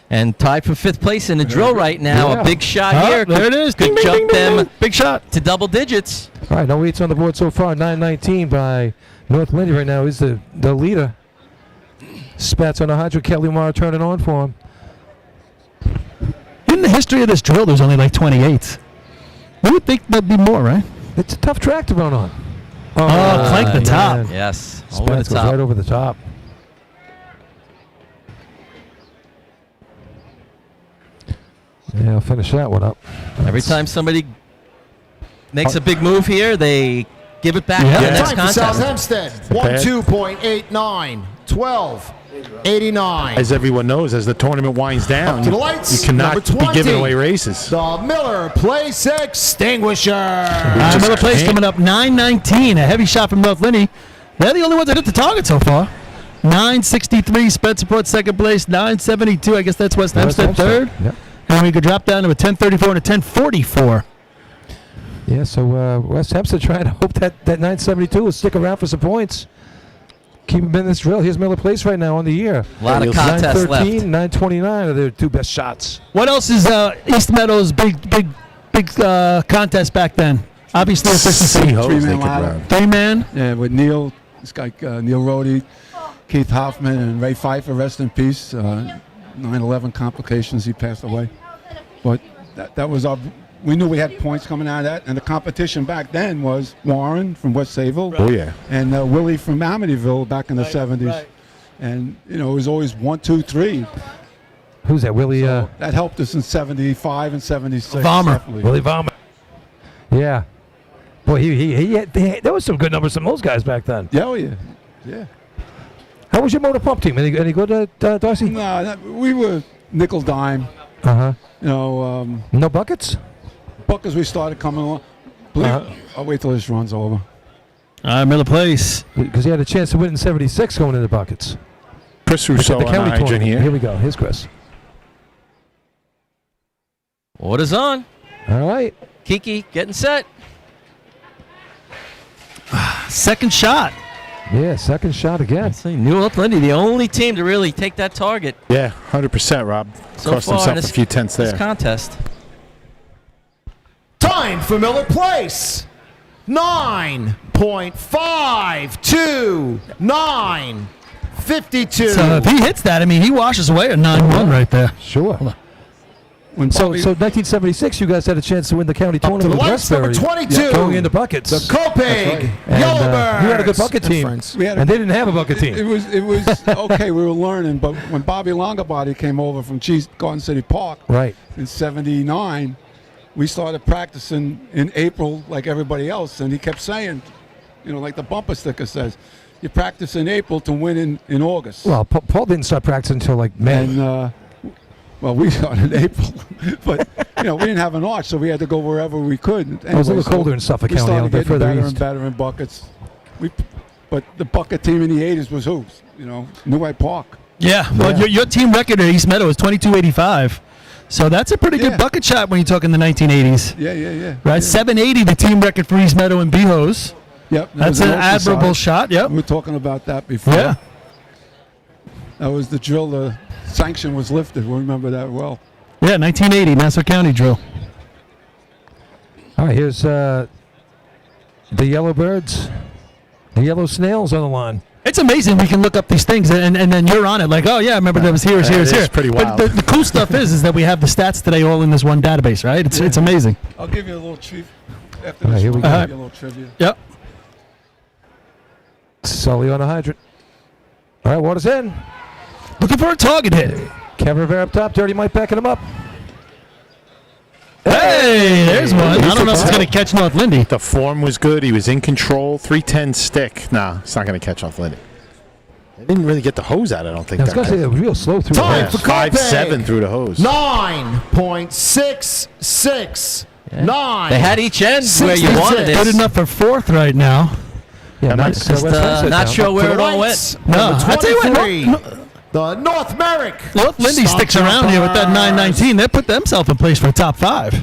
And tied for 5th place in the drill right now. Yeah. A big shot here. There it is. Could Ding, ding, jump ding, ding, them ding. Big shot to double digits. All right, no weights on the board so far. 9.19 by North Lindy right now is the leader. Spats on the hydrant. Kelly Mara turning on for him. In the history of this drill, there's only like 28. You would think there'd be more, right? It's a tough track to run on. Oh, clank the top. Yes. Spats Over the goes top. right over the top. Yeah, I'll finish that one up. Every time somebody makes a big move here, they give it back Yeah. to the next Time for contest. South Hempstead. 12.89. 12.89. As everyone knows, as the tournament winds down, To the lights, you cannot number be 20. giving away races. The Miller Place Extinguisher. Miller Place coming up 9:19. A heavy shot from North Linney. They're the only ones that hit the target so far. 963. Spencerport second place. 972. I guess that's West Hempstead third. Yep. And we could drop down to a 1034 and a 1044. Yeah, so West Hempstead trying to hope that 972 will stick around for some points. Keep them in this drill. Here's Miller Place right now on the year. A lot of contests 913, left. 929 are their two best shots. What else is East Meadows' big contest back then? Obviously, efficiency. Three-man ladder. 3-man. Yeah, with Neil, this guy Neil Rohde, Keith Hoffman, and Ray Pfeiffer, rest in peace. 9/11 complications, he passed away. But that was our. We knew we had points coming out of that, and the competition back then was Warren from West Sayville. Oh, yeah. And Willie from Amityville back in the 70s. right. And, it was always 1, 2, 3. Who's that? Willie? That helped us in 75 and 76. Vollmer. definitely. Willie Vollmer. Yeah. Boy, he had, there was some good numbers from those guys back then. Yeah, oh, yeah. Yeah. How was your motor pump team? Any good, Darcy? No, we were nickel dime. Uh-huh. No buckets? Buckets we started coming along. I'll wait till this runs over. All right, Miller Place. Because he had a chance to win in 76 going into buckets. Chris Look at Rousseau the on county hydrant tournament. here. We go. Here's Chris. Order's on. All right. Kiki getting set. Second shot. Yeah, second shot again. New North Lindy, the only team to really take that target Yeah, 100%, Rob. so Cost far in himself this, a few tenths this there. contest. Time for Miller Place. 9.52. 9.52. So if he hits that, I mean, he washes away a 9-1 right there. Sure. When So Bobby- 1976, you guys had a chance to win the county to tournament the with lights, number Westbury. 22. Going into buckets. The Copig And, Yellowbirds. you had a good bucket team. We had a- And they didn't have a bucket team. It was okay. We were learning, but when Bobby Longabotti came over from Garden City Park Right. in '79, we started practicing in April like everybody else, and he kept saying, like the bumper sticker says, you practice in April to win in August. Well, Paul didn't start practicing until like May. And well, we started in April, but we didn't have an arch, so we had to go wherever we could. It was a little colder in Suffolk we County, a started little bit getting further better east. and better in buckets. But the bucket team in the '80s was who? New White Park. Yeah. Well, your team record at East Meadow is 2285. So that's a pretty good bucket shot when you talk in the 1980s. Yeah. Right? Yeah. 780, the team record for East Meadow and Behos. Yep. That's an admirable shot. Yep. We were talking about that before. Yeah. That was the drill. The sanction was lifted. We remember that well. Yeah, 1980, Nassau County drill. All right, here's the Yellowbirds. The Yellow Snails on the line. It's amazing we can look up these things and then you're on it like, oh yeah, I remember that was here. It's pretty wild. But the cool stuff is that we have the stats today all in this one database, right? It's amazing. I'll give you a little treat after All right, this. here we I'll go. give you a little trivia. Yep. Sully on the hydrant. All right, water's in. Looking for a target hit. Kevin Rivera up top. Dirty Mike backing him up. Hey, there's one. I don't know if it's going to catch North Lindy. The form was good. He was in control. 310 stick. Nah, it's not going to catch North Lindy. They didn't really get the hose out, I don't think. I was going to say, it was real slow through Time the for hose. 5.7 through the hose. 9.66. 9. They had each end where you wanted it. Good enough for fourth right now. Yeah, nice. West Hempstead Not now. sure where To it the all lights, went. No, number I tell you what, 23. The North Merrick. North Lindy sticks around here with that 919. They put themselves in place for a top 5.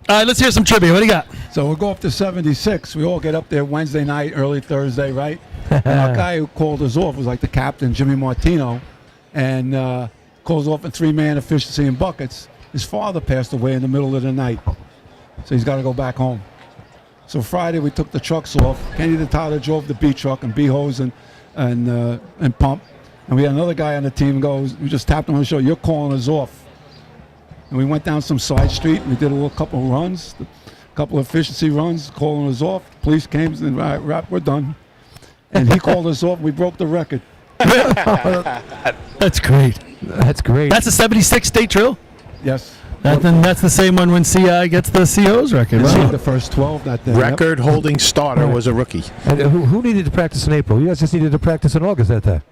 All right, let's hear some trivia. What do you got? So we'll go up to 76. We all get up there Wednesday night, early Thursday, right? And our guy who called us off was like the captain, Jimmy Martino, and calls off in 3-man efficiency in buckets. His father passed away in the middle of the night, so he's got to go back home. So Friday we took the trucks off. Kenny the Tyler drove the B truck and B hose, and and pump. And we had another guy on the team we just tapped him on the shoulder, you're calling us off. And we went down some side street, and we did a couple of runs, a couple of efficiency runs, calling us off. Police came and right, we're done. And he called us off. We broke the record. That's great. That's great. That's a 76 state drill? Yes. That's the same one when CI gets the CO's record. Wow. The first 12 that day. Record-holding starter was a rookie. And who needed to practice in April? You guys just needed to practice in August that time.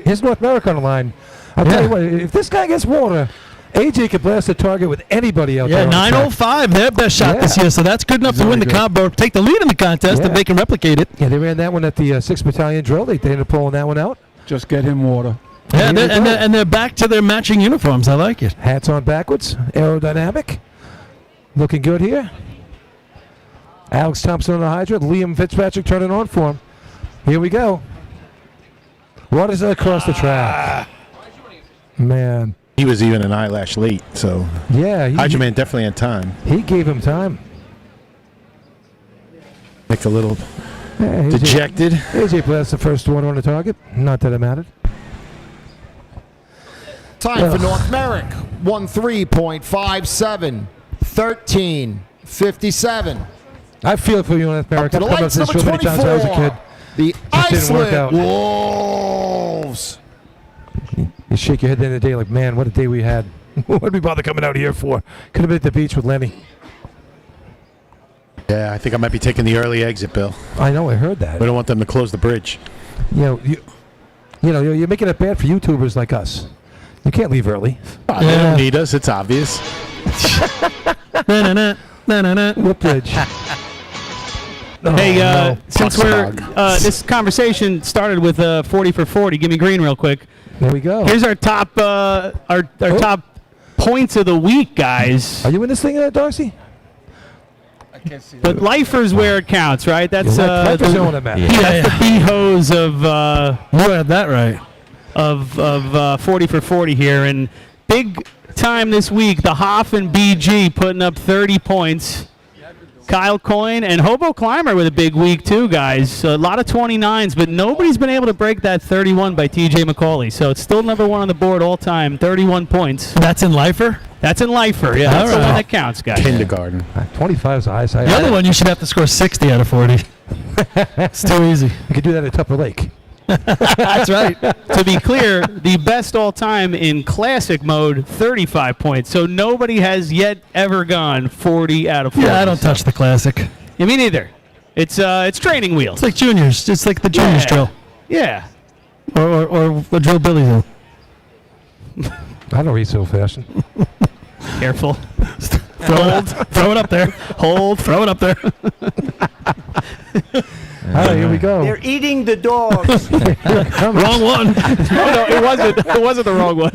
Here's North America on the line. I'll tell you what, if this guy gets water, AJ could blast a target with anybody out there. Yeah, 905, their best shot this year, so that's good enough to win the combo, take the lead in the contest, if they can replicate it. Yeah, they ran that one at the 6th Battalion drill. They ended up pulling that one out. Just get him water. Yeah, they're back to their matching uniforms. I like it. Hats on backwards, aerodynamic. Looking good here. Alex Thompson on the hydrant, Liam Fitzpatrick turning on for him. Here we go. What is that across the track? Man. He was even an eyelash late, so yeah, Hydroman definitely had time. He gave him time. Like a little dejected. AJ blast the first one on the target. Not that it mattered. Time for North Merrick. 13.57. 13.57. I feel for you, North Merrick. To the lights, number 24. I was a kid. The Just didn't work Islip out. Wolves. You shake your head at the end of the day like, man, what a day we had. What did we bother coming out here for? Could have been at the beach with Lenny. Yeah, I think I might be taking the early exit, Bill. I know, I heard that. We don't want them to close the bridge. You know, you're making it bad for YouTubers like us. You can't leave early. They don't need us. It's obvious. What bridge? Hey, since this conversation started with 40 for 40, give me green real quick. There we go. Here's our top top points of the week, guys. Are you in this thing, Darcy? But lifer's where it counts, right? That's Lifer's on it, man. That's the B-hose of you had that right. Of 40 for 40 here, and big time this week. The Hoff and BG putting up 30 points. Kyle Coyne and Hobo Climber with a big week too, guys. A lot of 29s, but nobody's been able to break that 31 by TJ McCauley. So it's still number one on the board all time, 31 points. That's in lifer? That's in lifer, yeah. That's the one that counts, guys. Kindergarten. 25 is the highest. The other one, you should have to score 60 out of 40. It's too easy. You could do that at Tupper Lake. That's right. To be clear, the best all time in classic mode, 35 points. So nobody has yet ever gone 40 out of 40. Yeah, I don't touch the classic. Yeah, me neither. It's training wheels. It's like juniors. It's like the juniors drill. Yeah. Or the drill Billy do. I don't read so fashion. Careful. Throw it up there. Hold, throw it up there. All right, here we go. They're eating the dogs. Wrong one. No, it wasn't. It wasn't the wrong one.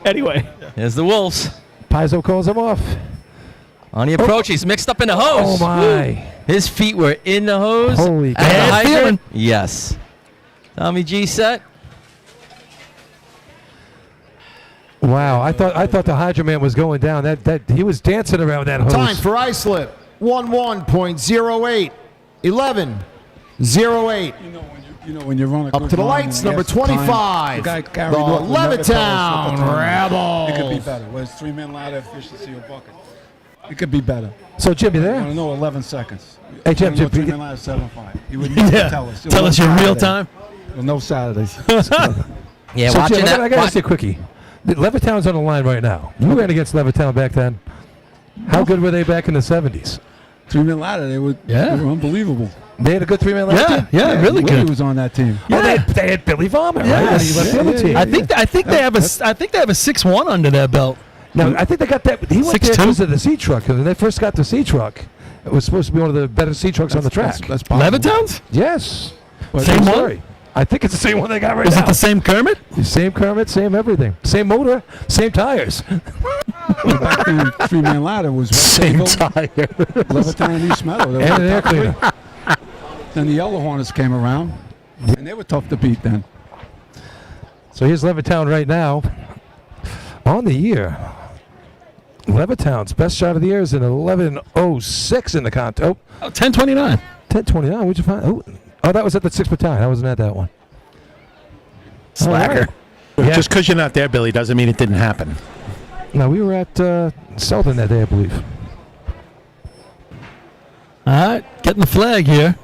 Anyway, There's the Wolves. Paizo calls him off. On the approach, he's mixed up in the hose. Oh, my. His feet were in the hose. Holy At cow. the Bad hydrant. feeling. Yes. Tommy G set. Wow, I thought the Hydro Man was going down. That he was dancing around that hose. Time for Islip. 11.08. 11.08. You know when you run a Up good to the line lights, and number ask for time, 25. the guy The carried off with never told us Levittown what the time was. It could be Rebels. better. Where's 3-man ladder, efficiency, or bucket? It could be better. So, Jim, you I there? want to know 11 seconds. Hey, Jim, 3-man ladder, 7.5. He would need to tell us. Tell us your real time. Well, no Saturdays. Yeah, So, watching Jim, that. I got to ask you a quickie. Levittown's on the line right now. You ran against Levittown back then. How good were they back in the 70s? 3-man ladder, they were unbelievable. They had a good 3-man ladder team? Yeah, really Willie good. was on that team. Oh, they had Billy Vomit, right? Yes. He left the other team. I think they have a 6-1 under their belt. No, I think they got that. He went there 6'2"? because of the C truck. When they first got the C truck, it was supposed to be one of the better C trucks on the track. That's possible. Levittown's? Yes. Same True one? story. I think it's the same one they got right Is now. it the same Kermit? Same Kermit, same everything. Same motor, same tires. Back then, 3-man ladder was Same West tire. Levittown and East Meadow. They were And an air the top three. cleaner. Then the Yellow Hornets came around, and they were tough to beat then. So here's Levittown right now. On the year, Levittown's best shot of the year is an 11.06 in the contest. Oh, 10:29. 10:29. Where'd you find? Oh, that was at the 6th Battalion. I wasn't at that one. Slacker. Yeah. Just because you're not there, Billy, doesn't mean it didn't happen. No, we were at Selden that day, I believe. All right, getting the flag here.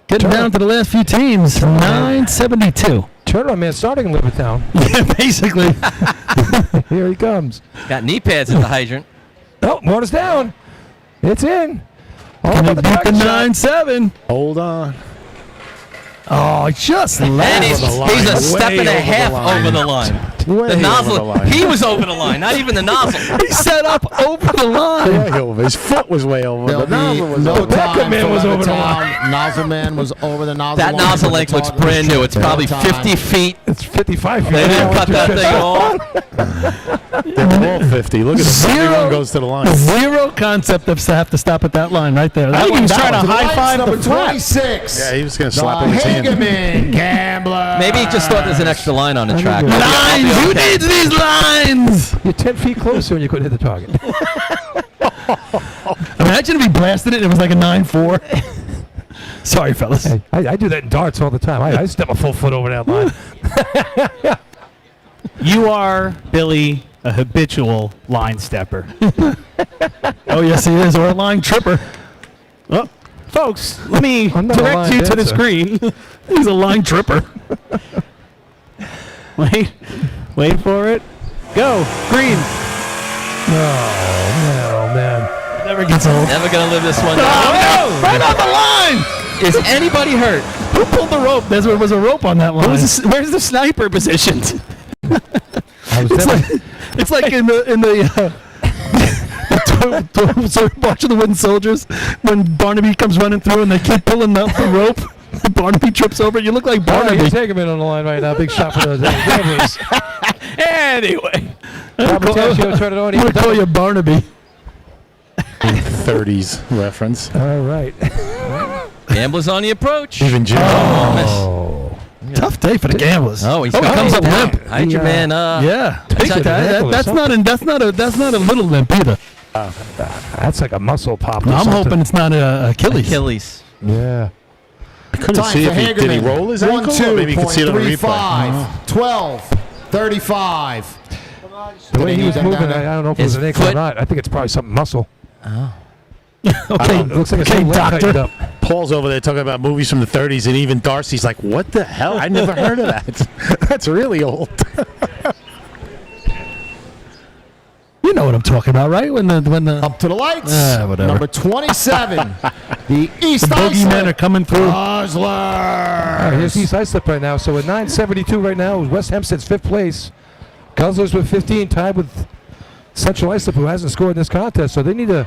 Getting down to the last few teams. 972. Turnaround man starting in Livertown. Yeah, basically. Here he comes. Got knee pads at the hydrant. Oh, water's down. It's in. Can he beat the 9-7? Hold on. Oh, just And left. he's a step and a half over the line. The nozzle. He was over the line, not even the nozzle. He set up over the line. Way over. His foot was way over. There'll The nozzle be was no over. time Man for was over the Levittown. Nozzle man was over the nozzle That line. nozzle The length looks target was brand new. It's no probably time. 50 feet. It's 55 feet. They didn't cut that thing off. They're all 50. Look at this. Everyone goes to the line. Zero concept of have to stop at that line right there. I think he was trying to To the high lights, five number the flag. 26. Yeah, he was going to The slap it with his hand. Hageman Gambler. Maybe he just thought there's an extra line on the track. Lines! Who needs these lines? You're 10 feet closer when you couldn't hit the target. Imagine if he blasted it and it was like a 9-4. Sorry, fellas. Hey, I do that in darts all the time. I step a full foot over that line. You are, Billy, a habitual line stepper. Oh, yes, he is. Or a line tripper. Well, folks, let me I'm not a direct line you to the dancer. screen. He's a line tripper. Wait for it. Go. Green. Oh, man. Never gets old. Never going to live this one down. Oh, right on the line! Is anybody hurt? Who pulled the rope? There was a rope on that line. Where's the sniper positioned? It's like in the March of the Wooden Soldiers when Barnaby comes running through and they keep pulling the rope. Barnaby trips over. You look like Barnaby. He's Hageman on the line right now. Big shot for those gamblers. Anyway. Robert Tascio turned it on. I'm going to call you Barnaby. 30s reference. All right. Gamblers on the approach. Even Jim. Tough day for the gamblers. Oh, he's comes up limp. Hide your man. Yeah, That's that's not a little limp either. That's like a muscle pop. I'm hoping it's not Achilles. Achilles. Yeah. I couldn't Time see for if he did he Hageman. roll his ankle. Or maybe you could see it on the replay. 1, 2.35, 12, 35. The way he was Did they need moving, that I don't know if it was His an ankle or foot- not. I think it's probably something muscle. Oh. Okay, It looks like it's okay, a leg tightened doctor. up. Paul's over there talking about movies from the 30s, and even Darcy's like, "What the hell? I never heard of that. That's really old." You know what I'm talking about, right? When the Up to the lights. whatever. Number 27. The East the bogeymen Islip. are coming through. All right, here's East Islip right now. So at 9:72 right now, West Hempstead's 5th place. Guzzlers with 15, tied with Central Islip, who hasn't scored in this contest. So they need to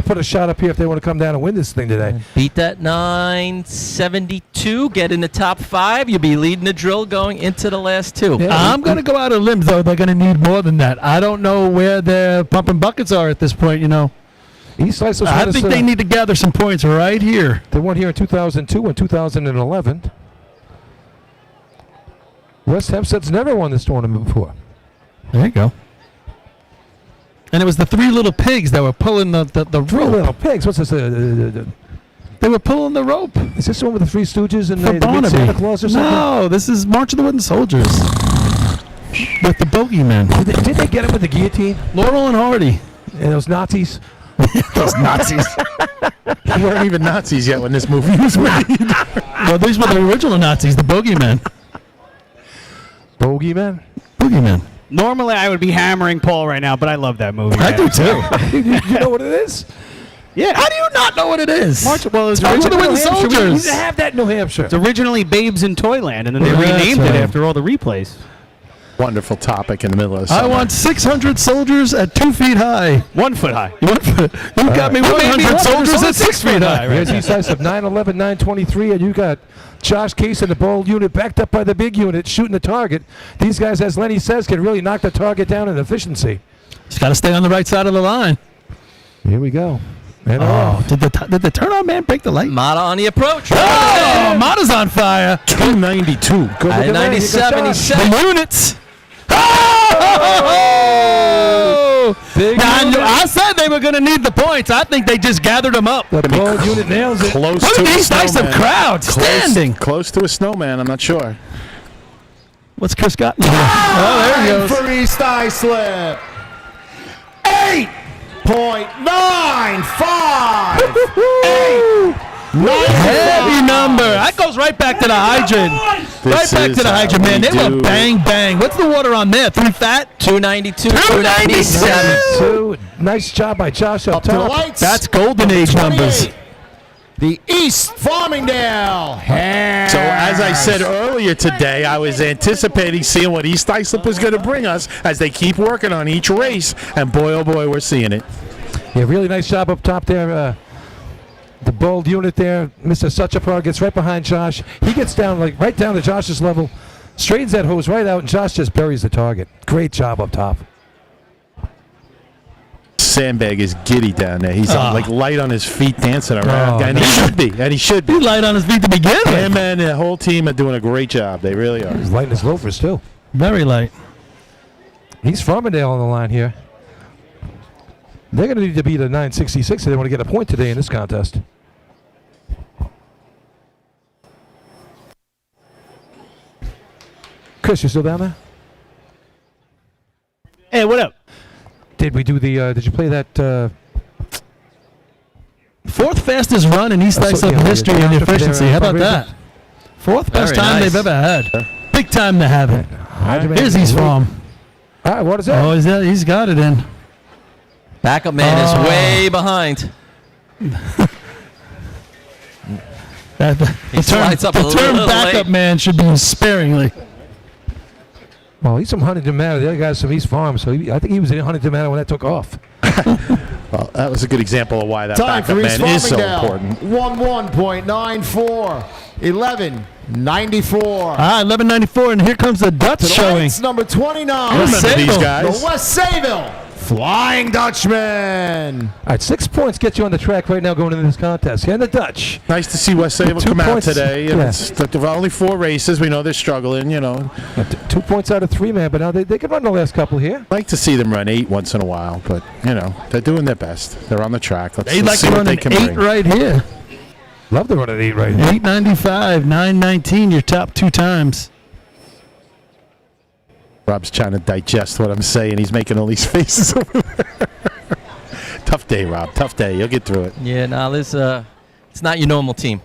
put a shot up here if they want to come down and win this thing today. Beat that 972. Get in the top 5. You'll be leading the drill going into the last 2. Yeah. I'm going to go out on a limb, though. They're going to need more than that. I don't know where their pumping buckets are at this point, you know. East Islip. I think they need to gather some points right here. They won here in 2002 and 2011. West Hempstead's never won this tournament before. There you go. And it was the 3 little pigs that were pulling the Three rope. little pigs. What's this? They were pulling the rope. Is this the one with the 3 Stooges and For the Barnaby. Santa Claus or something? No, this is March of the Wooden Soldiers. With the bogeymen. Did they get it with the guillotine? Laurel and Hardy. And those Nazis? Those Nazis. They weren't even Nazis yet when this movie was made. Well, these were the original Nazis, the bogeymen. Bogeyman? Boogeymen. Normally, I would be hammering Paul right now, but I love that movie. I do too. You know what it is? Yeah. How do you not know what it is? Well, it was March of the originally, Wooden We Soldiers. used to have that in New Hampshire. it's originally Babes in Toyland, and then they Well, that's renamed right. it after all the replays. Wonderful topic in the middle of the I summer. want 600 soldiers at 2 feet high. 1 foot high. You got me 100 soldiers at 6 feet high. Here's East Islip, 9-11, 9-23, and you got Josh Case in the bold unit backed up by the big unit shooting the target. These guys, as Lenny says, can really knock the target down in efficiency. Just got to stay on the right side of the line. Here we go. And did the turn-on man break the light? Mata on the approach. Oh, Mata's on fire. 292. Good At looking man, 97, you got he's Josh. The units. Big I said they were going to need the points. I think they just gathered them up. The ball unit nails it. Close Look to at a these nice snowman. crowd standing. Close to a snowman. I'm not sure. What's Chris got? Oh, there he goes. For East Islip. 8.95. Heavy number. That goes right back to the hydrant. Right back to the hydrant, man. They were bang, bang. What's the water on there? 3 fat? 292, 297. Nice job by Josh up To the top. lights. That's golden age numbers. 28. The East Farmingdale. So as I said earlier today, I was anticipating seeing what East Islip was going to bring us as they keep working on each race, and boy, oh boy, we're seeing it. Yeah, really nice job up top there. The bold unit there, Mr. Suchapar gets right behind Josh. He gets down, like right down to Josh's level, straightens that hose right out, and Josh just buries the target. Great job up top. Sandbag is giddy down there. He's like light on his feet dancing around. And he should be. And he should be. He's light on his feet to begin with. Him and the whole team are doing a great job. They really are. He's lighting his loafers, too. Very light. He's Farmingdale on the line here. They're going to need to beat a 966 if they want to get a point today in this contest. Chris, you still down there? Hey, what up? Did we do the? Did you play that? Fourth fastest run in East Islip history in efficiency. How about that? Fourth best time they've ever had. Big time to have it. Here's East Farm. All right, what is that? Oh, he's got it in. Backup man is way behind. The term backup man should be used sparingly. Well, he's from Huntington Manor. The other guy's from East Farm, so I think he was in Huntington Manor when that took off. Well, that was a good example of why that Time backup for East man is so Farmingdale. important. 11.94. 11.94. 11.94, and here comes the Dutch To the showing. lights, number 29. Remember these guys. The West Sayville Flying Dutchman. All right, 6 points get you on the track right now going into this contest. And the Dutch. Nice to see West Sayville 2 come out points. today. And Yeah. it's only 4 races. We know they're struggling, you know. 2 points out of 3, man, but now they can run the last couple here. Like to see them run 8 once in a while, but, you know, they're doing their best. They're on the track. Let's They'd like see to what run they an can 8 bring. right here. Love to run an 8 right here. 8.95, 9.19, your top 2 times. Rob's trying to digest what I'm saying. He's making all these faces over there. Tough day, Rob. Tough day. You'll get through it. Yeah, no, this it's not your normal team.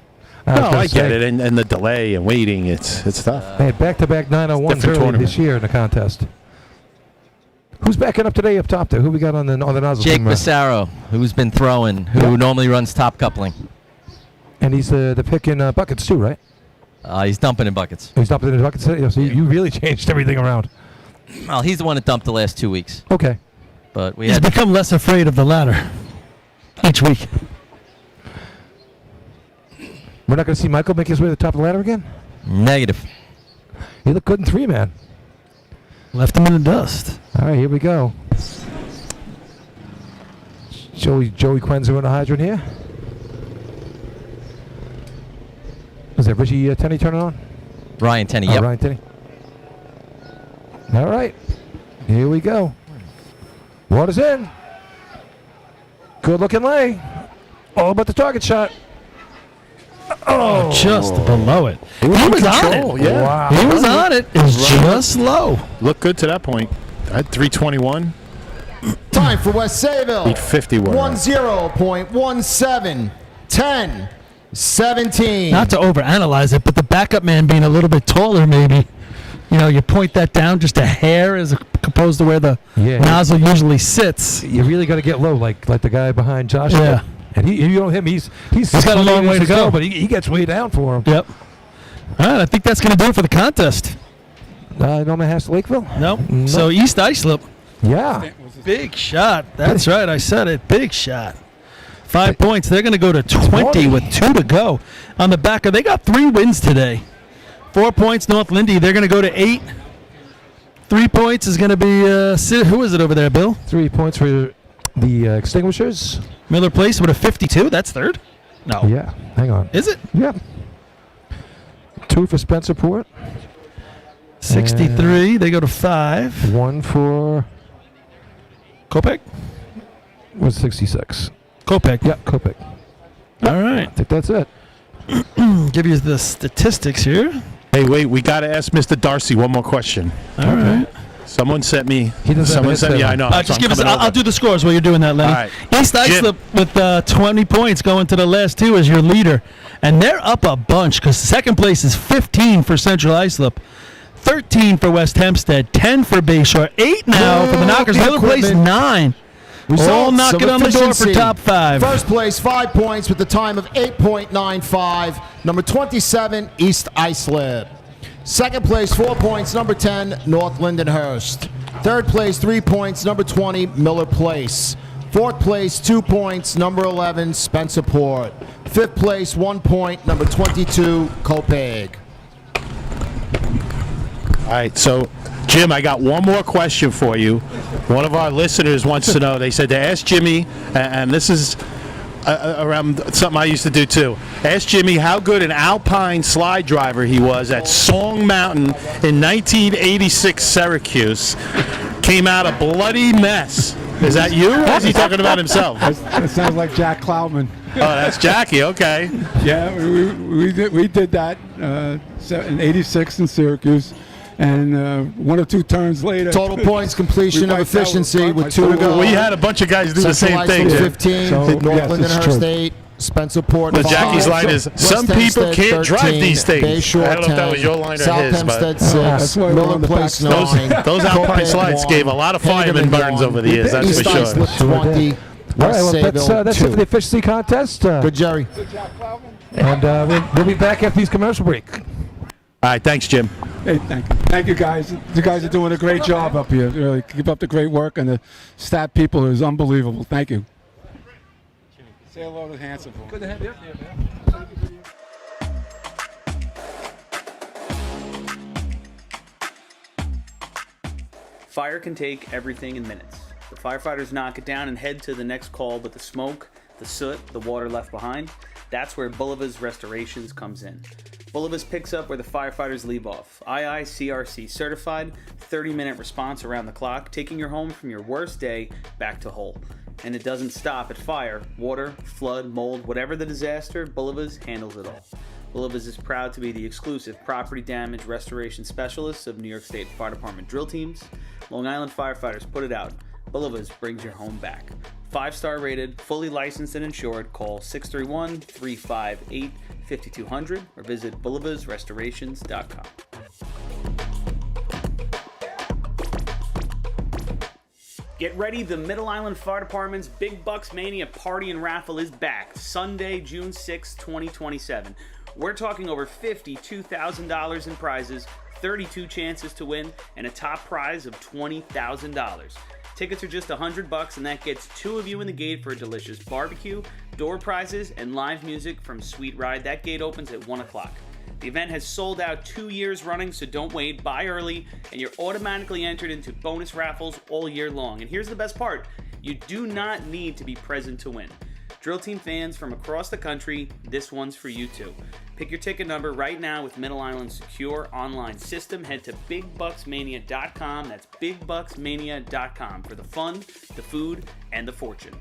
No, I get it. And the delay and waiting, it's tough. They had back-to-back 901s different early tournament. this year in the contest. Who's backing up today up top there? Who we got on the nozzle? Jake team? Massaro, who's been throwing, who normally runs top coupling. And he's the pick in buckets too, right? He's dumping in buckets. He's dumping in the buckets. So you really changed everything around. Well, he's the one that dumped the last 2 weeks. Okay. But we He's had become less afraid of the ladder each week. We're not going to see Michael make his way to the top of the ladder again? negative. He looked good in 3, man. Left him in the dust. All right, here we go. Joey Quenzer on the hydrant here. Is that Richie Tenney turning on? Ryan Tenney, Oh, yep. Ryan Tenney. All right. Here we go. Water's in. Good looking lay. All about the target shot. Oh, just below it. He was on Control, it. yeah. Wow. He was on it. It was just low. Looked good to that point. I had 321. Time for West Sayville. Beat 51. 10.17. 10. 17. Not to overanalyze it, but the backup man being a little bit taller, maybe. You know, you point that down just a hair as opposed to where the nozzle usually sits. You really got to get low, like the guy behind Josh. Yeah. And you know him, he's got a long way to go, but he gets way down for him. Yep. All right, I think that's going to do it for the contest. Norman Hass Lakeville? Nope. So East Islip. Yeah. Big shot. That's right. I said it. Big shot. 5 points. They're going to go to 20 with 2 to go. On the back of, they got 3 wins today. 4 points, North Lindy. They're going to go to 8. 3 points is going to be, who is it over there, Bill? 3 points for the Extinguishers. Miller Place with a 52. That's third? No. Yeah. Hang on. Is it? Yeah. 2 for Spencerport. 63. They go to 5. 1 for Kopek was 66. Kopek. Yeah, Kopek. All right. I think that's it. Give you the statistics here. Hey, wait, we got to ask Mr. Darcy one more question. All right. Someone sent me. He doesn't Someone have sent me. his I know. Just so I'm give us. coming I'll over. do the scores while you're doing that, Lenny. All right. East Islip with 20 points going to the last two as your leader, and they're up a bunch because second place is 15 for Central Islip, 13 for West Hempstead, 10 for Bayshore, 8 now for the Knockers. Middle place 9. All knocking on the door for top 5. First place, 5 points with the time of 8.95. Number 27, East Islip. Second place, 4 points. Number 10, North Lindenhurst. Third place, 3 points. Number 20, Miller Place. Fourth place, 2 points. Number 11, Spencerport. Fifth place, 1 point. Number 22, Kopeg. All right, so Jim, I got one more question for you. One of our listeners wants to know. They said to ask Jimmy, and this is around something I used to do too. Ask Jimmy how good an alpine slide driver he was at Song Mountain in 1986 Syracuse. Came out a bloody mess. Is that you, or is he talking about himself? That sounds like Jack Cloudman. Oh, that's Jackie. Okay. Yeah, we did that in '86 in Syracuse, and 1 or 2 turns later. Total points, completion of efficiency with 2 to go. We had a bunch of guys do the same thing. 15, North Lindenhurst 8, Spencerport But 5. Jackie's line is, some people Hempstead can't drive 13, these things. Bayshore I don't know if that was 10, your line or South his, but Hempstead 6, that's why we're Miller on the Place back. 9. those alpine Kopeg slides 1, gave a lot of fireman Hagerman burns 1, over the years, that's East for sure. Islip 20, All right, West well, Sayville that's it for 2. the efficiency contest. Good, Jerry. And we'll be back after these commercial break. All right, thanks, Jim. Hey, thank you guys. You guys are doing a great job up here. Really, keep up the great work, and the staff people is unbelievable. Thank you. Say hello to Hanson. Good to have you. Fire can take everything in minutes. The firefighters knock it down and head to the next call, but the smoke, the soot, the water left behind, that's where Bulliva's Restorations comes in. Bulliva's picks up where the firefighters leave off. IICRC certified, 30-minute response around the clock, taking your home from your worst day back to whole. And it doesn't stop at fire, water, flood, mold, whatever the disaster, Bulliva's handles it all. Bulliva's is proud to be the exclusive property damage restoration specialists of New York State Fire Department drill teams. Long Island firefighters put it out. Bulliva's brings your home back. 5-star rated, fully licensed and insured. Call 631-358-5200 or visit bullivasrestorations.com. Get ready, the Middle Island Fire Department's Big Bucks Mania Party and Raffle is back, Sunday, June 6, 2027. We're talking over $52,000 in prizes, 32 chances to win, and a top prize of $20,000. Tickets are just $100 and that gets 2 of you in the gate for a delicious barbecue, door prizes, and live music from Sweet Ride. That gate opens at 1 o'clock. The event has sold out 2 years running, so don't wait. Buy early, and you're automatically entered into bonus raffles all year long. And here's the best part. You do not need to be present to win. Drill Team fans from across the country, this one's for you too. Pick your ticket number right now with Middle Island's secure online system. Head to BigBucksMania.com. That's BigBucksMania.com for the fun, the food, and the fortune.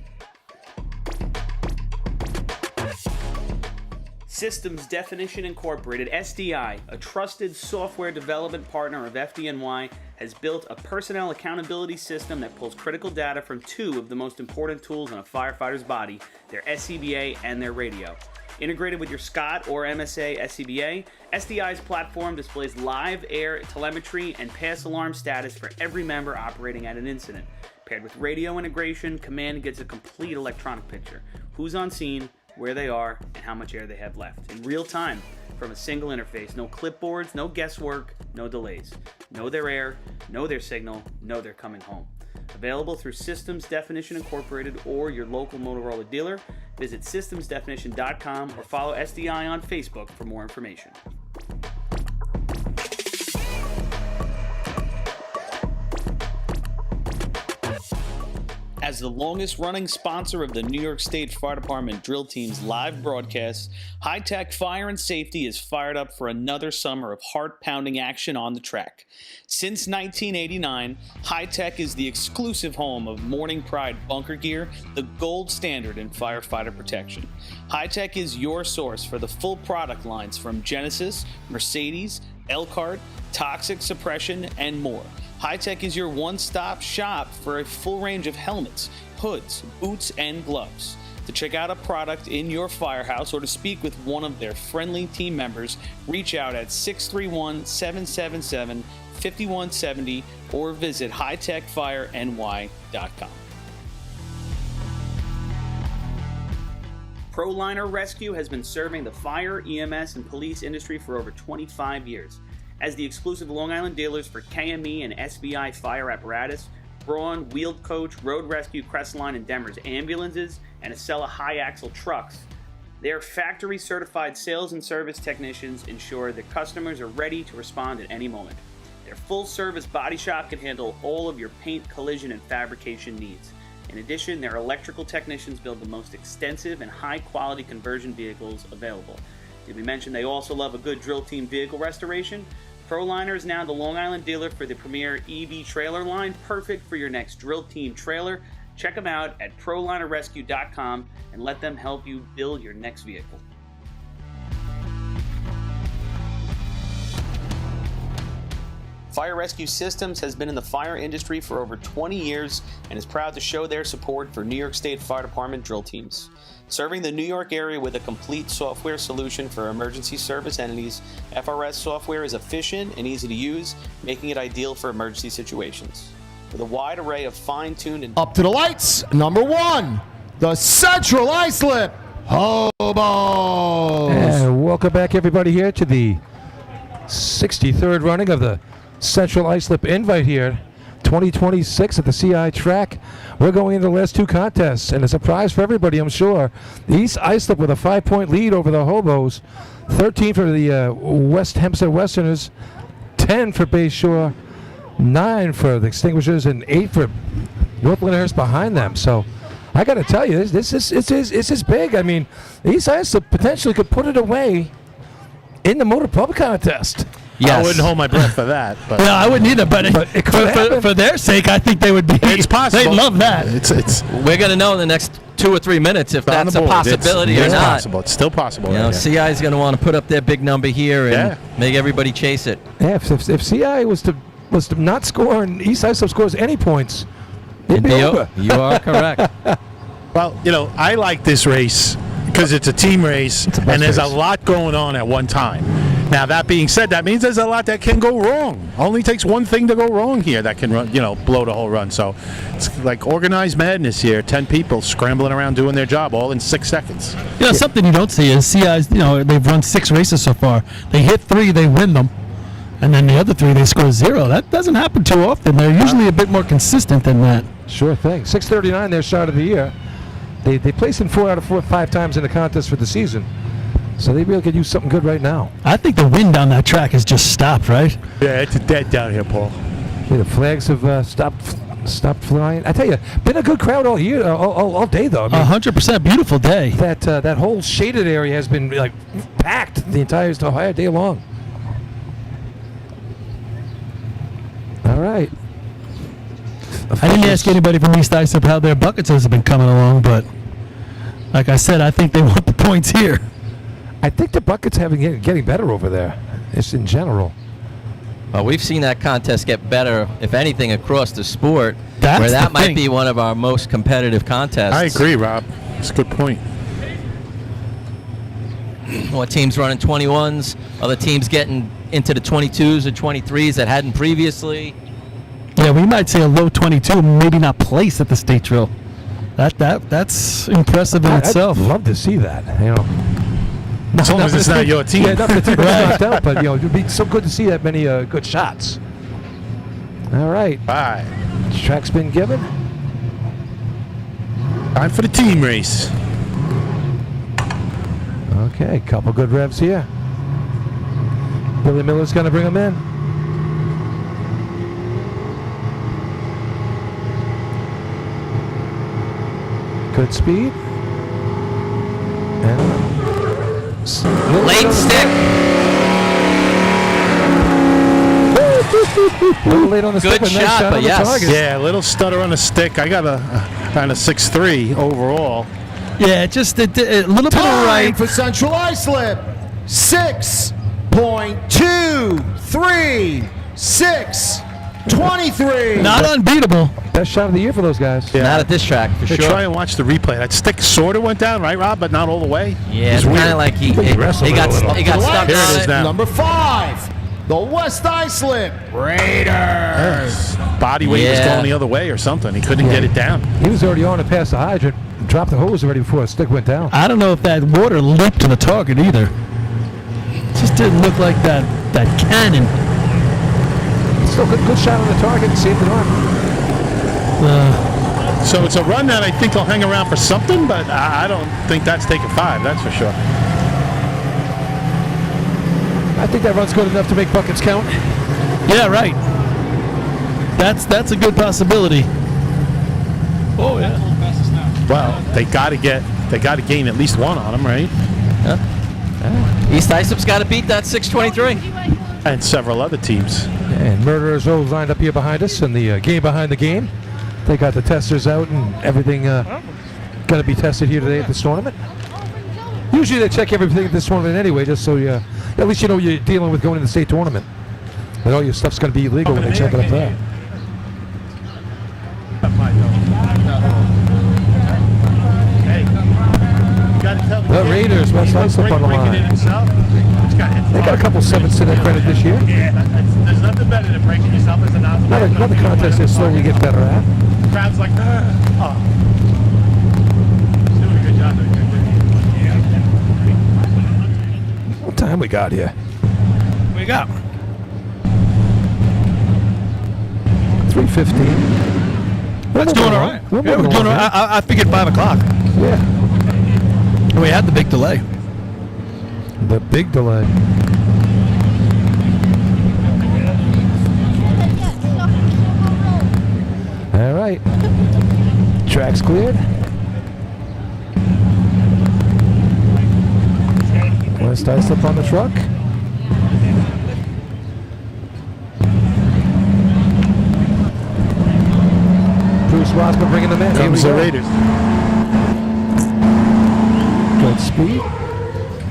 Systems Definition Incorporated, SDI, a trusted software development partner of FDNY, has built a personnel accountability system that pulls critical data from 2 of the most important tools in a firefighter's body, their SCBA and their radio. Integrated with your SCOT or MSA SCBA, SDI's platform displays live air telemetry and pass alarm status for every member operating at an incident. Paired with radio integration, command gets a complete electronic picture. Who's on scene, where they are, and how much air they have left. In real time, from a single interface. No clipboards, no guesswork, no delays. Know their air, know their signal, know they're coming home. Available through Systems Definition Incorporated or your local Motorola dealer. Visit systemsdefinition.com or follow SDI on Facebook for more information. As the longest running sponsor of the New York State Fire Department drill team's live broadcasts, High Tech Fire and Safety is fired up for another summer of heart-pounding action on the track. Since 1989, High Tech is the exclusive home of Morning Pride bunker gear, the gold standard in firefighter protection. High Tech is your source for the full product lines from Genesis, Mercedes, Elkhart, Toxic Suppression, and more. High Tech is your one-stop shop for a full range of helmets, hoods, boots, and gloves. To check out a product in your firehouse or to speak with one of their friendly team members, reach out at 631-777-5170 or visit hightechfireny.com. ProLiner Rescue has been serving the fire, EMS, and police industry for over 25 years. As the exclusive Long Island dealers for KME and SBI fire apparatus, Braun, Wheeled Coach, Road Rescue, Crestline, and Demers ambulances, and Acela high-axle trucks, their factory-certified sales and service technicians ensure that customers are ready to respond at any moment. Their full-service body shop can handle all of your paint, collision, and fabrication needs. In addition, their electrical technicians build the most extensive and high-quality conversion vehicles available. Did we mention they also love a good drill team vehicle restoration? ProLiner is now the Long Island dealer for the premier EV trailer line, perfect for your next drill team trailer. Check them out at ProLinerRescue.com and let them help you build your next vehicle. Fire Rescue Systems has been in the fire industry for over 20 years and is proud to show their support for New York State Fire Department drill teams. Serving the New York area with a complete software solution for emergency service entities, FRS software is efficient and easy to use, making it ideal for emergency situations. With a wide array of fine-tuned and Up to the lights, number one, the Central Islip Hobos. And welcome back, everybody, here to the 63rd running of the Central Islip Invite here, 2026 at the CI track. We're going into the last two contests, and a surprise for everybody, I'm sure. East Islip with a 5-point lead over the Hobos, 13 for the West Hempstead Westerners, 10 for Bay Shore, 9 for the Extinguishers, and 8 for North Lyndhurst behind them. So I got to tell you, this is big. I mean, East Islip potentially could put it away in the Motor Pub contest. Yes. I wouldn't hold my breath for that. But No, I wouldn't either, but for their sake, I think they would be. It's possible. They'd love that. We're going to know in the next 2 or 3 minutes if that's a possibility or it's not. Possible. It's still possible. You know, CI is going to want to put up their big number here and make everybody chase it. Yeah, if CI was to not score and East Islip scores any points, it'd be over. You are correct. Well, you know, I like this race because it's a team race and there's a lot going on at one time. Now, that being said, that means there's a lot that can go wrong. Only takes one thing to go wrong here that can run, blow the whole run. So it's like organized madness here. 10 people scrambling around doing their job all in 6 seconds. Something you don't see is CI's, they've run 6 races so far. They hit 3, they win them. And then the other 3, they score 0. That doesn't happen too often. They're usually a bit more consistent than that. Sure thing. 639 their start of the year. They placed in 4 out of 5 times in the contest for the season. So they really could use something good right now. I think the wind down that track has just stopped, right? Yeah, it's dead down here, Paul. Yeah, the flags have stopped flying. I tell you, been a good crowd all year, all day though. I mean, 100% beautiful day. That whole shaded area has been like packed the entire day long. All right. I didn't ask anybody from East Islip how their buckets have been coming along, but like I said, I think they want the points here. I think the buckets have been getting better over there, just in general. Well, we've seen that contest get better, if anything, across the sport, That's that the might thing. be one of our most competitive contests. I agree, Rob. That's a good point. What teams running 21s, other teams getting into the 22s and 23s that hadn't previously. Yeah, we might say a low 22, maybe not place at the state drill. That's impressive in itself. I'd love to see that. As long as it's not your team. Yeah, not the team that's knocked out, but it'd be so good to see that many good shots. All right. Bye. Track's been given. Time for the team race. Okay, couple good revs here. Billy Miller's going to bring them in. Good speed. And Late stick. A little late on the Good stick, shot, but on the yes. target. Yeah, a little stutter on the stick. I got a kind of 6'3" overall. Yeah, just a little bit of Time right. for Central Islip. 6.236. Not unbeatable. Best shot of the year for those guys. Not at this track, for Hey, sure. try and watch the replay. That stick sort of went down, right, Rob? But not all the way. Yeah, it's weird. kind of like he got stuck Here it on is it. now. Number 5, the West Islip Raiders. Body weight was Yeah. going the other way or something. He couldn't get it down. He was already on it past the hydrant. Dropped the hose already before the stick went down. I don't know if that water leaped to the target either. Just didn't look like that cannon. Still good shot on the target. Saved it on. So it's a run that I think will hang around for something, but I don't think that's taking 5. That's for sure. I think that run's good enough to make buckets count. Yeah, right. That's a good possibility. Oh yeah. Well, they got to gain at least one on him, right? East Islip's got to beat that 623. And several other teams. And Murderers Row lined up here behind us in the game behind the game. They got the testers out and everything going to be tested here today at this tournament. Usually they check everything at this tournament anyway, just so at least you know you're dealing with going to the state tournament. But all your stuff's going to be illegal when they check it up there. The Raiders, West Islip on the line. They got a couple 7s to their credit this year. Yeah, there's nothing better than breaking yourself as a novice. Another contest they slowly get better at. The crowd's like, oh. He's doing a good job. What time we got here? We got 3:15. That's doing all right. We're doing all right. I figured 5 o'clock. Yeah. We had the big delay. The big delay. All right. Track's cleared. West Islip on the truck. Bruce Rosman bringing them in. Comes the Raiders. Good speed.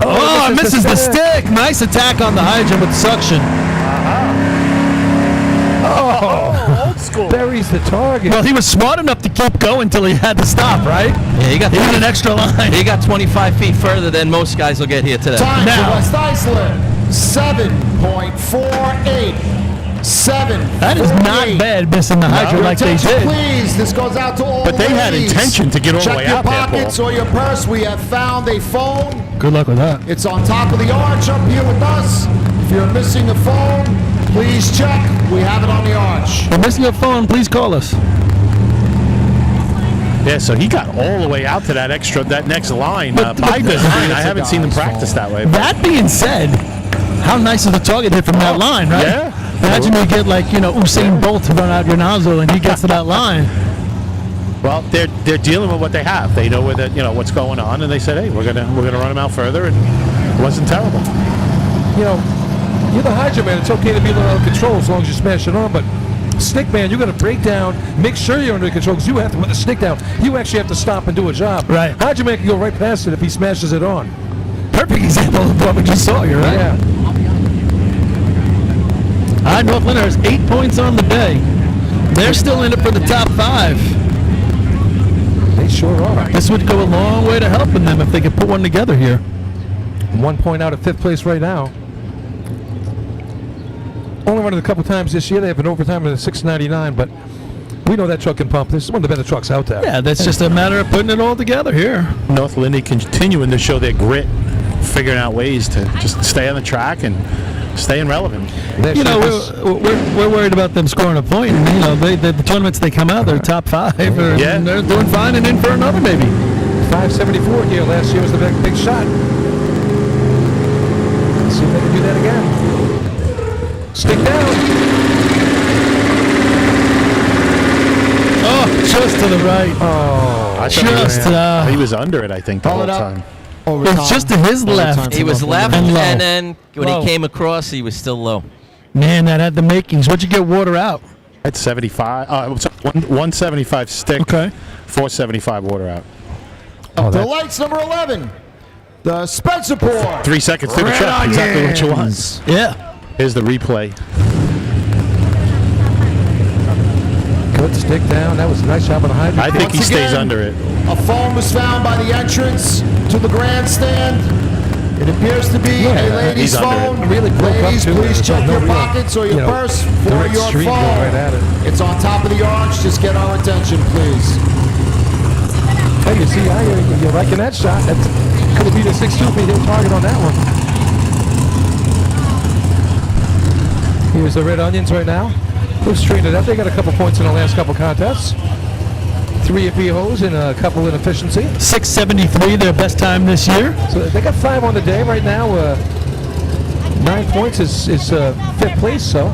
Oh, it misses the stick. Nice attack on the hydrant with suction. Oh, old school. Buries the target. Well, he was smart enough to keep going until he had to stop, right? Yeah, he got an extra line. He got 25 feet further than most guys will get here today. Time Now. for West Islip. 7.48. 7. That is not bad missing the hydrant like they Attention, did. please. This goes out to all But they had ladies. intention to get all the way out there, Check your pockets Paul. or your purse. We have found a phone. Good luck with that. It's on top of the arch up here with us. If you're missing a phone, please check. We have it on the arch. If you're missing your phone, please call us. Yeah, so he got all the way out to that next line But- by but- design. I haven't seen them practice that way. That being said, how nice is the target hit from that line, right? Yeah. Imagine you get Usain Bolt to run out your nozzle and he gets to that line. Well, they're dealing with what they have. They know what's going on, and they said, "Hey, we're gonna run him out further," and it wasn't terrible. You're the hydrant man. It's okay to be a little out of control as long as you smash it on, but stick man, you're going to break down, make sure you're under control, because you have to put the stick down. You actually have to stop and do a job. Right. Hydrant man can go right past it if he smashes it on. Perfect example of what we just saw. You're right. Yeah. All right, North Lyndhurst, 8 points on the day. They're still in it for the top 5. They sure are. This would go a long way to helping them if they could put one together here. 1 point out at 5th place right now. Only run it a couple times this year. They have an overtime of 6.99, but we know that truck can pump. This is one of the better trucks out there. Yeah, that's just a matter of putting it all together here. North Lindy continuing to show their grit, figuring out ways to just stay on the track and staying relevant. We're worried about them scoring a point. And, the tournaments they come out, they're top 5. Yeah. And they're doing fine and in for another maybe. 574 here. Last year was the big shot. Let's see if they can do that again. Stick down. Oh, just to the right. Oh. I thought he was under it, I think, the Call whole it up. time. It's just to his left. He was left, and low. and then when Low. he came across, he was still low. Man, that had the makings. What'd you get water out? At 75. 175 stick. Okay. 475 water out. The lights, number 11. The Spencer pour. 3 seconds to the truck. Exactly what you want. Yeah. Here's the replay. Good stick down. That was a nice job on the hydrant. I think he Once stays again, under it. A phone was found by the entrance to the grandstand. It appears to be a lady's he's under phone. it. Really broke up Ladies, to it. please There's check no your real, pockets or your purse for direct your stream phone. going right at it. It's on top of the arch. Just get our attention, please. Hey, you see, you're liking that shot. That could have been a 6-2 if he hit target on that one. Here's the Red Onions right now. Who's trained it up? They got a couple points in the last couple contests. 3 at POs and a couple in efficiency. 673, their best time this year. So they got 5 on the day right now. 9 points is 5th place, so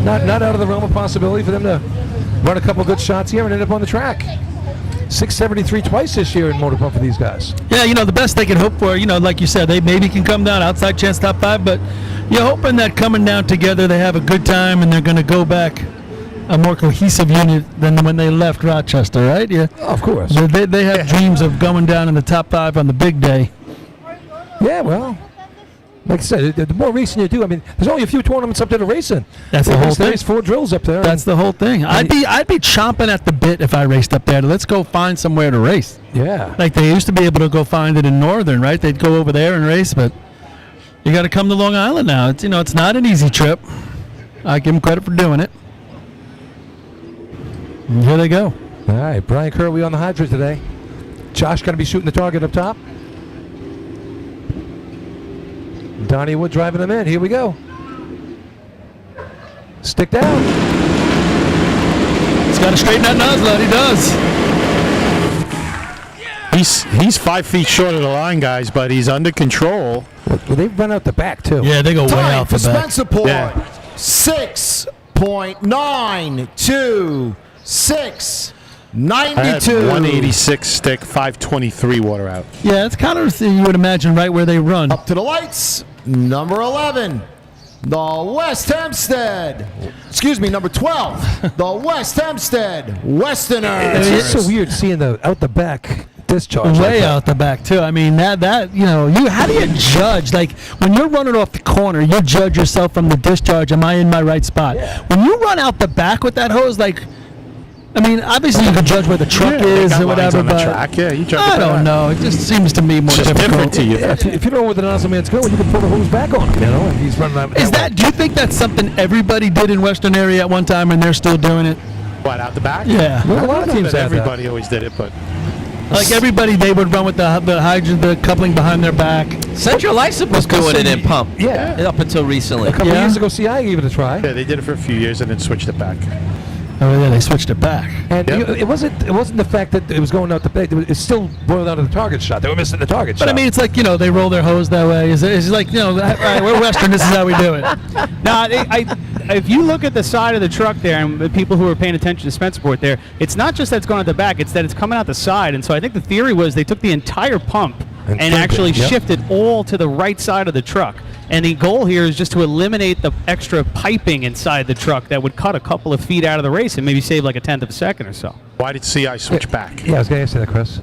not out of the realm of possibility for them to run a couple good shots here and end up on the track. 673 twice this year in motor pump for these guys. Yeah, the best they can hope for, like you said, they maybe can come down outside chance top 5, but you're hoping that coming down together they have a good time and they're going to go back a more cohesive unit than when they left Rochester, right? Yeah, of course. They have dreams of going down in the top 5 on the big day. Yeah, well, like I said, the more racing you do, I mean, there's only a few tournaments up there to race in. That's the whole thing. There's 4 drills up there. That's the whole thing. I'd be chomping at the bit if I raced up there. Let's go find somewhere to race. Yeah. Like they used to be able to go find it in Northern, right? They'd go over there and race, but you got to come to Long Island now. It's it's not an easy trip. I give them credit for doing it. And here they go. All right, Brian Kerwin on the hydrant today. Josh going to be shooting the target up top. Donnie Wood driving him in. Here we go. Stick down. He's got to straighten that nozzle out. He does. He's 5 feet short of the line, guys, but he's under control. Well, they run out the back, too. Yeah, they go way Time out for the back. Spencer pour. Yeah. 6.926. I had 92. 186 stick, 523 water out. Yeah, it's kind of you would imagine right where they run. Up to the lights, number 11, the West Hempstead. Excuse me, number 12, the West Hempstead Westerners. It's so weird seeing the out the back discharge. Way out the back too. I mean that how do you judge? Like when you're running off the corner, you judge yourself from the discharge. Am I in my right spot? Yeah. When you run out the back with that hose, like. I mean, obviously you can judge where the truck is or whatever, on the but track. Yeah, you judge I it by don't that. know. It just seems to me more It's just difficult. different to you. If you don't know where the nozzle man's going, you can pull the hose back on him, and he's running out. Is that? Do you think that's something everybody did in Western area at one time, and they're still doing it? What, out the back? Yeah. Well, a lot of teams have that. Everybody always did it, but Like everybody, they would run with the hydrant, the coupling behind their back. Central Islip was doing it in pump. Yeah. Up until recently. A couple years ago, CI gave it a try. yeah, they did it for a few years and then switched it back. Oh yeah, they switched it back. And Yep. it wasn't the fact that it was going out the back. It still boiled out of the target shot. They were missing the target shot. But I mean, it's like they roll their hose that way. It's like all right, we're Western. This is how we do it. Now, if you look at the side of the truck there, and the people who are paying attention to Spencerport there, it's not just that it's going out the back; it's that it's coming out the side. And so I think the theory was they took the entire pump and actually shifted all to the right side of the truck. And the goal here is just to eliminate the extra piping inside the truck that would cut a couple of feet out of the race and maybe save like a tenth of a second or so. Why did CI switch back? Yeah, I was going to answer that, Chris.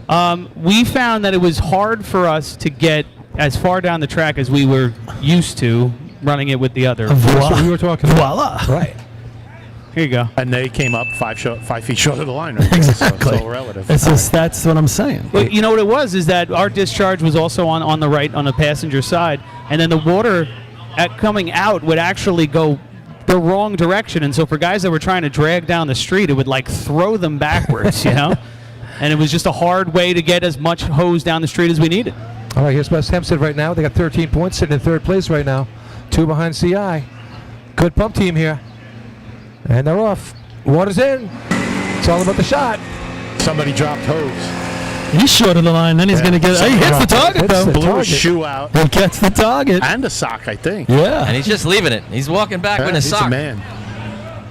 We found that it was hard for us to get as far down the track as we were used to running it with the other. So we were talking Voila. Right. Here you go. And they came up 5 feet short of the line. Right? Exactly. So it's all relative. It's just, that's what I'm saying. Well, you know what it was is that our discharge was also on the right, on the passenger side, and then the water coming out would actually go the wrong direction. And so for guys that were trying to drag down the street, it would like throw them backwards, And it was just a hard way to get as much hose down the street as we needed. All right, here's West Hempstead right now. They got 13 points, sitting in 3rd place right now. 2 behind CI. Good pump team here. And they're off. Water's in. It's all about the shot. Somebody dropped hose. He's short of the line. Then he's going to get. He hits the target though. Blew his shoe out. He gets the target. And a sock, I think. Yeah. And he's just leaving it. He's walking back with his he's sock. a man.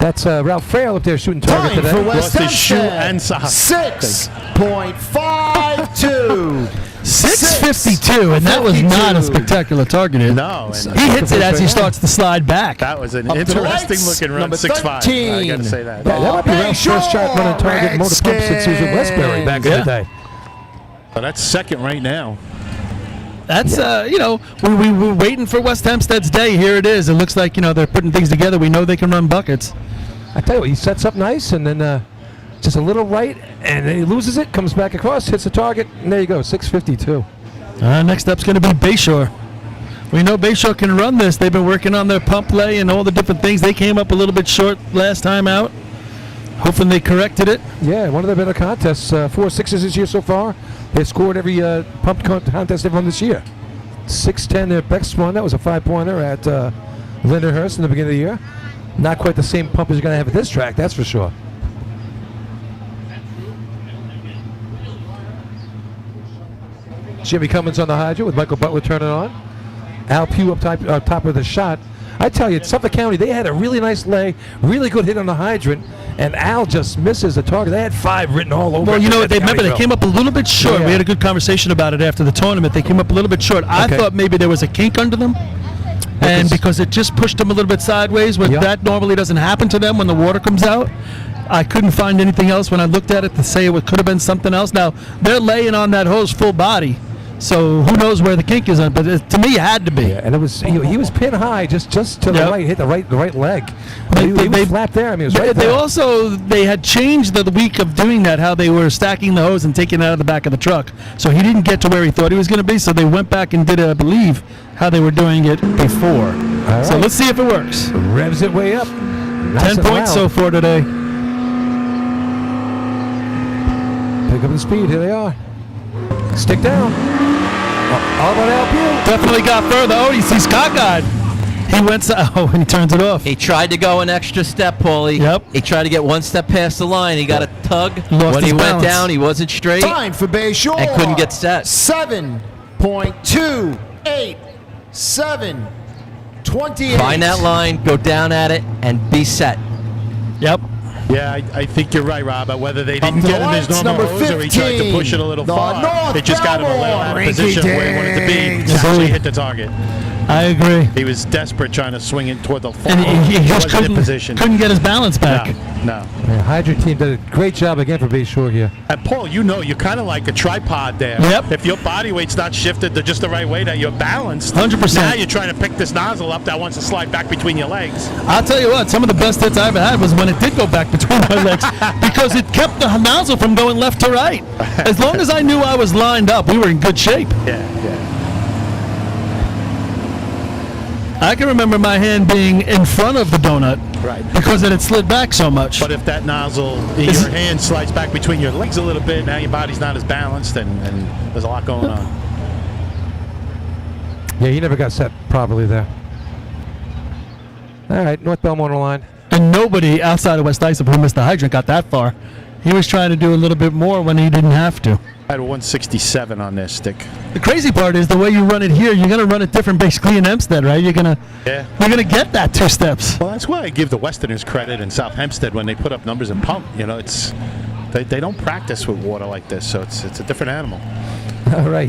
That's Ralph Frail up there shooting target Time today. for West Lost his shoe and Hempstead. socks. 6.52. 652, and that was not a spectacular target hit. No. And He hits it as he starts to slide back. that was an Up to the interesting lights, looking run, number 6'5". I 13. got to say that. That might be Ralph's first shot running target in motor pump since he was at Westbury back in the day. So that's second right now. That's, we were waiting for West Hempstead's day. Here it is. It looks like, they're putting things together. We know they can run buckets. I tell you what, he sets up nice, and then just a little right, and then he loses it, comes back across, hits the target, and there you go, 652. Next up's going to be Bayshore. We know Bayshore can run this. They've been working on their pump lay and all the different things. They came up a little bit short last time out. Hoping they corrected it. Yeah, one of their better contests. 4 sixes this year so far. They scored every pump contest they've won this year. 6-10 their best one. That was a 5-pointer at Lindenhurst in the beginning of the year. Not quite the same pump as you're going to have at this track, that's for sure. Jimmy Cummins on the hydrant with Michael Butler turning on. Al Pugh up top of the shot. I tell you, Suffolk County, they had a really nice lay, really good hit on the hydrant, and Al just misses the target. They had 5 written all over. Well, they came up a little bit short. Yeah. We had a good conversation about it after the tournament. They came up a little bit short. I thought maybe there was a kink under them. And because it just pushed them a little bit sideways, that normally doesn't happen to them when the water comes out. I couldn't find anything else when I looked at it to say it could have been something else. Now, they're laying on that hose full body. So who knows where the kink is on? But to me, it had to be. Yeah, and it was he was pin high, just to the right, hit the right leg. He was flat there. I mean, it was right there. They had changed the week of doing that, how they were stacking the hose and taking it out of the back of the truck. So he didn't get to where he thought he was going to be. So they went back and did, I believe, how they were doing it before. Right. So let's see if it works. Revs it way up. 10 points so far today. Pick up the speed. Here they are. Stick down. All about Al Pugh. Definitely got further. Oh, he's cockeyed. He went, and he turns it off. He tried to go an extra step, Paulie. Yep. He tried to get one step past the line. He got a tug. Lost when his he balance. went down, he wasn't straight. Time for Bayshore. And couldn't get set. 7.287. 28. Find that line, go down at it, and be set. Yep. Yeah, I think you're right, Rob. Whether they didn't get him his normal hose or he tried to push it a little far, it just got him a little out of position where he wanted to be. He actually hit the target. I agree. He was desperate trying to swing it toward the fall. And he just wasn't in position. couldn't get his balance back. No. Yeah, Hydra team did a great job again for Bayshore here. And Paul, you're kind of like a tripod there. Yep. If your body weight's not shifted to just the right way, that you're balanced. 100%. Now you're trying to pick this nozzle up that wants to slide back between your legs. I'll tell you what, some of the best hits I ever had was when it did go back between my legs because it kept the nozzle from going left to right. As long as I knew I was lined up, we were in good shape. Yeah. I can remember my hand being in front of the donut because it had slid back so much. But if that nozzle in your hand slides back between your legs a little bit, now your body's not as balanced and there's a lot going on. Yeah, he never got set properly there. All right, North Belmont on the line. And nobody outside of West Islip who missed the hydrant got that far. He was trying to do a little bit more when he didn't have to. I had a 167 on this stick. The crazy part is the way you run it here, you're going to run it different basically in Hempstead, right? You're going to get that 2 steps. Well, that's why I give the Westerners credit in South Hempstead when they put up numbers and pump. It's they don't practice with water like this, so it's a different animal. All right,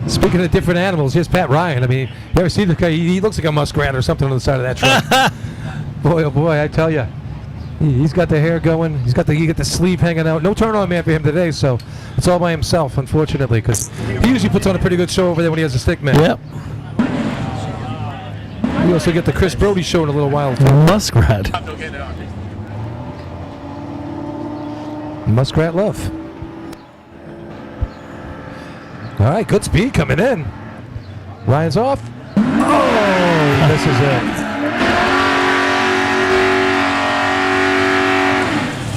speaking of different animals, here's Pat Ryan. I mean, you ever see the guy? He looks like a muskrat or something on the side of that truck. Boy, oh boy, I tell you. He's got the hair going. He got the sleeve hanging out. No turn-on man for him today, so it's all by himself, unfortunately, because he usually puts on a pretty good show over there when he has a stick man. Yep. We also get the Chris Brody show in a little while. Muskrat. Muskrat love. All right, good speed coming in. Ryan's off. Oh, this is it.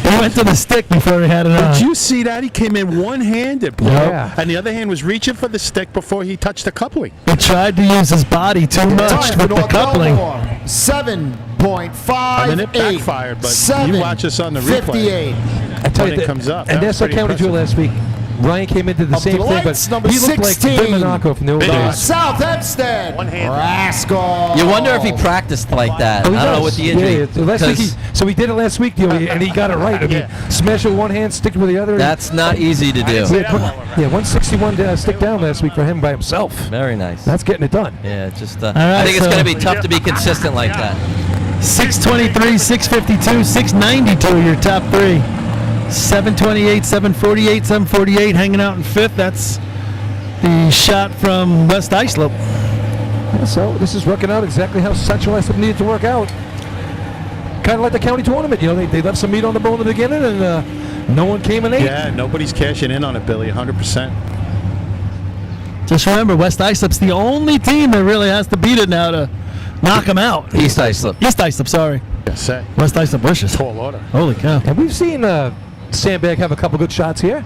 He went to the stick before he had it on. Did you see that? He came in one-handed, Paul, and the other hand was reaching for the stick before he touched the coupling. He tried to use his body too much with the coupling. 7.58. I mean, it backfired, but you watch us on the replay. I tell when you, it comes up. And that's our county drill last week. Ryan came into the Up to same the thing, lights, but number he looked like 16. Vin Monaco from the old days. South Hempstead. Rascal. You wonder if he practiced like that. Oh, he I don't know does. what the injury. Yeah, last week 'cause so he did it last week, and he got it right. I mean, smash it with one hand, stick it with the other. That's not easy to do. 161 stick down last week for him by himself. Very nice. That's getting it done. Yeah, just. right, I think it's so- going to be tough to be consistent like that. 623, 652, 692, your top three. 728, 748, 748, hanging out in fifth. That's the shot from West Islip. Yeah, so this is working out exactly how Central Islip needed to work out. Kind of like the county tournament. You know, they left some meat on the bone in the beginning, and no one came and ate. Yeah, nobody's cashing in on it, Billy, 100%. Just remember, West Islip's the only team that really has to beat it now to knock them out. East Islip. East Islip, sorry. Yes, sir. West Islip wishes. Tall order. Holy cow. And we've seen Sandbag have a couple good shots here.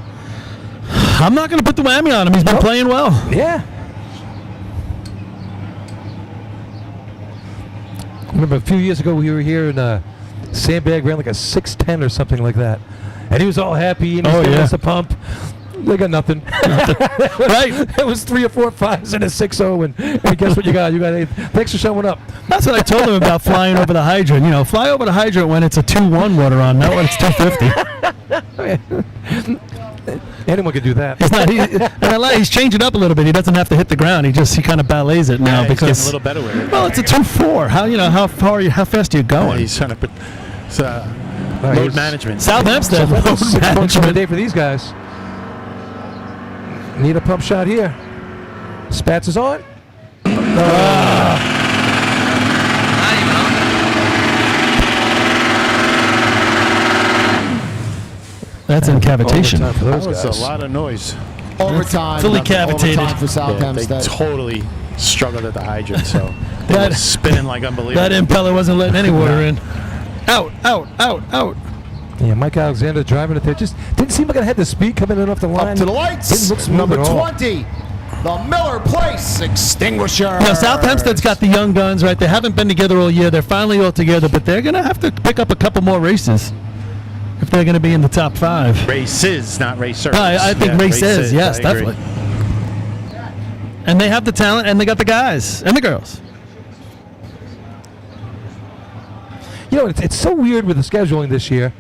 I'm not going to put the whammy on him. He's been playing well. Yeah. I remember a few years ago we were here and Sandbag ran like a 6'10" or something like that. And he was all happy and he's giving us a pump. They got nothing. Right. It was 3 or 4 5s and a 6-0, and guess what you got? You got 8. Thanks for showing up. That's what I told him about flying over the hydrant. You know, fly over the hydrant when it's a 2-1 water on, not when it's 250. Anyone could do that. He's not. He's changing it up a little bit. He doesn't have to hit the ground. He kind of ballets it now Yeah, he's because getting a little better with it. Well, it's a 2-4. How fast are you going? Yeah, he's trying to put load management. South Hempstead So load that's 6 points for the management. day for these guys. Need a pump shot here. Spats is on. That's incavitation. Overtime for those That was guys. a lot of noise. Overtime. Fully Nothing. cavitated. Overtime for South They Hempstead. totally struggled at the hydrant, so they That- were spinning like unbelievable. That impeller wasn't letting any water in. Out. Yeah, Mike Alexander driving it there. Just didn't seem like it had the speed coming in off the line. Up to the lights. Didn't look smooth Number at all. 20. The Miller Place Extinguisher. You know, South Hempstead's got the young guns, right? They haven't been together all year. They're finally all together, but they're going to have to pick up a couple more races if they're going to be in the top 5. Races, not racers. I think Yeah, races, yes, I agree. definitely. And they have the talent, and they got the guys and the girls. You know, it's so weird with the scheduling this year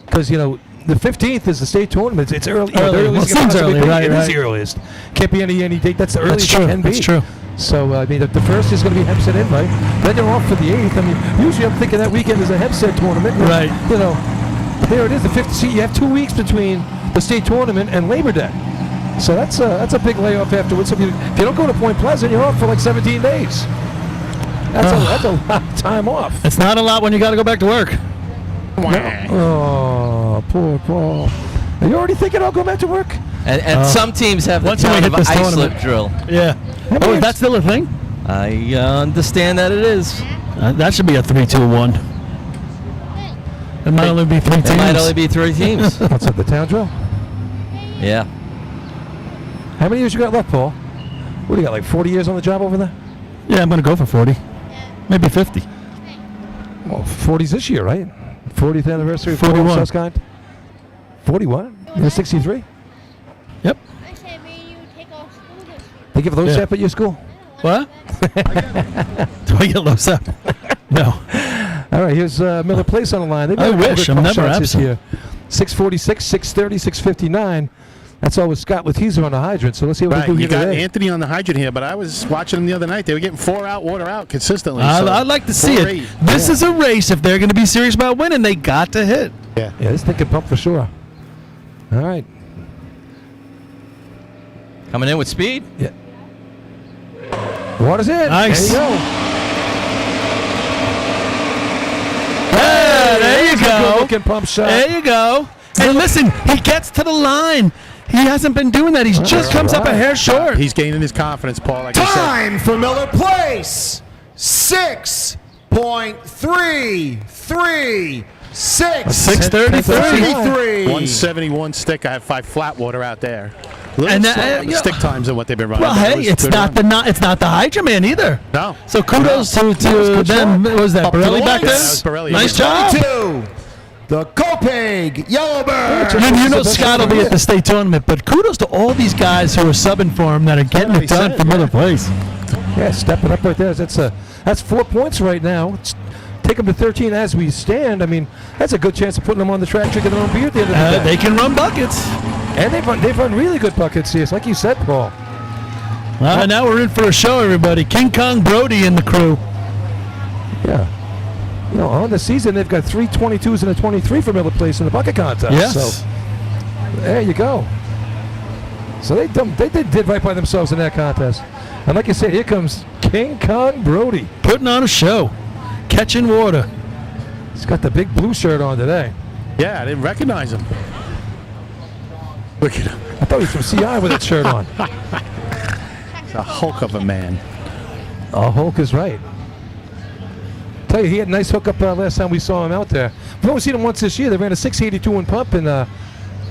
because, you know, the 15th is the state tournament. It's early. You know, the Early. earliest Well, it can it seems possibly early, be. right, It is right. the earliest. Can't be any date. That's the earliest true, it can be. that's true. So, I mean, the first is going to be Hempstead Invite. Then you're off for the 8th. I mean, usually I'm thinking that weekend is a Hempstead tournament. but, Right. You know, there it is, the 15th. See, you have 2 weeks between the state tournament and Labor Day. So that's a big layoff afterwards. So if you don't go to Point Pleasant, you're off for like 17 days. That's a lot of time off. It's not a lot when you got to go back to work. Oh, poor Paul. Are you already thinking I'll go back to work? And some teams have the Once we town hit of this Islip tournament. drill. Yeah. Oh, is that still a thing? I understand that it is. That should be a 3-2-1. It might only be 3 teams. It might only be 3 teams. What's up, the town drill? Yeah. How many years you got left, Paul? What do you got, like 40 years on the job over there? Yeah, I'm going to go for 40. Maybe 50. Well, 40's this year, right? 40th anniversary of 41. Susskind. 41? You're 63? Yep. They give those Yeah. up at your school? What? Do I get low up? No. All right, here's Miller Place on the line. They've I got a couple wish. good I'm pump never shots this absent. year. 646, 630, 659. That's all with Scott Letizia on the hydrant. So let's see what Right, we do you here got today. Anthony on the hydrant here, but I was watching them the other night. They were getting 4 out, water out consistently. so I'd like to see 4 or it. 8. This is a race. If they're going to be serious about winning, they got to hit. Yeah. Yeah, this thing can pump for sure. All right. Coming in with speed. Yeah. Water's in. Nice. There you go. There you There's a go. good-looking pump shot. There you go. And listen, he gets to the line. He hasn't been doing that. He just comes up a hair short. He's gaining his confidence, Paul. Like I said. Time for Miller Place. 6.336. 6:33. 171 stick. I have 5 flat water out there. Little And slow, you know, stick times than what they've been running. Well, but it hey, was a it's good not run. it's not the Hydra man either. No. So kudos to them. What was that, Up to Borelli the back there? lights. That was Borelli. Nice job. 22. the Copeg Yellowbird. You know Scott will be at the state tournament, but kudos to all these guys who are subbing for him that are getting it done from other places. Yeah, stepping up right there. That's 4 points right now. Take them to 13 as we stand. I mean, that's a good chance of putting them on the track, drinking their own beer at the end of the day. They can run buckets. And they've run really good buckets here, like you said, Paul. Now we're in for a show, everybody. King Kong Brody and the crew. Yeah. You know, on the season, they've got 3 22s and a 23 for Miller Place in the bucket contest. Yes. So, there you go. So they did right by themselves in that contest. And like you said, here comes King Kong Brody. Putting on a show. Catching water. He's got the big blue shirt on today. Yeah, I didn't recognize him. Look at him. I thought he was from CI with that shirt on. He's a Hulk of a man. Oh, Hulk is right. Tell you, he had a nice hookup last time we saw him out there. We've only seen him once this year. They ran a 682 in pump, and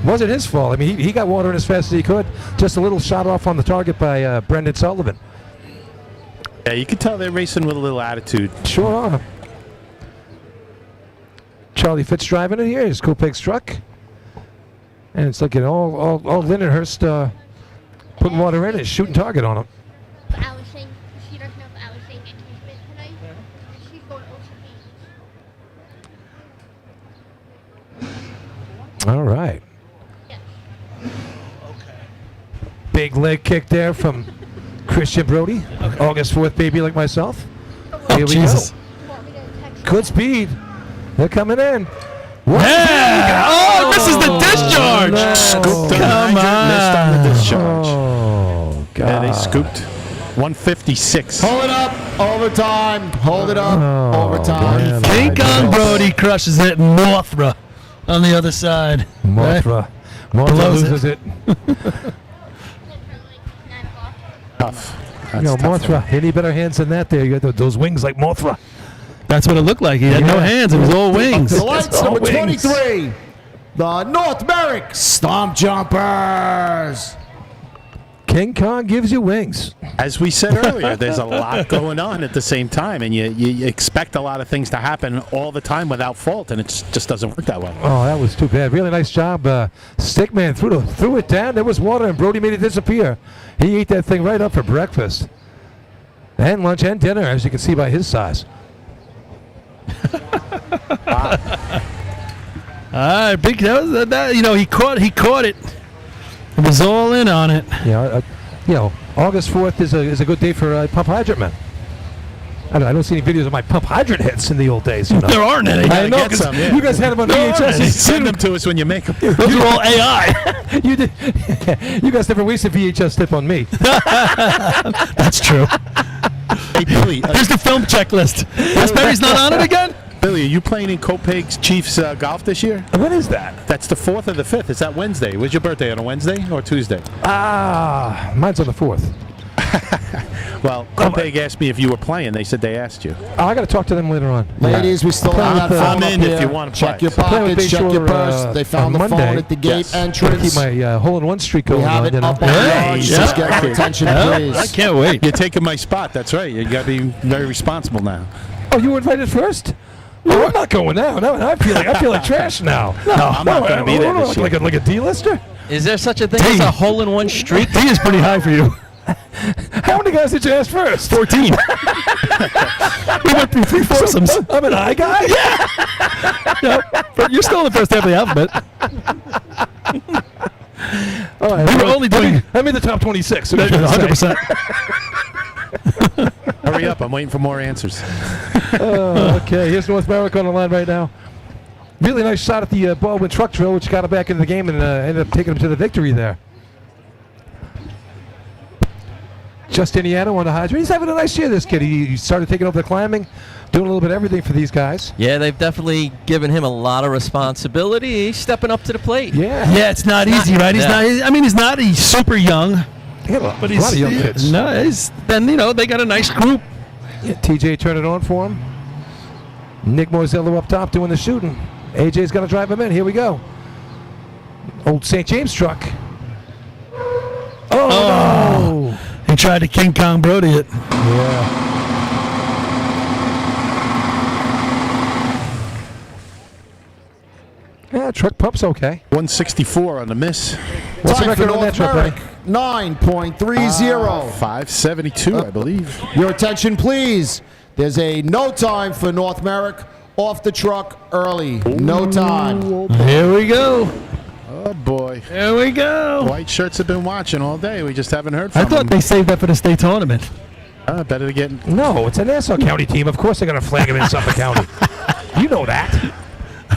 wasn't his fault. I mean, he got water in as fast as he could. Just a little shot off on the target by Brendan Sullivan. Yeah, you can tell they're racing with a little attitude. Sure are. Charlie Fitz driving it here. His Copeg's truck. And it's looking all Lindenhurst putting water in it, shooting target on him. I was saying, she doesn't know if I was saying engagement tonight. She's going OCP. All right. Big leg kick there from Christian Brody. August 4th baby like myself. Here we go. Good speed. They're coming in. Yeah! Oh, this is the discharge! No. Scooped the Come on. missed on the discharge. Oh, God. Yeah, they scooped. 156. Hold it up. Overtime. Hold it up. Overtime. King Kong Brody crushes it. Mothra on the other side. Mothra. Mothra Blows loses it. Tough. You know, Mothra, any better hands than that there? You got those wings like Mothra. That's what it looked like. He had no hands. It was all wings. The lights, number 23. The North Berwick Stomp Jumpers. King Kong gives you wings. As we said earlier, there's a lot going on at the same time, and you expect a lot of things to happen all the time without fault, and it just doesn't work that way. Oh, that was too bad. Really nice job. Stickman threw it down. There was water, and Brody made it disappear. He ate that thing right up for breakfast. And lunch and dinner, as you can see by his size. All right, big. You know, he caught it. It was all in on it. Yeah, you know, August 4th is a good day for pump hydrant men. I don't see any videos of my pump hydrant hits in the old days. You know. There aren't any. I know, because you guys had them on VHS. Send them to us when you make them. Those are all AI. You did. You guys never wasted VHS tip on me. That's true. Hey, Billy. Here's the film checklist. Westbury's not on it again? Billy, are you playing in Copeg's Chiefs golf this year? When is that? That's the 4th or the 5th. Is that Wednesday? Was your birthday on a Wednesday or Tuesday? Mine's on the 4th. Well, Copeg asked me if you were playing. They said they asked you. I got to talk to them later on. Ladies, we still have that phone I'm in up if here. you want to Check play. your pockets, check your purse. They found the Monday, phone at the gate entrance. Keep my hole-in-one streak We going have on. it You know? up on the yard. Just get our attention, please. I can't wait. You're taking my spot. That's right. You got to be very responsible now. Oh, you were invited first? Oh, I'm not going now. No, I feel like trash now. No, I'm not going to be there this year. Like a D-lister? Is there such a thing as a hole-in-one streak? D is pretty high for you. How many guys did you ask first? 14. We went through 3 foursomes. I'm an I guy? Yeah, but you're still in the first half of the alphabet. All right, We were only doing I'm in the top 26. 100%. Hurry up. I'm waiting for more answers. Okay, here's North Berwick on the line right now. Really nice shot at the Baldwin truck drill, which got him back into the game and ended up taking him to the victory there. Justiniano on the hydrant. He's having a nice year, this kid. He started taking over the climbing, doing a little bit of everything for these guys. Yeah, they've definitely given him a lot of responsibility. He's stepping up to the plate. Yeah, it's not easy, right? He's super young. But he's a lot of young kids. No, then they got a nice group. Yeah, TJ turned it on for him. Nick Morzello up top doing the shooting. AJ's going to drive him in. Here we go. Old St. James truck. Oh, no. He tried to King Kong Brody it. Yeah. Yeah, truck pump's okay. 164 on the miss. What's the Time for record on that North truck, Merrick, buddy? 9.30. 572, I believe. Your attention, please. There's a no time for North Merrick. Off the truck early. No time. Here we go. Oh, boy. Here we go. White shirts have been watching all day. We just haven't heard from I them. thought they saved that for the state tournament. Better to get... No, it's a Nassau County team. Of course they're going to flag him in Suffolk County. You know that.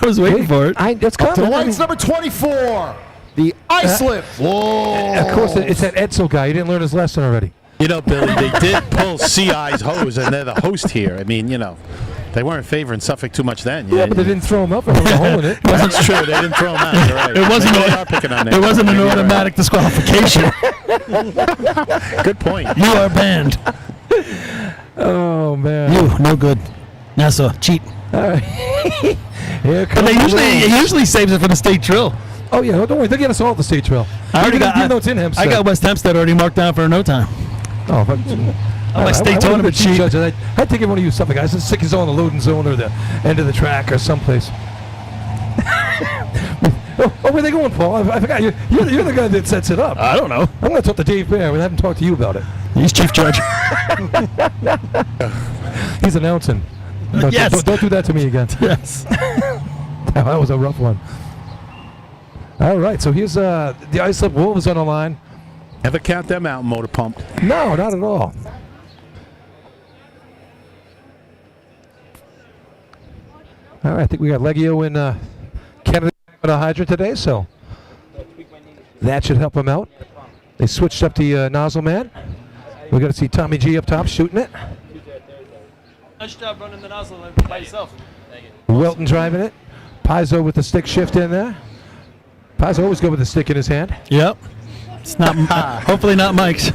I was waiting for it. It's Up to the coming. lights, number 24. The Islip. Whoa. Of course, it's that Edsel guy. He didn't learn his lesson already. You know, Billy, they did pull CI's hose, and they're the host here. I mean, you know, they weren't favoring Suffolk too much then. Yeah, but they didn't throw him up. There was a hole in it. That's true. They didn't throw him out. You're right. It wasn't, Maybe they are picking on it wasn't an Maybe you're right. automatic disqualification. Good point. You are banned. Oh, man. You, no good. Nassau, cheat. All right. Here But they comes he usually saves it for the state drill. Oh, yeah. Don't worry. They'll get us all at the state trail. I already got. Even though it's in Hempstead. I got West Hempstead already marked down for a no time. Oh, but On my state tournament sheet. I'd take one of you Suffolk guys and stick his on the loading zone or the end of the track or someplace. Where are they going, Paul? I forgot. You're the guy that sets it up. I don't know. I'm going to talk to Dave Bear. We haven't talked to you about it. He's chief judge. He's announcing. Yes. Don't do that to me again. Yes. That was a rough one. All right, so here's the Islip Wolves on the line. Ever count them out, motor pump? No, not at all. All right, I think we got Leggio and Kennedy on a hydrant today, so that should help him out. They switched up the nozzle man. We're going to see Tommy G up top shooting it. Nice job running the nozzle by yourself. Wilton driving it. Paizo with the stick shift in there. Paizo always good with the stick in his hand. Yep. It's not. Hopefully not Mike's.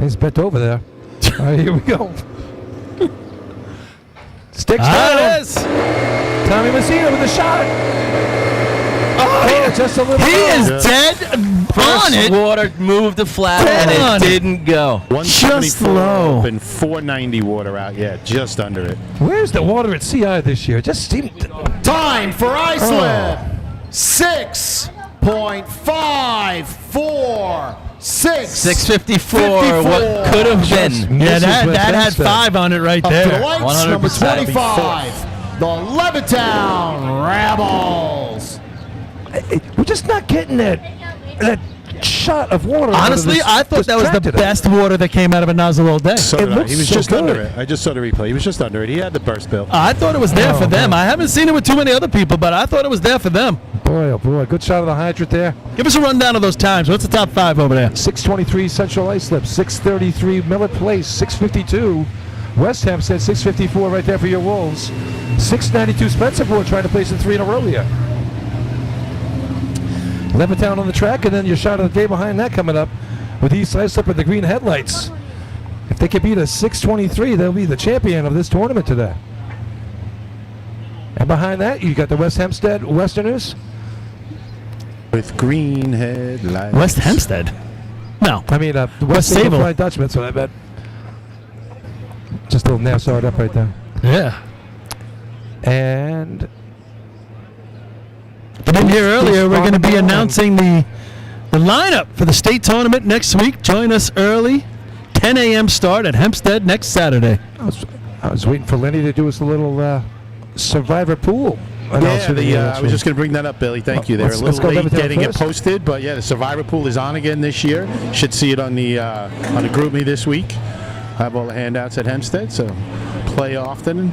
He's bent over there. All right, here we go. Sticks Ah, down. it is. Tommy Messina with the shot. Oh, just a little. He is Yeah. dead on First it. water moved the flat Dead and on it it. didn't go. 174 low. open, 490 water out. Yeah, just under it. Where's the water at CI this year? It just seemed. Time for Iceland. 6.546. 654. What could have been? Yeah, that West had Hempstead. 5 on it right Up to the there. lights, number 100%. 25. The Levittown Rebels. We're just not getting that shot of water. out of Honestly, this- I thought this that was the track today. best water that came out of a nozzle all day. So It did I. looks He was so just good. under it. I just saw the replay. He was just under it. He had the burst bill. I thought it was there for them. man. I haven't seen it with too many other people, but I thought it was there for them. Boy, oh boy, good shot of the hydrant there. Give us a rundown of those times. What's the top 5 over there? 623 Central Islip, 633 Millet Place, 652 West Hempstead, 654 right there for your Wolves. 692 Spencerport trying to place in 3 in a row here. Levittown on the track, and then your shot of the day behind that coming up with East Islip with the green headlights. If they can beat a 623, they'll be the champion of this tournament today. And behind that, you got the West Hempstead Westerners. With green headlights. West Hempstead? No. I mean, the West West Sable. Fly Dutchman, so I bet. Just a little Nassau up right there. Yeah. And But in here earlier, we're going to be announcing the lineup for the state tournament next week. Join us early. 10 a.m. start at Hempstead next Saturday. I was waiting for Lenny to do us a little Survivor pool. Yeah, I was just going to bring that up, Billy. Thank you. They're a let's little go late Levittown getting first. it posted, but yeah, the Survivor Pool is on again this year. Should see it on the group me this week. I have all the handouts at Hempstead, so play often.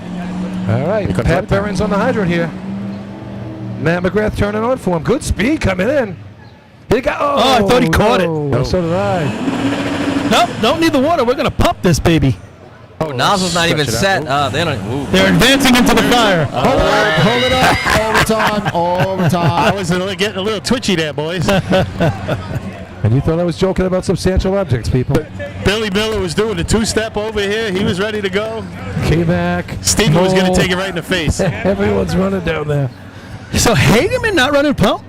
All right, We got Pat Levittown. Perrin's on the hydrant here. Matt McGrath turning on for him. Good speed coming in. He got, I thought he caught it. No. So did I. Nope, don't need the water. We're going to pump this baby. Oh, nozzle's not even set. They don't. Ooh. They're advancing into the fire. Hold it up. Overtime. I was getting a little twitchy there, boys. And you thought I was joking about substantial objects, people. Billy Miller was doing a 2-step over here. He was ready to go. K-Mac. Stevie was going to take it right in the face. Everyone's running down there. So Hageman not running pump?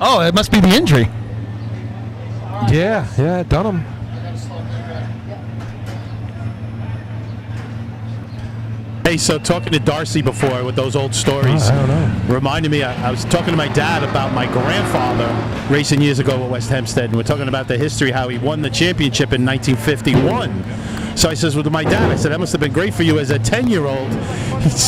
Oh, it must be the injury. Yeah, Dunham. Hey, so talking to Darcy before with those old stories, I don't know. reminded me, I was talking to my dad about my grandfather racing years ago at West Hempstead, and we're talking about the history, how he won the championship in 1951. So I says, well, to my dad, I said, that must have been great for you as a 10-year-old.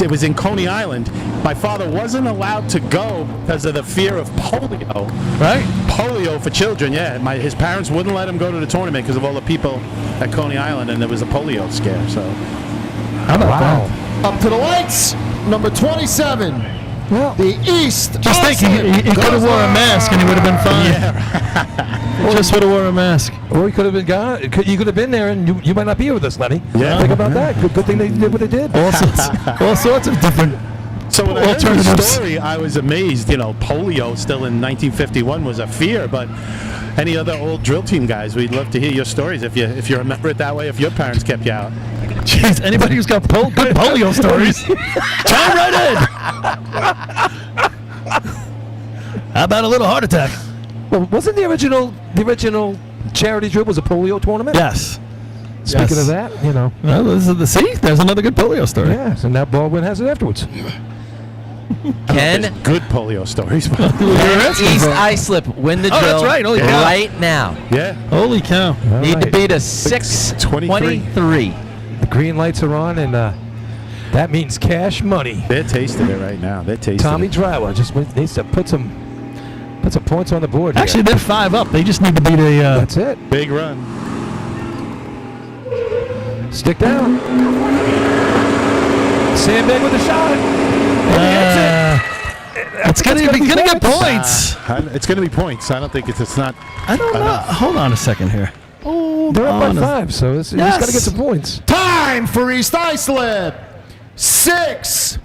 It was in Coney Island. My father wasn't allowed to go because of the fear of polio. Right? Polio for children, yeah. His parents wouldn't let him go to the tournament because of all the people at Coney Island, and there was a polio scare, so. How about that? Up to the lights, number 27. The East. Just think, he could have wore a mask and he would have been fine. Yeah. Just would have wore a mask. Or he could have been gone. You could have been there, and you might not be here with us, Lenny. Yeah. Think about that. Good thing they did what they did. All sorts of different So when I heard the alternatives. story, I was amazed. You know, polio still in 1951 was a fear, but any other old drill team guys, we'd love to hear your stories if you remember it that way, if your parents kept you out. Jeez, anybody who's got good polio stories, chime right in. How about a little heart attack? Well, wasn't the original charity drill was a polio tournament? Yes. Speaking of that, you know. Well, there's another good polio story. Yes, and now Baldwin has it afterwards. Ken, good polio stories. East Islip win the drill that's right. Holy cow. right now. Yeah. Holy cow. Need to beat a 6:23. The green lights are on, and that means cash money. They're tasting it right now. They're tasting Tommy it. Driver just needs to put some points on the board. Actually, they're 5 up. They just need to beat a. That's it. Big run. Stick down. Sandbag with a shot. It's gonna get points. It's going to be points. I don't think it's not. I don't know. Hold on a second here. They're up by 5, so he's got to get some points. Time for East Islip. 6.46.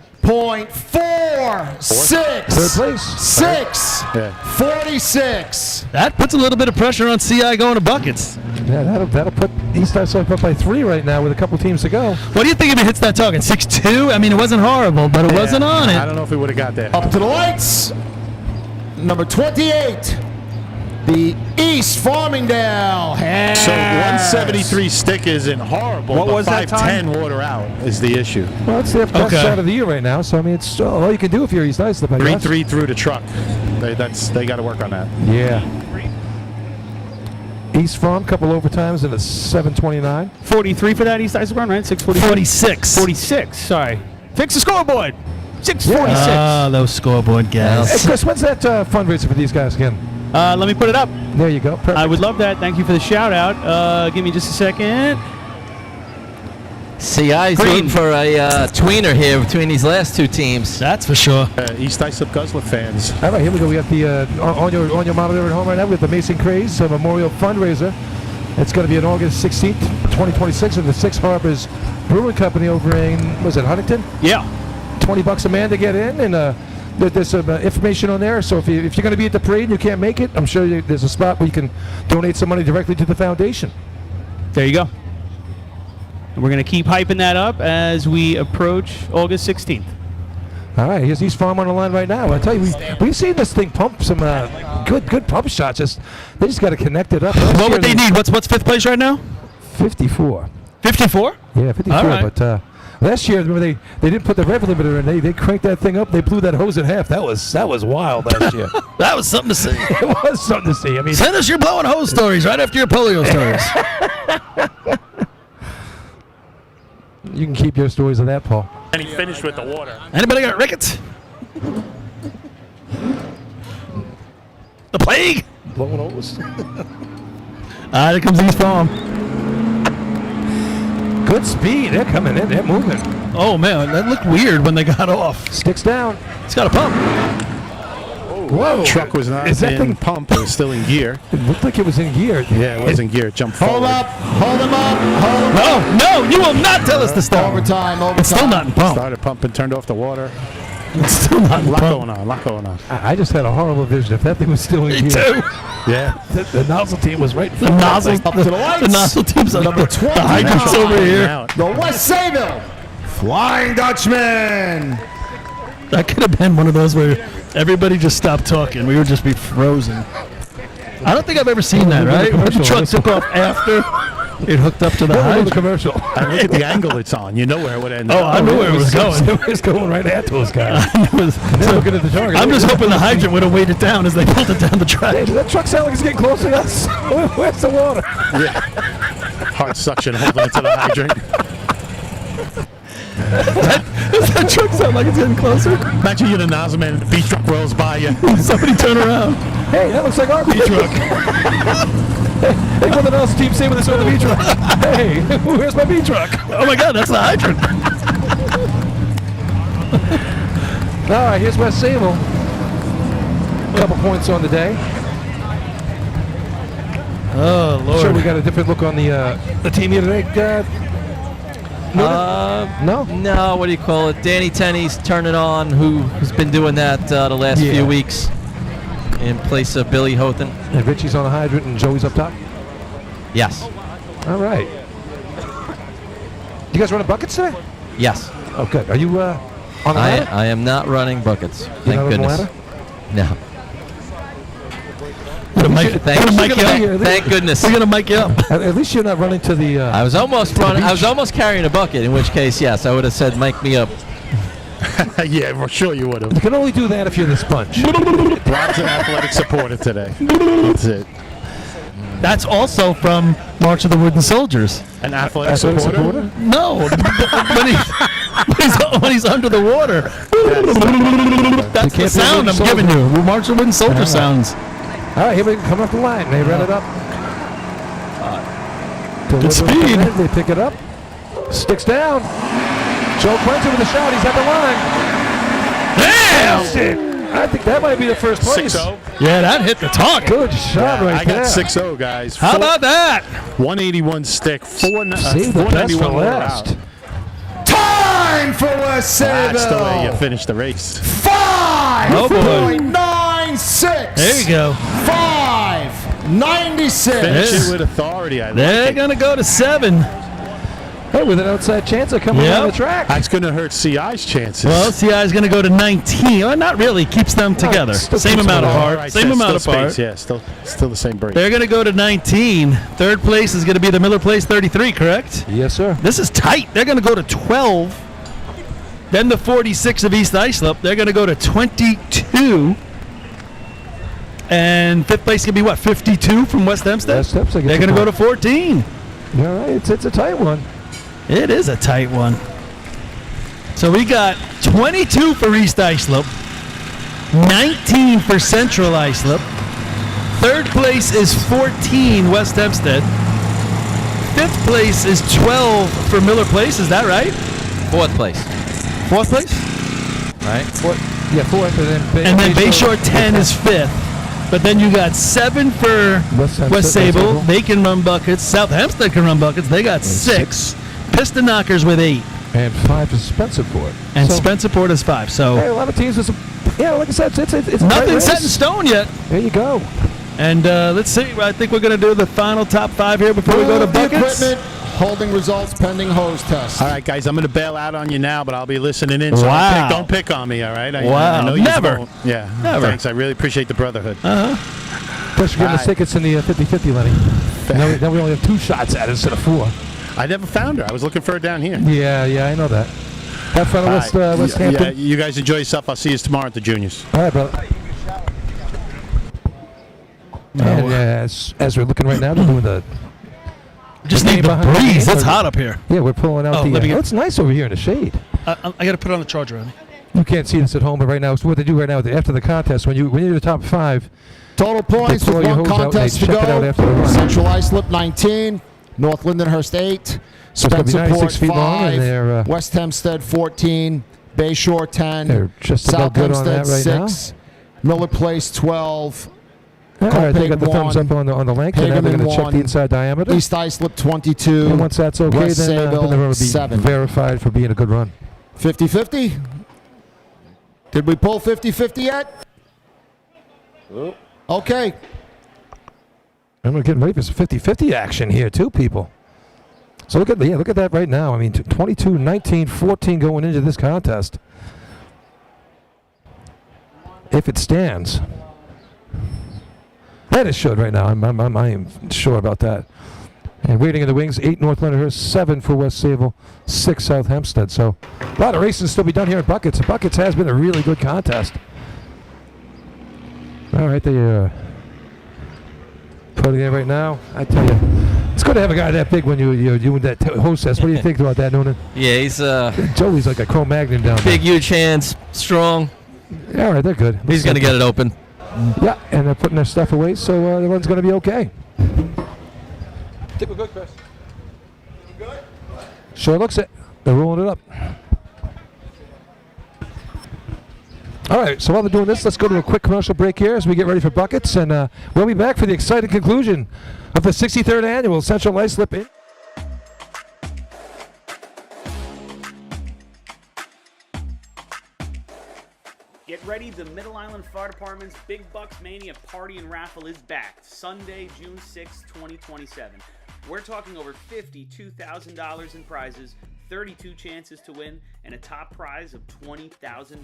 Third place. 6.46. That puts a little bit of pressure on CI going to buckets. Yeah, that'll put East Islip up by 3 right now with a couple teams to go. What do you think if it hits that target? 6-2? I mean, it wasn't horrible, but it wasn't on it. I don't know if we would have got there. Up to the lights. Number 28. The East Farmingdale. So 173 stick isn't horrible. What but was that 510 water out is the issue. Well, it's their best shot of the year right now, so I mean, it's all you can do if you're East Islip. 3-3 through the truck. They got to work on that. Yeah. East Farm, couple overtimes and a 7:29. 43 for that East Islip run, right? 6:46. 46. 46. Sorry. Fix the scoreboard. 6:46. Those scoreboard guys. Hey, Chris, when's that fundraiser for these guys again? Let me put it up. There you go. Perfect. I would love that. Thank you for the shout out. Give me just a second. CI's rooting for a tweener here between these last two teams. That's for sure. East Islip Guzzler fans. All right, here we go. We got the on your monitor at home right now. We got the Mason Craze Memorial Fundraiser. It's going to be on August 16th, 2026, at the Six Harbors Brewing Company over in Huntington. Yeah. $20 a man to get in, and there's some information on there. So if you're going to be at the parade and you can't make it, I'm sure there's a spot where you can donate some money directly to the foundation. There you go. And we're going to keep hyping that up as we approach August 16th. All right, here's East Farm on the line right now. I tell you, we've seen this thing pump some good pump shots. They just got to connect it up. What would they need? What's 5th place right now? 54. 54? Yeah, 54. All right. But last year, remember they didn't put the rev limiter in. They cranked that thing up. They blew that hose in half. That was wild last year. That was something to see. It was something to see. I mean, send us your blowing hose stories right after your polio stories. You can keep your stories of that, Paul. And he finished with the water. Anybody got rickets? The plague? Blowing hose. There comes East Farm. Good speed. They're coming in. They're moving. Oh, man. That looked weird when they got off. Sticks down. It's got a pump. Whoa. Truck was not Is that in thing- pump. It was still in gear. It looked like it was in gear. Yeah, it was in gear. It jumped Hold forward. up. Hold him up. Hold him up. No, you will not tell us to stop. Overtime. It's still not in pump. Started pumping, turned off the water. It's still not in A lot pump. going on. A lot going on. I just had a horrible vision. If that thing was still in Me gear. too. Yeah. The nozzle team was right. The nozzle, Up to the lights. the nozzle team's up. Number The 29. hydrant's over here. Out. The West Sayville Flying Dutchman. That could have been one of those where everybody just stopped talking. We would just be frozen. I don't think I've ever seen that, right? Where the truck took off after. It hooked up to the the hydrant. commercial. And look at the angle it's on. You know where it would end up. I knew where it was going. It was going right at those guys. Looking at the target. I'm just hoping the hydrant would have weighed it down as they pulled it down the track. Hey, does that truck sound like it's getting close to us? Where's the water? Yeah. Hard suction holding it to the hydrant. Does that truck sound like it's getting closer? Imagine you're the nozzle man and the beach truck rolls by you. Somebody turn around. Hey, that looks like our beach truck. Hey, what else team say with us on the beach truck? Hey, where's my beach truck? Oh my God, that's the hydrant. All right, here's West Sable. A couple points on the day. Oh Lord. Sure, we got a different look on the team here today. No? No, what do you call it? Danny Tenney's turning on, who's been doing that the last few weeks in place of Billy Houghton. And Richie's on the hydrant and Joey's up top? Yes. All right. You guys running buckets today? Yes. Oh, good. Are you on the ladder? I am not running buckets. You're Thank not on the goodness. ladder? No. Thank goodness. We're gonna mic you up. At least you're not running to the. I was almost running. I was almost carrying a bucket. In which case, yes, I would have said, "Mic me up." Yeah, for sure you would have. You can only do that if you're the sponge. Rob's an athletic supporter today. That's it. That's also from March of the Wooden Soldiers. An athletic supporter? No, when he's under the water. That's the sound I'm giving you. March of the Wooden Soldier sounds. All right, here we come up the line. They run it up. Good speed. They pick it up. Sticks down. Joe Quentin with a shot. He's at the line. Damn! I think that might be the first place. 6-0. Yeah, that hit the target. Good shot right I there. got 6-0, guys. How about that? 181 stick, Save the best for 491 last. out. Time for West Sable. That's the way you finish the race. 5.96. There you go. 5.96. Finish it with authority. I like They're it. gonna go to 7. Hey, with an outside chance of coming on the track. That's going to hurt CI's chances. Well, CI is going to go to 19. Well, not really. Keeps them together. Same amount apart. Right, Same amount still apart. space, yeah, still the same break. They're going to go to 19. Third place is going to be the Miller Place 33, correct? Yes, sir. This is tight. They're going to go to 12. Then the 46 of East Islip. They're going to go to 22. And fifth place can be what? 52 from West Hempstead? West Hempstead They're going to go to 14. All right, it's a tight one. It is a tight one. So we got 22 for East Islip, 19 for Central Islip. Third place is 14 West Hempstead. Fifth place is 12 for Miller Place. Is that right? Fourth place. Fourth place? Right. Fourth, And then Bayshore 10 is fifth. But then you got 7 for West Sable. They can run buckets. South Hempstead can run buckets. They got 6. Piston Knockers with 8. And 5 for Spencerport. And Spencerport is 5. So hey, a lot of teams with some. Yeah, like I said, it's a nothing set in stone yet. There you go. And let's see. I think we're going to do the final top 5 here before we go to buckets. Equipment, holding results pending hose test. All right, guys, I'm going to bail out on you now, but I'll be listening in. So Wow. don't pick on me, all right? I know Wow. Never. won't. Yeah. Never. Thanks. I really appreciate the brotherhood. Plus, you're getting the tickets in the 50-50, Lenny. Now we only have 2 shots at it instead of 4. I never found her. I was looking for her down here. Yeah, I know that. Have fun at West Hampton. Yeah, you guys enjoy yourself. I'll see you tomorrow at the juniors. All right, brother. And as we're looking right now, they're doing the. Just need the breeze. It's hot up here. Yeah, we're pulling out it's nice over here in the shade. I got to put on the charger on it. You can't see this at home, but right now, it's what they do right now after the contest. When you're the top 5, Total points They with throw your one hose out, contest they to check it out go. after the run. Central Islip 19, North Lindenhurst 8, So it's gonna be 96 Spencerport feet long, and 5, they're, West Hempstead 14, Bayshore 10, They're just South about good on Hempstead that right now. 6, Miller Place 12, All right, they got the Copaig thumbs 1, up on the length, and now they're Hagerman going to check 1, the inside diameter. East Islip 22, And once that's okay, West then the Sable run will be 7. verified for being a good run. 50-50? Did we pull 50-50 yet? Okay. And we're getting ready for some 50-50 action here, too, people. So look at that right now. I mean, 22, 19, 14 going into this contest. If it stands. That it should right now. I am sure about that. And waiting in the wings, 8 North Leonardhurst, 7 for West Sayville, 6 South Hempstead. So a lot of racing still be done here at Buckets. Buckets has been a really good contest. All right, they putting it right now. I tell you, it's good to have a guy that big when you doing that hostess. What do you think about that, Noonan? Yeah, he's Joey's like a Cro-Magnon down there. big, huge hands, strong. Yeah, all right, they're good. He's going to get it open. Yeah, and they're putting their stuff away, so the run's going to be okay. I think we're good, Chris. We're good? Sure looks it. They're rolling it up. All right, so while they're doing this, let's go to a quick commercial break here as we get ready for Buckets, and we'll be back for the exciting conclusion of the 63rd Annual Central Islip in. Get ready, the Middle Island Fire Department's Big Bucks Mania Party and Raffle is back, Sunday, June 6, 2027. We're talking over $52,000 in prizes, 32 chances to win, and a top prize of $20,000.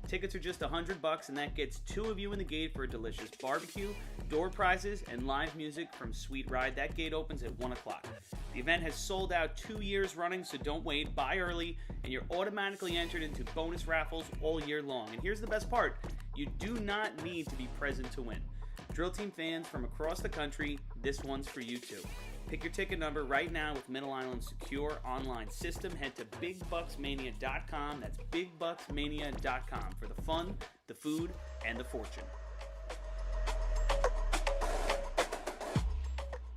Tickets are just $100, and that gets 2 of you in the gate for a delicious barbecue, door prizes, and live music from Sweet Ride. That gate opens at 1 o'clock. The event has sold out 2 years running, so don't wait. Buy early, and you're automatically entered into bonus raffles all year long. And here's the best part. You do not need to be present to win. Drill Team fans from across the country, this one's for you too. Pick your ticket number right now with Middle Island's secure online system. Head to BigBucksMania.com. That's BigBucksMania.com for the fun, the food, and the fortune.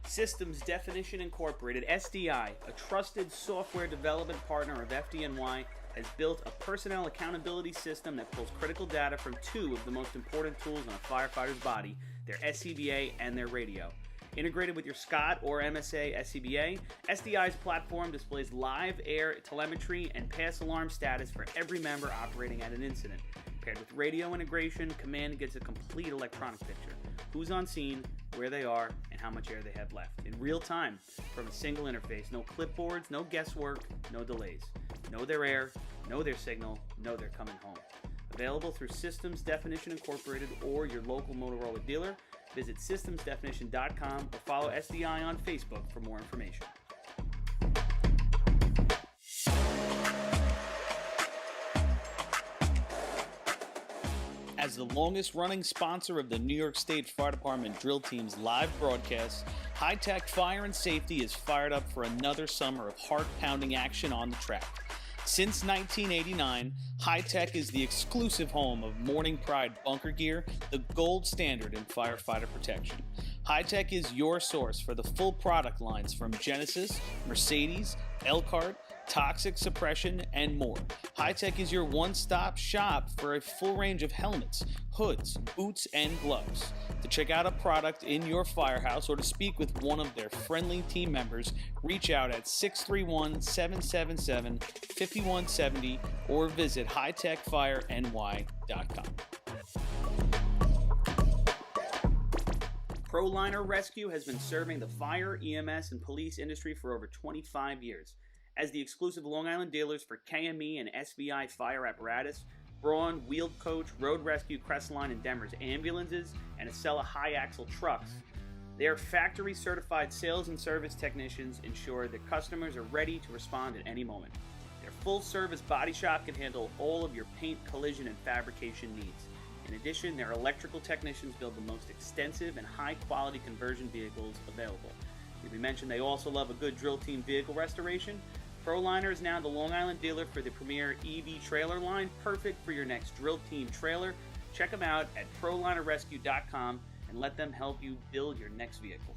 Systems Definition Incorporated, SDI, a trusted software development partner of FDNY, has built a personnel accountability system that pulls critical data from 2 of the most important tools on a firefighter's body, their SCBA and their radio. Integrated with your SCOT or MSA SCBA, SDI's platform displays live air telemetry and pass alarm status for every member operating at an incident. Paired with radio integration, Command gets a complete electronic picture. Who's on scene, where they are, and how much air they have left. In real time, from a single interface. No clipboards, no guesswork, no delays. Know their air, know their signal, know they're coming home. Available through Systems Definition Incorporated or your local Motorola dealer. Visit systemsdefinition.com or follow SDI on Facebook for more information. As the longest-running sponsor of the New York State Fire Department Drill Team's live broadcasts, High Tech Fire and Safety is fired up for another summer of heart-pounding action on the track. Since 1989, High Tech is the exclusive home of Morning Pride bunker gear, the gold standard in firefighter protection. High Tech is your source for the full product lines from Genesis, Mercedes, Elkhart, Toxic Suppression, and more. High Tech is your one-stop shop for a full range of helmets, hoods, boots, and gloves. To check out a product in your firehouse or to speak with one of their friendly team members, reach out at 631-777-5170 or visit hightechfireny.com. ProLiner Rescue has been serving the fire, EMS, and police industry for over 25 years. As the exclusive Long Island dealers for KME and SBI fire apparatus, Braun, Wheeled Coach, Road Rescue, Crestline, and Demers ambulances, and Acela high-axle trucks. Their factory-certified sales and service technicians ensure that customers are ready to respond at any moment. Their full-service body shop can handle all of your paint, collision, and fabrication needs. In addition, their electrical technicians build the most extensive and high-quality conversion vehicles available. Did we mention they also love a good Drill Team vehicle restoration? ProLiner is now the Long Island dealer for the premier EV trailer line, perfect for your next Drill Team trailer. Check them out at ProLinerRescue.com and let them help you build your next vehicle.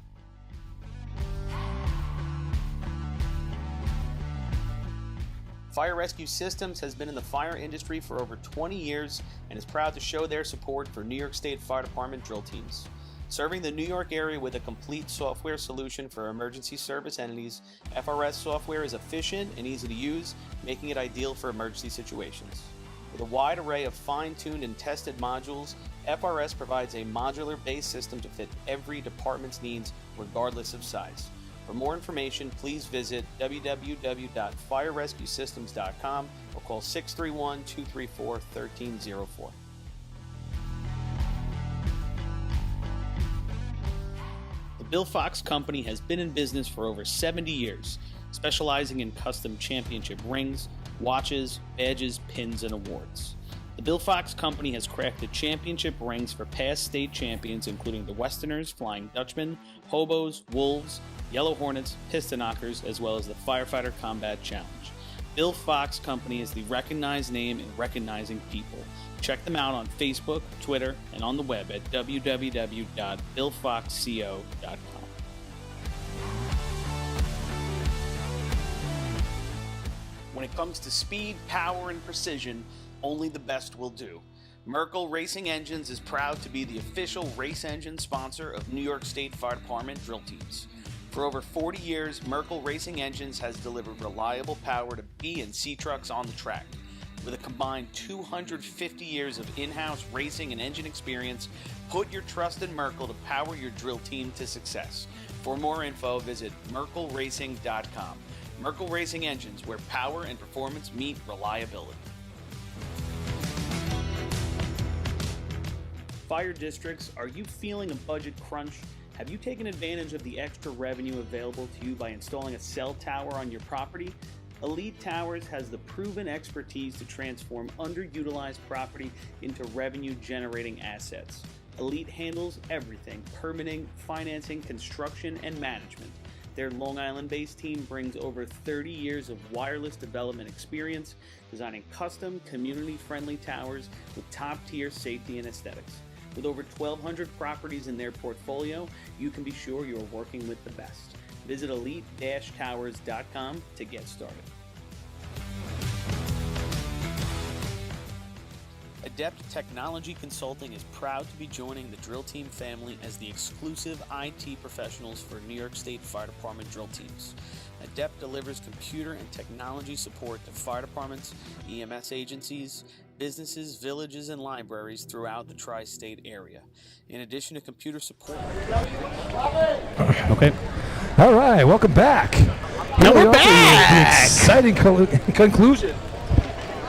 Fire Rescue Systems has been in the fire industry for over 20 years and is proud to show their support for New York State Fire Department drill teams. Serving the New York area with a complete software solution for emergency service entities, FRS software is efficient and easy to use, making it ideal for emergency situations. With a wide array of fine-tuned and tested modules, FRS provides a modular-based system to fit every department's needs, regardless of size. For more information, please visit www.firerescuesystems.com or call 631-234-1304. The Bill Fox Company has been in business for over 70 years, specializing in custom championship rings, watches, badges, pins, and awards. The Bill Fox Company has crafted championship rings for past state champions, including the Westerners, Flying Dutchmen, Hobos, Wolves, Yellow Hornets, Piston Knockers, as well as the Firefighter Combat Challenge. Bill Fox Company is the recognized name in recognizing people. Check them out on Facebook, Twitter, and on the web at www.billfoxco.com. When it comes to speed, power, and precision, only the best will do. Merkel Racing Engines is proud to be the official race engine sponsor of New York State Fire Department drill teams. For over 40 years, Merkel Racing Engines has delivered reliable power to B and C trucks on the track. With a combined 250 years of in-house racing and engine experience, put your trust in Merkel to power your drill team to success. For more info, visit merkelracing.com. Merkel Racing Engines, where power and performance meet reliability. Fire districts, are you feeling a budget crunch? Have you taken advantage of the extra revenue available to you by installing a cell tower on your property? Elite Towers has the proven expertise to transform underutilized property into revenue-generating assets. Elite handles everything: permitting, financing, construction, and management. Their Long Island-based team brings over 30 years of wireless development experience, designing custom, community-friendly towers with top-tier safety and aesthetics. With over 1,200 properties in their portfolio, you can be sure you're working with the best. Visit elite-towers.com to get started. Adept Technology Consulting is proud to be joining the Drill Team family as the exclusive IT professionals for New York State Fire Department drill teams. Adept delivers computer and technology support to fire departments, EMS agencies, businesses, villages, and libraries throughout the tri-state area. In addition to computer support... Okay. All right, welcome back. Now we're back! The exciting conclusion.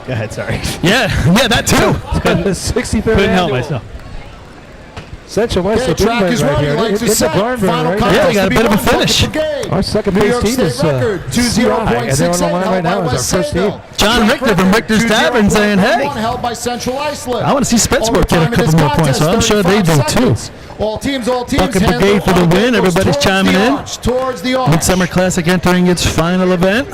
Go ahead, sorry. Yeah, that too. The 63rd Couldn't help annual myself. Central West Okay, track is right ready. here. Lights are It's a set. barn burner Final right contest now. Yeah, we got a to bit be of a won. finish. Brigade. Our second New place York team State is record, CI, and they're on the 20.67, line right now held as by our first team. Sable. John Richter from Richter's Tavern saying, hey. Held by Central Islip. I want to see Spitzberg get a Overtime in couple this more points, so I'm sure they do 35 too. seconds. All teams. Bucket Brigade for the win. Everybody's chiming in. Towards the arch. Midsummer Classic entering its final event.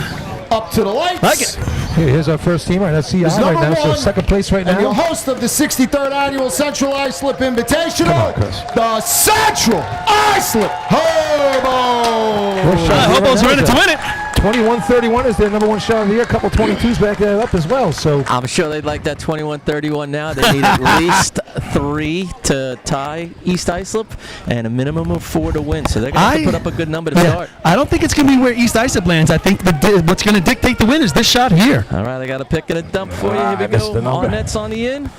Up to the lights. Like it. Here's our first team. Right, that's CI Is right number now. So one, second place right and now. the host of the 63rd annual Central Islip Invitational, the Central Islip Hobos. Hobos are in it to win it. 21-31 is their number one shot of the year. A couple 22s back there up as well. So I'm sure they'd like that 21-31 now. They need at least 3 to tie East Islip and a minimum of 4 to win. So they're going to have to put up a good number to start. I don't think it's going to be where East Islip lands. I think what's going to dictate the win is this shot here. All right, I got a pick and a dump for you. Here we go. All nets on the in.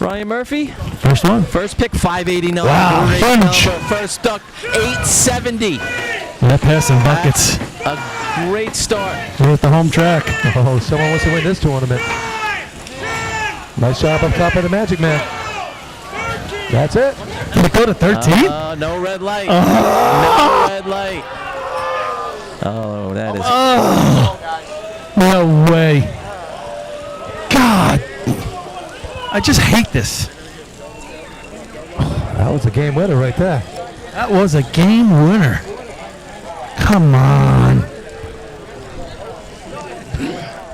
Ryan Murphy. First one. First pick, 589. Wow, Great bunch. number. First duck, 870. Yeah, passing buckets. A great start. We're at the home track. oh, someone wants to win this tournament. Nice job up top of the Magic Man. That's it. Did it go to 13? No red light. Oh. No red light. Oh, that is. No way. God. I just hate this. That was a game winner right there. That was a game winner. Come on.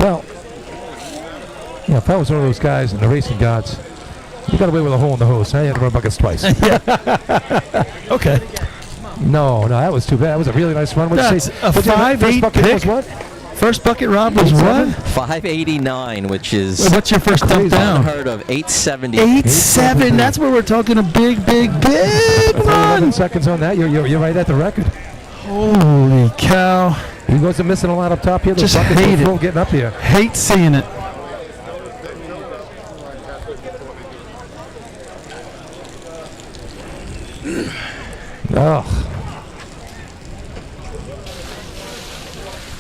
Well, if I was one of those guys in the racing gods, you got away with a hole in the hose. Now you have to run buckets twice. Okay. No, that was too bad. That was a really nice run. That's a 5-8 pick. Was what? First bucket, Rob, was what? 589, which is. What's your first dump down? Unheard of. 870. 8-7. That's where we're talking a big run. 11 seconds on that. You're right at the record. Holy cow. He wasn't missing a lot up top here. Just hate it. Getting up here. Hate seeing it. Oh.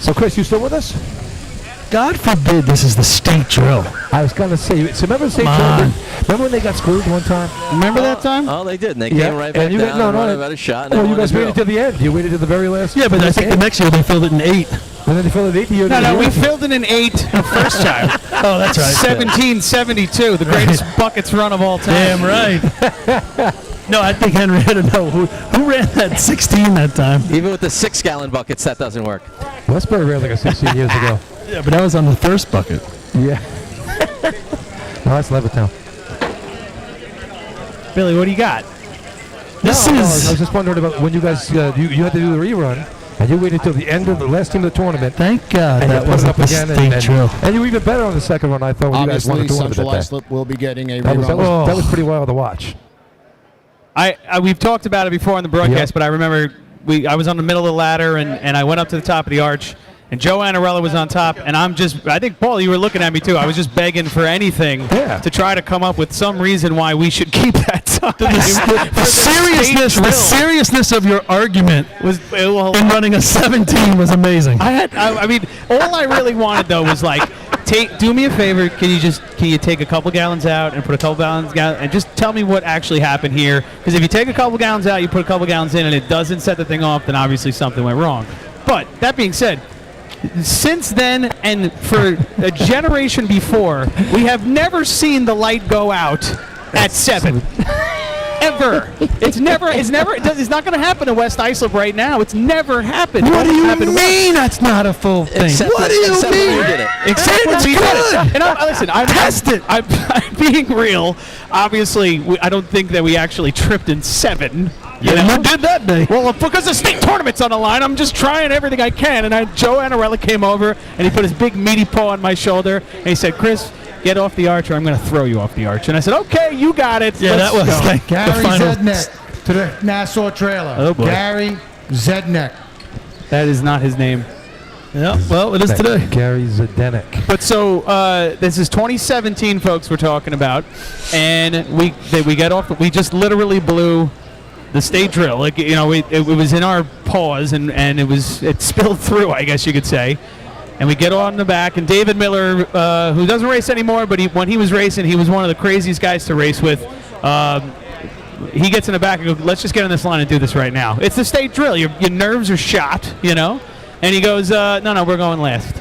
So, Chris, you still with us? God forbid this is the state drill. I was going to say, so remember the state drill? Remember when they got screwed one time? Remember that time? Oh, they did. And they came right back down and won about a shot. Well, you guys waited to the end. You waited to the very last. Yeah, but I think the next year they filled it in 8. And then they filled it 8 years. No, we filled it in 8 the first time. Oh, that's right. 1772, the greatest buckets run of all time. Damn right. No, I think Henrietta know who ran that 16 that time. Even with the 6-gallon buckets, that doesn't work. Westbury ran like a 16 years ago. Yeah, but that was on the first bucket. Yeah. No, that's Levittown. Billy, what do you got? I was just wondering about when you guys you had to do the rerun, and you waited till the end of the last team of the tournament. Thank God and that you put wasn't it up the again, state drill. and you were even better on the second run. I thought when you guys won the Obviously, tournament Central that day. Islip will be getting a That rerun. was pretty wild to watch. We've talked about it before on the broadcast, but I remember I was on the middle of the ladder and I went up to the top of the arch, and Joe Annarella was on top, and I think, Paul, you were looking at me too. I was just begging for anything to try to come up with some reason why we should keep that time. The seriousness of your argument was in running a 17 was amazing. I mean, all I really wanted though was like, do me a favor. Can you take a couple gallons out and put a couple gallons and just tell me what actually happened here? Because if you take a couple gallons out, you put a couple gallons in, and it doesn't set the thing off, then obviously something went wrong. But that being said, since then and for a generation before, we have never seen the light go out at 7. Ever. It's not going to happen in West Islip right now. It's never happened. What do you mean that's not a full thing? What do you mean? Except when we did it. And listen, I'm being real. Obviously, I don't think that we actually tripped in 7. You did that day. Well, because the state tournament's on the line, I'm just trying everything I can. And Joe Annarella came over, and he put his big meaty paw on my shoulder, and he said, "Chris, get off the arch or I'm going to throw you off the arch." And I said, "Okay, you got it." Yeah, that was like Gary Zednek to the Nassau trailer. Oh, boy. Gary Zednek. That is not his name. Yeah, well, it is today. Gary Zednek. But so this is 2017, folks. We're talking about, and we get off. We just literally blew the state drill. Like, you know, it was in our paws, and it spilled through, I guess you could say. And we get on the back, and David Miller, who doesn't race anymore, but when he was racing, he was one of the craziest guys to race with. He gets in the back and goes, "Let's just get on this line and do this right now. It's the state drill. Your nerves are shot, you know." And he goes, "No, we're going last."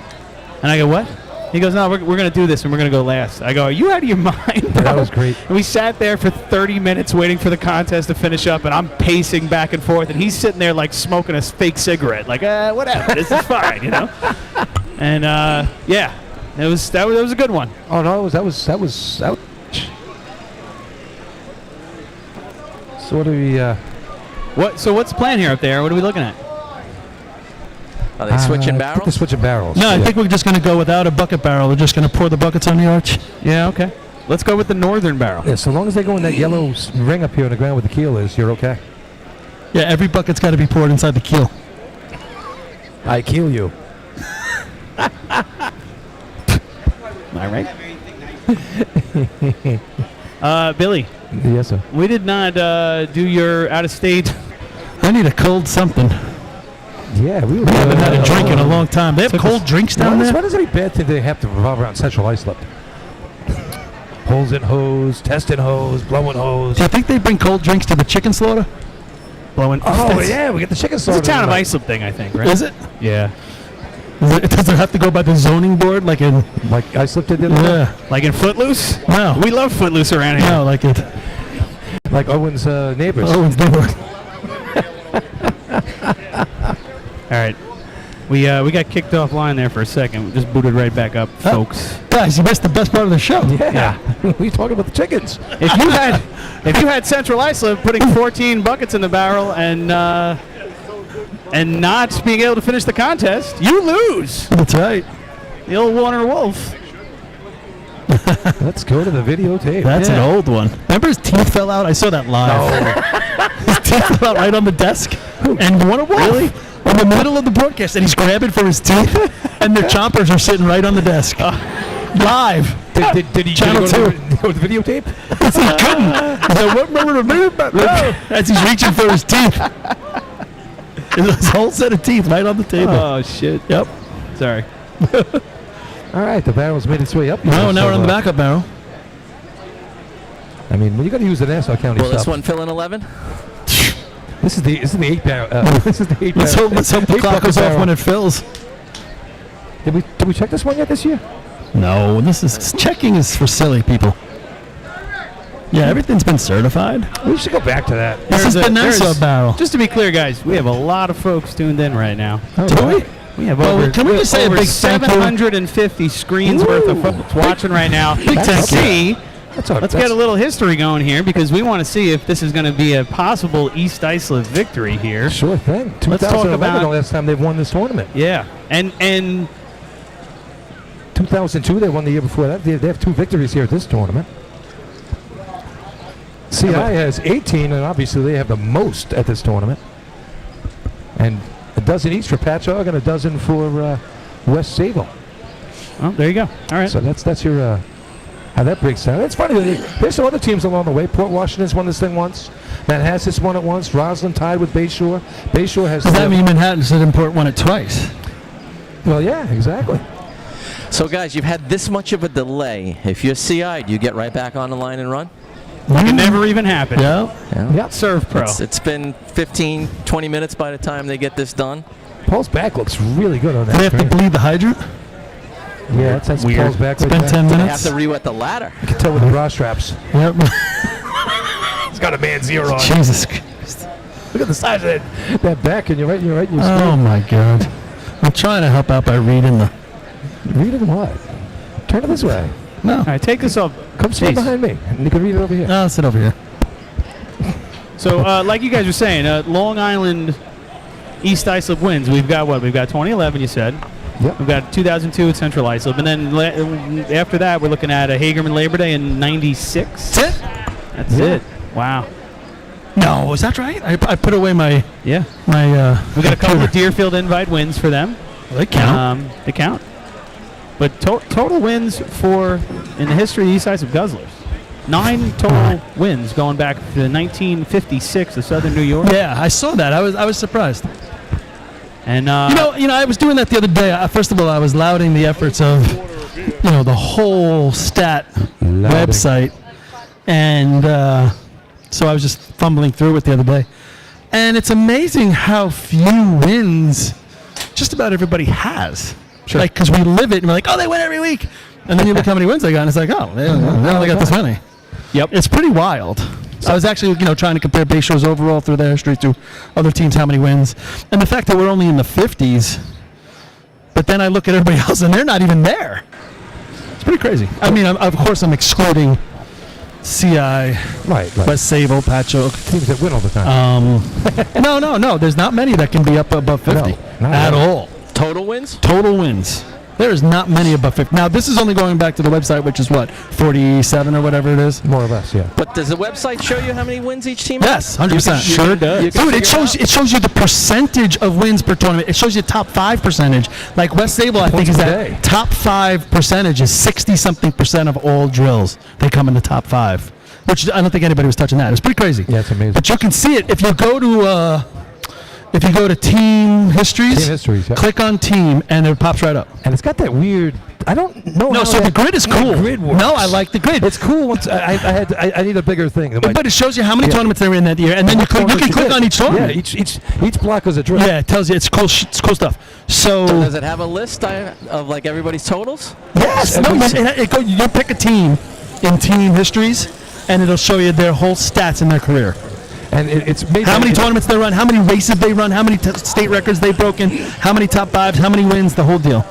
And I go, "What?" He goes, "No, we're going to do this, and we're going to go last." I go, "Are you out of your mind, bro?" That was great. And we sat there for 30 minutes waiting for the contest to finish up, and I'm pacing back and forth, and he's sitting there like smoking a fake cigarette, like, whatever, this is fine, you know. And yeah, that was a good one. Oh no, that was. So what do we? So what's the plan here up there? What are we looking at? Are they switching I barrels? think they're switching barrels. No, I think we're just going to go without a bucket barrel. We're just going to pour the buckets on the arch. Yeah, okay. Let's go with the northern barrel. Yeah, so long as they go in that yellow ring up here on the ground where the keel is, you're okay. Yeah, every bucket's got to be poured inside the keel. I keel you. Am I right? Billy. Yes, sir. We did not do your out-of-state. I need a cold something. Yeah, we haven't had a drink in a long time. They have cold drinks down there? Why does any bad thing they have to revolve around Central Islip? Holes in hose, testing hose, blowing hose. Do you think they bring cold drinks to the chicken slaughter? Blowing. Oh, yeah, we get the chicken slaughter. It's a town of tonight. Islip thing, I think, right? Is it? Yeah. Does it have to go by the zoning board like in... Like Islip did? Yeah. Like in Footloose? No. We love Footloose around here. No, like it... Like Owen's neighbors. Owen's neighbor. All right. We got kicked offline there for a second. We just booted right back up, folks. Guys, you missed the best part of the show. Yeah. We talking about the chickens. If you had Central Islip putting 14 buckets in the barrel and not being able to finish the contest, you lose. That's right. The old Warner Wolf. Let's go to the videotape. That's an old one. Remember his teeth fell out? I saw that live. His teeth fell out right on the desk. And what a wolf. Really? In the middle of the broadcast, and he's grabbing for his teeth, and the chompers are sitting right on the desk. Live. Did he Channel go 2. to the videotape? He couldn't. He's like, "What remember to me?" As he's reaching for his teeth. His whole set of teeth right on the table. Oh, shit. Yep. Sorry. All right, the barrel's made its way up. No, here, now so, we're on the backup barrel. I mean, you got to use the Nassau County Will stuff. this one fill in 11? This is the 8 barrel. This is the 8 Let's barrel. hope the clock goes off when it fills. Did we check this one yet this year? No, checking is for silly people. Yeah, everything's been certified. We should go back to that. This is the Nassau barrel. Just to be clear, guys, we have a lot of folks tuned in right now. Do we? We have Well, over, can we just say a over big thank you? 750 screens worth of folks watching right now. Big to thank you. see. Let's get a little history going here because we want to see if this is going to be a possible East Islip victory here. Sure thing. Let's talk 2011, about the last time they've won this tournament. Yeah, and 2002, they won the year before that. They have 2 victories here at this tournament. CI has 18, and obviously they have the most at this tournament. And a dozen each for Patchogue and a dozen for West Sable. Oh, there you go. All right. So that's your how that breaks down. It's funny. There's some other teams along the way. Port Washington's won this thing once. Manhasset's won it once. Roslyn tied with Bayshore. Bayshore has. Does that mean Manhattan's in Port won it twice? Well, yeah, exactly. So, guys, you've had this much of a delay. If you're CI, do you get right back on the line and run? Like it never even happened. Yeah. Serve Pro. It's been 15, 20 minutes by the time they get this done. Paul's back looks really good on that. Do they have to screen. bleed the hydrant? Yeah, that's Weird. Paul's back. It's right been there. 10 They minutes. have to re-wet the ladder. You can tell with the bra straps. Yep. He's got a man zero on. Jesus Christ. Look at the size of that back, and you're right. Oh my God. I'm trying to help out by reading the. Reading what? Turn it this way. No. All right, take this off. Come sit behind me, and you can read it over here. No, I'll sit over here. So, like you guys were saying, Long Island East Islip wins. We've got what? We've got 2011, you said. Yep. We've got 2002 at Central Islip. And then after that, we're looking at a Hagerman Labor Day in 96. That's it? That's it. Wow. No, is that right? I put away my. Yeah. My. We got a couple of Deerfield Invite wins for them. They count. They count. But total wins in the history of East Islip Guzzlers. 9 total wins going back to 1956 to Southern New York. Yeah, I saw that. I was surprised. And you know, I was doing that the other day. First of all, I was lauding the efforts of, the whole stat website, and so I was just fumbling through it the other day, and it's amazing how few wins just about everybody has. Sure. Like, because we live it, and we're like, oh, they win every week, and then you look how many wins they got, and it's like, oh, they only got this many. Yep, it's pretty wild. I was actually, trying to compare Bayshore's overall through their history to other teams, how many wins. And the fact that we're only in the 50s, but then I look at everybody else and they're not even there. It's pretty crazy. I mean, of course, I'm excluding CI, West Sable, Patchogue. Teams that win all the time. No. There's not many that can be up above 50 at all. Total wins? Total wins. There's not many above 50. Now, this is only going back to the website, which is what, 47 or whatever it is? More or less, yeah. But does the website show you how many wins each team has? has? Yes, 100%. Sure does. Dude, it shows you the percentage of wins per tournament. It shows you top 5 percentage. Like West Sable, I think, is that top 5 percentage is 60-something% of all drills. They come in the top 5, which I don't think anybody was touching that. It's pretty crazy. Yeah, it's amazing. But you can see it if you go to team histories, click on team, and it pops right up. And it's got that weird. I don't know. No, so the grid is cool. Grid works. No, I like the grid. It's cool. Once I need a bigger thing. But it shows you how many tournaments there were in that year, and then you can click on each tournament. Yeah, each block is a drill. Yeah, it tells you it's cool. It's cool stuff. So does it have a list of like everybody's totals? Yes. No, man, you pick a team in team histories, and it'll show you their whole stats in their career. And it's made how many tournaments they run, how many races they run, how many state records they've broken, how many top 5s, how many wins, the whole deal.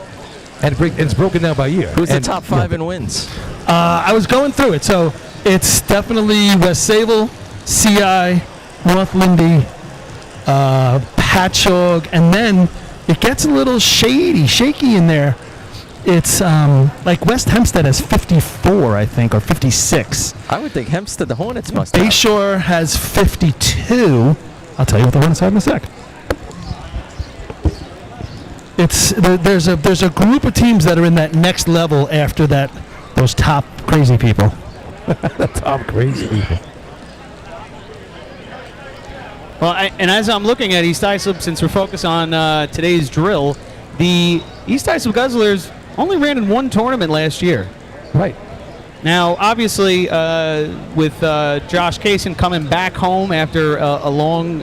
And it's broken down by year. Who's the top 5 in wins? I was going through it. So it's definitely West Sable, CI, North Lindy, Patchogue, and then it gets a little shaky in there. It's like West Hempstead has 54, I think, or 56. I would think Hempstead, the Hornets must have. Bayshore has 52. I'll tell you what the Hornets have in a sec. There's a group of teams that are in that next level after that. Those top crazy people. The top crazy people. Well, and as I'm looking at East Islip, since we're focused on today's drill, the East Islip Guzzlers only ran in one tournament last year. Right. Now, obviously, with Josh Kaysen coming back home after a long,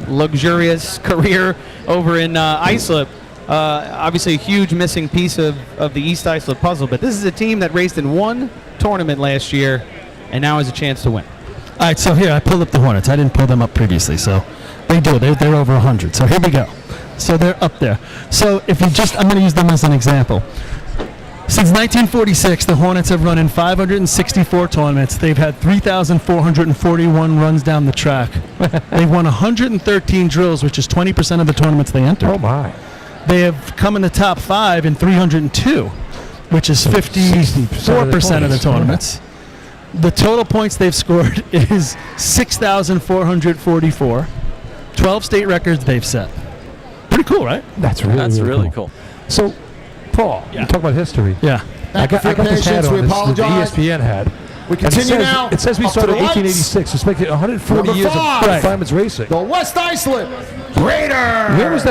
luxurious career over in Islip, obviously a huge missing piece of the East Islip puzzle. But this is a team that raced in one tournament last year and now has a chance to win. All right, so here, I pulled up the Hornets. I didn't pull them up previously, so they do. They're over 100. So here we go. So they're up there. So if you just, I'm going to use them as an example. Since 1946, the Hornets have run in 564 tournaments. They've had 3,441 runs down the track. They've won 113 drills, which is 20% of the tournaments they entered. Oh, my. They have come in the top 5 in 302, which is 54% of the tournaments. The total points they've scored is 6,444. 12 state records they've set. Pretty cool, right? That's really cool. So, Paul, you talk about history. Yeah. I got this hat on. We apologize. The ESPN hat. We continue now. It says we Up to started the in lights. 1886. It's making 140 Number years 5. of fireman's racing. The West Islip Raiders. Where was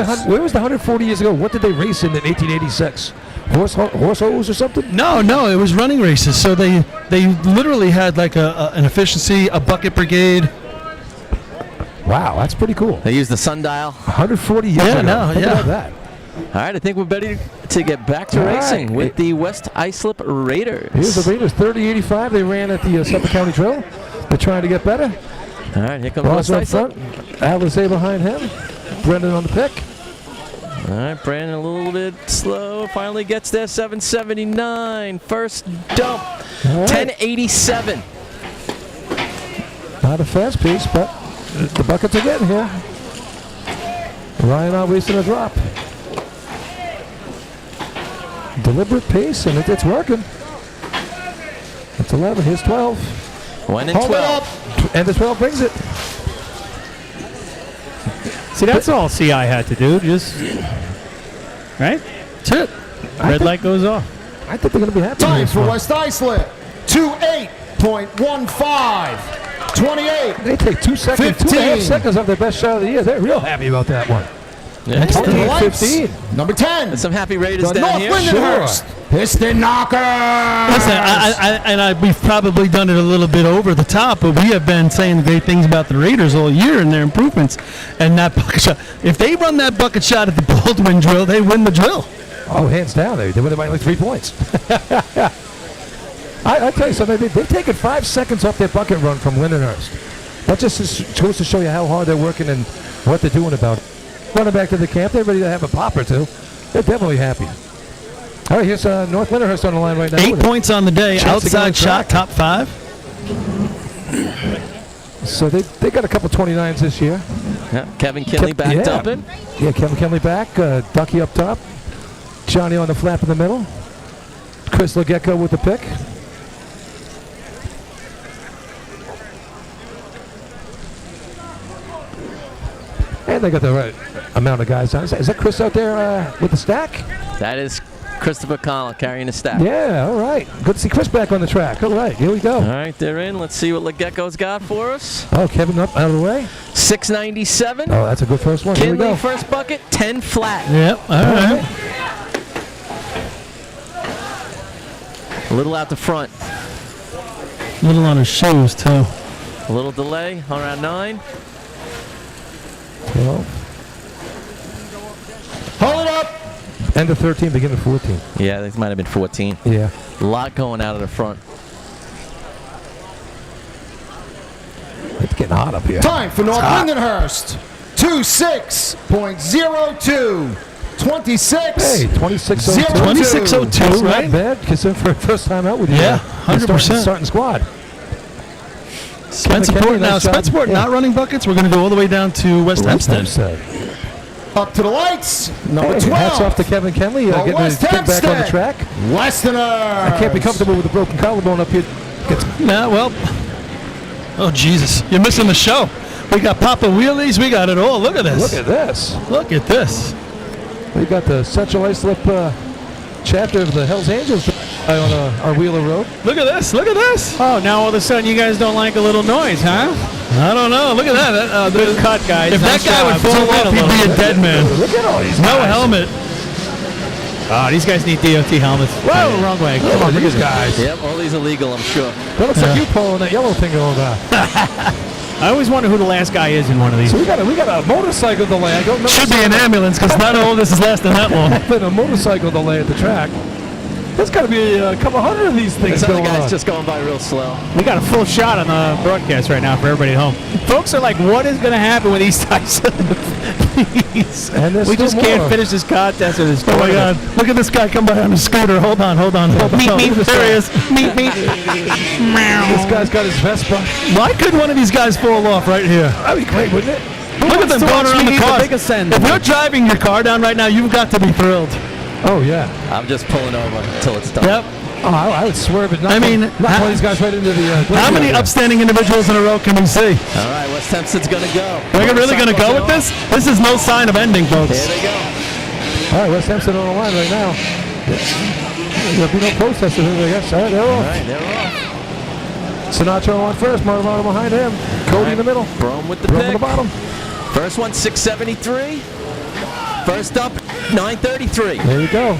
the 140 years ago? What did they race in 1886? Horse hose or something? No, it was running races. So they literally had like an efficiency, a bucket brigade. Wow, that's pretty cool. They used the sundial. 140 years ago. Think about that. All right, I think we're ready to get back to racing with the West Islip Raiders. Here's the Raiders, 30-85. They ran at the Suffolk County Drill. They're trying to get better. All right, here comes Ross West up Islip. front. Alizé behind him. Brendan on the pick. All right, Brandon a little bit slow. Finally gets there, 779. First dump, 1087. Not a fast pace, but the buckets are getting here. Ryan not wasting a drop. Deliberate pace, and it's working. It's 11. Here's 12. 1 and 12. And the 12 brings it. See, that's all CI had to do. Just, right? That's it. Red light goes off. I think they're going to be happy. Time for West Islip. 28.15. 28. They take 2 seconds, 2.5 seconds off their best shot of the year. They're real happy about that one. Yeah. 28-15. Number 10. There's some happy Raiders The down North here. Lindenhurst Piston Knockers. Listen, we've probably done it a little bit over the top, but we have been saying great things about the Raiders all year and their improvements. And that bucket shot, if they run that bucket shot at the Baldwin drill, they win the drill. Oh, hands down. They win it by like 3 points. I tell you something, they've taken 5 seconds off their bucket run from Lindenhurst. That just goes to show you how hard they're working and what they're doing about it. Running back to the camp, they're ready to have a pop or two. They're definitely happy. All right, here's North Lindenhurst on the line right now. 8 points on the day, Chance to get on outside shot, track. top 5. So they got a couple 29s this year. Yeah, Kevin Kinley back dumping. Yeah, Kevin Kinley back. Ducky up top. Johnny on the flap in the middle. Chris Legecko with the pick. And they got the right amount of guys on. Is that Chris out there with the stack? That is Christopher Connell carrying the stack. Yeah, all right. Good to see Chris back on the track. All right, here we go. All right, they're in. Let's see what Legecko's got for us. Oh, Kevin up out of the way. 697. Oh, that's a good first one. Here we Kinley go. first bucket, 10 flat. Yep, all right. A little out the front. Little on his shoes, too. A little delay, around 9. Well, hold it up. End of 13, beginning of 14. Yeah, this might have been 14. Yeah. A lot going out of the front. It's getting hot up here. Time for North Lindenhurst. 26.02. 26. Hey, 26.02. 26.02, right? Not bad, considering for the first time out with you. Yeah, 100%. Starting squad. Spencerport now. Spencerport not running buckets. We're going to go all the way down to West Hempstead. Up to the lights. Number Hey, 12. hats off to Kevin Kenley getting his West kick back on the Hempstead. track. Westerners. I can't be comfortable with a broken collarbone up here. Nah, well. Oh, Jesus. You're missing the show. We got Papa Wheelies. We got it all. Look at this. Look at this. Look at this. We got the Central Islip chapter of the Hells Angels on our Wheeler Road. Look at this. Look at this. Oh, now all of a sudden you guys don't like a little noise, huh? I don't know. Look at that. Good cut, guys. If Nice that guy would job. fall off, he'd be a dead man. Look at all these No guys. helmet. These guys need DOT helmets. Whoa, wrong way. Come on, these guys. Yep, all these illegal, I'm sure. That looks like you pulling that yellow thing going by. I always wonder who the last guy is in one of these. So we got a motorcycle delay. I don't know. Should be an ambulance because not all this is lasting that long. Been a motorcycle delay at the track. There's got to be a couple hundred of these things This other going guy's on. just going by real slow. We got a full shot on the broadcast right now for everybody at home. Folks are like, what is going to happen with these guys? Please. And there's We just still can't more. finish this contest or this Oh my tournament. God! Look at this guy come by on a scooter. Hold on. Meet. There he is. Meet. This guy's got his Vespa. Why couldn't one of these guys fall off right here? That'd be great, wouldn't it? Look at them going around the car. big ascend. If you're driving your car down right now, you've got to be thrilled. Oh yeah. I'm just pulling over until it's done. Yep. Oh, I would swerve it. I mean, not one of these guys right into the. How many upstanding individuals in a row can we see? All right, West Hempstead's going to go. They're really going to go with this? This is no sign of ending, folks. Here they go. All right, West Hempstead on the line right now. There'll be no protesters, I guess. All right, they're off. All right, they're off. Sinatra on first, Martivano behind him. Cody in the middle. Brougham with the Brougham pick. on the bottom. First one, 673. First up, 933. There you go.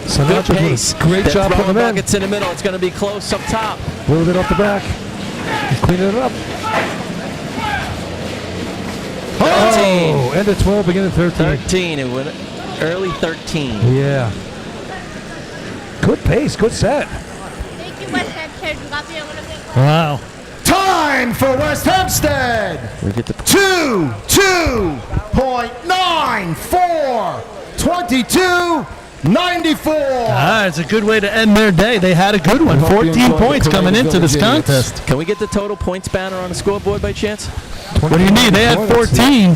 Good Sinatra pace. doing a great They're job throwing putting them in. buckets in the middle. It's going to be close up top. A little bit off the back. He's cleaning it up. 13. Oh, end of 12, beginning of 13. 13. It went early 13. Yeah. Good pace, good set. Thank you, West Hempstead. You got me a little bit. Wow. Time for West Hempstead. We get the 2.94. 22.94. It's a good way to end their day. They had a good one. 14 points coming into this contest. Can we get the total points banner on the scoreboard by chance? What do you need? They had 14.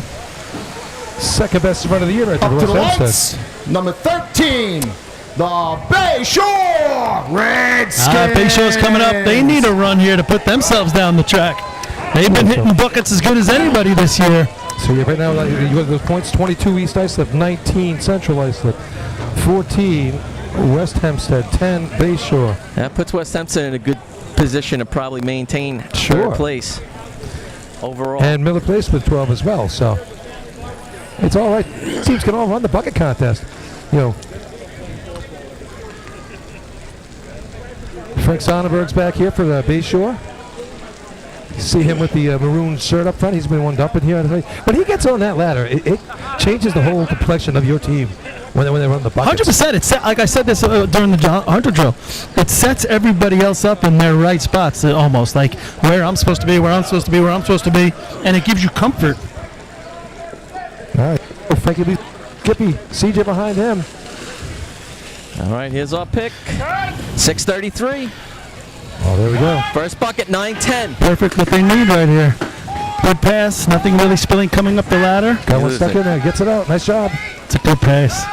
Second best run of the year right there. Up to the West lights. Hempstead. Number 13, the Bay Shore Redskins. Bay Shore's coming up. They need a run here to put themselves down the track. They've been hitting buckets as good as anybody this year. So yeah, right now you got those points: 22 East Islip, 19 Central Islip, 14 West Hempstead, 10 Bay Shore. That puts West Hempstead in a good position to probably maintain Sure. third place overall. And Miller Place with 12 as well. So it's all right. Teams can all run the bucket contest. You know, Frank Sonnenberg's back here for the Bay Shore. You see him with the maroon shirt up front. He's been one dumping here. When he gets on that ladder, it changes the whole complexion of your team when they run the buckets. 100%. It's like I said this during the hunter drill. It sets everybody else up in their right spots, almost like where I'm supposed to be, where I'm supposed to be, where I'm supposed to be, and it gives you comfort. All right. Frankie Lee, Skippy, CJ behind him. All right, here's our pick. 633. Oh, there we go. First bucket, 910. Perfect what they need right here. Good pass, nothing really spilling coming up the ladder. Got one stuck in there, gets it out. Nice job. It's a good pass.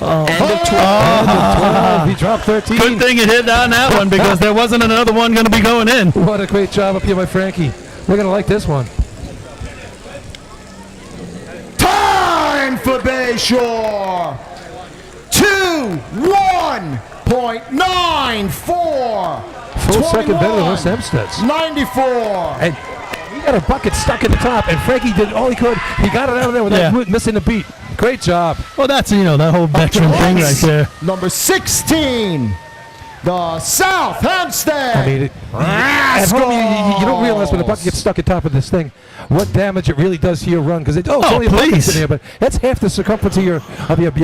End of 12. End of 12. He dropped 13. Good thing it hit on that one because there wasn't another one going to be going in. What a great job up here by Frankie. We're going to like this one. Time for Bay Shore. 21.94. Full second better than West Hempstead's. 94. And he got a bucket stuck in the top, and Frankie did all he could. He got it out of there without missing a beat. Great job. Well, that's, that whole veteran thing right there. Number 16, the South Hempstead. I mean, at home, you don't realize when the bucket gets stuck at top of this thing, what damage it really does to your run. Because it's only a bucket in there, but that's half the circumference of your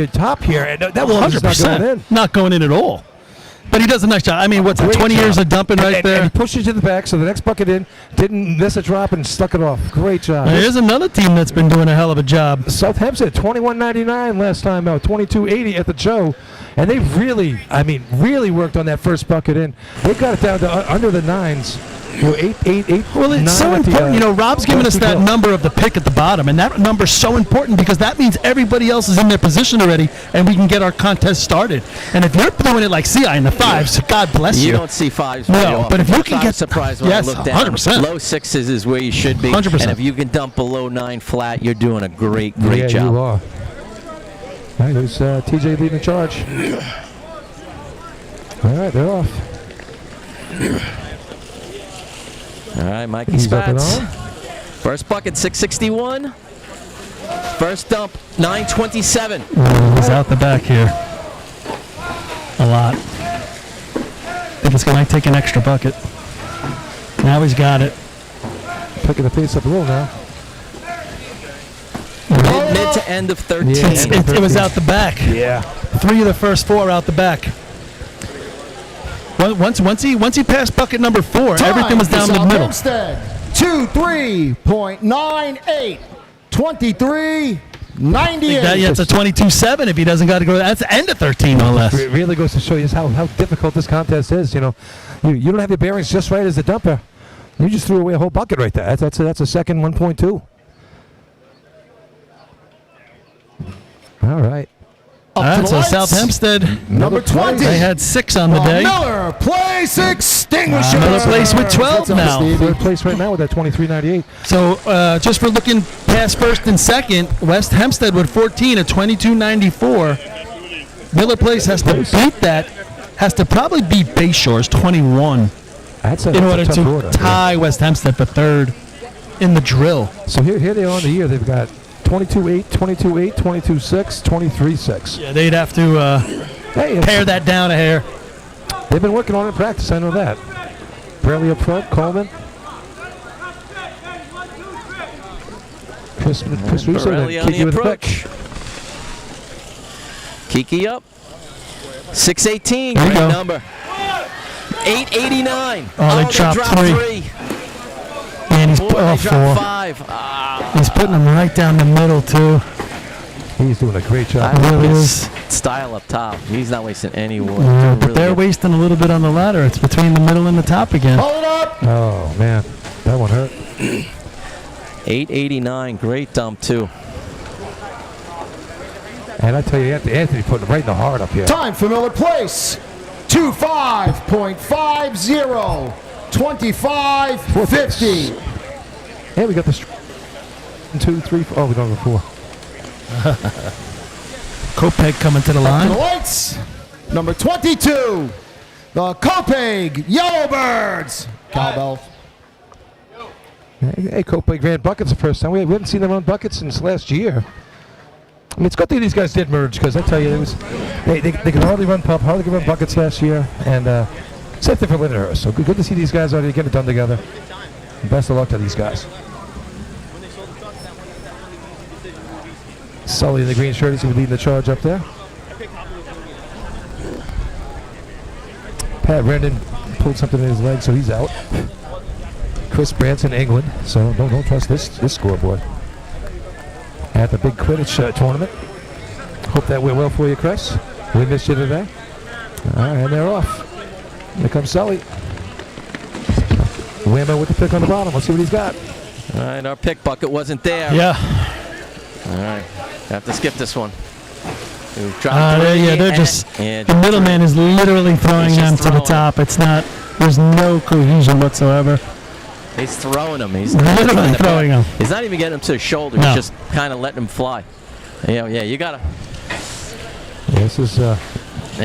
top here, and that one is not going in. Not going in at all. But he does a nice job. I mean, what's it, 20 years of dumping right there? And he pushes to the back, so the next bucket in didn't miss a drop and stuck it off. Great job. Here's another team that's been doing a hell of a job. South Hempstead, 21.99 last time out, 22.80 at the Joe. And they really worked on that first bucket in. They got it down to under the nines. 8. Well, it's so important. Rob's giving us that number of the pick at the bottom, and that number's so important because that means everybody else is in their position already, and we can get our contest started. And if you're doing it like CI in the fives, God bless you. You don't see fives very often. But if you can get surprised when I look down. 100%. Low sixes is where you should be. 100%. And if you can dump below 9 flat, you're doing a great job. You are. All right, there's TJ leading the charge. All right, they're off. All right, Mikey He's up and Spatz. on. First bucket, 661. First dump, 9:27. He's out the back here. A lot. I think it's going to take an extra bucket. Now he's got it. Picking the pace up a little now. Mid to end of 13. It was out the back. Yeah. 3 of the first 4 out the back. Once he passed bucket number 4, everything was down the middle. Hempstead, 2-3.98, 23.98. That's a 22-7 if he doesn't got to go. That's the end of 13 no less. It really goes to show you how difficult this contest is. You know, you don't have your bearings just right as a dumper. You just threw away a whole bucket right there. That's a second 1.2. All right. So South Hempstead, number 20. They had 6 on the day. Miller Place Extinguisher. Miller Place with 12 now. Third place right now with that 23.98. So just for looking past first and second, West Hempstead with 14 at 22.94. Miller Place has to beat that. Has to probably beat Bayshore's 21 in order to tie West Hempstead for third in the drill. So here they are in the year. They've got 22-8, 22-8, 22-6, 23-6. Yeah, they'd have to pare that down a hair. They've been working on it in practice, I know that. Bradley up front, Coleman. Chris Russo, then Borelli on the Kiki with the pick. approach. Kiki up. 6:18, There you great go. number. 8:89. Oh, they dropped 3. And he's They put dropped 4. 5. He's putting them right down the middle too. He's doing a great job. I like really his is. style up top. He's not wasting any water. Yeah, but Really they're good. wasting a little bit on the ladder. It's between the middle and the top again. Hold up. Oh, man. That one hurt. 8:89, great dump too. And I tell you, Anthony putting it right in the heart up here. Time for Miller Place. 25.50. 25.50. Hey, we got the 2, 3, 4. Oh, we don't have a 4. Kopeg coming to the Up to line. the lights. Number 22. The Kopeg Yellowbirds. Cowbells. Hey, Copeland ran buckets the first time. We haven't seen them run buckets since last year. I mean, it's good that these guys did merge because I tell you, they could hardly run pump, hardly could run buckets last year, and same thing for Lindenhurst. So good to see these guys already get it done together. And best of luck to these guys. Sully in the green shirt is going to be leading the charge up there. Pat Rendon pulled something in his leg, so he's out. Chris Branson, England. So don't trust this scoreboard. At the big Quidditch tournament. Hope that went well for you, Chris. We missed you today. All right, and they're off. Here comes Sully. Whammo with the pick on the bottom. Let's see what he's got. All right, our pick bucket wasn't there. Yeah. All right, have to skip this one. They're just the middleman is literally throwing them to the top. It's not. There's no cohesion whatsoever. He's throwing them. He's literally throwing them. He's not even getting them to his shoulder. No. He's just kind of letting them fly. Yeah, you gotta. This is. There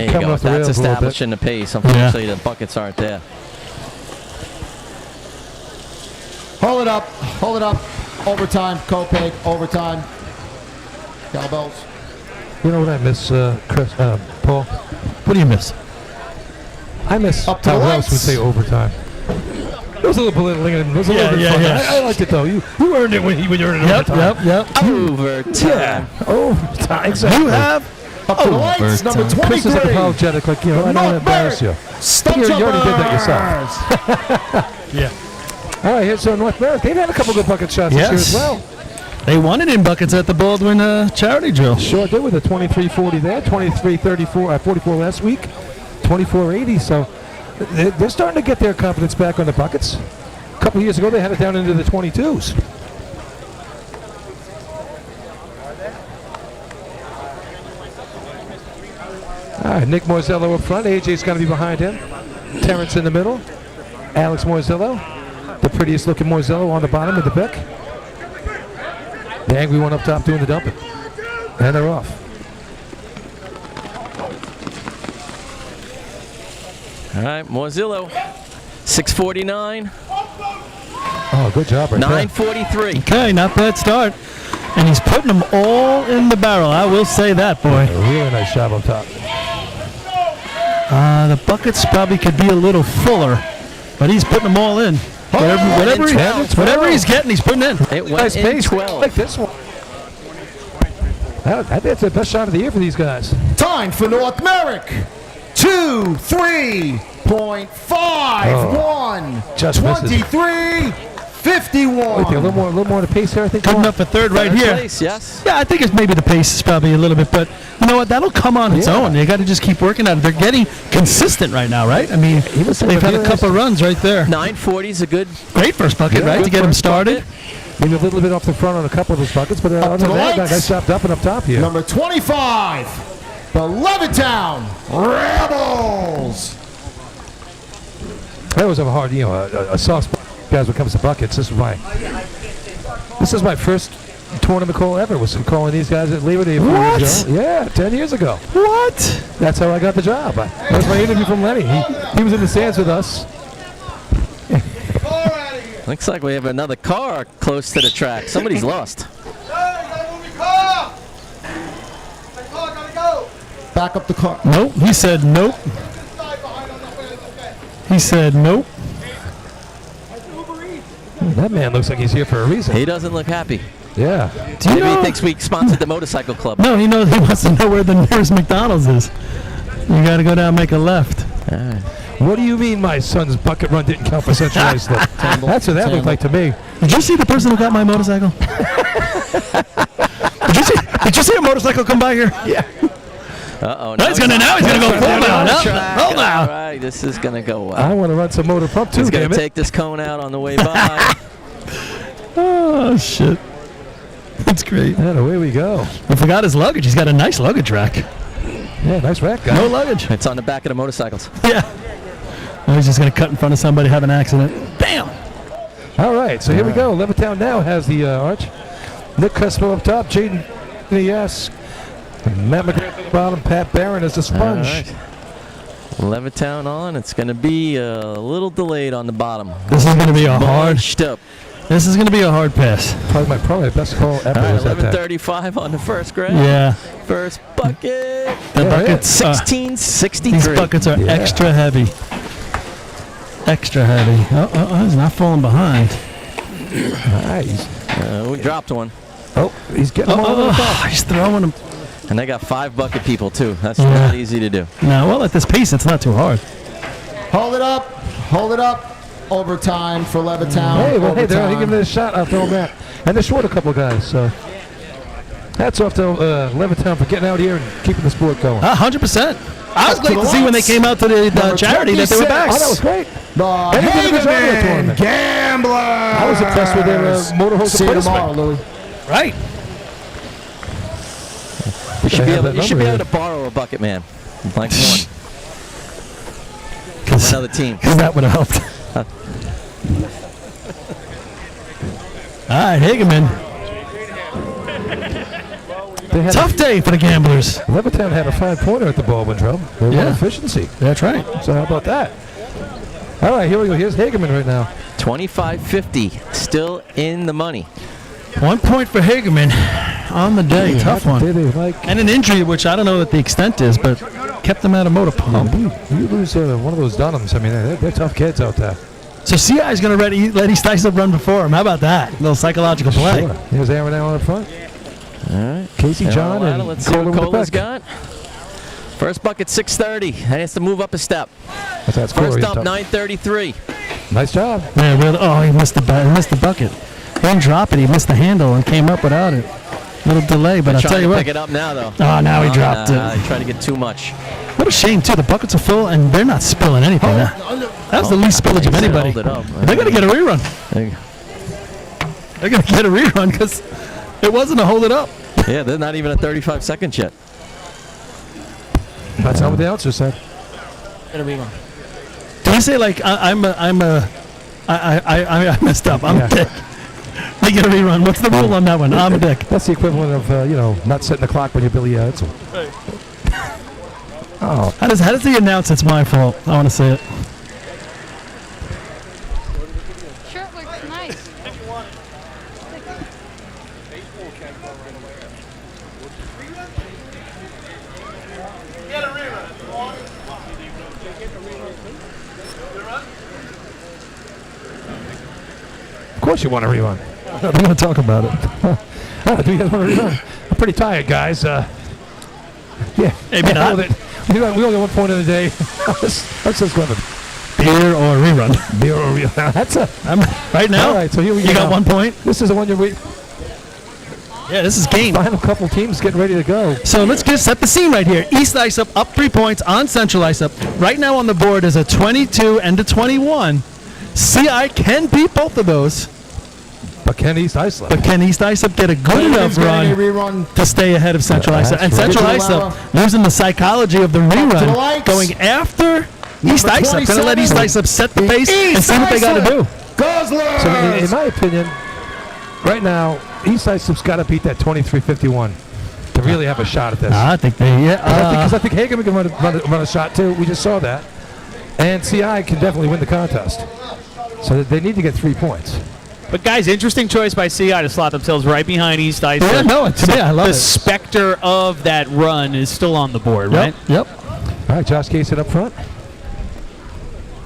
you coming go. off the That's rails a little bit. establishing the pace. Unfortunately, the buckets aren't there. Hold it up. Hold it up. Overtime. Kopeg. Overtime. Cowbells. You know what I miss, Chris, Paul? What do you miss? I miss Up to how the Wells would lights. say overtime. It was a little belittling. It was a little bit fun. I liked it though. You earned it when you earned it overtime. Yep. Overtime. Yeah. Overtime. Exactly. You have Up to the lights. Number 23. Chris is like apologetic, like, I don't want to embarrass you. You already did that yourself. Yeah. All right, here's North Merritt. They've had a couple good bucket shots this year as well. They won it in buckets at the Baldwin charity drill. Sure did with a 23-40 there, 23-34, 44 last week, 24-80. So they're starting to get their confidence back on the buckets. A couple years ago, they had it down into the 22s. All right, Nick Morzello up front. AJ's going to be behind him. Terrence in the middle. Alex Morzello, the prettiest looking Morzello on the bottom with the pick. The angry one up top doing the dumping. And they're off. All right, Morzillo, 6:49. Oh, good job right there. 9:43. Okay, not bad start. And he's putting them all in the barrel. I will say that, boy. A really nice job on top. The buckets probably could be a little fuller, but he's putting them all in. Whatever he's getting, he's putting in. It went Nice in pace. 12. I like this one. I think that's the best shot of the year for these guys. Time for North Merrick. 2-3.51. Just misses. 23-51. A little more to pace here, I think. Good enough for third right here. Place, yes. Yeah, I think it's maybe the pace is probably a little bit, but you know what? That'll come on its own. You got to just keep working at it. They're getting consistent right now, right? I mean, they've had a couple runs right there. 940 is a great first bucket, right, to get him started. Maybe a little bit off the front on a couple of his buckets, but other than that, nice job up and up top here. Number 25, the Levittown Rebels. That was a hard, a soft spot, guys, when it comes to buckets. This is my first tournament call ever. Was calling these guys at Liberty a few years ago. Yeah, 10 years ago. What? That's how I got the job. That was my interview from Lenny. He was in the stands with us. Looks like we have another car close to the track. Somebody's lost. Back up the car. Nope. He said nope. He said nope. That man looks like he's here for a reason. He doesn't look happy. Yeah. Maybe he thinks we sponsored the motorcycle club. No, he wants to know where the nearest McDonald's is. You got to go down and make a left. What do you mean my son's bucket run didn't count for Central Islip? That's what that looked like to me. Did you see the person who got my motorcycle? Did you see a motorcycle come by here? Yeah. Uh-oh. Now he's gonna go full down. All right, this is going to go well. I want to run some motor pump too, He's going damn to it. take this cone out on the way by. Oh, shit. That's great. And away we go. I forgot his luggage. He's got a nice luggage rack. Yeah, nice rack, guy. No luggage. It's on the back of the motorcycles. Yeah. Oh, he's just going to cut in front of somebody, have an accident. Bam! All right, so here we go. Levittown now has the arch. Nick Crespo up top. Jaden yes. Matt McGrath at the bottom. Pat Barron as the sponge. Right. Levittown on. It's going to be a little delayed on the bottom. This is going to be a hard. Up. This is going to be a hard pass. Probably my best call ever. All right, was that time. 11:35 on the first grade. Yeah. First bucket. The buckets, 1663. These buckets are extra heavy. Extra heavy. He's not falling behind. Nice. We dropped one. Oh, he's getting them all over the top. He's throwing them. And they got 5 bucket people, too. That's not easy to do. No, well, at this pace, it's not too hard. Hold it up. Hold it up. Overtime for Levittown. Hey, well, hey, they're Overtime. giving it a shot. I'll throw them back. And they're short a couple of guys, so hats off to Levittown for getting out here and keeping the sport going. 100%. I was glad to see when they came out to the charity that they were back. Oh, that was great. The Hageman Gamblers. I was impressed with their motor hose See you tomorrow, placement. Louis. Right. You should be able to borrow a bucket, man. Like one. Another team. Because that would have helped. All right, Hageman. Tough day for the Gamblers. Levittown had a 5-pointer at the ball, Winthrop. They won efficiency. That's right. So how about that? All right, here we go. Here's Hageman right now. 25.50, still in the money. 1 point for Hageman on the day. Tough one. And an injury, which I don't know what the extent is, but kept them out of motor pump. You lose one of those Dunhams. I mean, they're tough kids out there. So CI is going to let East Islip run before him. How about that? A little psychological play. Sure. Here's Aaron Allen up front. All right. Casey John and let's see Kohler what with the Kohler's back. got. First bucket, 630. He has to move up a step. That's First Corey up, top. 933. Nice job. Yeah, really. Oh, he missed the bucket. He didn't drop it. He missed the handle and came up without it. Little delay, but I'll tell you what. Pick it up now, though. Oh, now he dropped it. He tried to get too much. What a shame, too. The buckets are full, and they're not spilling anything. That was the least spillage of anybody. Hold it up. They're going to get a rerun. They're going to get a rerun because it wasn't a hold it up. Yeah, they're not even at 35 seconds yet. That's not what the announcer said. Get a rerun. Did he say, like, I messed up. I'm a dick. They get a rerun. What's the rule on that one? I'm a dick. That's the equivalent of, not setting the clock when you're Billy Edsel. Oh. How does he announce it's my fault? I want to say it. Shirt looks nice. Of course you want to rerun. I'm going to talk about it. Do you guys want to rerun? I'm pretty tired, guys. Yeah. Maybe not. We only got 1 point in the day. Let's just go with Beer or rerun? beer or rerun. That's a right now. All right, so here we go. You got 1 point. This is the one you're waiting. Yeah, this is game. Final couple teams getting ready to go. So let's just set the scene right here. East Islip up 3 points on Central Islip. Right now on the board is a 22 and a 21. CI can beat both of those. But can East Islip? But can East Islip get a good enough run to stay ahead of Central Islip? And Central Islip losing the psychology of the rerun, going after East Islip. Going to let East Islip set the pace and see what they got to do. So in my opinion, right now, East Islip's got to beat that 23-51 to really have a shot at this. I think they, Because I think Hagerman can run a shot too. We just saw that. And CI can definitely win the contest. So they need to get 3 points. But guys, interesting choice by CI to slot themselves right behind East Islip. Yeah, no, I love the it. specter of that run is still on the board, right? Yep. All right, Josh Casey up front.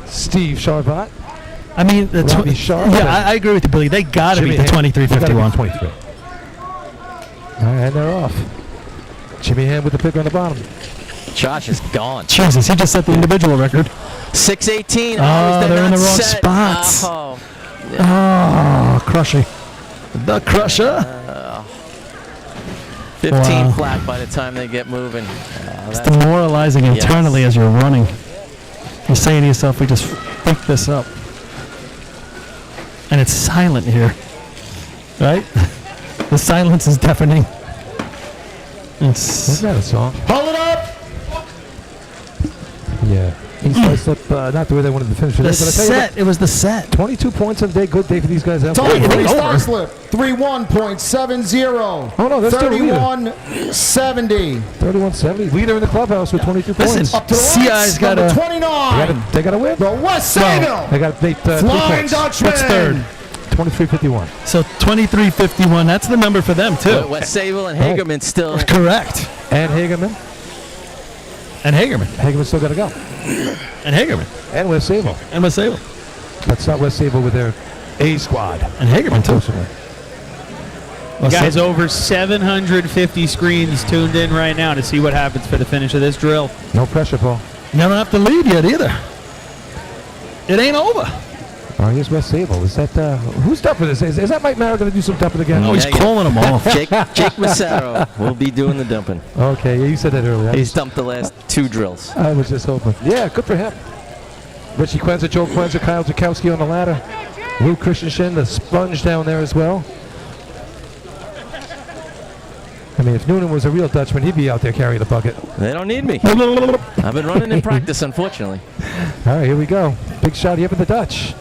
Steve Charvat. I mean, the Robbie Sharp. I agree with you, Billy. They got to beat the 23-51. 23. All right, and they're off. Jimmy Ham with the pick on the bottom. Josh is gone. Jesus, he just set the individual record. 6:18. Oh, they're in the wrong set. spots. Oh, crushing. The crusher. 15 flat by the time they get moving. It's demoralizing internally as you're running. You're saying to yourself, we just think this up. And it's silent here. Right? The silence is deafening. Isn't that a song? Hold it up! Yeah. East Islip, not the way they wanted to finish today, The but I tell you set. It was the set. what, 22 points in a day, good day for these guys out Time there. for East Islip, 31.70. Oh, no, that's still a leader. 31.70. 31-70. Leader in the clubhouse with 22 points. Listen, Up to the CI's lights, got number a 29. They got to win. The West Sayville. They got to beat 3 Flying points. Dutchman. What's third? 23-51. So 23-51. That's the number for them, too. West Sayville and Hagerman still. Correct. And Hagerman. And Hagerman. Hagerman still got to go. And Hagerman. And West Sayville. And West Sayville. That's not West Sayville with their A squad. And Hagerman, too. Guys, over 750 screens tuned in right now to see what happens for the finish of this drill. No pressure, Paul. You don't have to lead yet either. It ain't over. Oh, here's West Sayville. Is that who's dumping this? Is that Mike Mara going to do some dumping again? No, he's calling them off. Jake Massaro will be doing the dumping. Okay, yeah, you said that earlier. He's dumped the last 2 drills. I was just hoping. Yeah, good for him. Richie Quenza, Joe Quenza, Kyle Jakowski on the ladder. Lou Christensen, the sponge down there as well. I mean, if Noonan was a real Dutchman, he'd be out there carrying the bucket. They don't need me. I've been running in practice, unfortunately. All right, here we go. Big shot here for the Dutch.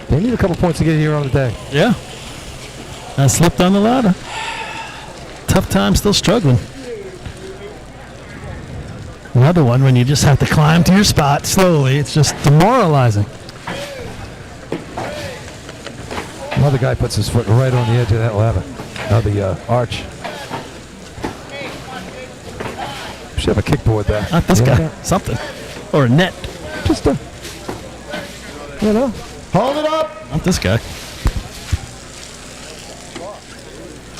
They need a couple points to get here on the day. Yeah. I slipped on the ladder. Tough time, still struggling. Another one when you just have to climb to your spot slowly. It's just demoralizing. Another guy puts his foot right on the edge of that ladder. The arch. Should have a kickboard there. Not this Yeah, guy. Something. Or a net. Just a, you know. Hold it up. Not this guy.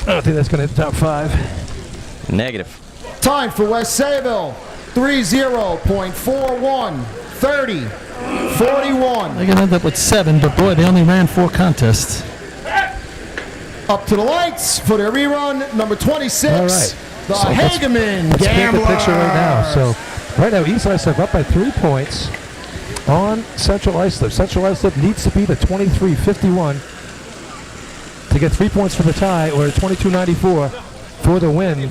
I don't think that's going to hit the top 5. Negative. Time for West Sayville, 30.41. 30. 41. They're going to end up with 7, but boy, they only ran 4 contests. Up to the lights for their rerun, number 26. All right. The So Hageman let's paint Gambler. the picture right now. So right now, East Islip up by 3 points on Central Islip. Central Islip needs to beat a 23-51 to get 3 points for the tie, or a 22-94 for the win.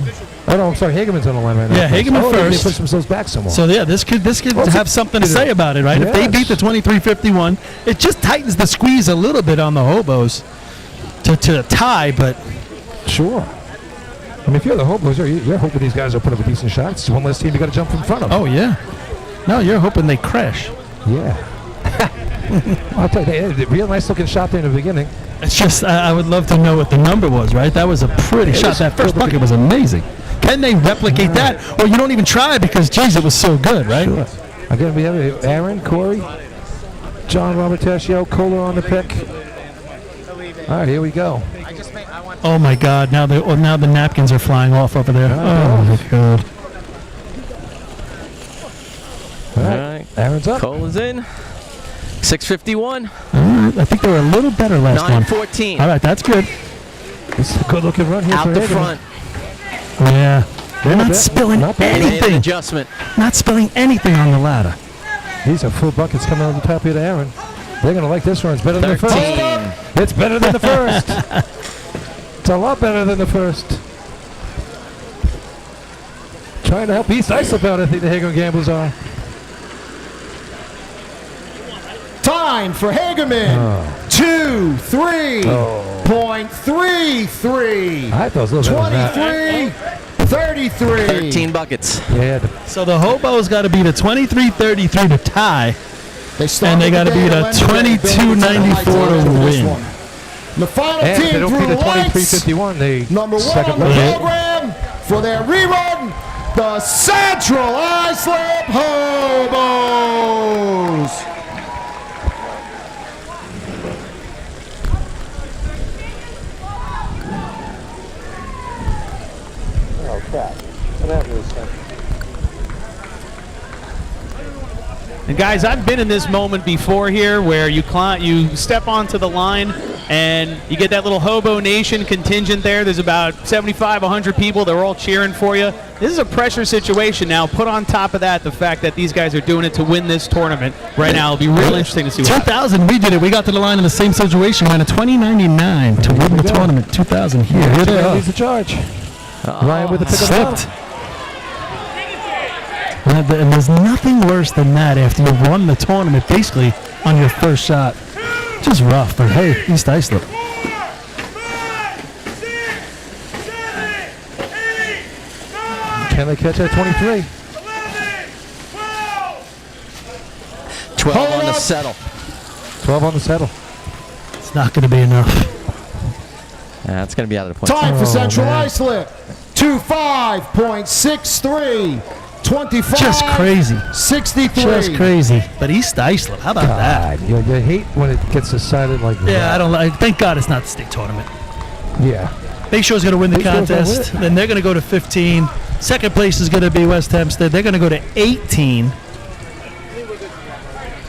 Oh no, I'm sorry, Hageman's on the line right now. Yeah, Hageman They first. push themselves back somewhere. So yeah, this could have something to say about it, right? If they beat the 23-51, it just tightens the squeeze a little bit on the hobos to tie, but sure. I mean, if you're the Hobos, you're hoping these guys will put up a decent shot. It's one less team you got to jump in front of. oh yeah. No, you're hoping they crash. Yeah. I'll tell you, they had a real nice looking shot there in the beginning. It's just, I would love to know what the number was, right? That was a pretty shot. That first bucket was amazing. Can they replicate that? Or you don't even try because, geez, it was so good, right? Sure. Again, we have Aaron, Corey, John, Robert Tascio, Kohler on the pick. All right, here we go. Oh my God! Now the napkins are flying off over there. Oh my God! All right, Aaron's up. Cole is in. 6:51. I think they were a little better last one. 9:14. All right, that's good. It's a good-looking run here Out for the Hageman. front. Yeah, they're not spilling anything. Adjustment. Not spilling anything on the ladder. These are full buckets coming on the top here to Aaron. They're going to like this one. It's better than the first. It's better than the first. It's a lot better than the first. Trying to help East Islip out, I think the Hageman Gamblers are. Time for Hageman. 2-3.33. I thought it was a little better than that. 23-33. 13 buckets. Yeah. So the Hobos got to beat a 23-33 to tie, and they got to beat a 22-94 to win. The final And if team they don't through beat the a lights, 23-51, they number one second on the place. program for their rerun, the Central Islip Hobos. Oh, crap. What happened to this thing? And guys, I've been in this moment before here where you step onto the line and you get that little Hobo Nation contingent there. There's about 75, 100 people. They're all cheering for you. This is a pressure situation now. Put on top of that the fact that these guys are doing it to win this tournament right now. It'll be real interesting to see what happens. 2000, we did it. We got to the line in the same situation. Ran a 20.99 to win the tournament. 2000 here. Here they are. Leads the charge. Ryan with the pick of the ball. Slipped. And there's nothing worse than that after you won the tournament basically on your first shot. Just rough, but hey, East Islip. Can they catch that 23? 12 on the settle. 12 on the settle. It's not going to be enough. That's going to be out of the point. Time for Central Islip. 25.63. 25. Just crazy. 63. Just crazy. But East Islip, how about that? You hate when it gets decided like that. Yeah, I don't like. Thank God it's not the state tournament. Yeah. Bayshaw's going to win the Bayshaw's gonna contest. win it. Then they're going to go to 15. Second place is going to be West Hempstead. They're going to go to 18.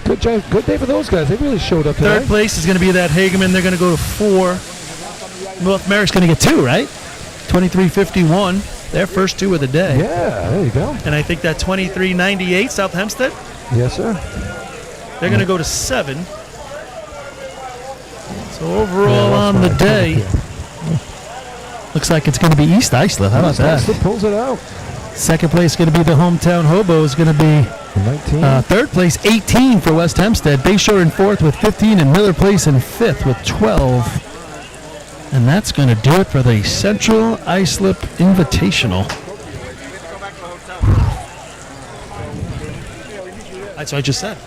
Good job. Good day for those guys. They really showed up today. Third place is going to be that Hageman. They're going to go to 4. North Merrick's going to get 2, right? 23.51. Their first 2 of the day. Yeah, there you go. And I think that 23.98 South Hempstead, Yes, sir. they're going to go to 7. So overall on the day, looks like it's going to be East Islip. How about that? Islip pulls it out. Second place going to be the hometown Hobo is going to be 19. third place, 18 for West Hempstead. Bayshore in 4th with 15 and Miller Place in 5th with 12. And that's going to do it for the Central Islip Invitational. That's what I just said.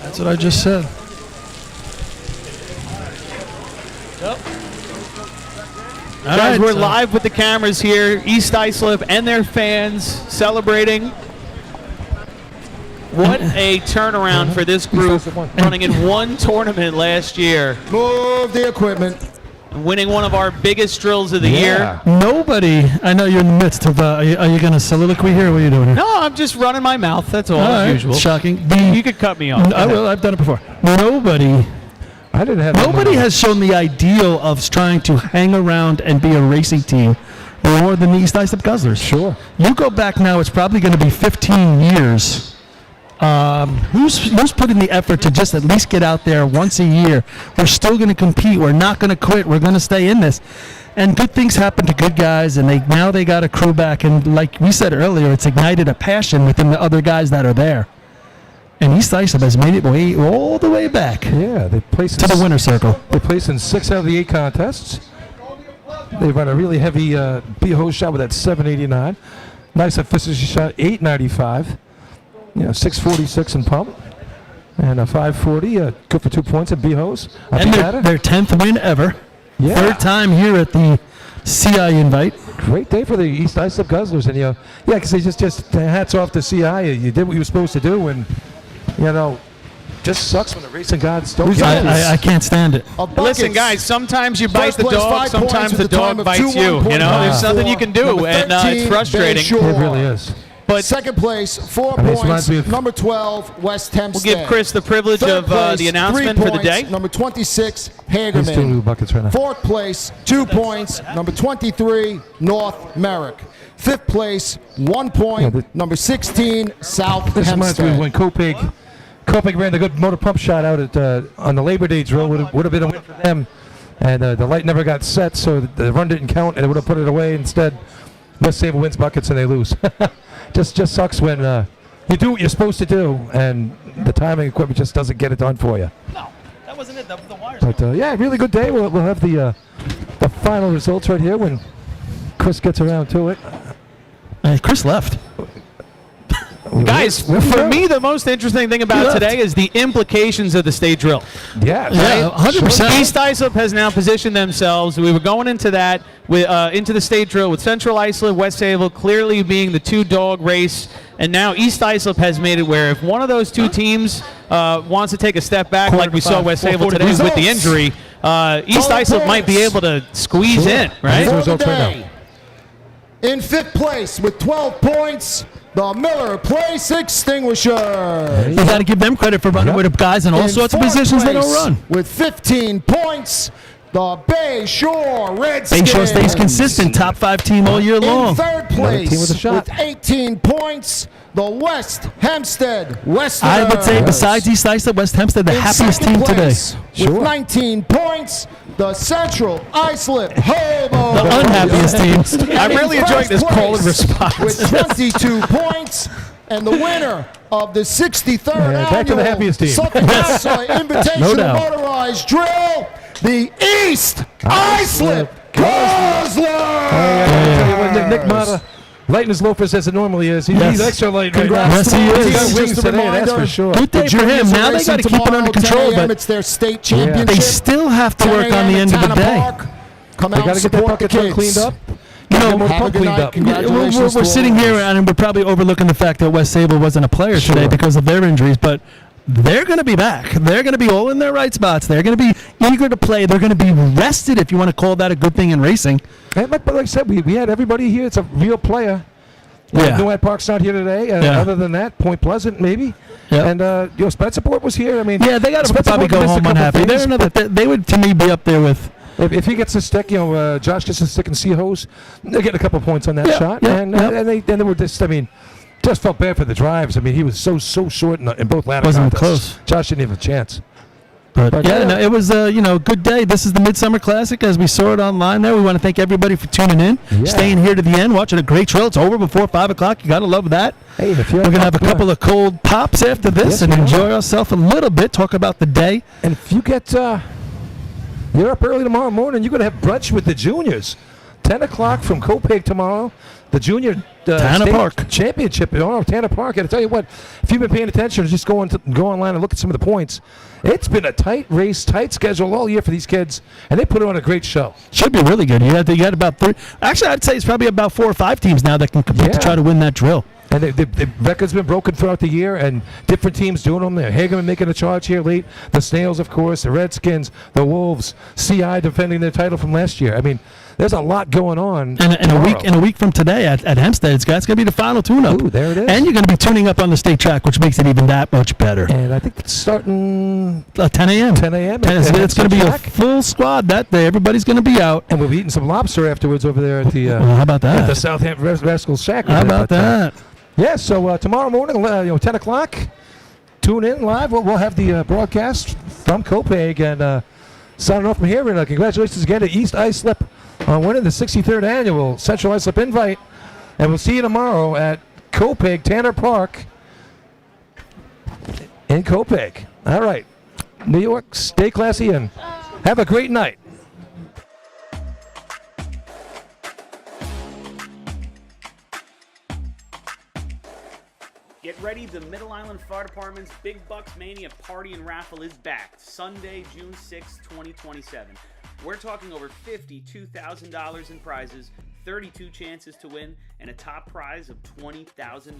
That's what I just said. Yep. Guys, we're live with the cameras here. East Islip and their fans celebrating. What a turnaround for this group, running in one tournament last year. Move the equipment. Winning one of our biggest drills of the year. Nobody, I know you're in the midst of, are you going to soliloquy here? What are you doing here? No, I'm just running my mouth. That's all, All as right, usual. shocking. You could cut me off. I will. I've done it before. Nobody has shown the ideal of trying to hang around and be a racing team more than the East Islip Guzzlers. Sure. You go back now, it's probably going to be 15 years. Who's put in the effort to just at least get out there once a year? We're still going to compete. We're not going to quit. We're going to stay in this. And good things happen to good guys, and now they got a crew back. And like we said earlier, it's ignited a passion within the other guys that are there. And East Islip has made it all the way back. Yeah, they placed to the winner's circle. They placed in 6 out of the 8 contests. They run a really heavy B-hose shot with that 789. Nice efficiency shot, 895. 646 in pump. And a 540, good for 2 points at B-Hose. And their 10th win ever. Yeah. Third time here at the CI Invite. Great day for the East Islip Guzzlers. And, because they just hats off to CI. You did what you were supposed to do. And, just sucks when the racing gods don't get it. I can't stand it. Listen, guys, sometimes you bite First the place, dog, 5 sometimes points the with the time dog of bites you. 2-1 There's nothing you can do, Number and 13, it's frustrating. Bay Shore. It really is. But second place, 4 And this reminds points. me of- Number 12, West Hempstead. We'll give Chris the privilege Third of place, the announcement 3 for the points, day. Number 26, He's 2 Hagerman. buckets right now. Fourth place, 2 points. Number 23, North Merrick. Fifth place, 1 point. Number 16, South This reminds me of Hempstead. when Copic ran the good motor pump shot out at on the Labor Day drill. Would have been a win for them. And the light never got set, so the run didn't count, and it would have put it away. Instead, West Sable wins buckets, and they lose. just sucks when you do what you're supposed to do, and the timing equipment just doesn't get it done for you. No, that wasn't it. The wires. But really good day. We'll have the final results right here when Chris gets around to it. Chris left. Guys, for me, the most interesting thing about today is the implications of the state drill. Yeah, 100%. East Islip has now positioned themselves. We were going into that into the state drill with Central Islip, West Sable clearly being the 2-dog race, and now East Islip has made it where if one of those 2 teams wants to take a step back, like we saw West Sable today with the injury, East Islip might be able to squeeze in, right? For the day, in 5th place with 12 points, the Miller Place Extinguisher. You got to give them credit for running with guys in all sorts of positions they don't run. With 15 points, the Bay Shore Redskins. Bay Shore stays consistent, top 5 team all year long. In 3rd place team with a shot. with 18 points, the West Hempstead Westerners. I would say besides East Islip, West Hempstead, the In happiest 2nd team today. place, with 19 points, the Central Islip Hobo. The unhappiest team. I'm really enjoying this call and response. With 22 points, and the winner of the 63rd back to the annual happiest team. Suffolk and Nassau Invitational No doubt. Motorized Drill, the East Islip Guzzlers. Tell you what, Nick Mata, lighting his loafers as it normally is. He's extra light right now. Congrats to He's you. got Just wings a today, that's reminder, for sure. Good day for him. Now they got to keep it under control, but it's their state championship. they still have to work on the end of the day. Come They out got and to get that support the bucket truck kids. cleaned up. You know, More have a pump good cleaned night. up. Congratulations We're to sitting all here of us. and we're probably overlooking the fact that West Sable wasn't a player today because of their injuries, but they're going to be back. They're going to be all in their right spots. They're going to be eager to play. They're going to be rested, if you want to call that a good thing in racing. And like I said, we had everybody here. It's a real player. Yeah. Noah Park's not here today. Yeah. Other than that, Point Pleasant maybe. Yeah. And Spencerport was here. I mean, Yeah, they got to probably go home unhappy. They're another. They would, to me, be up there with. If he gets a stick, Josh gets a stick and C-hose, they're getting a couple points on that shot. yeah, and yeah. and they were just, just felt bad for the drives. I mean, he was so short in both ladder Wasn't even contests. close. Josh didn't even have a chance. But yeah, no, it was a good day. This is the Midsummer Classic as we saw it online there. We want to thank everybody for tuning in, staying here to the end, watching a great drill. It's over before 5 o'clock. You got to love that. Hey, if We're going to have a couple of cold pops after this and enjoy ourselves a little bit, talk about the day. And if you get, you're up early tomorrow morning, you're going to have brunch with the juniors. 10 o'clock from Copeg tomorrow. The junior Tanner state Park championship. Tanner Park. And I tell you what, if you've been paying attention, just go online and look at some of the points. It's been a tight race, tight schedule all year for these kids, and they put on a great show. Should be really good. You had about 3. Actually, I'd say it's probably about 4 or 5 teams now that can compete to try to win that drill. And the record's been broken throughout the year, and different teams doing them there. Hagerman making a charge here late. The Snails, of course, the Redskins, the Wolves, CI defending their title from last year. I mean, there's a lot going on. And a week from today at Hempstead, it's going to be the final tune-up. Ooh, there it is. And you're going to be tuning up on the state track, which makes it even that much better. And I think it's starting 10 a.m. 10 a.m. It's going to be a full squad that day. Everybody's going to be out. And we'll be eating some lobster afterwards over there at the how about that? at the Southampton Rascals Shack. How about that? Yeah, so tomorrow morning, 10 o'clock, tune in live. We'll have the broadcast from Copeg. And signing off from here, and congratulations again to East Islip on winning the 63rd annual Central Islip Invite. And we'll see you tomorrow at Copeg, Tanner Park in Copeg. All right. New York, stay classy and have a great night. Get ready, the Middle Island Fire Department's Big Bucks Mania Party and Raffle is back, Sunday, June 6, 2027. We're talking over $52,000 in prizes, 32 chances to win, and a top prize of $20,000.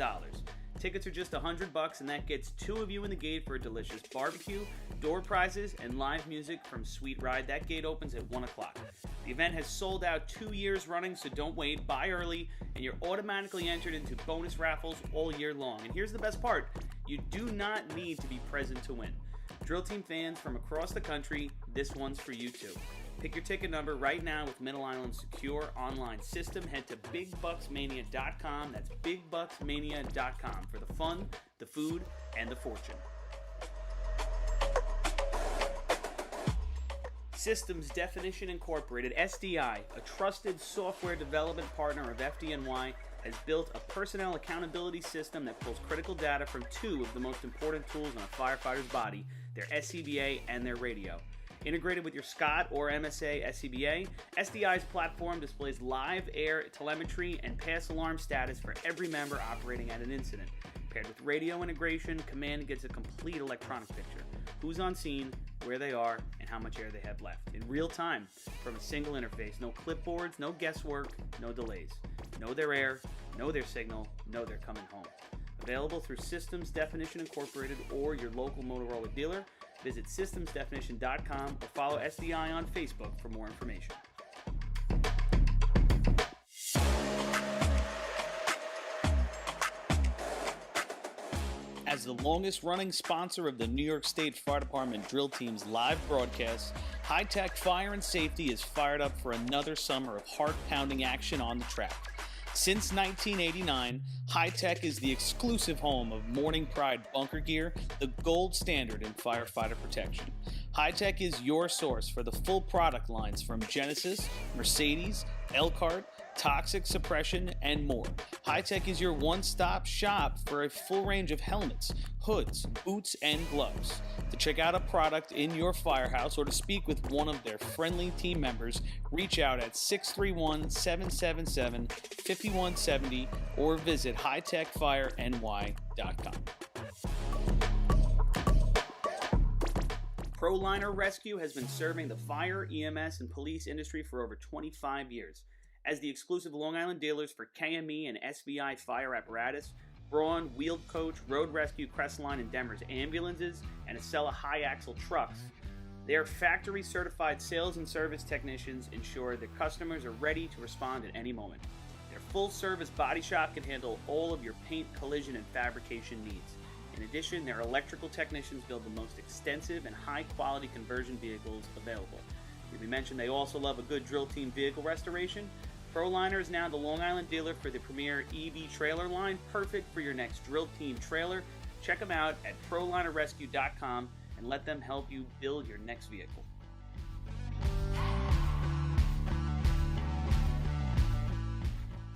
Tickets are just $100, and that gets two of you in the gate for a delicious barbecue, door prizes, and live music from Sweet Ride. That gate opens at 1 o'clock. The event has sold out 2 years running, so don't wait. Buy early, and you're automatically entered into bonus raffles all year long. And here's the best part. You do not need to be present to win. Drill Team fans from across the country, this one's for you too. Pick your ticket number right now with Middle Island's secure online system. Head to BigBucksMania.com. That's BigBucksMania.com for the fun, the food, and the fortune. Systems Definition Incorporated, SDI, a trusted software development partner of FDNY, has built a personnel accountability system that pulls critical data from two of the most important tools on a firefighter's body, their SCBA and their radio. Integrated with your SCOT or MSA SCBA, SDI's platform displays live air telemetry and pass alarm status for every member operating at an incident. Paired with radio integration, command gets a complete electronic picture. Who's on scene, where they are, and how much air they have left. In real time, from a single interface. No clipboards, no guesswork, no delays. Know their air, know their signal, know they're coming home. Available through Systems Definition Incorporated or your local Motorola dealer. Visit systemsdefinition.com or follow SDI on Facebook for more information. As the longest-running sponsor of the New York State Fire Department Drill Team's live broadcasts, High Tech Fire and Safety is fired up for another summer of heart-pounding action on the track. Since 1989, High Tech is the exclusive home of Morning Pride bunker gear, the gold standard in firefighter protection. High Tech is your source for the full product lines from Genesis, Mercedes, Elkhart, Toxic Suppression, and more. High Tech is your one-stop shop for a full range of helmets, hoods, boots, and gloves. To check out a product in your firehouse or to speak with one of their friendly team members, reach out at 631-777-5170 or visit hightechfireny.com. ProLiner Rescue has been serving the fire, EMS, and police industry for over 25 years. As the exclusive Long Island dealers for KME and SBI fire apparatus, Braun, Wheeled Coach, Road Rescue, Crestline, and Demers ambulances, and Acela high-axle trucks, their factory-certified sales and service technicians ensure that customers are ready to respond at any moment. Their full-service body shop can handle all of your paint, collision, and fabrication needs. In addition, their electrical technicians build the most extensive and high-quality conversion vehicles available. Did we mention they also love a good Drill Team vehicle restoration? ProLiner is now the Long Island dealer for the premier EV trailer line, perfect for your next Drill Team trailer. Check them out at ProLinerRescue.com and let them help you build your next vehicle.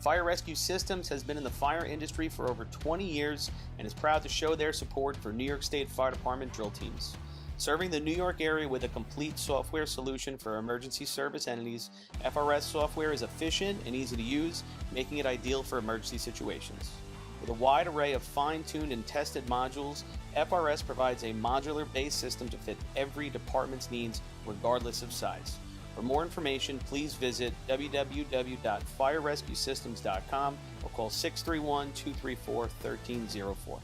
Fire Rescue Systems has been in the fire industry for over 20 years and is proud to show their support for New York State Fire Department drill teams. Serving the New York area with a complete software solution for emergency service entities, FRS software is efficient and easy to use, making it ideal for emergency situations. With a wide array of fine-tuned and tested modules, FRS provides a modular-based system to fit every department's needs, regardless of size. For more information, please visit www.firerescuesystems.com or call 631-234-1304.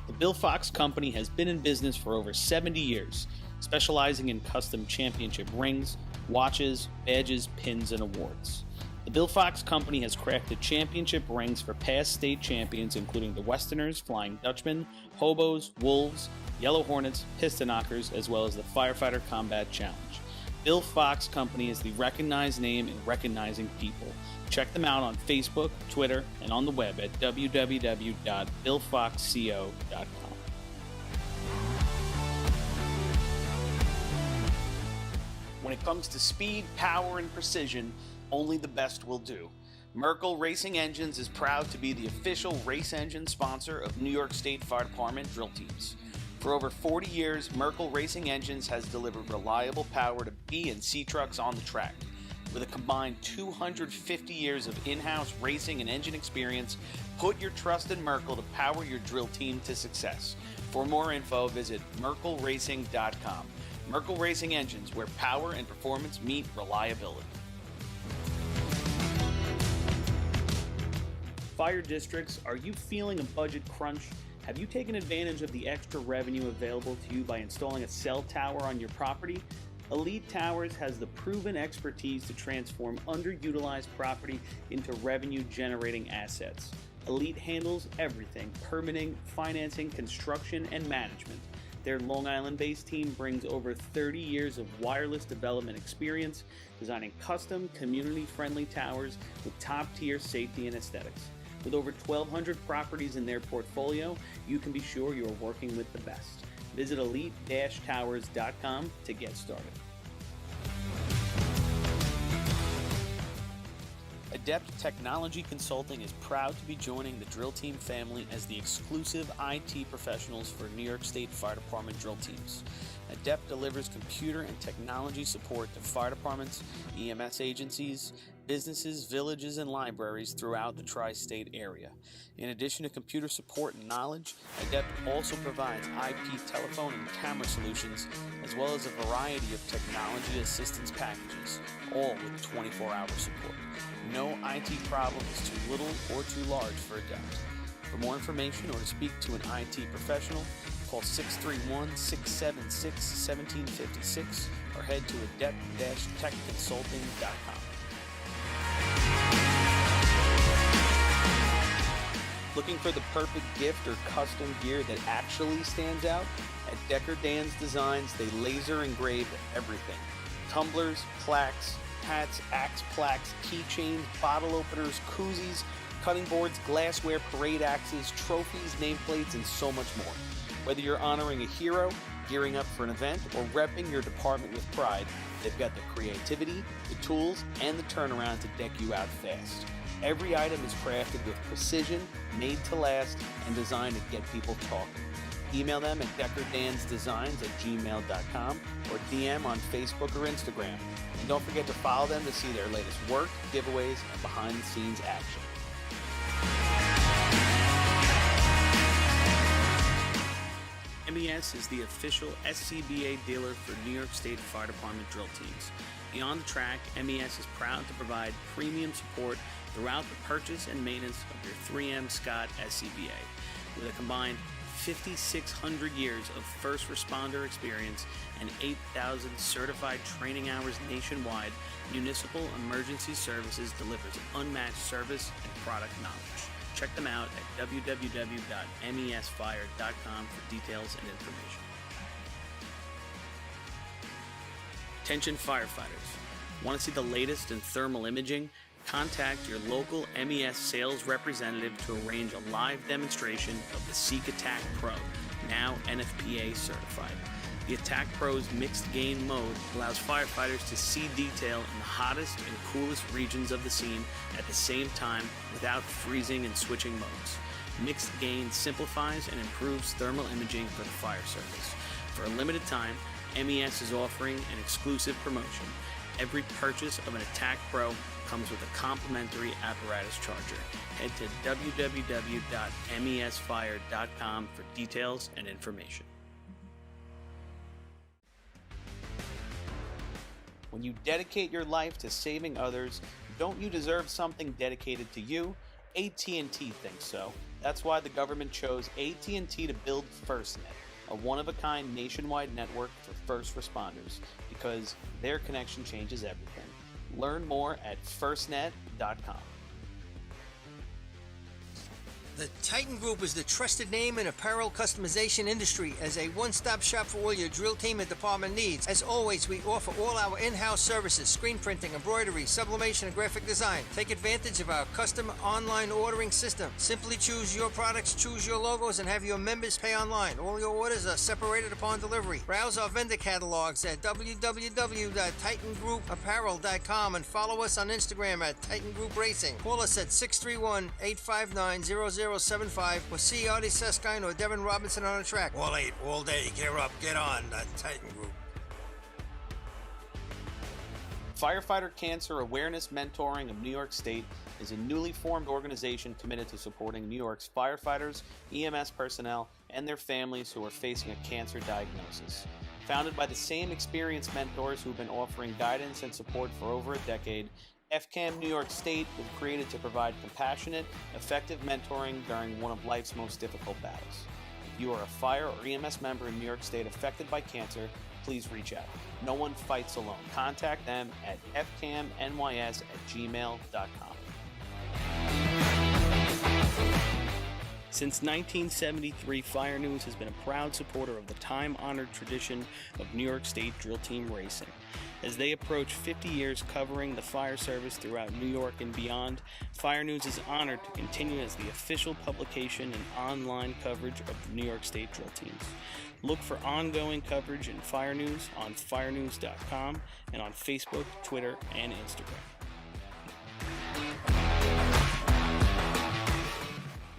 The Bill Fox Company has been in business for over 70 years, specializing in custom championship rings, watches, badges, pins, and awards. The Bill Fox Company has crafted championship rings for past state champions including the Westerners, Flying Dutchmen, Hobos, Wolves, Yellow Hornets, Piston Knockers, as well as the Firefighter Combat Challenge. Bill Fox Company is the recognized name in recognizing people. Check them out on Facebook, Twitter, and on the web at www.billfoxco.com. When it comes to speed, power, and precision, only the best will do. Merkel Racing Engines is proud to be the official race engine sponsor of New York State Fire Department drill teams. For over 40 years, Merkel Racing Engines has delivered reliable power to B and C trucks on the track. With a combined 250 years of in-house racing and engine experience, put your trust in Merkel to power your drill team to success. For more info, visit merkelracing.com. Merkel Racing Engines, where power and performance meet reliability. Fire districts, are you feeling a budget crunch? Have you taken advantage of the extra revenue available to you by installing a cell tower on your property? Elite Towers has the proven expertise to transform underutilized property into revenue-generating assets. Elite handles everything: permitting, financing, construction, and management. Their Long Island-based team brings over 30 years of wireless development experience, designing custom, community-friendly towers with top-tier safety and aesthetics. With over 1,200 properties in their portfolio, you can be sure you are working with the best. Visit elite-towers.com to get started. Adept Technology Consulting is proud to be joining the Drill Team family as the exclusive IT professionals for New York State Fire Department drill teams. Adept delivers computer and technology support to fire departments, EMS agencies, businesses, villages, and libraries throughout the tri-state area. In addition to computer support and knowledge, Adept also provides IP telephone and camera solutions, as well as a variety of technology assistance packages, all with 24-hour support. No IT problem is too little or too large for Adept. For more information or to speak to an IT professional, call 631-676-1756 or head to adept-techconsulting.com. Looking for the perfect gift or custom gear that actually stands out? At Decker Dan's Designs, they laser engrave everything. Tumblers, plaques, hats, axe plaques, keychains, bottle openers, koozies, cutting boards, glassware, parade axes, trophies, nameplates, and so much more. Whether you're honoring a hero, gearing up for an event, or repping your department with pride, they've got the creativity, the tools, and the turnaround to deck you out fast. Every item is crafted with precision, made to last, and designed to get people talking. Email them at deckerdansdesigns@gmail.com or DM on Facebook or Instagram. And don't forget to follow them to see their latest work, giveaways, and behind-the-scenes action. MES is the official SCBA dealer for New York State Fire Department drill teams. Beyond the track, MES is proud to provide premium support throughout the purchase and maintenance of your 3M Scott SCBA. With a combined 5,600 years of first responder experience and 8,000 certified training hours nationwide, Municipal Emergency Services delivers unmatched service and product knowledge. Check them out at www.mesfire.com for details and information. Attention firefighters. Want to see the latest in thermal imaging? Contact your local MES sales representative to arrange a live demonstration of the Seek Attack Pro, now NFPA certified. The Attack Pro's mixed gain mode allows firefighters to see detail in the hottest and coolest regions of the scene at the same time without freezing and switching modes. Mixed gain simplifies and improves thermal imaging for the fire service. For a limited time, MES is offering an exclusive promotion. Every purchase of an Attack Pro comes with a complimentary apparatus charger. Head to www.mesfire.com for details and information. When you dedicate your life to saving others, don't you deserve something dedicated to you? AT&T thinks so. That's why the government chose AT&T to build FirstNet, a one-of-a-kind nationwide network for first responders, because their connection changes everything. Learn more at firstnet.com. The Titan Group is the trusted name in apparel customization industry as a one-stop shop for all your drill team and department needs. As always, we offer all our in-house services: screen printing, embroidery, sublimation, and graphic design. Take advantage of our custom online ordering system. Simply choose your products, choose your logos, and have your members pay online. All your orders are separated upon delivery. Browse our vendor catalogs at www.titangroupapparel.com and follow us on Instagram at Titan Group Racing. Call us at 631-859-0075 or see Artie Seskine or Devin Robinson on a track. All 8, all day. Gear up, get on. The Titan Group. Firefighter Cancer Awareness Mentoring of New York State is a newly formed organization committed to supporting New York's firefighters, EMS personnel, and their families who are facing a cancer diagnosis. Founded by the same experienced mentors who've been offering guidance and support for over a decade, FCAM New York State was created to provide compassionate, effective mentoring during one of life's most difficult battles. If you are a fire or EMS member in New York State affected by cancer, please reach out. No one fights alone. Contact them at fcamnys@gmail.com. Since 1973, Fire News has been a proud supporter of the time-honored tradition of New York State drill team racing. As they approach 50 years covering the fire service throughout New York and beyond, Fire News is honored to continue as the official publication and online coverage of the New York State drill teams. Look for ongoing coverage in Fire News on firenews.com and on Facebook, Twitter, and Instagram.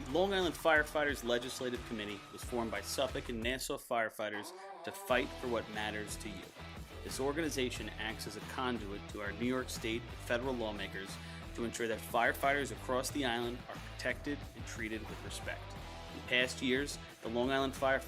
The Long Island Firefighters Legislative Committee was formed by Suffolk and Nassau firefighters to fight for what matters to you. This organization acts as a conduit to our New York State and federal lawmakers to ensure that firefighters across the island are protected and treated with respect. In past years, the Long Island Firefighters